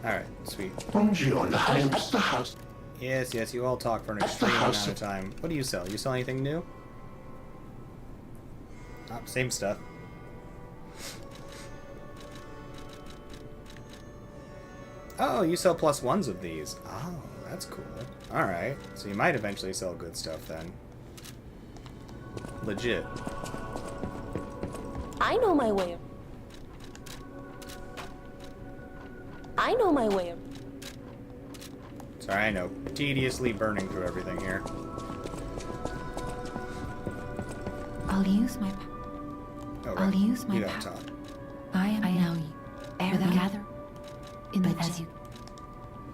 Alright, sweet. Bonjour, I am at the house. Yes, you all talk for an extreme amount of time. What do you sell? You sell anything new? Oh, same stuff. Oh, you sell +1s of these. Oh, that's cool. Alright, so you might eventually sell good stuff then. Legit. I know my way. I know my way. Sorry, I know. Tediously burning through everything here. I'll use my I'll use my you don't power. talk. I am now air gather in the as you.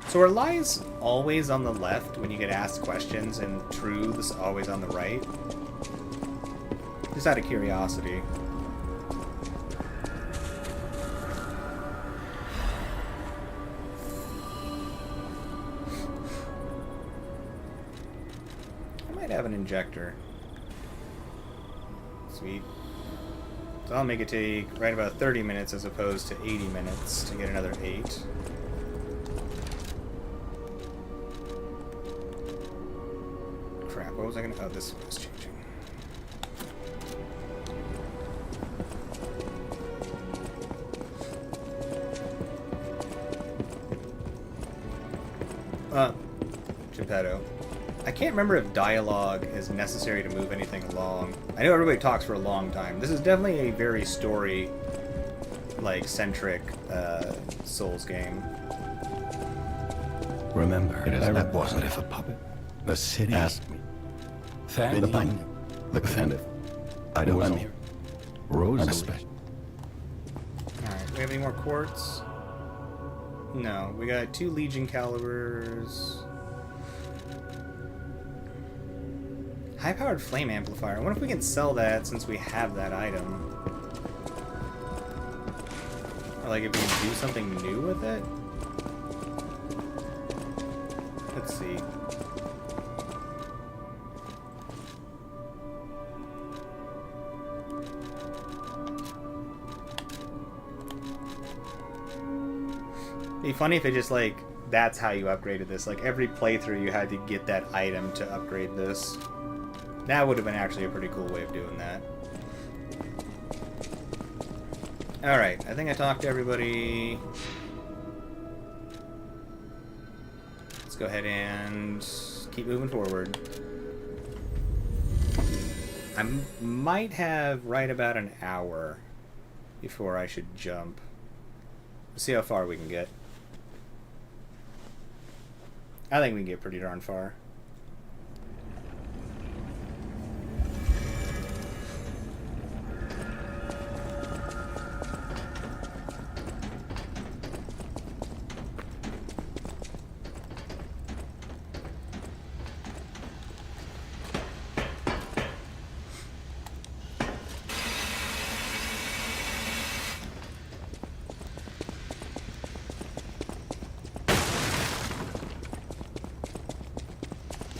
So are lies always on the left when you get asked questions and truths always on the right? Just out of curiosity. I might have an injector. Sweet. So I'll make it take right about 30 minutes as opposed to 80 minutes to get another 8. Crap, what was I gonna... Oh, this was changing. Geppetto. I can't remember if dialogue is necessary to move anything along. I know everybody talks for a long time. This is definitely a very story, like, centric, Souls game. Remember, It is I that wasn't if a puppet. The city asked me. Thank the you. button. The defendant. I don't know. Rosalie. Alright, do we have any more quartz? No, we got 2 Legion calibers. High-powered flame amplifier. I wonder if we can sell that since we have that item. Or like if we can do something new with it? Let's see. It'd be funny if it just, like, that's how you upgraded this. Like, every playthrough you had to get that item to upgrade this. That would have been actually a pretty cool way of doing that. Alright, I think I talked to everybody. Let's go ahead and keep moving forward. I might have right about an hour before I should jump. Let's see how far we can get. I think we can get pretty darn far.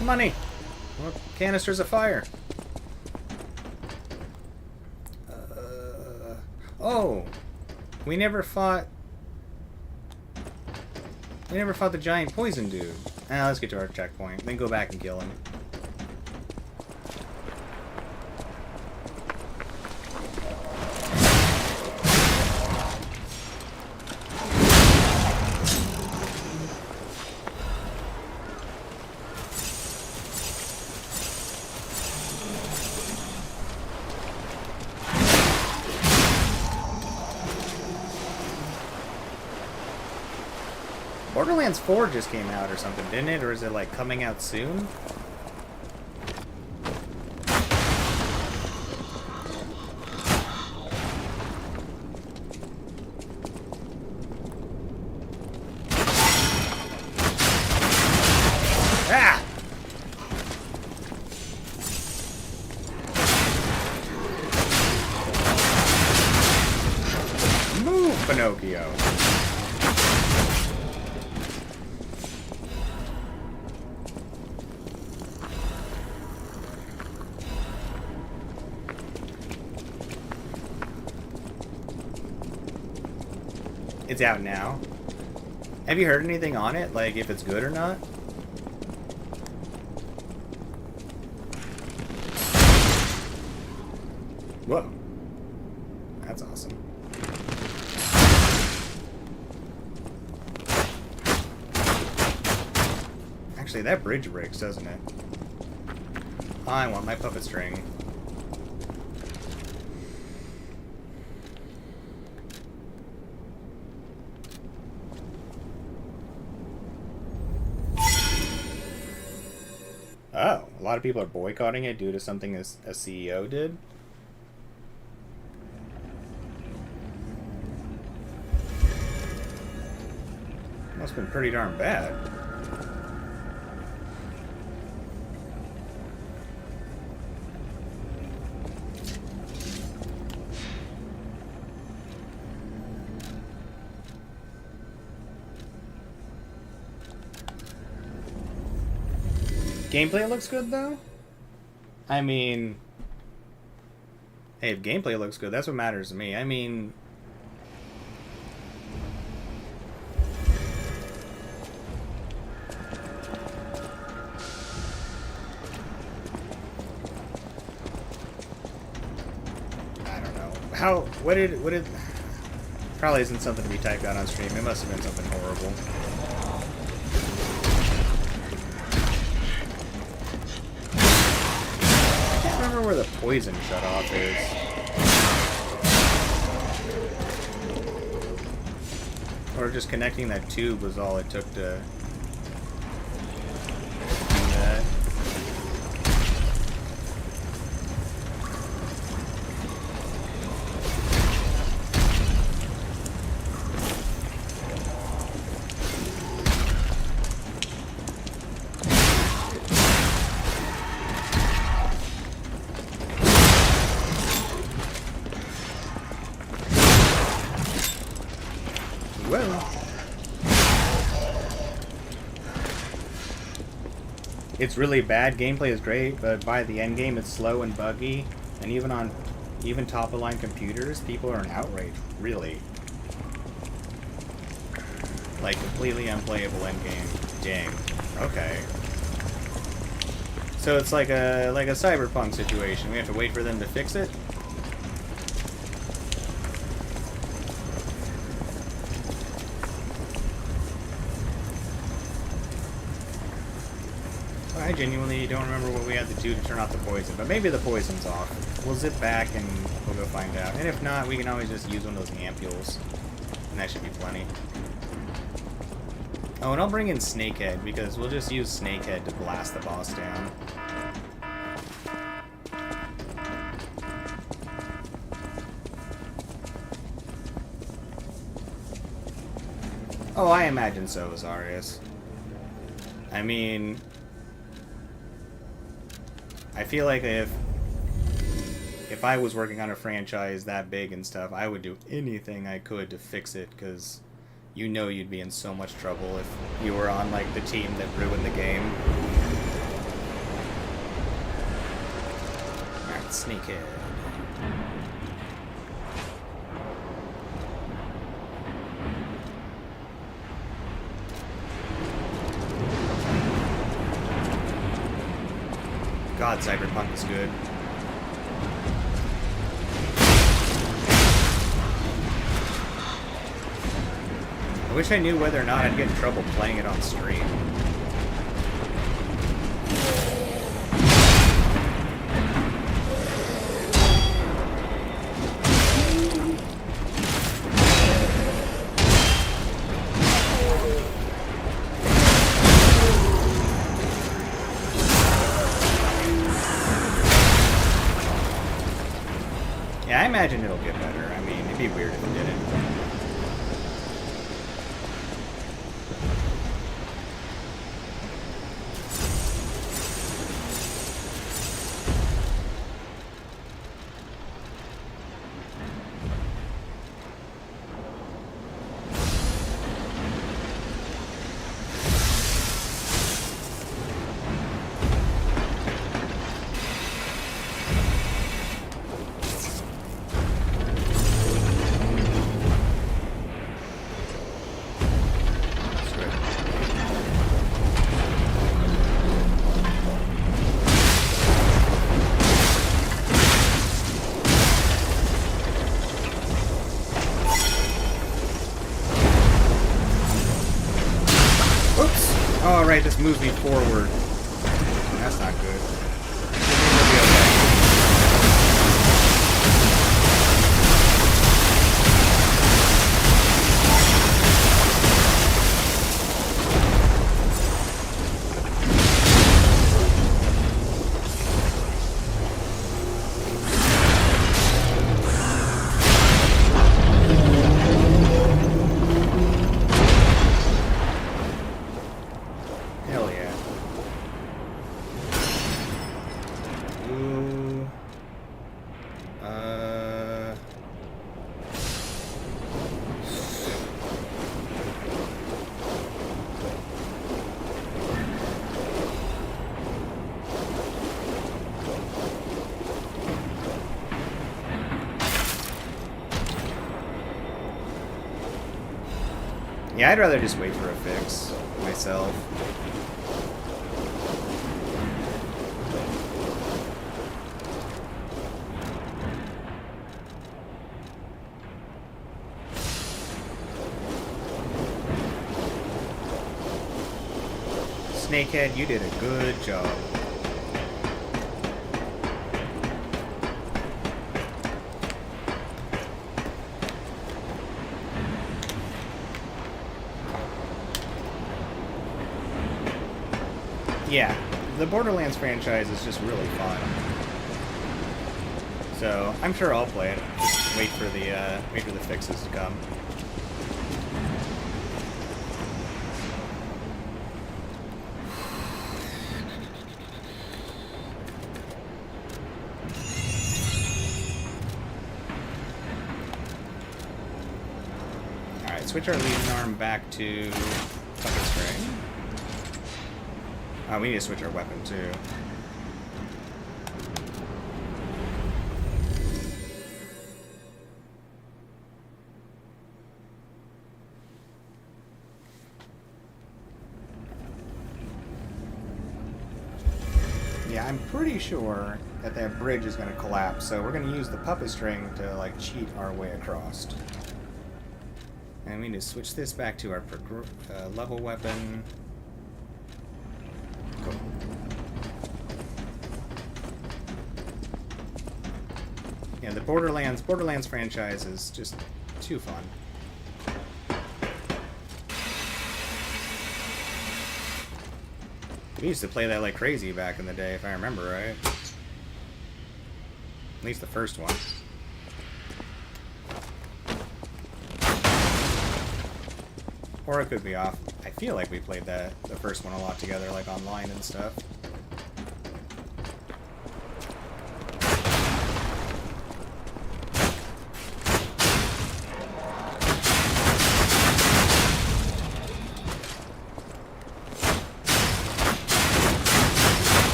Money! Well, canisters of fire. Oh! We never fought the giant poison dude. Let's get to our checkpoint, then go back and kill him. Borderlands 4 just came out or something, didn't it? Or is it, like, coming out soon? Ah! Move, Pinocchio! It's out now. Have you heard anything on it? Like, if it's good or not? Whoa. That's awesome. Actually, that bridge breaks, doesn't it? I want my puppet string. Oh, a lot of people are boycotting it due to something a CEO did? Must have been pretty darn bad. Gameplay looks good, though? I mean... Hey, if gameplay looks good, that's what matters to me. I mean... I don't know. How... What did... Probably isn't something to be typed out on stream. It must have been something horrible. Where the poison shutoff is. Or just connecting that tube was all it took to do that. It's really bad. Gameplay is great, but by the end game it's slow and buggy. And even on Even top-of-line computers, people are in outrage. Really? Like, completely unplayable endgame. Dang. Okay. So it's like a Cyberpunk situation. We have to wait for them to fix it? I genuinely don't remember what we had to do to turn off the poison, but maybe the poison's off. We'll zip back and we'll go find out. And if not, we can always just use one of those ampules. And that should be plenty. Oh, and I'll bring in Snakehead, because we'll just use Snakehead to blast the boss down. Oh, I imagine so, Azarius. I mean, I feel like if I was working on a franchise that big and stuff, I would do anything I could to fix it, because you know you'd be in so much trouble if you were on, like, the team that ruined the game. Alright, Snakehead. God, Cyberpunk is good. I wish I knew whether or not I'd get in trouble playing it on stream. Yeah, I imagine it'll get better. I mean, it'd be weird if it didn't. Oh, right, this moves me forward. That's not good. Hell yeah. Ooh. Yeah, I'd rather just wait for a fix myself. Snakehead, you did a good job. Yeah, the Borderlands franchise is just really fun. So I'm sure I'll play it. Just wait for the fixes to come. Alright, switch our leading arm back to Puppet String. Oh, we need to switch our weapon too. yeah, I'm pretty sure that that bridge is going to collapse, so we're going to use the puppet string to, like, cheat our way across. And we need to switch this back to our level weapon. Cool. Yeah, the Borderlands franchise is just too fun. We used to play that like crazy back in the day, if I remember right. At least the first one. Or it could be off. I feel like we played the first one a lot together, like online and stuff.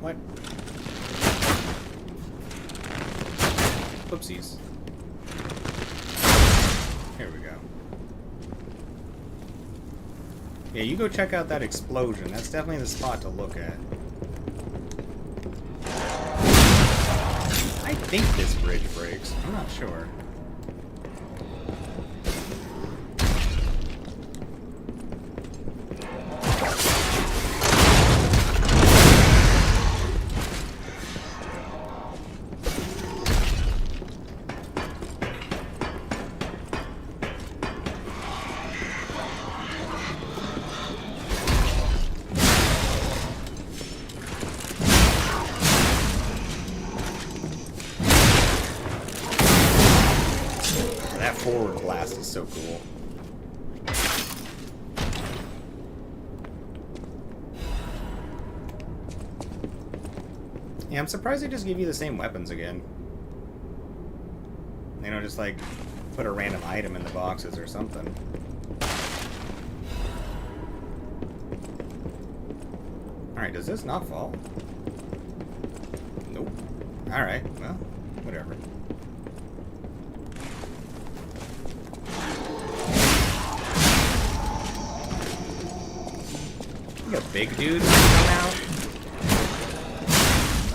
What? Oopsies. Here we go. Yeah, you go check out that explosion. That's definitely the spot to look at. I think this bridge breaks. I'm not sure. That forward blast is so cool. Yeah, I'm surprised they just give you the same weapons again. You know, just like put a random item in the boxes or something. Alright, does this not fall? Nope. Alright, well, whatever. A big dude come out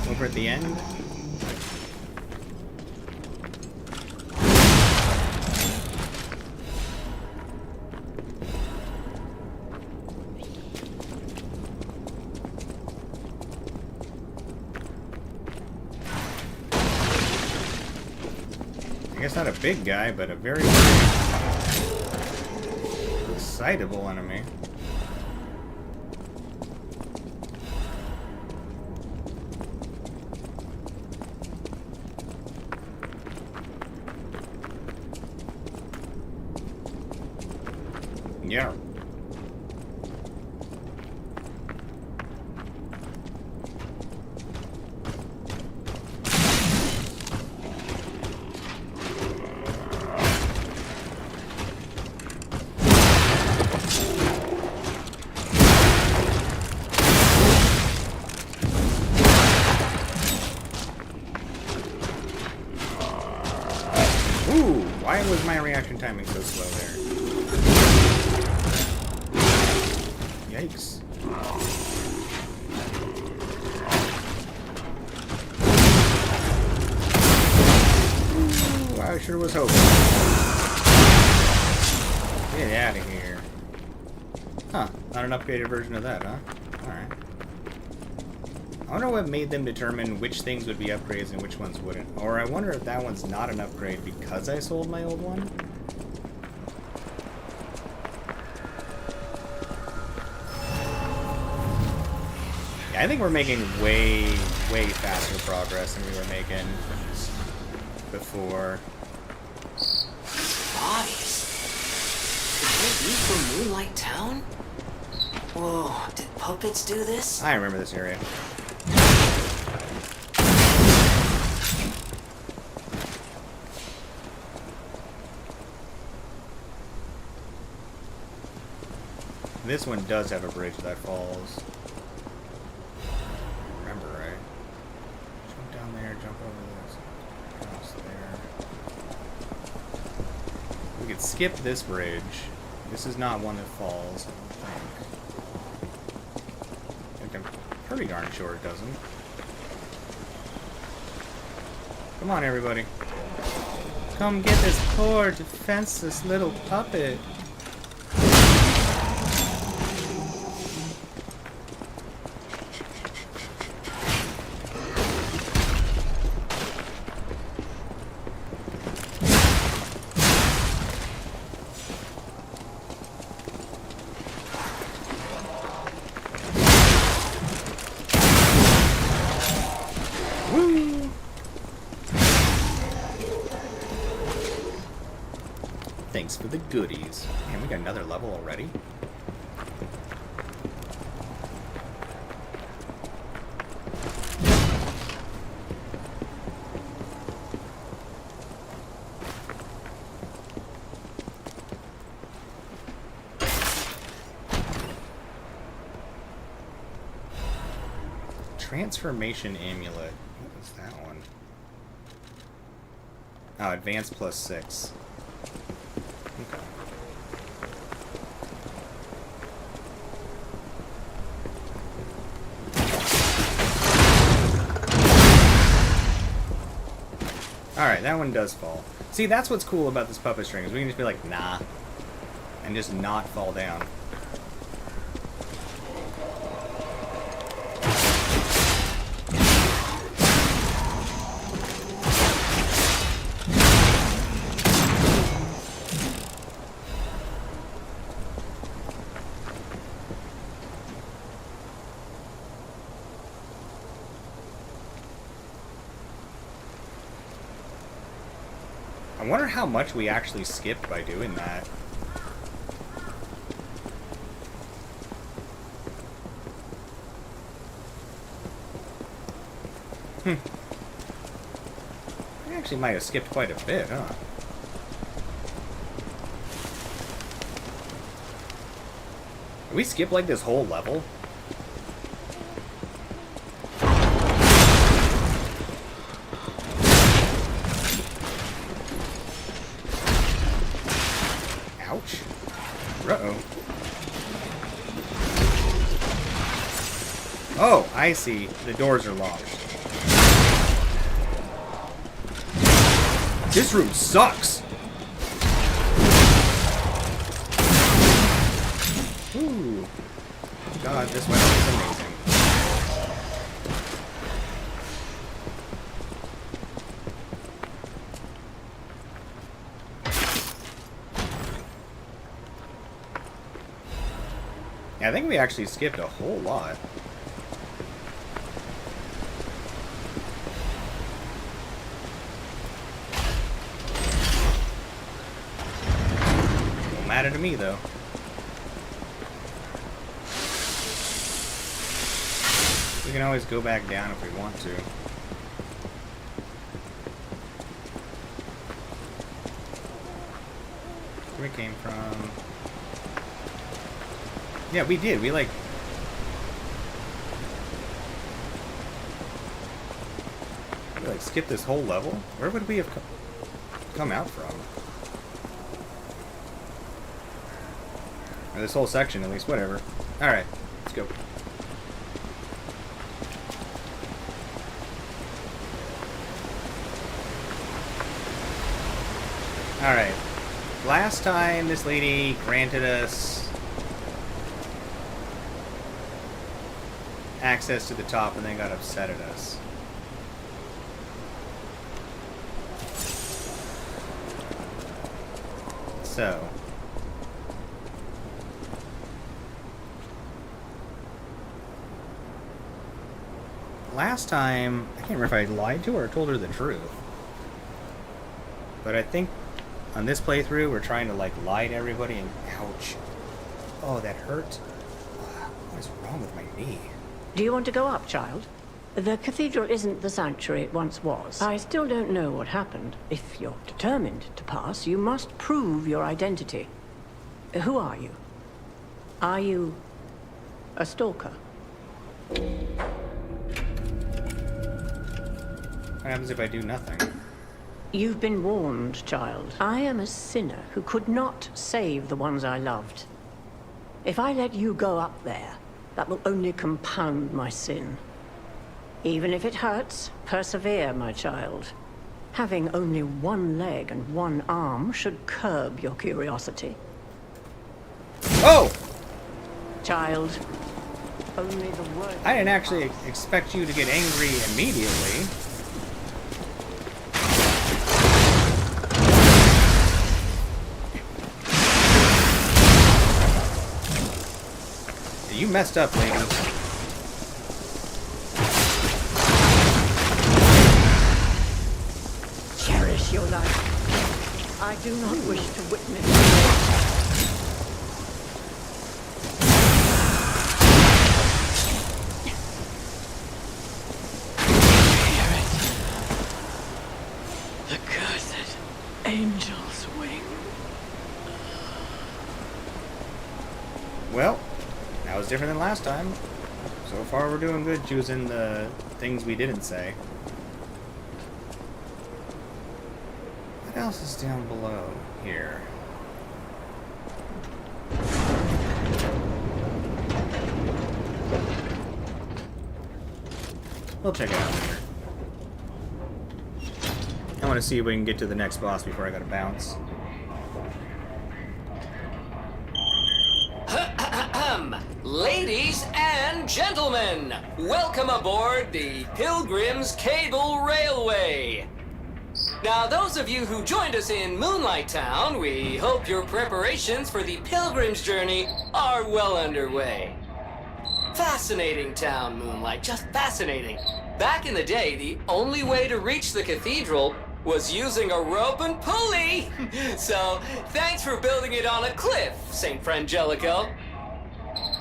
over at the end. I guess not a big guy, but a very excitable enemy. Yeah. Ooh, why was my reaction timing so slow there? Yikes. Ooh, I sure was hoping. Get out of here. Huh. Not an upgraded version of that, huh? Alright. I wonder what made them determine which things would be upgrades and which ones wouldn't. Or I wonder if that one's not an upgrade because I sold my old one? Yeah, I think we're making way faster progress than we were making before. Bodies? Could they be from Moonlight Town? Whoa, did puppets do this? I remember this area. This one does have a bridge that falls. Remember, right? Jump down there, jump over this. Cross there. We could skip this bridge. This is not one that falls, I think. I'm pretty darn sure it doesn't. Come on, everybody. Come get this poor, defenseless little puppet. Thanks for the goodies. Man, we got another level already. Transformation amulet. What was that one? Oh, advance +6. Okay. Alright, that one does fall. See, that's what's cool about this puppet string, is we can just be like, nah, and just not fall down. I wonder how much we actually skipped by doing that. We actually might have skipped quite a bit, huh? Did we skip like this whole level? Ouch. Uh-oh. Oh, I see. The doors are locked. This room sucks. Ooh. God, this weapon is amazing. Yeah, I think we actually skipped a whole lot. Don't matter to me, though. We can always go back down if we want to. Where we came from... Yeah, we did. We, like... We, like, skipped this whole level? Where would we have come out from? Or this whole section, at least. Whatever. Alright. Let's go. Alright. last time this lady granted us access to the top and then got upset at us. So, last time, I can't remember if I lied to her or told her the truth. But I think on this playthrough, we're trying to like lie to everybody and ouch. Oh, that hurt. What is wrong with my knee? Do you want to go up, child? The cathedral isn't the sanctuary it once was. I still don't know what happened. If you're determined to pass, you must prove your identity. Who are you? Are you a stalker? What happens if I do nothing? You've been warned, child. I am a sinner who could not save the ones I loved. If I let you go up there, that will only compound my sin. Even if it hurts, persevere, my child. Having only one leg and one arm should curb your curiosity. Oh! Child, only the word... I didn't actually expect you to get angry immediately. You messed up, lady. Cherish your life. I do not wish to witness the cursed angel's wing. Well, that was different than last time. So far, we're doing good choosing the things we didn't say. What else is down below here? We'll check it out later. I want to see if we can get to the next boss before I gotta bounce. Ladies and gentlemen, welcome aboard the Pilgrim's Cable Railway. Now, those of you who joined us in Moonlight Town, we hope your preparations for the Pilgrim's journey are well underway. Fascinating town, Moonlight, just fascinating. Back in the day, the only way to reach the cathedral was using a rope and pulley. So, thanks for building it on a cliff, St. Frangelico.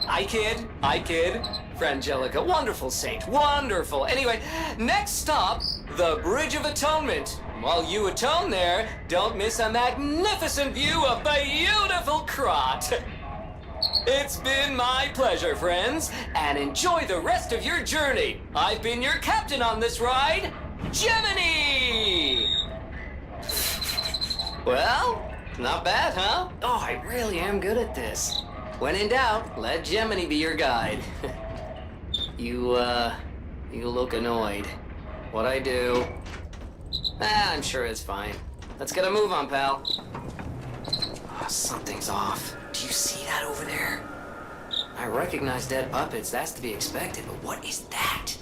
I kid. Frangelica, wonderful saint, wonderful. Anyway, next stop, the Bridge of Atonement. While you atone there, don't miss a magnificent view of beautiful Krat. It's been my pleasure, friends, and enjoy the rest of your journey. I've been your captain on this ride, Gemini! Well, not bad, huh? Oh, I really am good at this. When in doubt, let Gemini be your guide. You look annoyed. What'd I do? I'm sure it's fine. Let's get a move on, pal. Oh, something's off. Do you see that over there? I recognize dead puppets, that's to be expected, but what is that?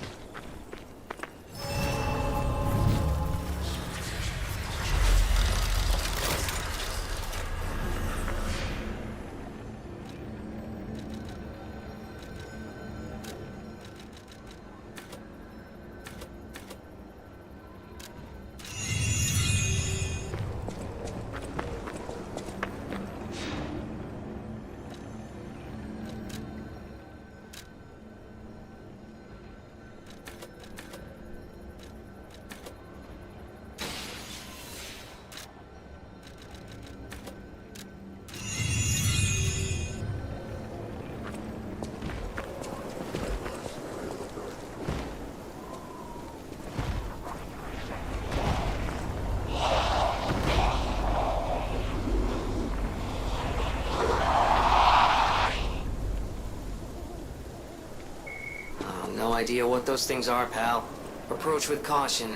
No idea what those things are, pal. Approach with caution.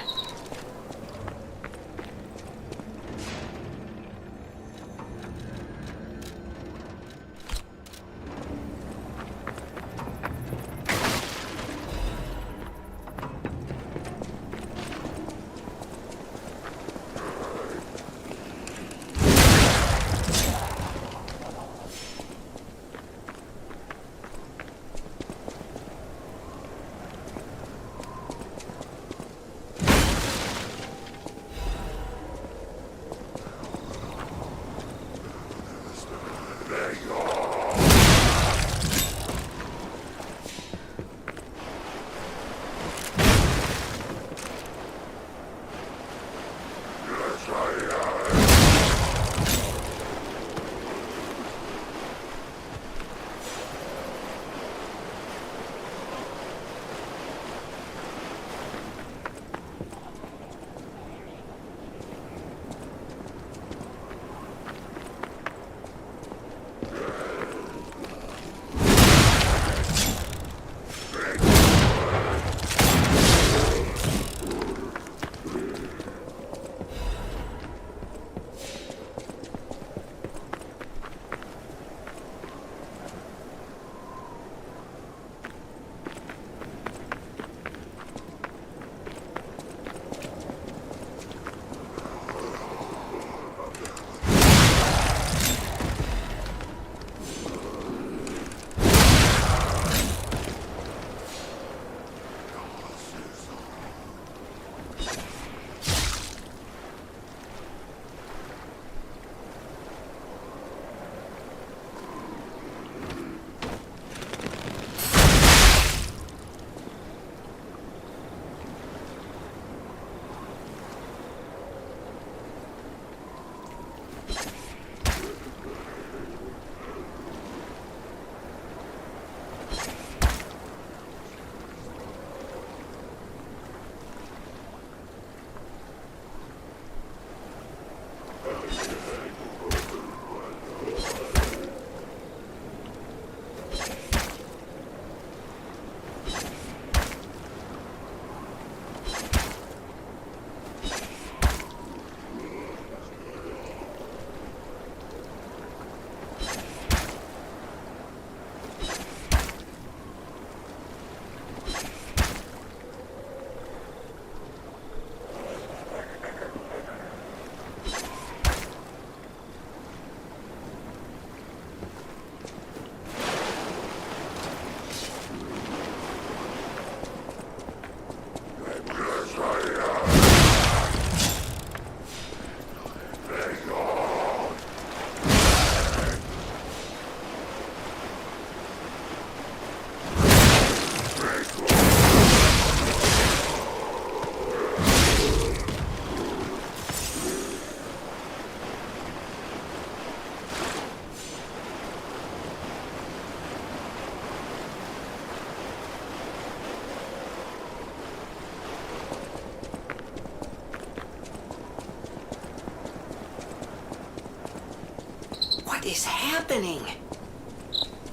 is happening?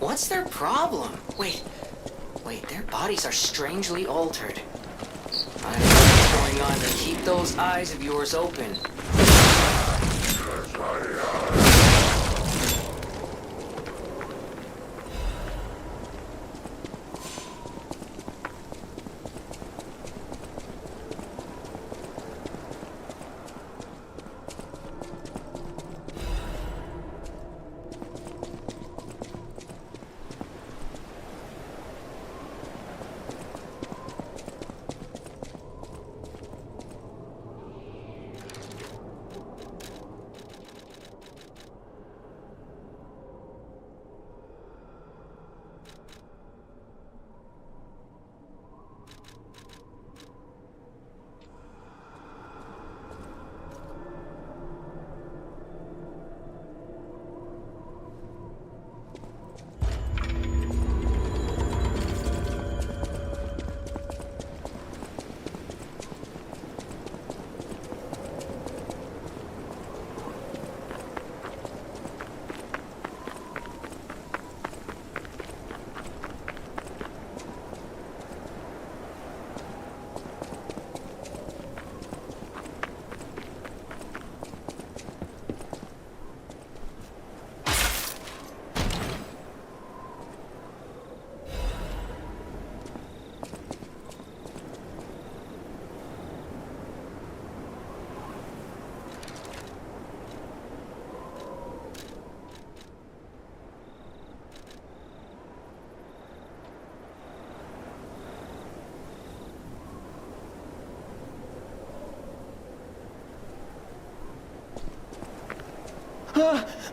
What's their problem? Wait, their bodies are strangely altered. I don't know what's going on, but keep those eyes of yours open.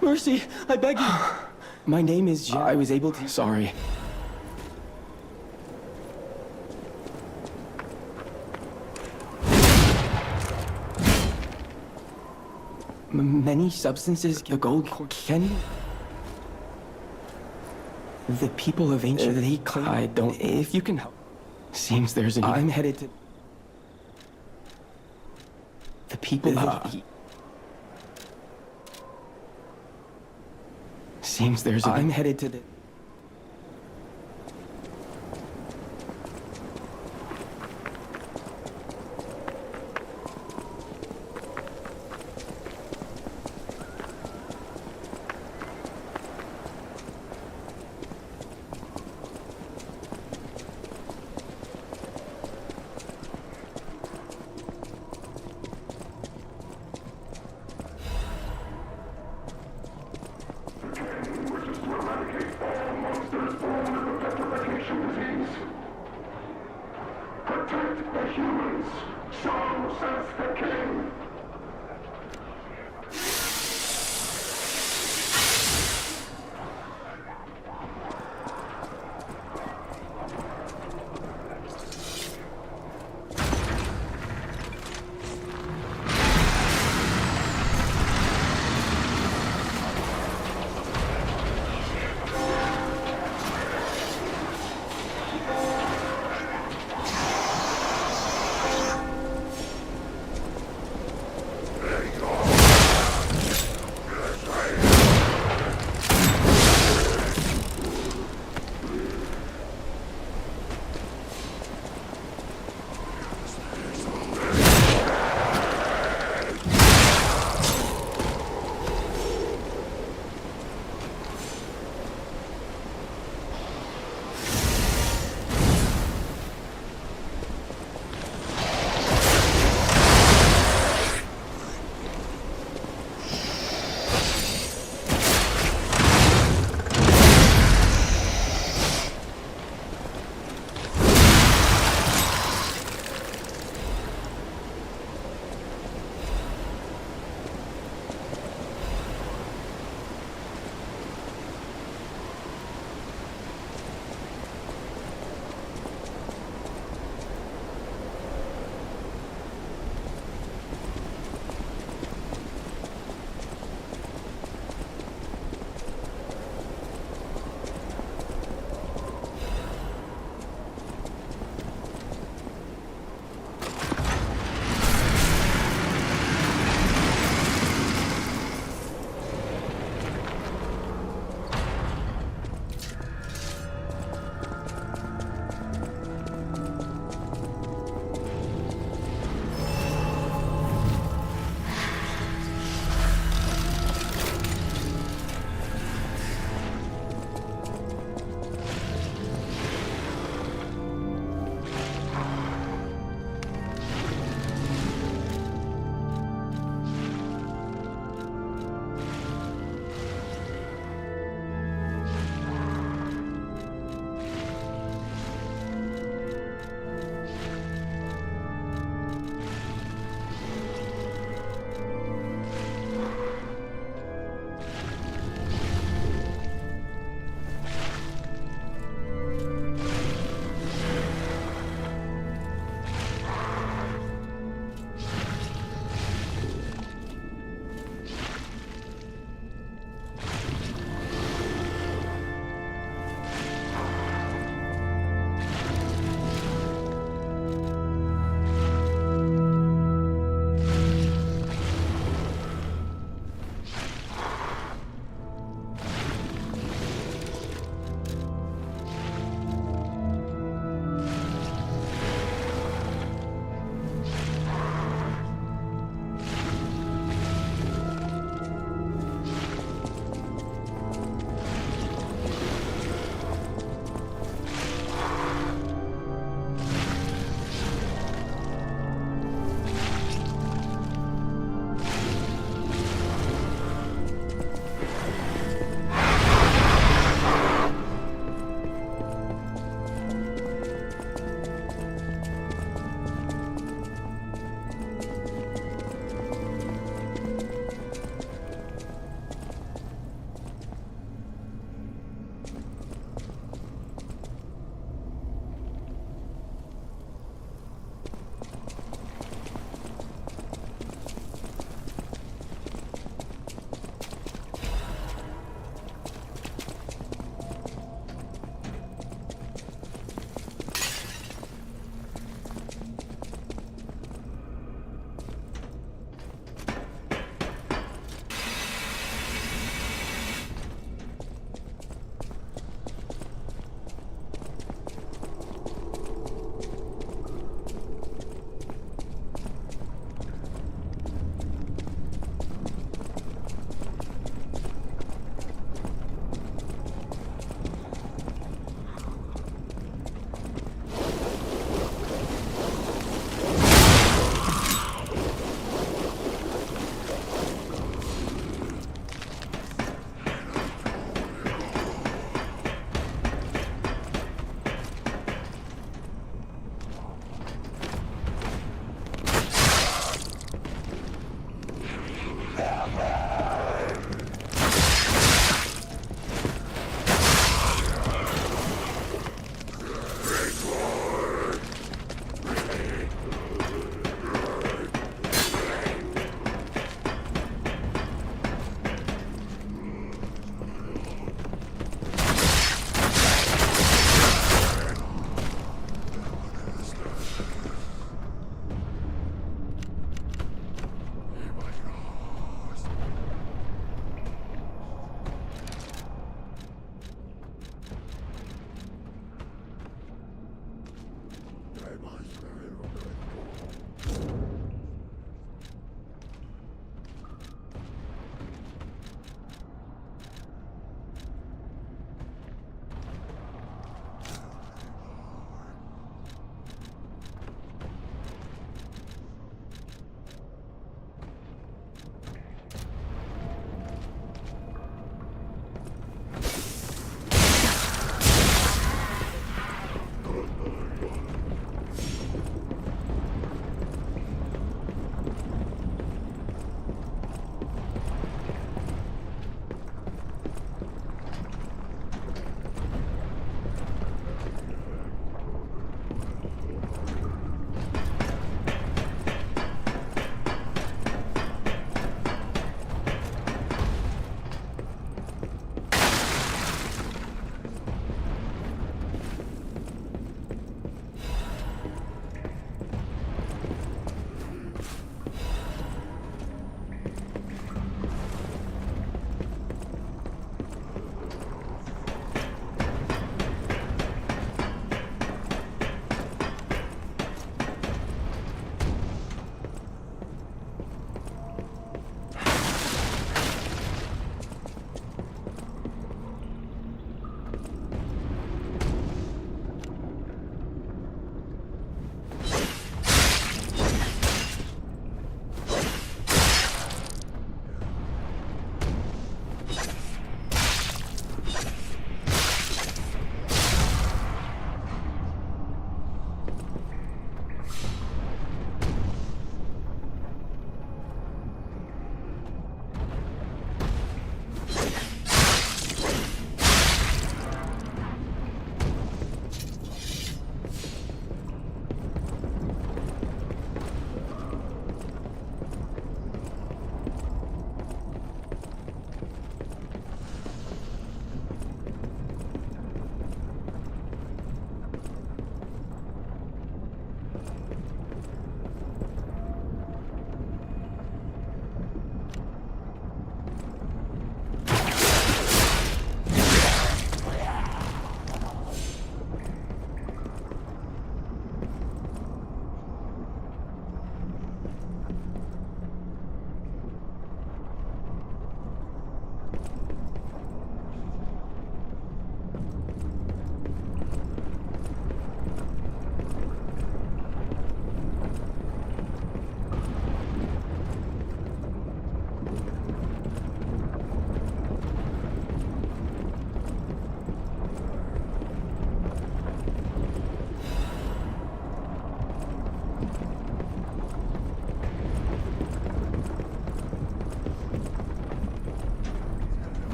Mercy, I beg you. My name is I was able to... Sorry. Many substances, the gold can you? The people of ancient... they claim... I don't... If you can help... Seems there's an... I'm headed to... The people of... Seems there's a... I'm headed to the...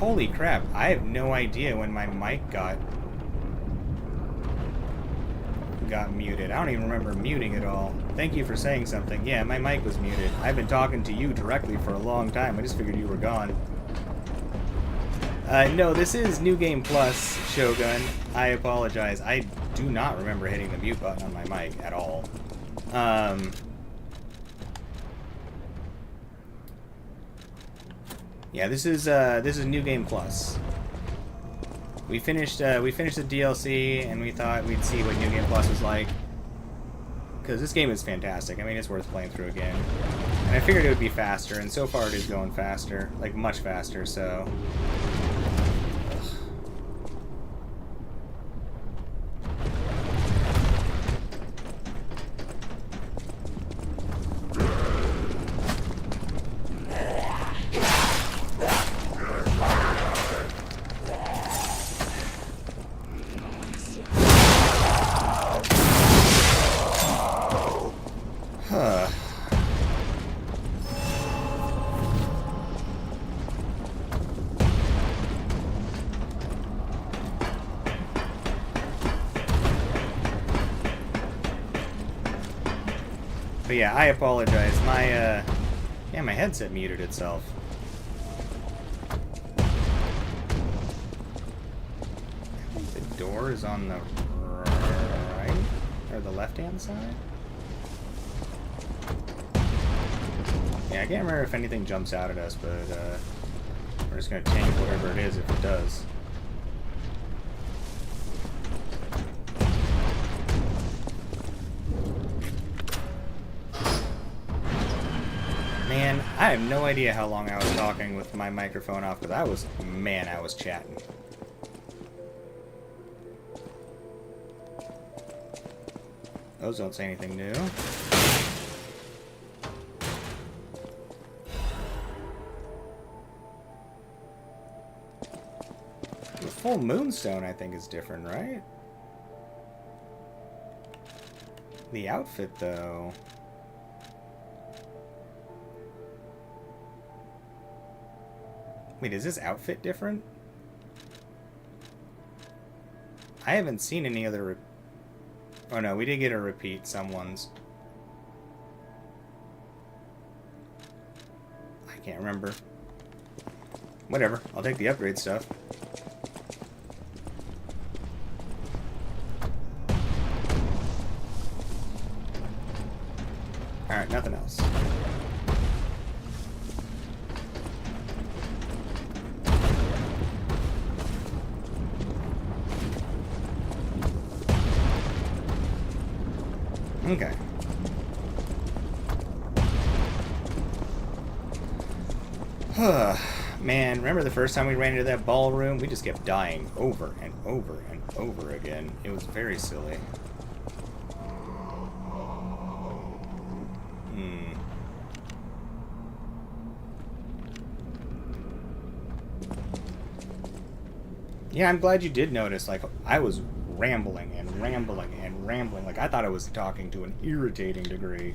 Holy crap, I have no idea when my mic got muted. I don't even remember muting it all. Thank you for saying something. Yeah, my mic was muted. I've been talking to you directly for a long time. I just figured you were gone. No, this is New Game Plus, Shogun. I apologize. I do not remember hitting the mute button on my mic at all. Yeah, this is New Game Plus. We finished the DLC, and we thought we'd see what New Game Plus was like, because this game is fantastic. I mean, it's worth playing through again. And I figured it would be faster, and so far it is going faster, like much faster. So. But yeah, I apologize. My my headset muted itself. I think the door is on the right or the left-hand side. Yeah, I can't remember if anything jumps out at us, but we're just gonna tank whatever it is if it does. I have no idea how long I was talking with my microphone off, because I was chatting. Those don't say anything new. The full moonstone, I think, is different, right? The outfit, though. Wait, is this outfit different? I haven't seen any other... Oh no, we did get a repeat, someone's. I can't remember. Whatever, I'll take the upgrade stuff. Alright, nothing else. Okay. Man, remember the first time we ran into that ballroom? We just kept dying over and over and over again. It was very silly. Yeah, I'm glad you did notice. Like, I was rambling and rambling and rambling. Like, I thought I was talking to an irritating degree.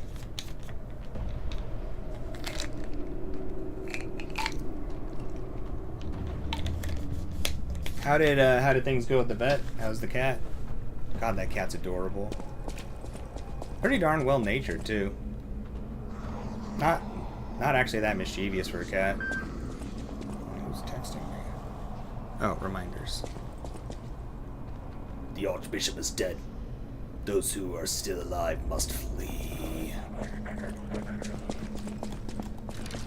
How did things go at the vet? How's the cat? God, that cat's adorable. Pretty darn well natured too. Not actually that mischievous for a cat. Who's texting me? Oh, reminders. The Archbishop is dead. Those who are still alive must flee.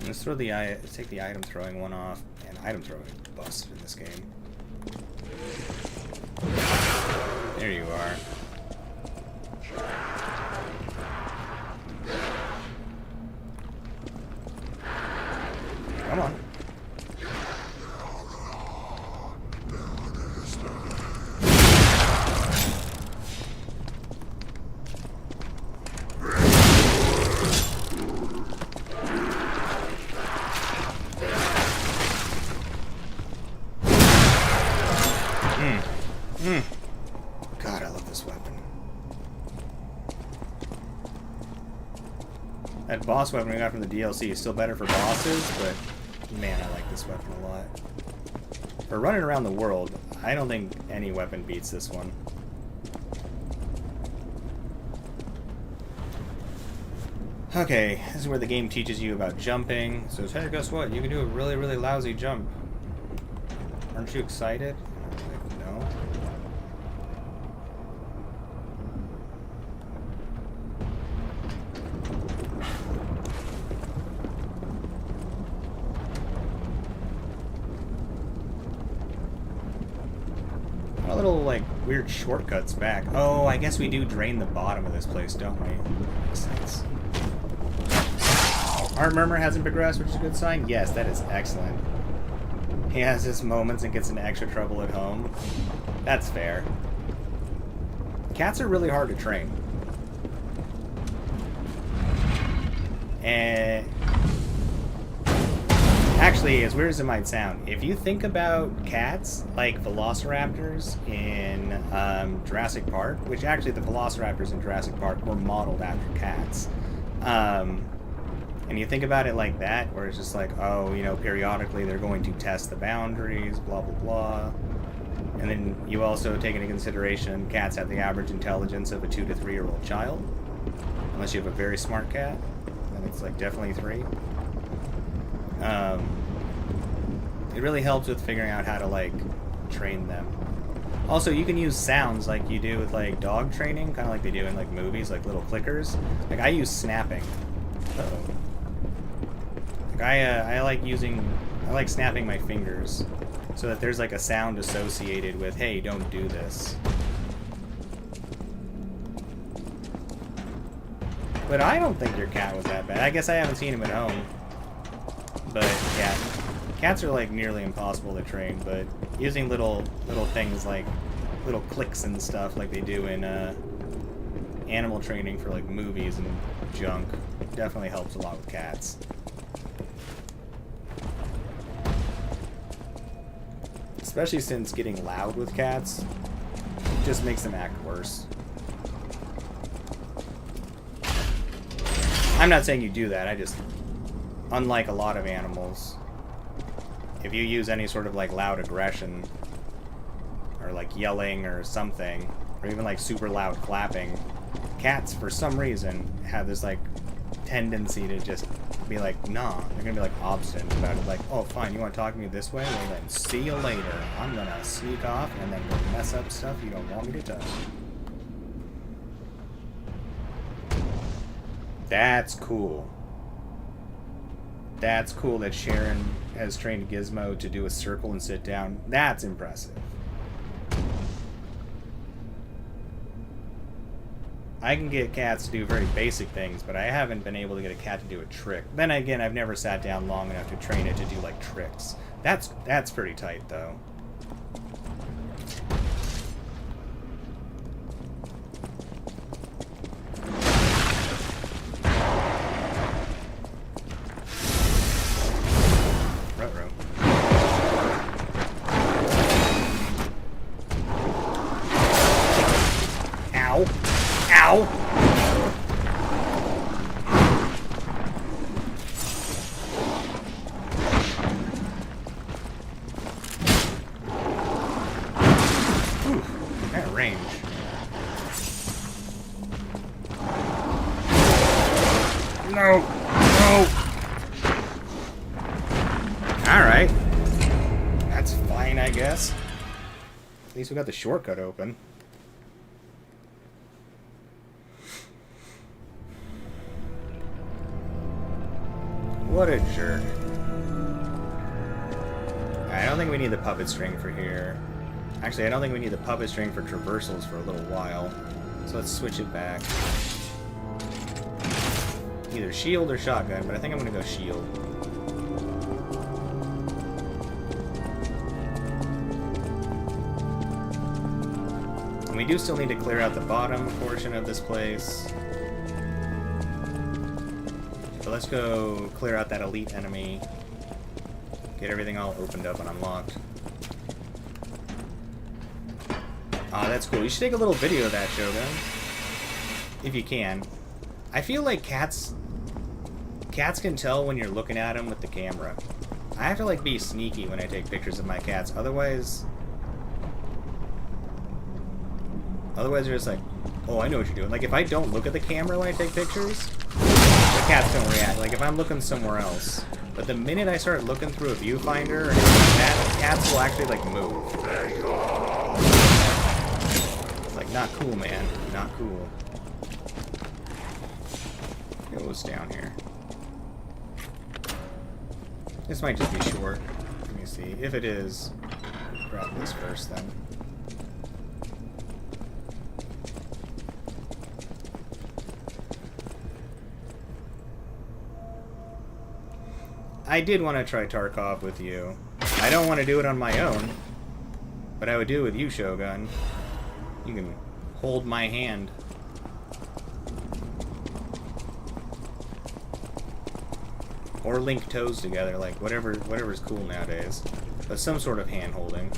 Let's throw the take the item throwing one off. And item throwing is busted in this game. There you are. Come on. God, I love this weapon. That boss weapon we got from the DLC is still better for bosses, but man, I like this weapon a lot. For running around the world, I don't think any weapon beats this one. Okay, this is where the game teaches you about jumping. So, hey, guess what? You can do a really, really lousy jump. Aren't you excited? Like, no. A little, like, weird shortcuts back. Oh, I guess we do drain the bottom of this place, don't we? Makes sense. Our murmur hasn't progressed, which is a good sign. Yes, that is excellent. He has his moments and gets into extra trouble at home. That's fair. Cats are really hard to train. And actually, as weird as it might sound, if you think about cats like velociraptors in Jurassic Park, which actually the velociraptors in Jurassic Park were modeled after cats. And you think about it like that, where it's just like, oh, you know, periodically they're going to test the boundaries, blah, blah, blah. And then you also take into consideration cats have the average intelligence of a 2 to 3 year old child. Unless you have a very smart cat, then it's like definitely 3. It really helps with figuring out how to, like, train them. Also, you can use sounds like you do with, like, dog training, kind of like they do in, like, movies, like little clickers. Like, I use snapping. Uh-oh. I like snapping my fingers so that there's like a sound associated with, hey, don't do this. But I don't think your cat was that bad. I guess I haven't seen him at home. But yeah, cats are like nearly impossible to train, but using little things like little clicks and stuff like they do in animal training for like movies and junk definitely helps a lot with cats. Especially since getting loud with cats just makes them act worse. I'm not saying you do that, I just, unlike a lot of animals, if you use any sort of like loud aggression or like yelling or something, or even like super loud clapping, cats for some reason have this like tendency to just be like, nah, they're gonna be like obstinate about it, like, oh fine, you want to talk to me this way, well then see you later, I'm gonna sneak off and then go mess up stuff you don't want me to touch. That's cool. That's cool that Sharon has trained Gizmo to do a circle and sit down. That's impressive. I can get cats to do very basic things, but I haven't been able to get a cat to do a trick. Then again, I've never sat down long enough to train it to do like tricks. That's pretty tight though. At least we got the shortcut open. What a jerk. I don't think we need the puppet string for here. Actually, I don't think we need the puppet string for traversals for a little while. So let's switch it back. Either shield or shotgun, but I think I'm gonna go shield. We do still need to clear out the bottom portion of this place. So let's go clear out that elite enemy. Get everything all opened up and unlocked. Ah, that's cool. You should take a little video of that, Shogun. If you can. I feel like cats can tell when you're looking at them with the camera. I have to like be sneaky when I take pictures of my cats, otherwise they're just like, oh, I know what you're doing. Like, if I don't look at the camera when I take pictures, the cats don't react. Like, if I'm looking somewhere else. But the minute I start looking through a viewfinder or anything like that, cats will actually, like, move. It's like, not cool, man. Not cool. It goes down here. This might just be short. Let me see. If it is, grab this first, then. I did want to try Tarkov with you. I don't want to do it on my own, but I would do it with you, Shogun. You can hold my hand. Or link toes together, like whatever's cool nowadays. But some sort of hand holding.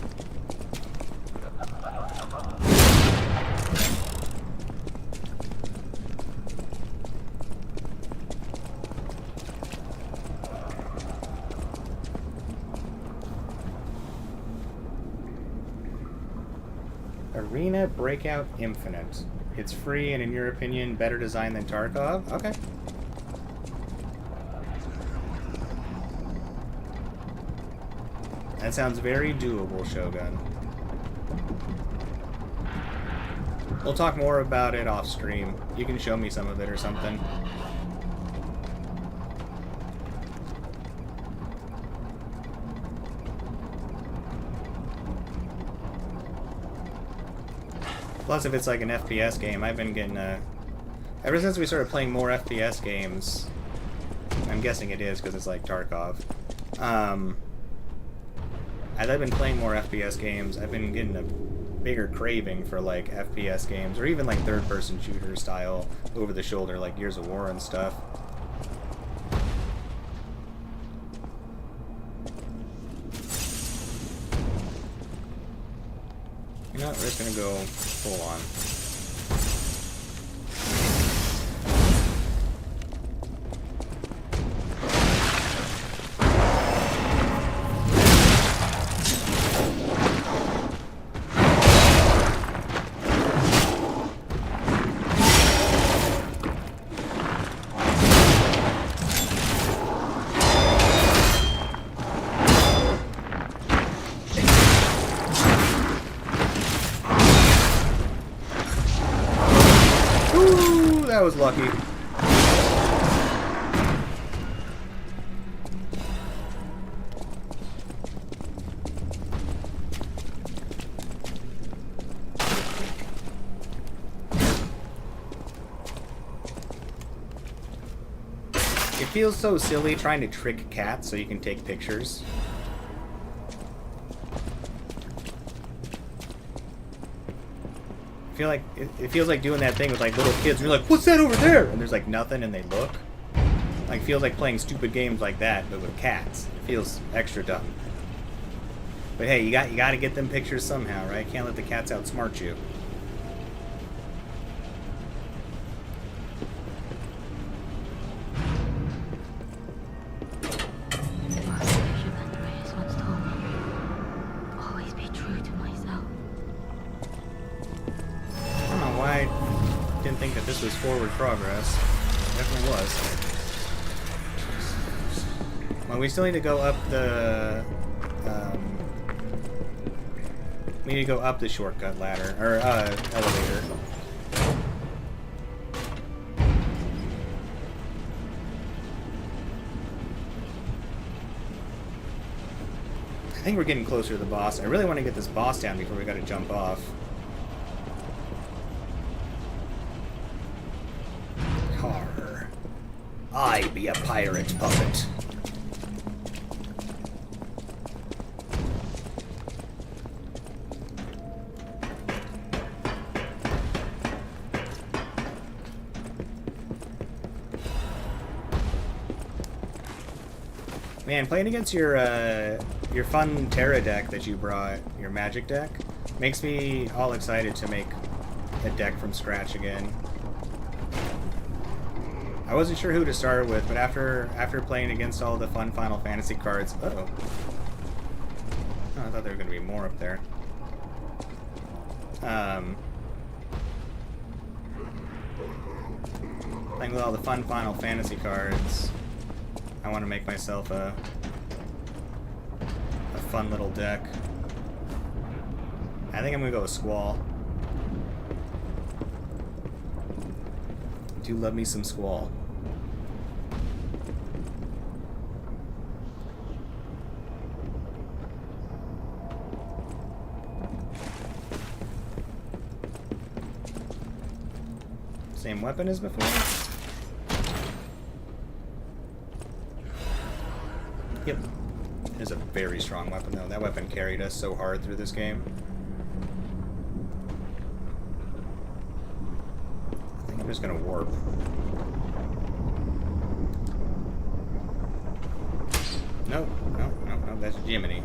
Arena Breakout Infinite. It's free and, in your opinion, better design than Tarkov? Okay. That sounds very doable, Shogun. We'll talk more about it off stream. You can show me some of it or something. Plus, if it's like an FPS game, I've been getting ever since we started playing more FPS games, I'm guessing it is because it's like Tarkov. As I've been playing more FPS games, I've been getting a bigger craving for like FPS games, or even like third-person shooter style, over-the-shoulder, like Gears of War and stuff. You know what, we're just gonna go full on. That was lucky. It feels so silly trying to trick cats so you can take pictures. It feels like doing that thing with like little kids. And you're like, "What's that over there?" And there's like nothing, and they look. Like feels like playing stupid games like that, but with cats. It feels extra dumb. But hey, you got to get them pictures somehow, right? Can't let the cats outsmart you. This was forward progress. Definitely was. Well, we still need to go up the. We need to go up the shortcut ladder or elevator. I think we're getting closer to the boss. I really want to get this boss down before we got to jump off. I be a pirate puppet. Man, playing against your fun Terra deck that you brought, your magic deck, makes me all excited to make a deck from scratch again. I wasn't sure who to start with, but after playing against all the fun Final Fantasy cards... Uh-oh. Oh, I thought there were going to be more up there. Playing with all the fun Final Fantasy cards, I want to make myself a fun little deck. I think I'm going to go with Squall. I do love me some Squall. Same weapon as before? Yep. It is a very strong weapon, though. That weapon carried us so hard through this game. I think I'm just gonna warp. No, that's Jiminy.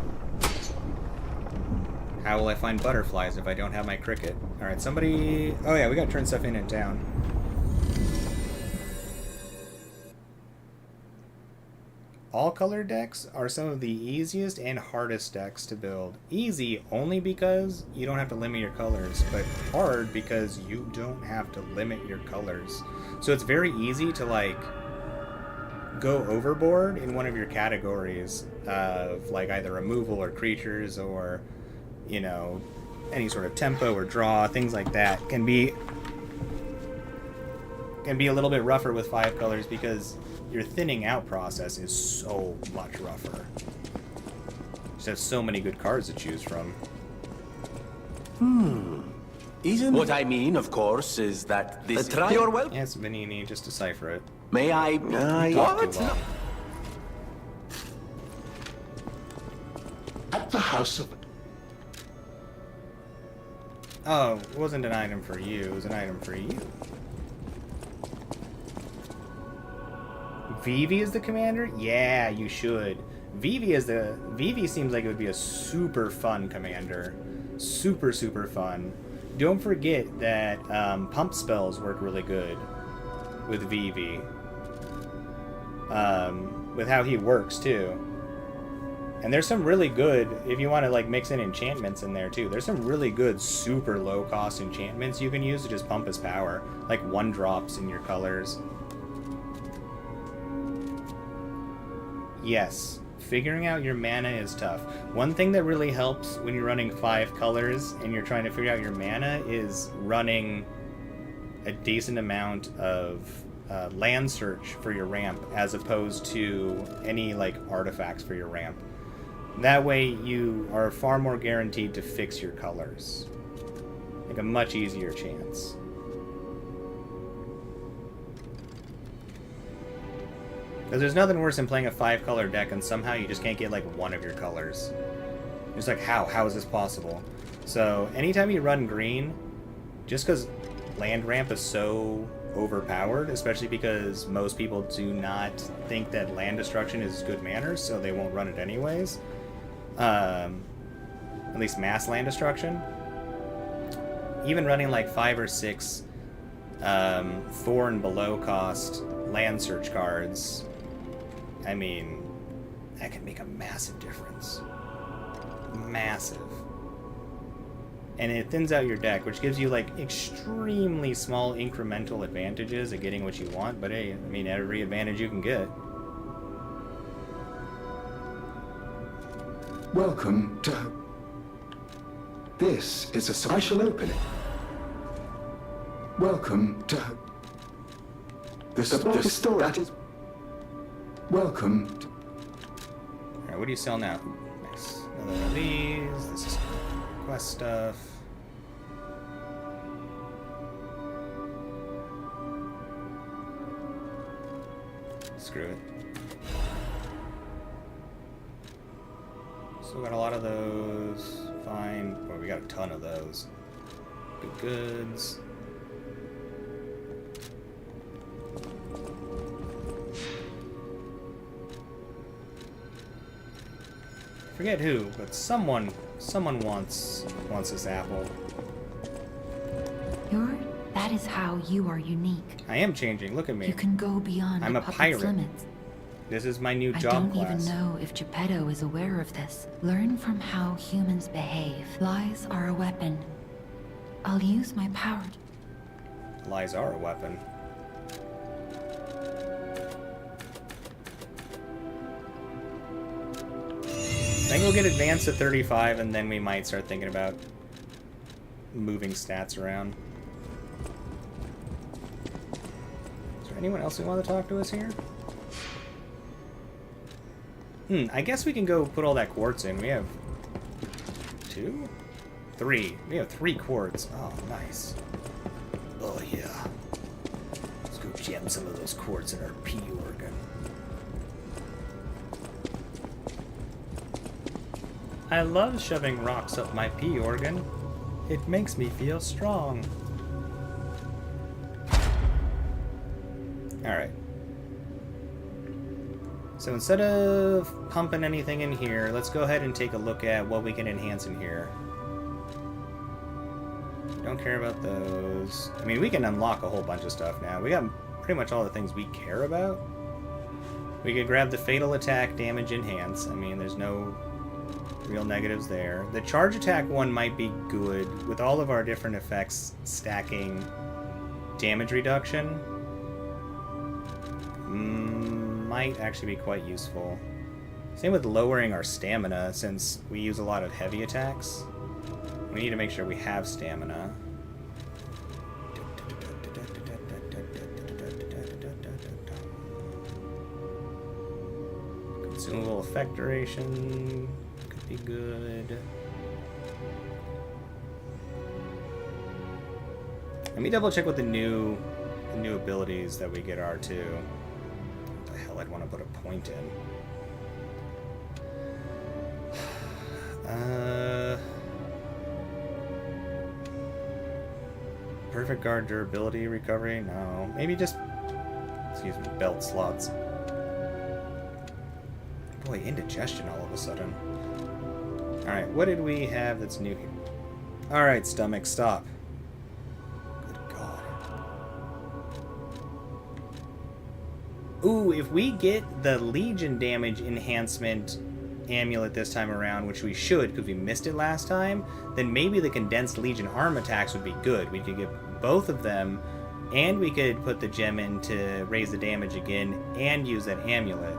How will I find butterflies if I don't have my cricket? Alright, somebody... Oh yeah, we gotta turn stuff in and down. All color decks are some of the easiest and hardest decks to build. Easy only because you don't have to limit your colors, but hard because you don't have to limit your colors. So it's very easy to like go overboard in one of your categories of like either removal or creatures or, you know, any sort of tempo or draw, things like that can be a little bit rougher with 5 colors because your thinning out process is so much rougher. You just have so many good cards to choose from. Isn't what I mean, of course, is that this... You're welcome. Yes, Venini, just decipher it. May I... Talk too long. at the House of... Oh, it wasn't an item for you. It was an item for you. Vivi is the commander? Yeah, you should. Vivi seems like it would be a super fun commander. Super, super fun. Don't forget that pump spells work really good with Vivi. With how he works, too. And there's some really good, if you want to like mix in enchantments in there too, there's some really good super low cost enchantments you can use to just pump his power. Like 1-drops in your colors. Yes, figuring out your mana is tough. One thing that really helps when you're running 5 colors and you're trying to figure out your mana is running a decent amount of land search for your ramp as opposed to any like artifacts for your ramp. That way you are far more guaranteed to fix your colors. Like a much easier chance. Because there's nothing worse than playing a 5-color deck and somehow you just can't get like one of your colors. It's like, how? How is this possible? So anytime you run green, just because land ramp is so overpowered, especially because most people do not think that land destruction is good manners, so they won't run it anyways. At least mass land destruction. Even running like 5 or 6 Thorn below cost land search cards, I mean, that can make a massive difference. Massive. And it thins out your deck, which gives you like extremely small incremental advantages at getting what you want, but hey, I mean, every advantage you can get. Welcome to... This is a... I shall open it. Welcome to... The store that is... Welcome to... Alright, what do you sell now? Nice. Another one of these. This is quest stuff. Screw it. Still got a lot of those. Fine. Well, we got a ton of those. Good goods. Forget who, but someone wants this apple. That is how you are unique. I am changing. Look at me. You can go beyond I'm a puppet's pirate. limits. This is my new I job don't class. even know if Geppetto is aware of this. Learn from how humans behave. Lies are a weapon. I'll use my power. Lies are a weapon. I think we'll get advanced to 35, and then we might start thinking about moving stats around. Is there anyone else who want to talk to us here? I guess we can go put all that quartz in. We have 2? 3. We have 3 quartz. Oh, nice. Oh, yeah. Let's go jam some of those quartz in our P organ. I love shoving rocks up my P organ. It makes me feel strong. Alright. So instead of pumping anything in here, let's go ahead and take a look at what we can enhance in here. Don't care about those. I mean, we can unlock a whole bunch of stuff now. We got pretty much all the things we care about. We could grab the fatal attack, damage, enhance. I mean, there's no real negatives there. The charge attack one might be good with all of our different effects stacking damage reduction. Might actually be quite useful. Same with lowering our stamina, since we use a lot of heavy attacks. We need to make sure we have stamina. Consumable effect duration could be good. Let me double check what the new abilities that we get are too. What the hell I'd want to put a point in. Perfect guard durability recovery? No. Maybe just, excuse me, belt slots. Boy, indigestion all of a sudden. Alright, what did we have that's new here? Alright, stomach, stop. Good God. Ooh, if we get the Legion damage enhancement amulet this time around, which we should because we missed it last time, then maybe the condensed Legion arm attacks would be good. We could get both of them, and we could put the gem in to raise the damage again and use that amulet,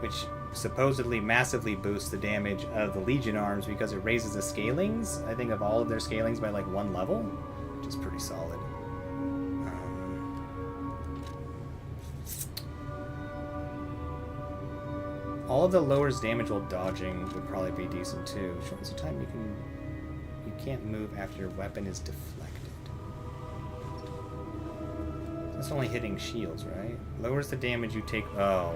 which supposedly massively boosts the damage of the Legion arms because it raises the scalings, I think, of all of their scalings by like 1 level, which is pretty solid. All of the lowers damage while dodging would probably be decent too. Shortens the time you can't move after your weapon is deflected. That's only hitting shields, right? Lowers the damage you take. Oh.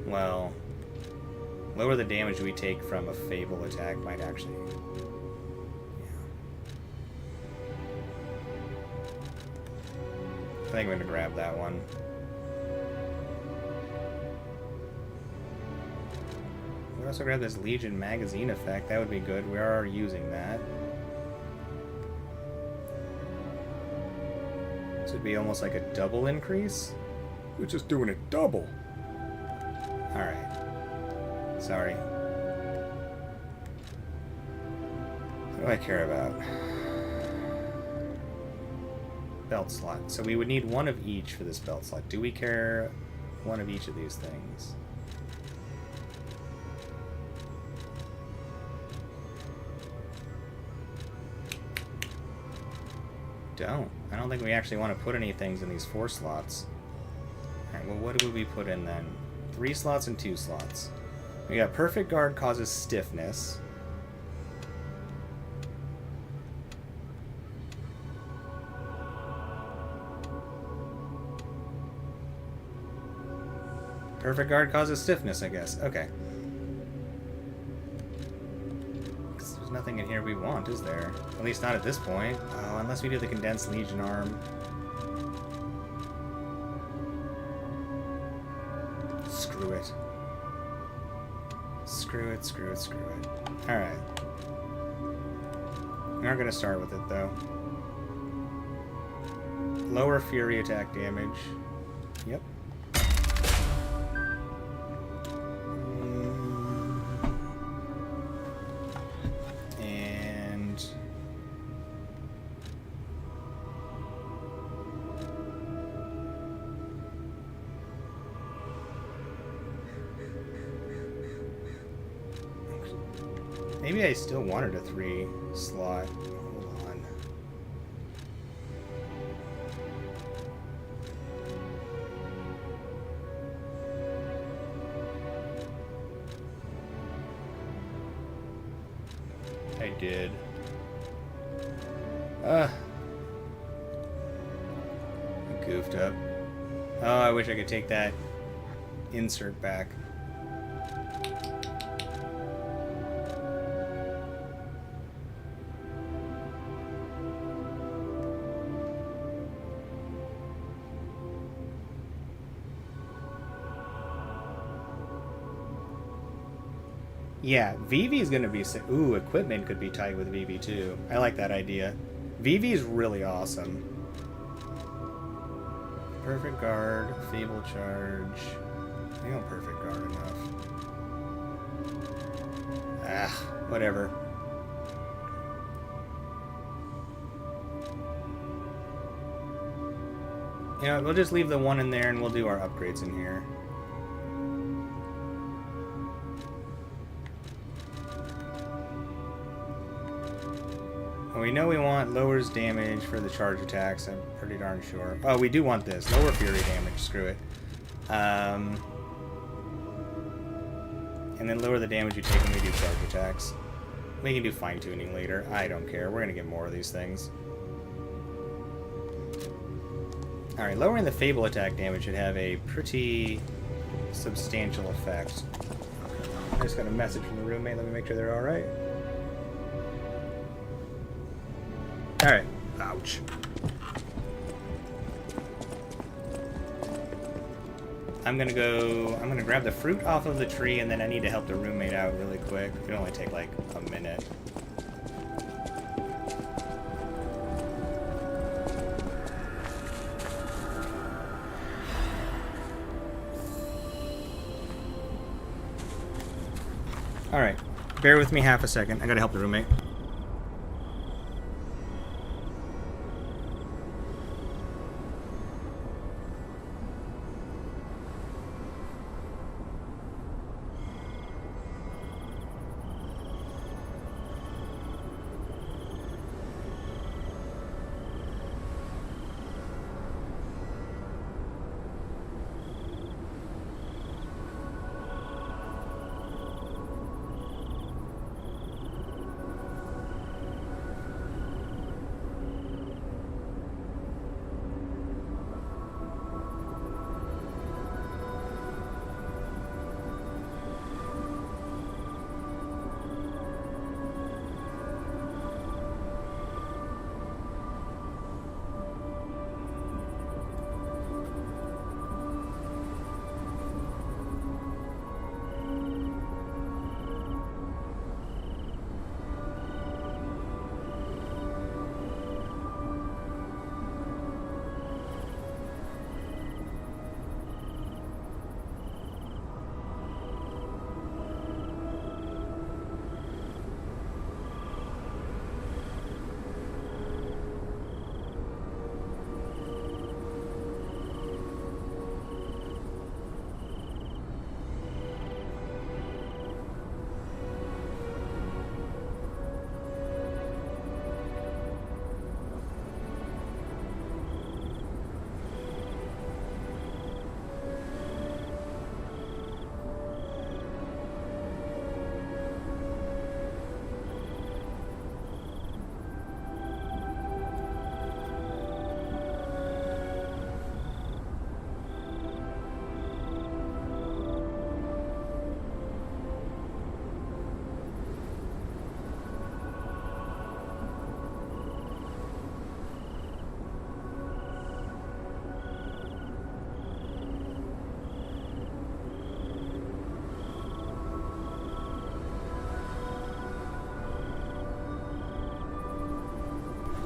Well, lower the damage we take from a Fable attack might actually. Yeah. I think I'm gonna grab that one. We also grab this Legion magazine effect. That would be good. We are using that. This would be almost like a double increase. We're just doing it double. Alright. Sorry. What do I care about? Belt slot. So we would need one of each for this belt slot. Do we care one of each of these things? I don't think we actually want to put any things in these 4 slots. Alright, well, what would we put in then? 3 slots and 2 slots. We got Perfect Guard causes stiffness. Perfect Guard causes stiffness, I guess. Okay. There's nothing in here we want, is there? At least not at this point. Oh, unless we do the condensed Legion arm. Screw it. Screw it, screw it, screw it. Alright. We aren't going to start with it, though. Lower Fury attack damage. Yep. Maybe I still wanted a 3 slot. Hold on. I did. I goofed up. Oh, I wish I could take that insert back. Yeah, Vivi is going to be... Ooh, equipment could be tight with Vivi, too. I like that idea. Vivi is really awesome. Perfect Guard, Fable Charge. I don't Perfect Guard enough. Ah, whatever. You know, we'll just leave the 1 in there and we'll do our upgrades in here. We know we want lowers damage for the charge attacks, I'm pretty darn sure. Oh, we do want this. Lower Fury damage, screw it. And then lower the damage you take when we do charge attacks. We can do fine-tuning later. I don't care. We're going to get more of these things. Alright, lowering the Fable attack damage should have a pretty substantial effect. I just got a message from the roommate. Let me make sure they're alright. Alright. Ouch. I'm gonna grab the fruit off of the tree, and then I need to help the roommate out really quick. It'll only take like a minute. Alright, bear with me half a second. I gotta help the roommate.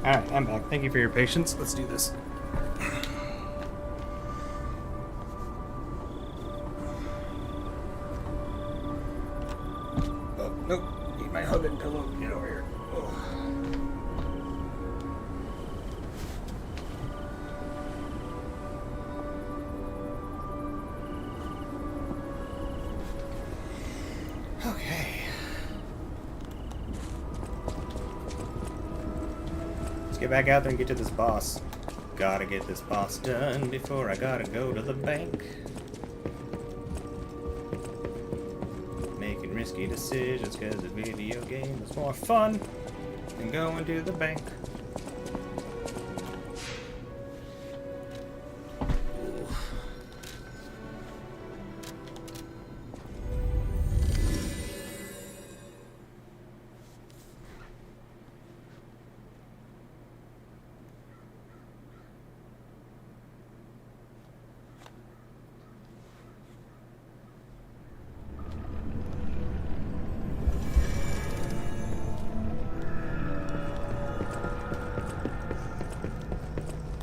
Alright, I'm back. Thank you for your patience. Let's do this. Oh, nope. Need my hugging pillow. Get over here. Oh. Okay. Let's get back out there and get to this boss. Gotta get this boss done before I gotta go to the bank. Making risky decisions because a video game is more fun than going to the bank.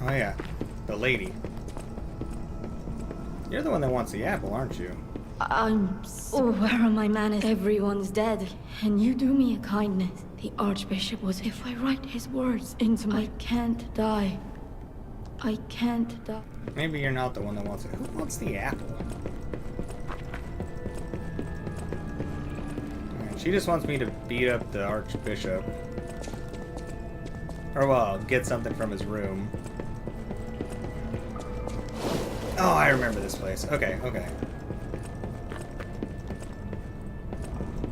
Oh yeah, the lady. You're the one that wants the apple, aren't you? Oh, where are my manners? Everyone's dead, and you do me a kindness. The Archbishop was... If I write his words into my... I can't die. I can't die. Maybe you're not the one that wants it. Who wants the apple? She just wants me to beat up the Archbishop. Or, well, get something from his room. Oh, I remember this place. Okay, okay.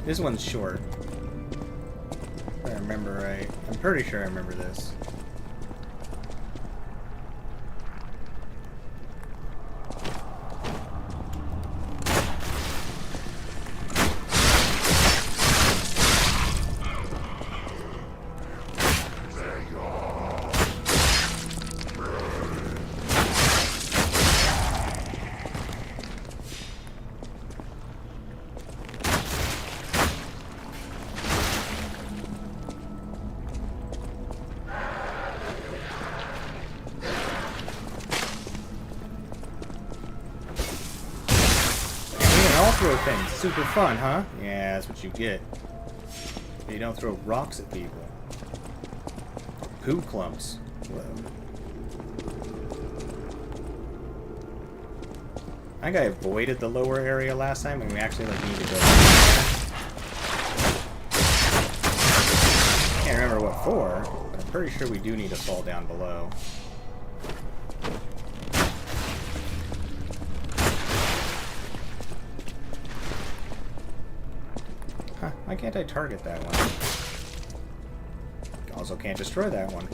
This one's short. If I remember right. I'm pretty sure I remember this. throw things. Super fun, huh? Yeah, that's what you get. You don't throw rocks at people. Poo clumps. Whoa. I think I avoided the lower area last time, and we actually like need to go. Can't remember what for, but I'm pretty sure we do need to fall down below. Huh, why can't I target that one? Also can't destroy that one.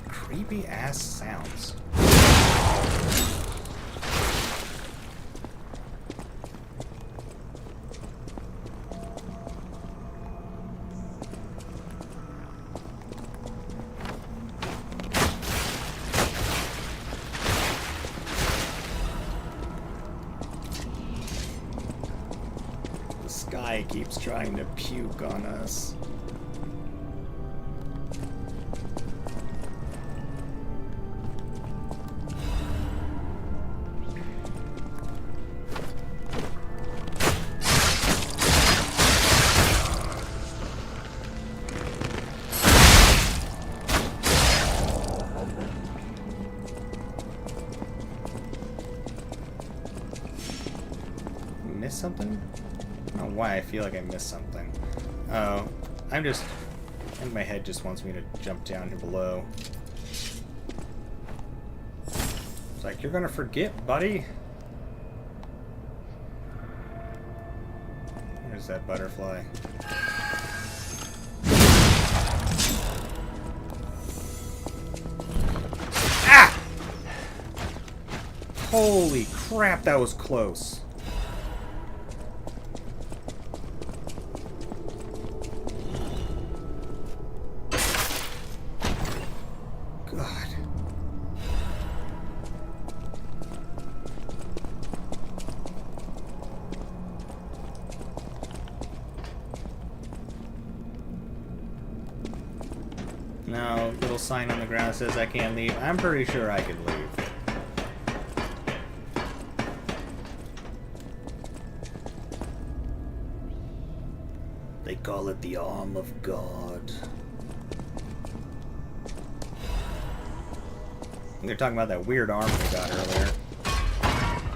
Creepy ass sounds. The sky keeps trying to puke on us. Something? I don't know why I feel like I missed something. Oh, I think my head just wants me to jump down here below. It's like, you're gonna forget, buddy. There's that butterfly. Ah! Holy crap, that was close. No, little sign on the ground says I can't leave. I'm pretty sure I can leave. They call it the arm of God. They're talking about that weird arm we got earlier,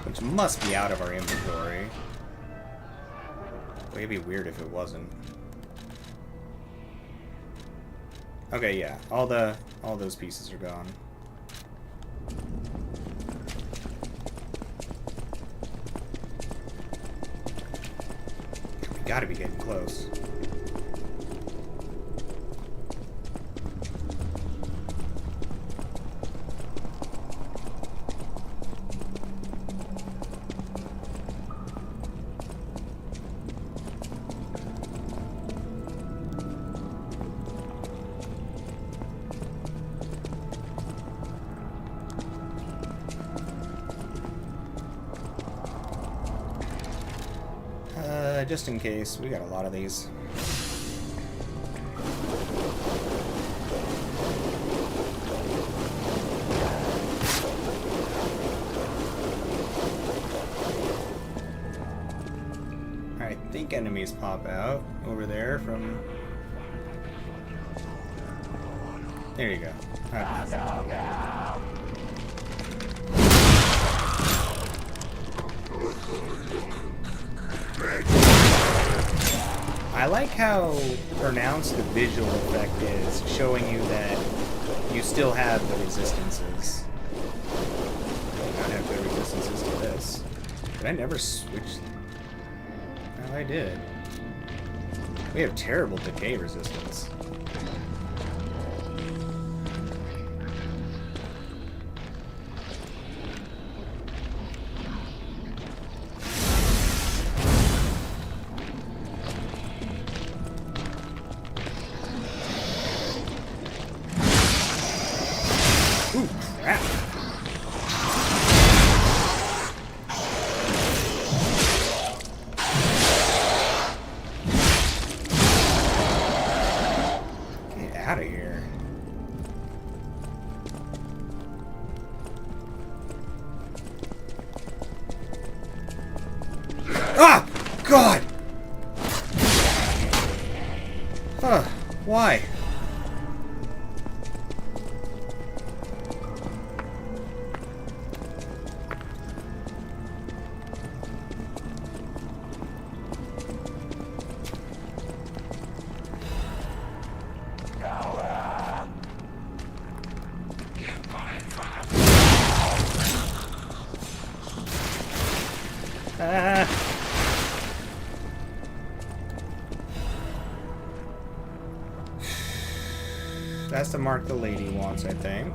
which must be out of our inventory. It'd be weird if it wasn't. Okay, yeah, all those pieces are gone. We gotta be getting close. Just in case, we got a lot of these. I think enemies pop out over there from... There you go. I like how pronounced the visual effect is, showing you that you still have the resistances. You don't have the resistances to this. Did I never switch? No, I did. We have terrible decay resistance. out of here. Ah! God! Huh. Why? That's the mark the lady wants, I think.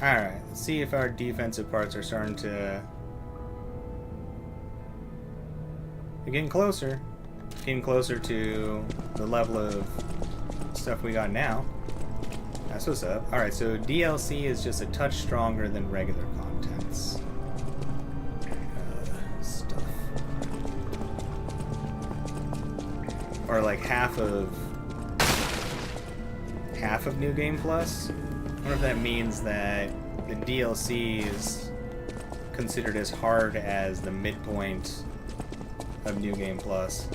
Alright, let's see if our defensive parts are starting to... We're getting closer. Getting closer to the level of stuff we got now. That's what's up. Alright, so DLC is just a touch stronger than regular contents. Stuff. Or like half of New Game Plus. I wonder if that means that the DLC is considered as hard as the midpoint of New Game Plus.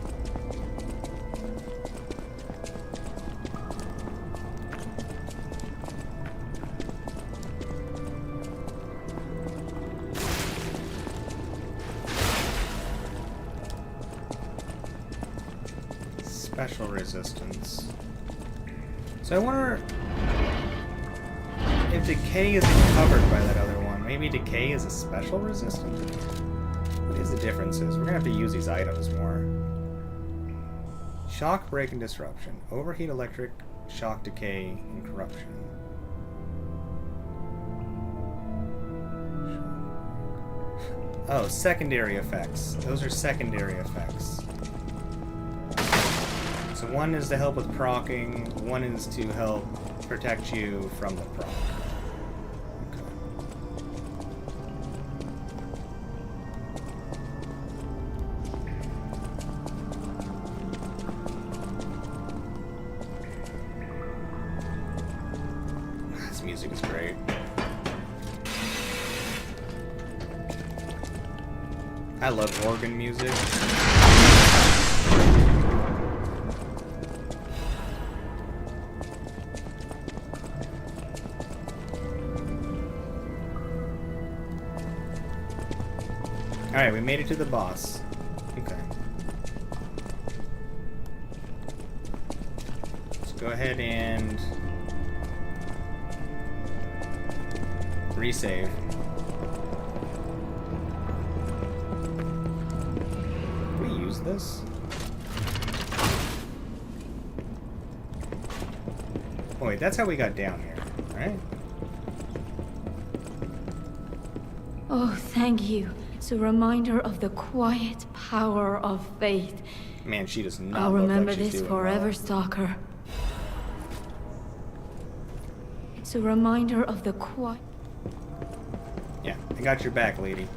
Special resistance. So I wonder if decay isn't covered by that other one. Maybe decay is a special resistance? What is the differences? We're gonna have to use these items more. Shock, break, and disruption. Overheat, electric, shock, decay, and corruption. Oh, secondary effects. Those are secondary effects. So one is to help with procking, one is to help protect you from the proc. Okay. This music is great. I love organ music. Alright, we made it to the boss. Okay. Let's go ahead and resave. Can we use this? Oh wait, that's how we got down here, right? Oh, thank you. It's a reminder of the quiet power of faith. Man, she does not I'll look remember like she's this doing forever, well. Stalker. It's a reminder of the quiet... Yeah, I got your back, lady.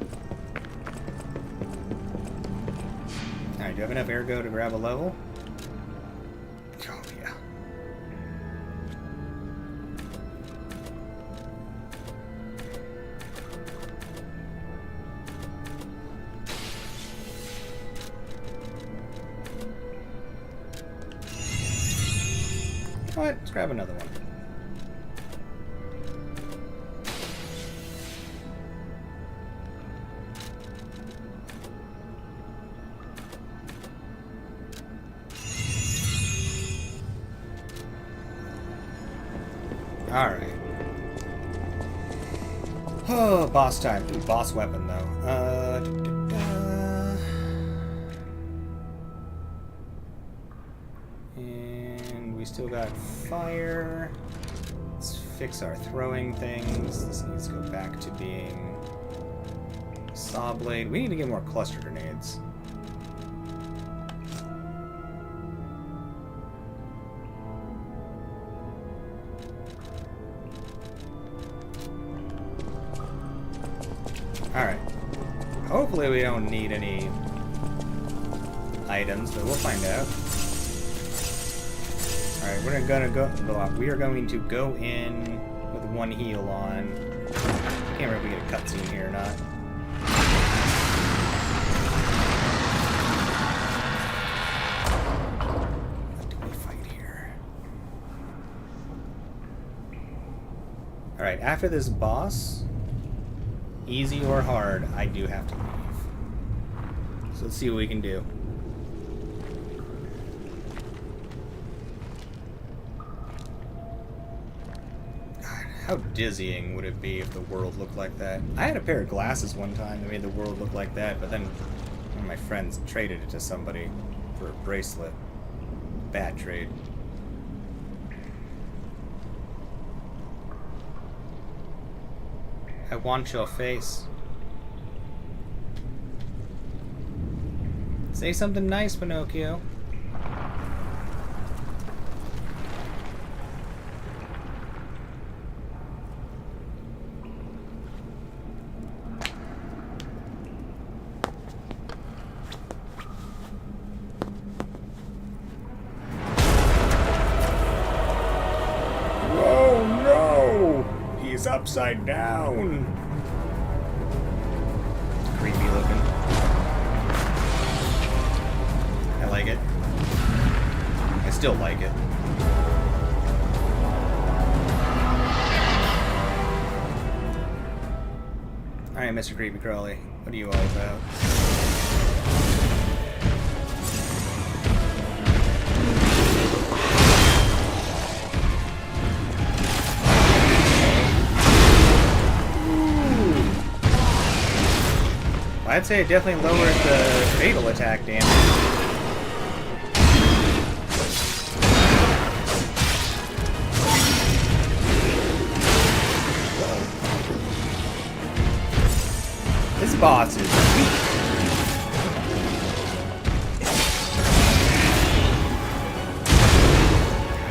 Alright, do you have enough ergo to grab a level? Oh, yeah. Alright, let's grab another one. Alright. Oh, boss time. Ooh, boss weapon, though. And we still got fire. Let's fix our throwing things. This needs to go back to being saw blade. We need to get more cluster grenades. Alright. Hopefully we don't need any items, but we'll find out. Alright, we are going to go in with one heal on. Can't remember if we get a cutscene here or not. What do we fight here? Alright, after this boss, easy or hard, I do have to leave. So let's see what we can do. God, how dizzying would it be if the world looked like that? I had a pair of glasses one time that made the world look like that, but then one of my friends traded it to somebody for a bracelet. Bad trade. I want your face. Say something nice, Pinocchio. Whoa, no! He's upside down. Creepy looking. I like it. I still like it. Alright, Mr. Creepy Crawly, what are you all about? I'd say it definitely lowers the fatal attack damage. This boss is weak.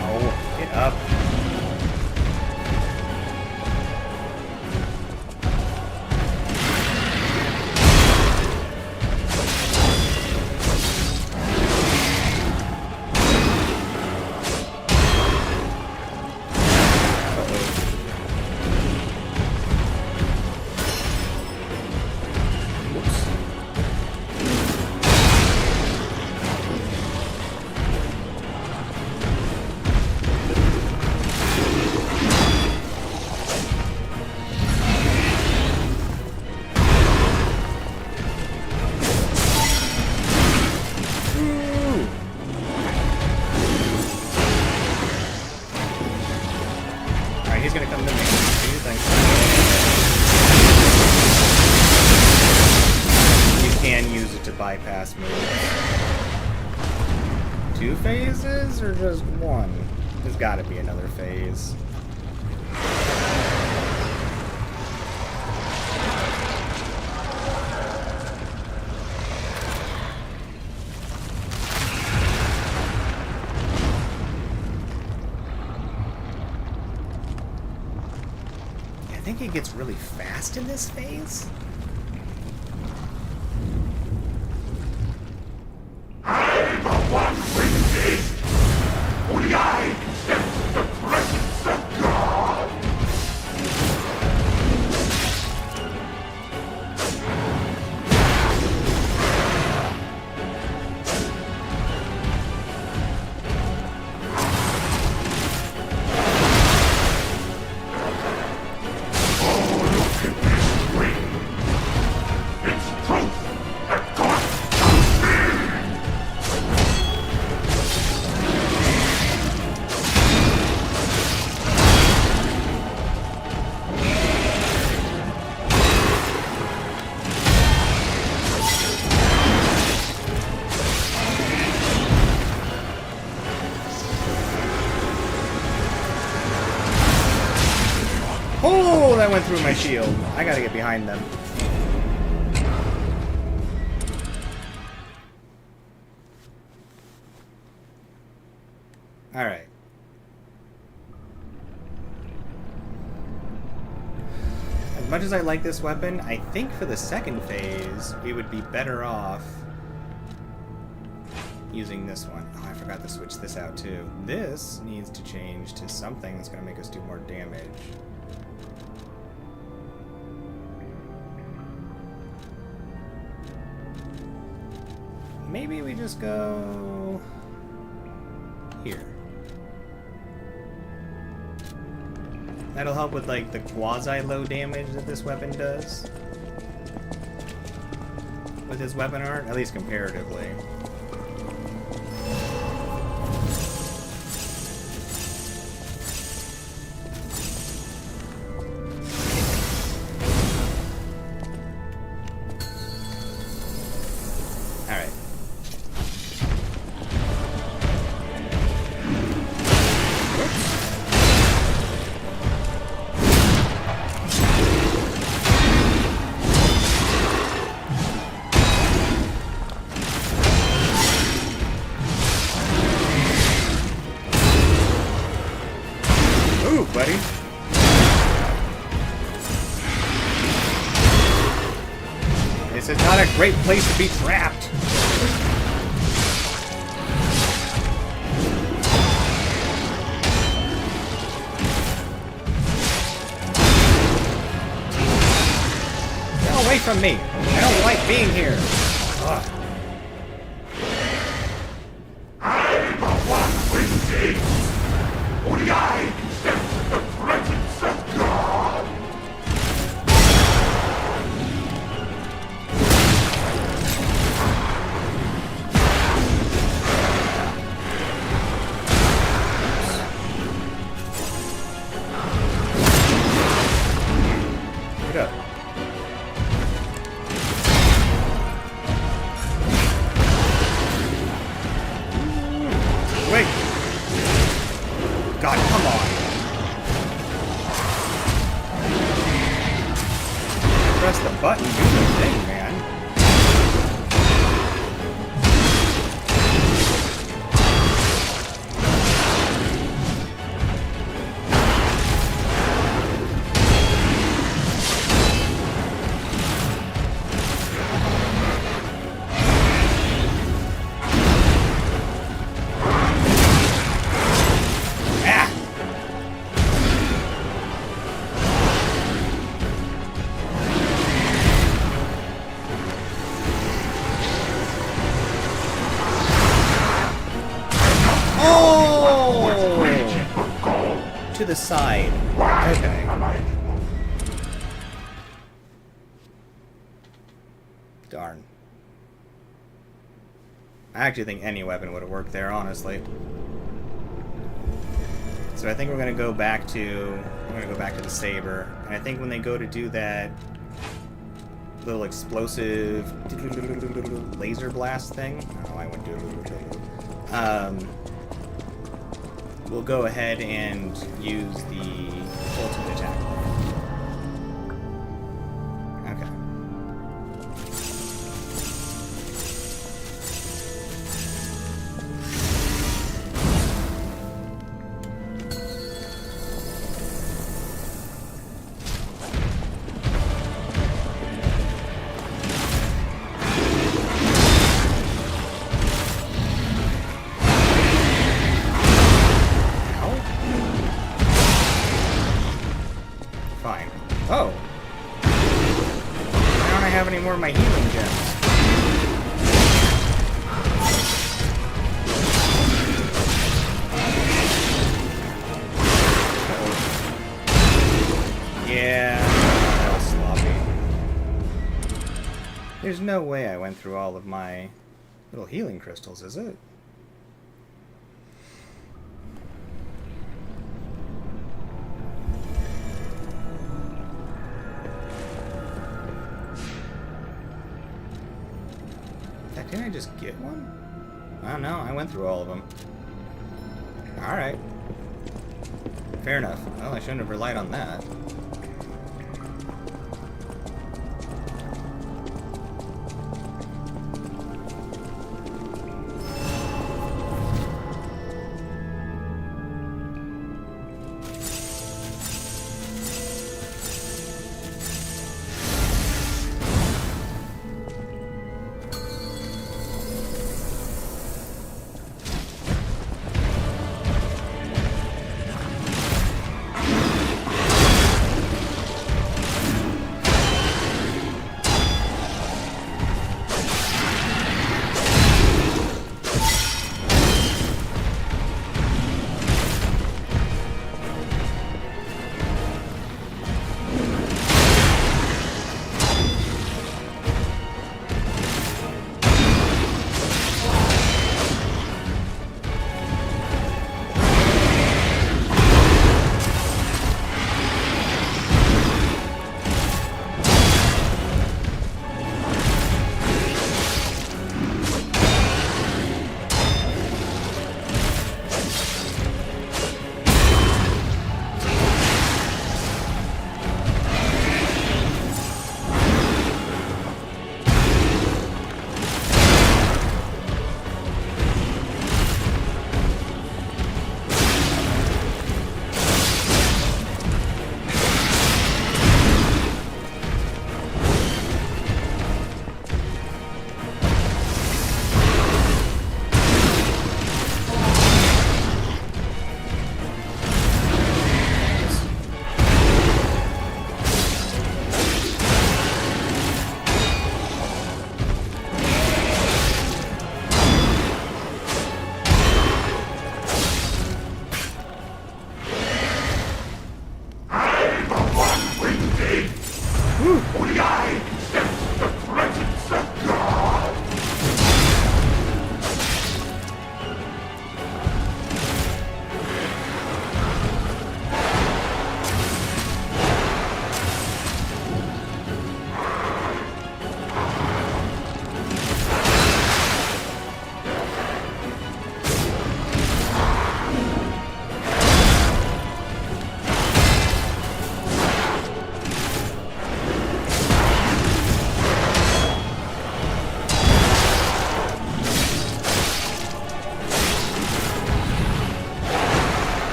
Ow, get up. He's gonna come to me. What do you think? You can use it to bypass moves. 2 phases or just 1? There's gotta be another phase. I think it gets really fast in this phase. I'm the one with this! Only I can sense the presence of God! Oh, that went through my shield. I gotta get behind them. Alright. As much as I like this weapon, I think for the second phase, we would be better off using this one. Oh, I forgot to switch this out too. This needs to change to something that's going to make us do more damage. Maybe we just go here. That'll help with like the quasi-low damage that this weapon does. With his weapon art, at least comparatively. Alright. Ooh, buddy. This is not a great place to be trapped. Get away from me. I don't like being here. Ugh. I'm the one with thee. Only I can sense the presence of God. Get up. Wait. God, come on. Press the button, do the thing, man. To the side. Okay. Darn. I actually think any weapon would have worked there, honestly. So I think we're gonna go back to the saber, and I think when they go to do that little explosive laser blast thing, oh, I went to we'll go ahead and use the ultimate attack. Okay. Fine. Oh! Why don't I have any more of my healing gems? Yeah, that was sloppy. There's no way I went through all of my little healing crystals, is it? Didn't I just get one? I don't know. I went through all of them. Alright. Fair enough. Well, I shouldn't have relied on that.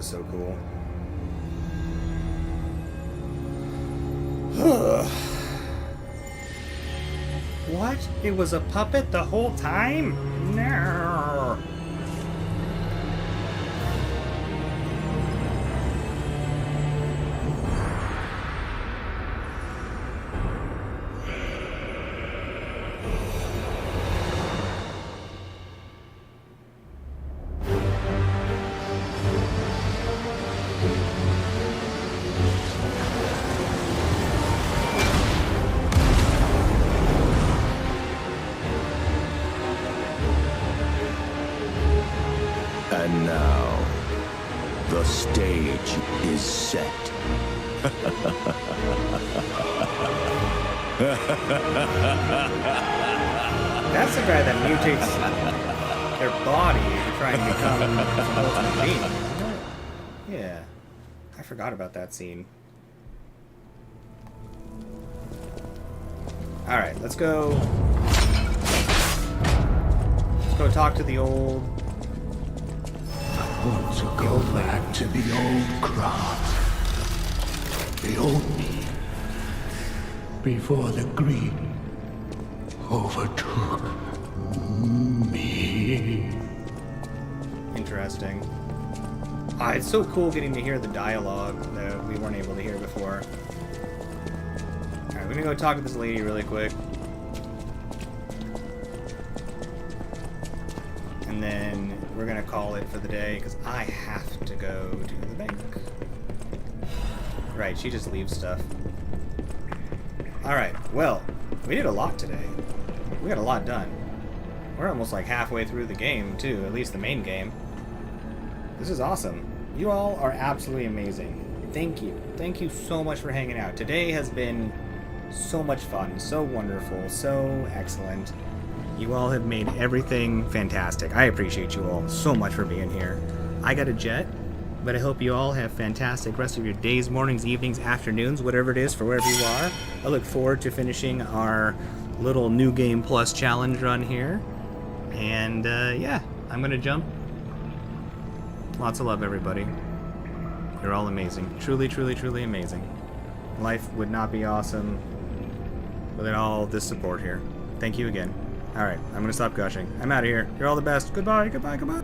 was so cool. What? It was a puppet the whole time? No. And now, the stage is set. That's the guy that mutates their body to try and become an ultimate being, isn't it? Yeah. I forgot about that scene. Alright, let's go. Let's go talk to the old. I want to go back to the old craft. The old me. Before the greed overtook me. Interesting. It's so cool getting to hear the dialogue that we weren't able to hear before. Alright, we're gonna go talk to this lady really quick. And then we're gonna call it for the day, because I have to go to the bank. Right, she just leaves stuff. Alright, well, we did a lot today. We got a lot done. We're almost like halfway through the game, too, at least the main game. This is awesome. You all are absolutely amazing. Thank you. Thank you so much for hanging out. Today has been so much fun, so wonderful, so excellent. You all have made everything fantastic. I appreciate you all so much for being here. I got a jet, but I hope you all have fantastic rest of your days, mornings, evenings, afternoons, whatever it is for wherever you are. I look forward to finishing our little New Game Plus challenge run here. And yeah, I'm going to jump. Lots of love, everybody. You're all amazing. Truly, truly, truly amazing. Life would not be awesome without all this support here. Thank you again. Alright, I'm going to stop gushing. I'm out of here. You're all the best. Goodbye, goodbye, goodbye.